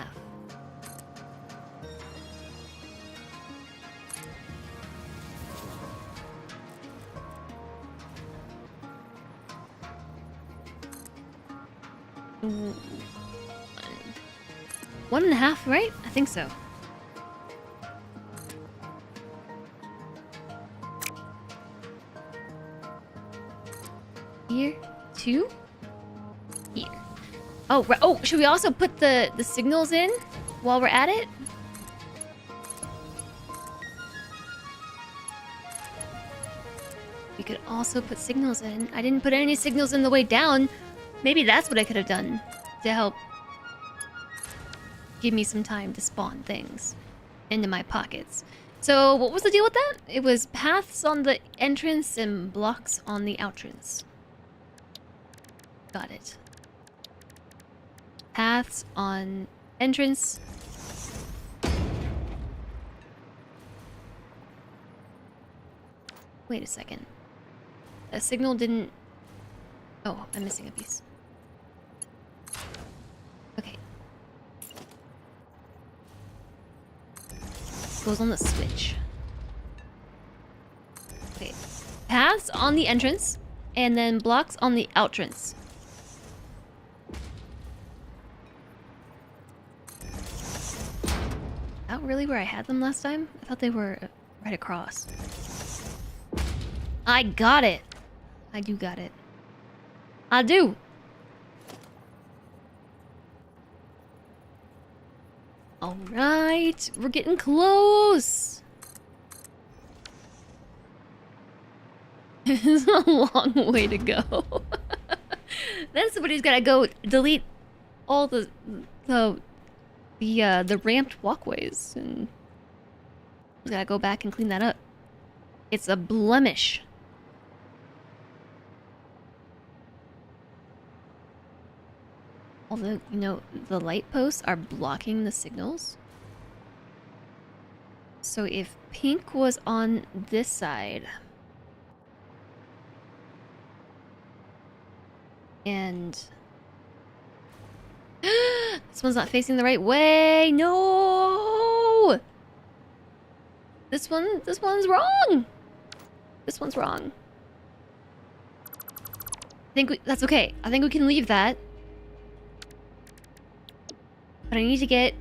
Ooh. 1.5, right? I think so. Here, 2. Here. Oh, right. Oh, should we also put the signals in while we're at it? We could also put signals in. I didn't put any signals in the way down. Maybe that's what I could have done to help give me some time to spawn things into my pockets. So what was the deal with that? It was paths on the entrance and blocks on the outrance. Got it. Paths on entrance. Wait a second. A signal didn't... Oh, I'm missing a piece. Okay. Goes on the switch. Okay. Paths on the entrance, and then blocks on the outrance. Not really where I had them last time? I thought they were right across. I got it! I do got it. I do! Alright, we're getting close! It's a long way to go. Then somebody's gotta go delete all the ramped walkways, and gotta go back and clean that up. It's a blemish. Although, you know, the light posts are blocking the signals. So if pink was on this side, and This one's not facing the right way. No! This one's wrong. This one's wrong. That's okay. I think we can leave that. But I need to get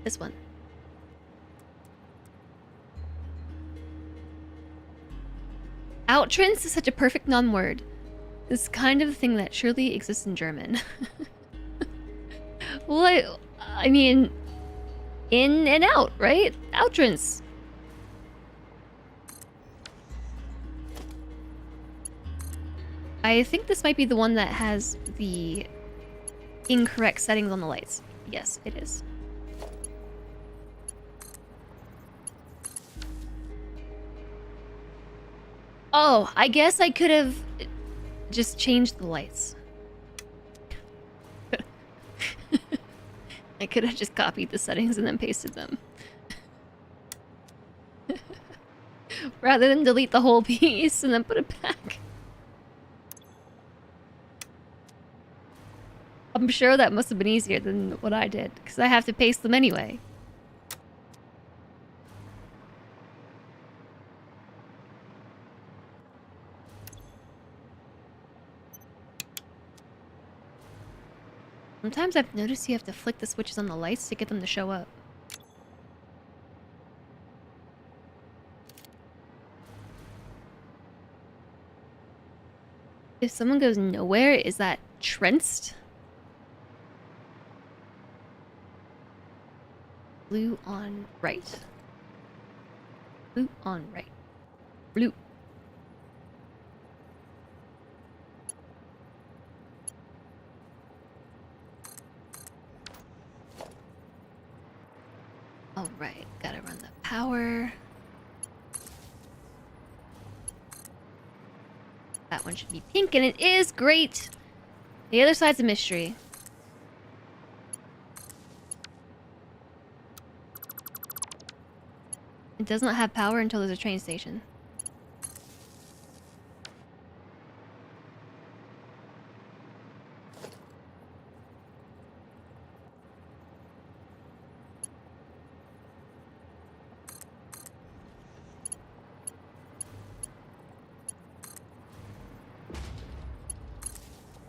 this one. Outrance is such a perfect non-word. This kind of thing that surely exists in German. Well, I mean, in and out, right? Outrance. I think this might be the one that has the incorrect settings on the lights. Yes, it is. Oh, I guess I could have just changed the lights. I could have just copied the settings and then pasted them. Rather than delete the whole piece and then put it back. I'm sure that must have been easier than what I did, because I have to paste them anyway. Sometimes I've noticed you have to flick the switches on the lights to get them to show up. If someone goes nowhere, is that trenched? Blue on right. Blue on right. Blue. Alright, gotta run the power. That one should be pink, and it is great! The other side's a mystery. It does not have power until there's a train station.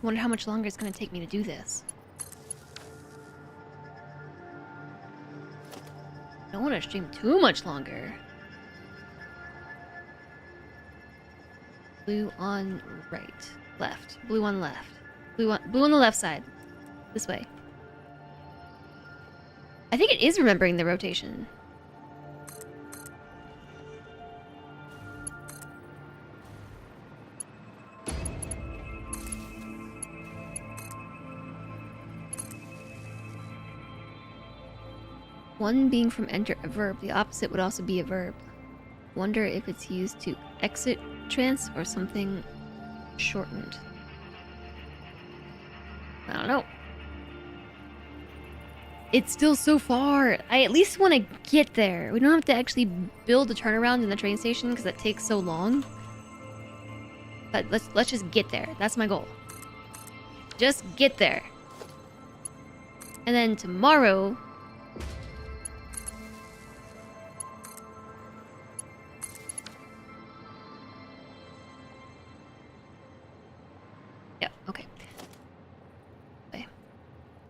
I wonder how much longer it's going to take me to do this. I don't want to stream too much longer. Blue on right. Left. Blue on left. Blue on the left side. This way. I think it is remembering the rotation. One being from enter a verb, the opposite would also be a verb. Wonder if it's used to exit trance or something shortened. I don't know. It's still so far. I at least want to get there. We don't have to actually build a turnaround in the train station because that takes so long. But let's just get there. That's my goal. Just get there. And then tomorrow,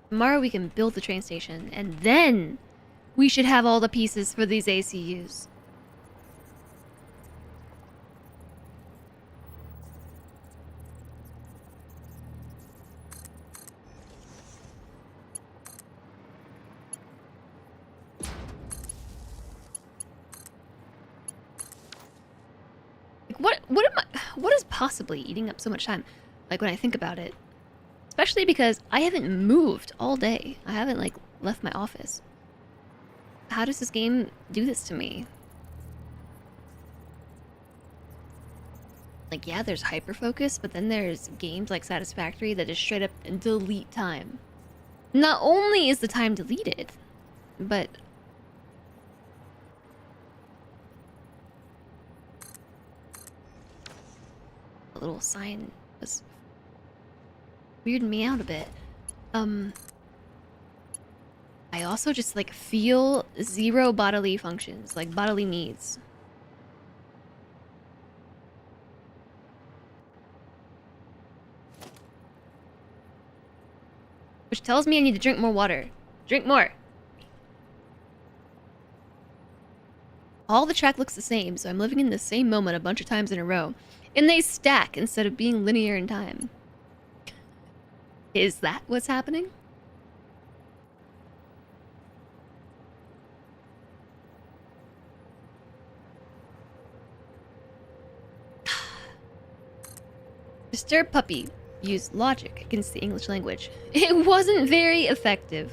tomorrow we can build the train station, and then we should have all the pieces for these ACUs. Like, what is possibly eating up so much time? Like, when I think about it. Especially because I haven't moved all day. I haven't, like, left my office. How does this game do this to me? Like, yeah, there's hyperfocus, but then there's games like Satisfactory that just straight up delete time. Not only is the time deleted, but a little sign was weirding me out a bit. I also just like feel zero bodily functions, like bodily needs. Which tells me I need to drink more water. Drink more! All the track looks the same, so I'm living in the same moment a bunch of times in a row. And they stack instead of being linear in time. Is that what's happening? Disturbed puppy used logic against the English language. It wasn't very effective.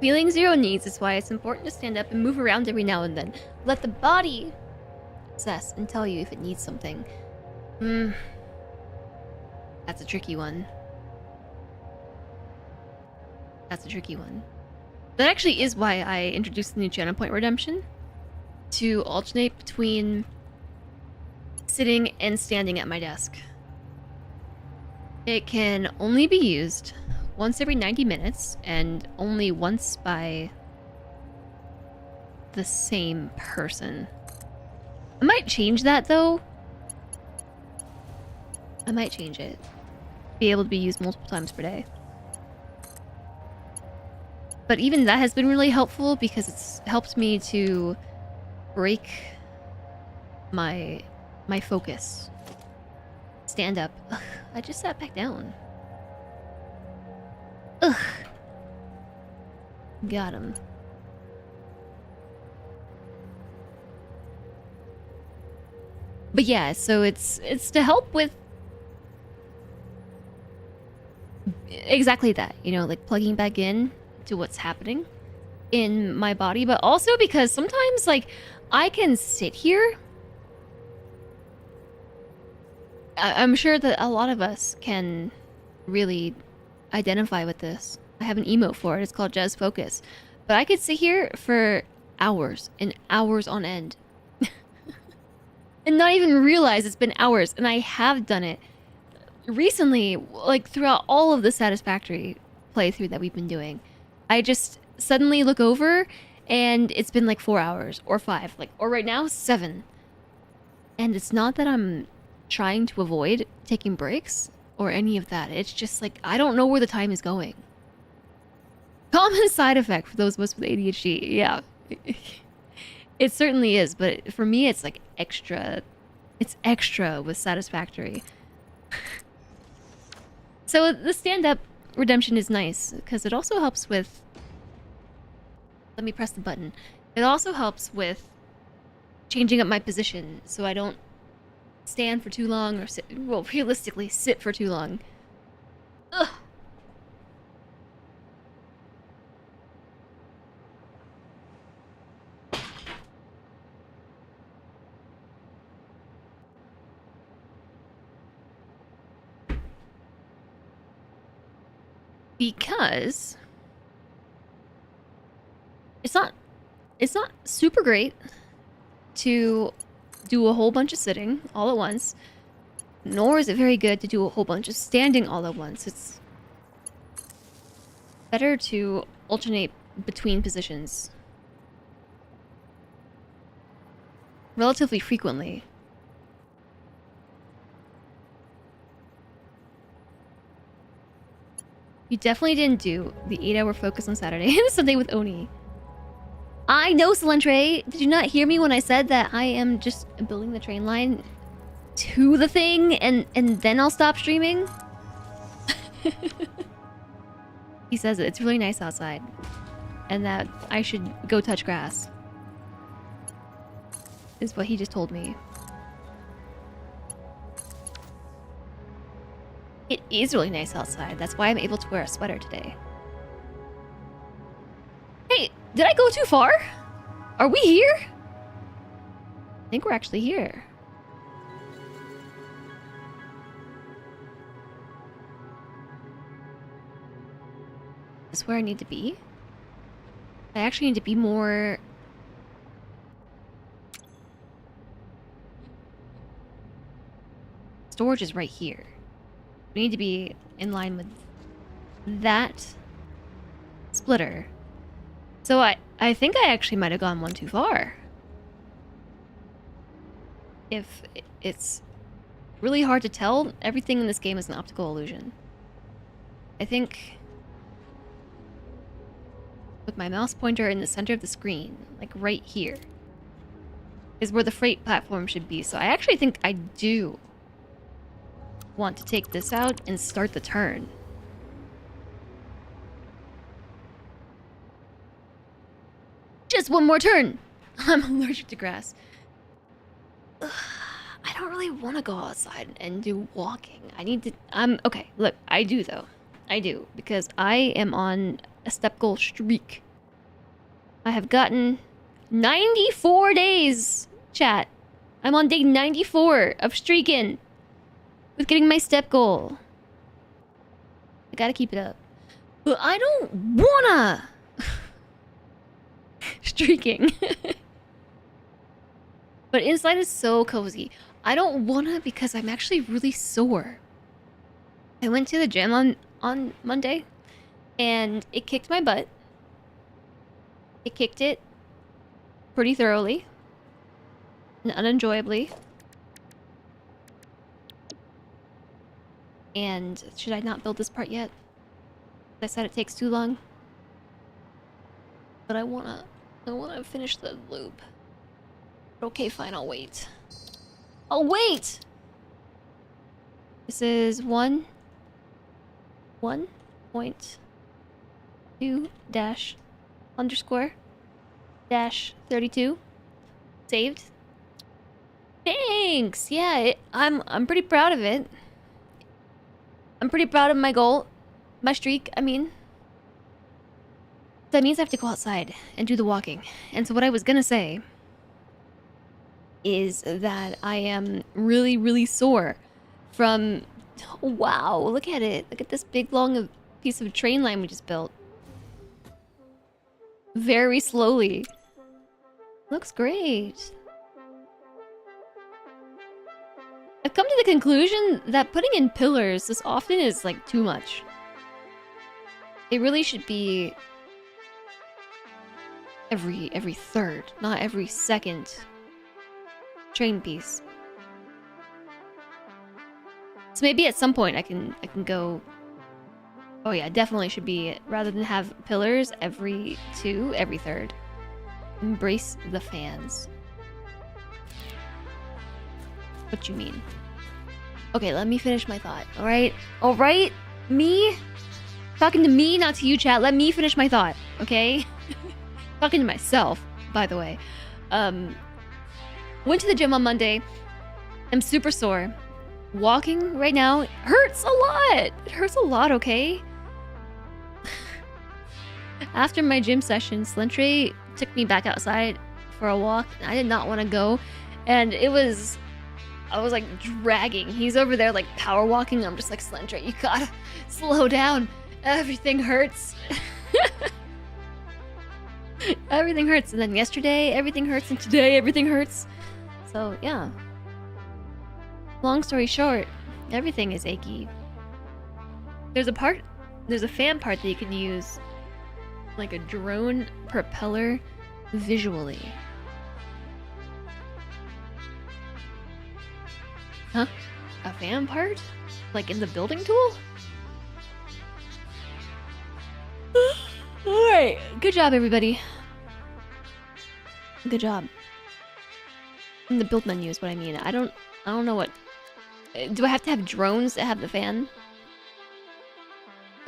Feeling zero needs is why it's important to stand up and move around every now and then. Let the body assess and tell you if it needs something. That's a tricky one. That's a tricky one. That actually is why I introduced the new channel point redemption. To alternate between sitting and standing at my desk. It can only be used once every 90 minutes and only once by the same person. I might change that though. I might change it. Be able to be used multiple times per day. But even that has been really helpful because it's helped me to break my focus. Stand up. Ugh, I just sat back down. Ugh. Got him. But yeah, so it's to help with exactly that, you know, like plugging back in to what's happening in my body, but also because sometimes like I can sit here. I'm sure that a lot of us can really identify with this. I have an emote for it. It's called Jazz Focus. But I could sit here for hours and hours on end and not even realize it's been hours. And I have done it recently, like throughout all of the Satisfactory playthrough that we've been doing. I just suddenly look over and it's been like 4 hours or 5, like, or right now 7. And it's not that I'm trying to avoid taking breaks or any of that. It's just like I don't know where the time is going. Common side effect for those of us with ADHD. Yeah. It certainly is, but for me it's like extra. It's extra with Satisfactory. So the stand-up redemption is nice because it also helps with... Let me press the button. It also helps with changing up my position so I don't stand for too long or sit, well, realistically sit for too long. Ugh. Because it's not super great to do a whole bunch of sitting all at once, nor is it very good to do a whole bunch of standing all at once. It's better to alternate between positions relatively frequently. You definitely didn't do the 8-hour focus on Saturday and Sunday with Oni. I know, Salentre. Did you not hear me when I said that I am just building the train line to the thing and then I'll stop streaming? He says it's really nice outside and that I should go touch grass. Is what he just told me. It is really nice outside. That's why I'm able to wear a sweater today. Hey, did I go too far? Are we here? I think we're actually here. Is this where I need to be? I actually need to be more... Storage is right here. We need to be in line with that splitter. So I think I actually might have gone one too far. If it's really hard to tell, everything in this game is an optical illusion. I think with my mouse pointer in the center of the screen, like right here, is where the freight platform should be. So I actually think I do want to take this out and start the turn. Just one more turn! I'm allergic to grass. Ugh, I don't really want to go outside and do walking. I need to... okay, look, I do though. I do, because I am on a step goal streak. I have gotten 94 days, chat. I'm on day 94 of streaking with getting my step goal. I gotta keep it up. But I don't wanna... streaking. But inside is so cozy. I don't wanna because I'm actually really sore. I went to the gym on Monday and it kicked my butt. It kicked it pretty thoroughly and unenjoyably. And should I not build this part yet? I said it takes too long. But I wanna finish the loop. Okay, fine, I'll wait. I'll wait! This is 1.2 dash underscore dash 32. Saved. Thanks! Yeah, I'm pretty proud of it. I'm pretty proud of my goal. My streak, I mean. That means I have to go outside and do the walking. And so what I was gonna say is that I am really, really sore from... Oh, wow, look at it. Look at this big, long piece of train line we just built. Very slowly. Looks great. I've come to the conclusion that putting in pillars this often is, like, too much. It really should be every third, not every second train piece. So maybe at some point I can go... Oh yeah, definitely should be, rather than have pillars every third. Embrace the fans. What you mean? Okay, let me finish my thought, alright? Alright? Me? Talking to me, not to you, chat. Let me finish my thought, okay? Talking to myself, by the way. Went to the gym on Monday. I'm super sore. Walking right now hurts a lot. It hurts a lot, okay? After my gym session, Slentre took me back outside for a walk. I did not want to go. And it was... I was like dragging. He's over there like power walking. I'm just like, Slentre, you gotta slow down. Everything hurts. Everything hurts. And then yesterday, everything hurts. And today, everything hurts. So, yeah. Long story short, everything is achy. There's a fan part that you can use, like a drone propeller, visually. Huh? A fan part? Like in the building tool? Alright, good job everybody. Good job. In the build menu is what I mean. I don't know what... Do I have to have drones that have the fan?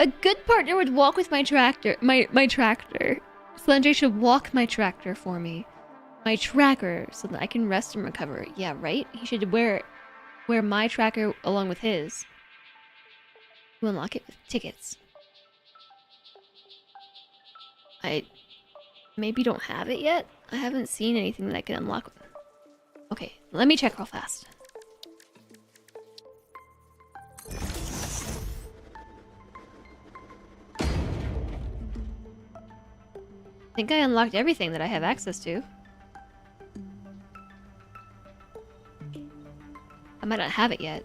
A good partner would walk with my tractor. My tractor. Slender should walk my tractor for me. My tracker, so that I can rest and recover. Yeah, right? He should wear my tracker along with his. To unlock it with tickets. I maybe don't have it yet? I haven't seen anything that I can unlock. Okay, let me check real fast. I think I unlocked everything that I have access to. I might not have it yet.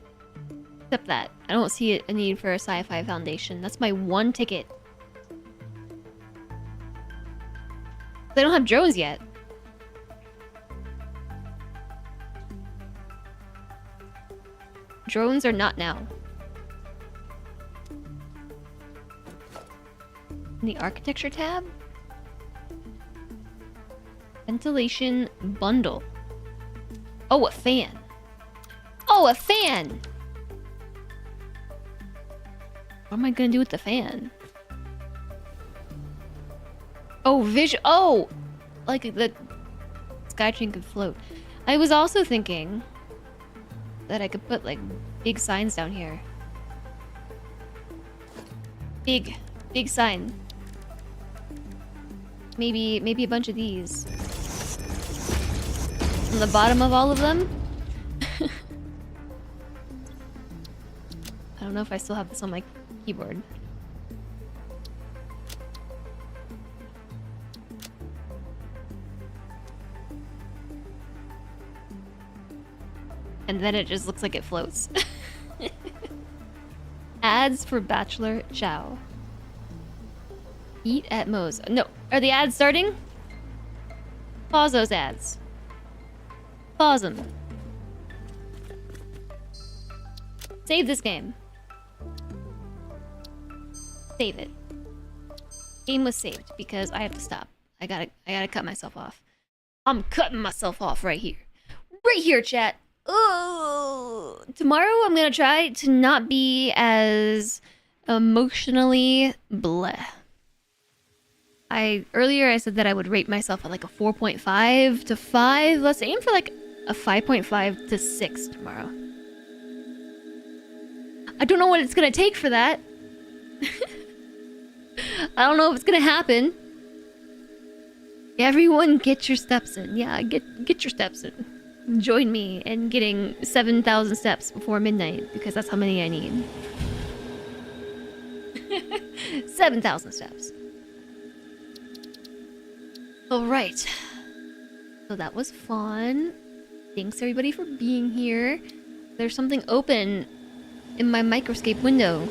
Except that. I don't see a need for a sci-fi foundation. That's my one ticket. They don't have drones yet. Drones are not now. In the architecture tab? Ventilation bundle. Oh, a fan. Oh, a fan! What am I gonna do with the fan? Oh, vision. Oh! Like the SKYTRAIN could float. I was also thinking that I could put like big signs down here. Big sign. Maybe a bunch of these. On the bottom of all of them? I don't know if I still have this on my keyboard. And then it just looks like it floats. Ads for Bachelor Chow. Eat at Moe's. No, are the ads starting? Pause those ads. Pause them. Save this game. Save it. Game was saved because I have to stop. I gotta cut myself off. I'm cutting myself off right here. Right here, chat. Oh, tomorrow I'm gonna try to not be as emotionally bleh. Earlier I said that I would rate myself at like a 4.5 to 5. Let's aim for like a 5.5 to 6 tomorrow. I don't know what it's gonna take for that. I don't know if it's gonna happen. Everyone get your steps in. Yeah, get your steps in. Join me in getting 7,000 steps before midnight, because that's how many I need. 7,000 steps. Alright. So that was fun. Thanks everybody for being here. There's something open in my microscape window.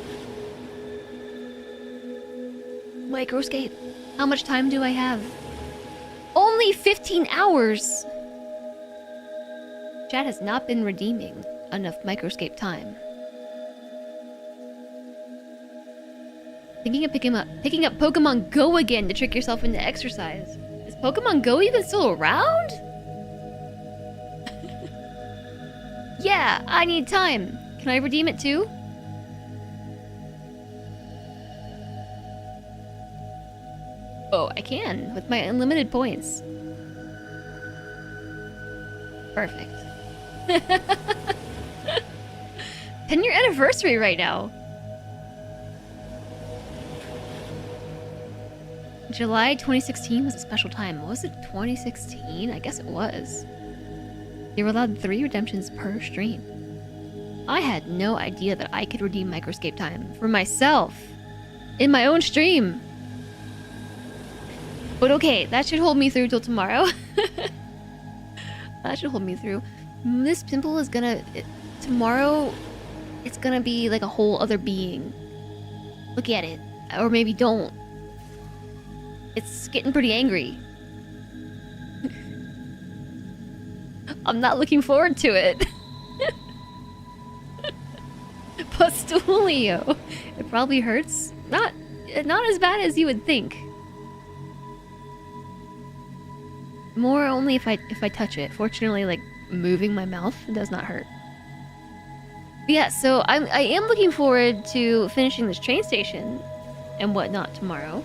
Microscape. How much time do I have? Only 15 hours! Chat has not been redeeming enough microscape time. Thinking of picking up Pokemon Go again to trick yourself into exercise. Is Pokemon Go even still around? Yeah, I need time. Can I redeem it too? Oh, I can, with my unlimited points. Perfect. 10-year anniversary right now. July 2016 was a special time. Was it 2016? I guess it was. You were allowed 3 redemptions per stream. I had no idea that I could redeem microscape time for myself in my own stream. But okay, that should hold me through till tomorrow. That should hold me through. This pimple is gonna... tomorrow, it's gonna be like a whole other being. Look at it. Or maybe don't. It's getting pretty angry. I'm not looking forward to it. Pustulio. It probably hurts. Not as bad as you would think. More only if I touch it. Fortunately, like moving my mouth does not hurt. But yeah, so I am looking forward to finishing this train station and whatnot tomorrow.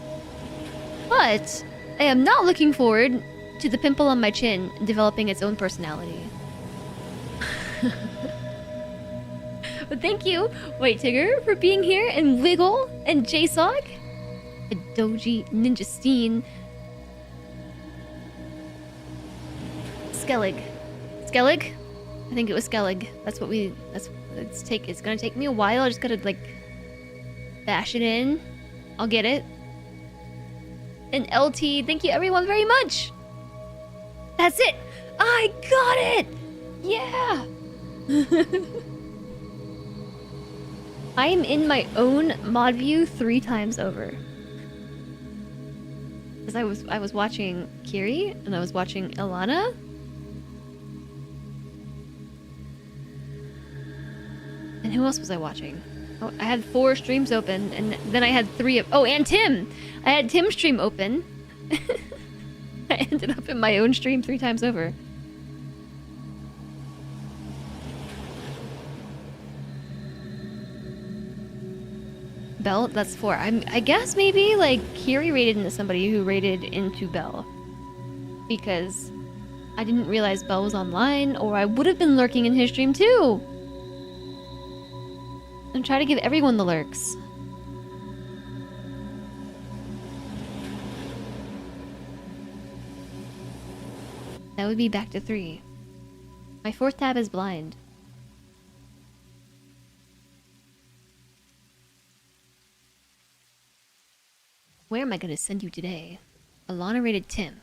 But I am not looking forward to the pimple on my chin developing its own personality. But thank you, White Tigger, for being here, and Wiggle, and JSOG, and Doji, Ninja Steen, Skellig. Skellig? I think it was Skellig. It's gonna take me a while. I just gotta like bash it in. I'll get it. and LT. Thank you everyone very much. That's it. I got it. Yeah. I am in my own mod view 3 times over. Because I was watching Kiri and I was watching Ilana. And who else was I watching? Oh, I had 4 streams open, and then I had 3 of... Oh, and Tim! I had Tim's stream open. I ended up in my own stream 3 times over. Bell, that's 4. I guess maybe, like, Kiri raided into somebody who raided into Bell. Because I didn't realize Bell was online, or I would have been lurking in his stream too! And try to give everyone the lurks. That would be back to 3. My 4th tab is blind. Where am I gonna send you today? Alana raided Tim.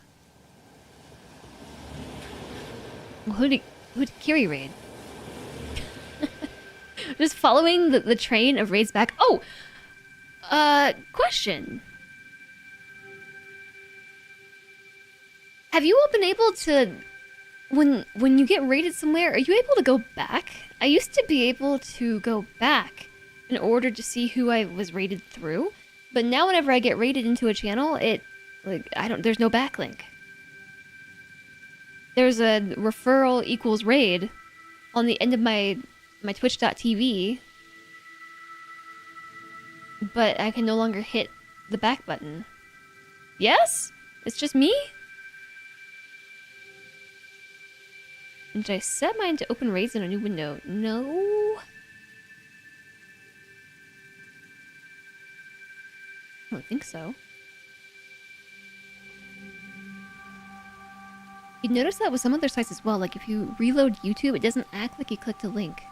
Well, who did Kiri raid? Just following the train of raids back. Oh! Question. Have you all been able to... When you get raided somewhere, are you able to go back? I used to be able to go back in order to see who I was raided through. But now whenever I get raided into a channel, there's no backlink. There's a referral equals raid on the end of my twitch.tv, but I can no longer hit the back button. Yes? It's just me? And did I set mine to open raids in a new window? No. I don't think so. You'd notice that with some other sites as well, like if you reload YouTube, it doesn't act like you clicked a link.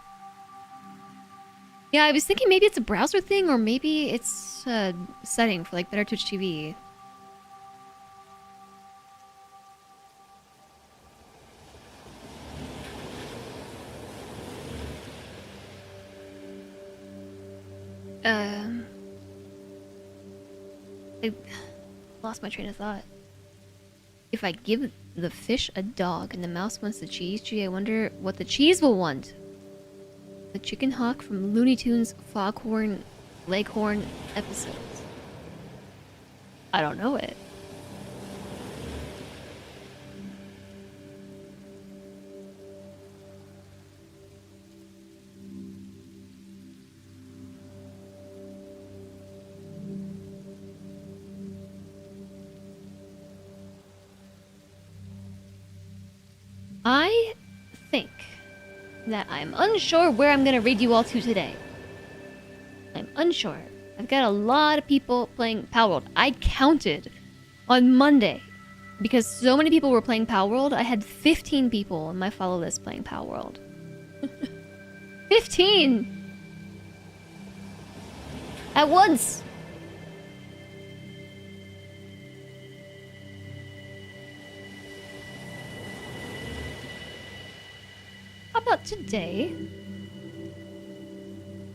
Yeah, I was thinking maybe it's a browser thing, or maybe it's a setting for like Better Twitch TV. I lost my train of thought. If I give the fish a dog and the mouse wants the cheese, gee, I wonder what the cheese will want. The chicken hawk from Looney Tunes Foghorn Leghorn episodes. I don't know it. I think that I'm unsure where I'm gonna raid you all to today. I'm unsure. I've got a lot of people playing Palworld. I counted on Monday because so many people were playing Palworld. I had 15 people on my follow list playing Palworld. 15! At once! How about today?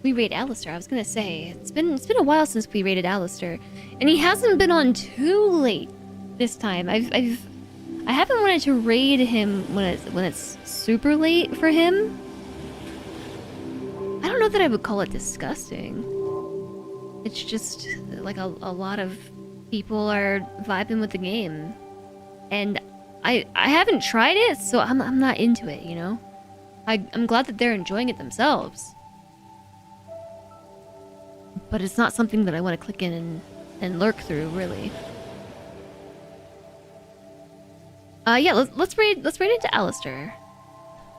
We raid Alistair. I was gonna say it's been a while since we raided Alistair, and he hasn't been on too late this time. I haven't wanted to raid him when it's super late for him. I don't know that I would call it disgusting. It's just like a lot of people are vibing with the game, and I haven't tried it, so I'm not into it, you know. I'm glad that they're enjoying it themselves. But it's not something that I want to click in and lurk through, really. Yeah, let's raid into Alistair.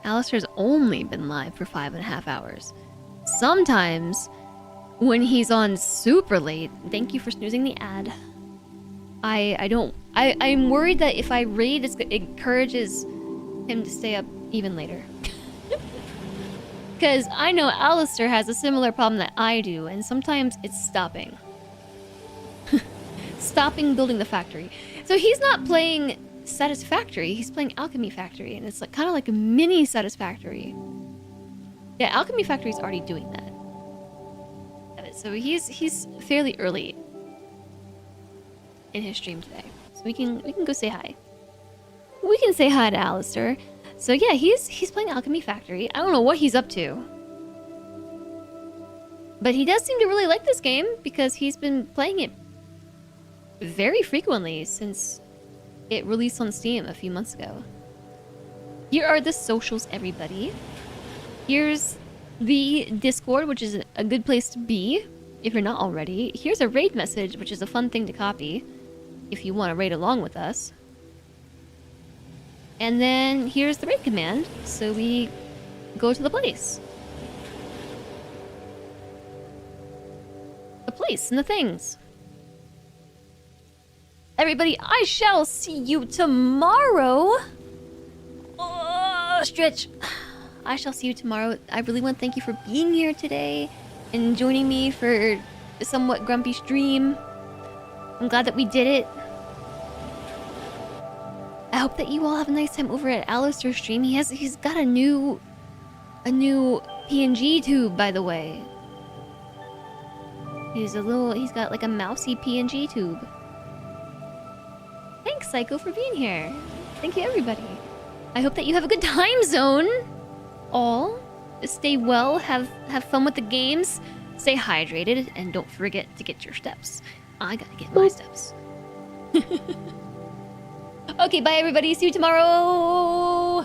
Alistair's only been live for 5.5 hours. Sometimes, when he's on super late, thank you for snoozing the ad. I'm worried that if I raid, it encourages him to stay up even later. Because I know Alistair has a similar problem that I do, and sometimes it's stopping. stopping building the factory. So he's not playing Satisfactory, he's playing Alchemy Factory, and it's like kind of like a mini Satisfactory. Yeah, Alchemy Factory's already doing that. So he's fairly early in his stream today. So we can go say hi. We can say hi to Alistair. So yeah, he's playing Alchemy Factory. I don't know what he's up to. But he does seem to really like this game because he's been playing it very frequently since it released on Steam a few months ago. Here are the socials, everybody. Here's the Discord, which is a good place to be if you're not already. Here's a raid message, which is a fun thing to copy if you want to raid along with us. And then here's the raid command, so we go to the place. The place and the things. Everybody, I shall see you tomorrow. Oh, stretch. I shall see you tomorrow. I really want to thank you for being here today and joining me for a somewhat grumpy stream. I'm glad that we did it. I hope that you all have a nice time over at Alistair's stream. He's got a new PNG tube, by the way. He's got like a mousy PNG tube. Thanks, Psycho, for being here. Thank you, everybody. I hope that you have a good time zone. All. Stay well, have fun with the games, stay hydrated, and don't forget to get your steps. I gotta get my steps. Okay, bye everybody. See you tomorrow.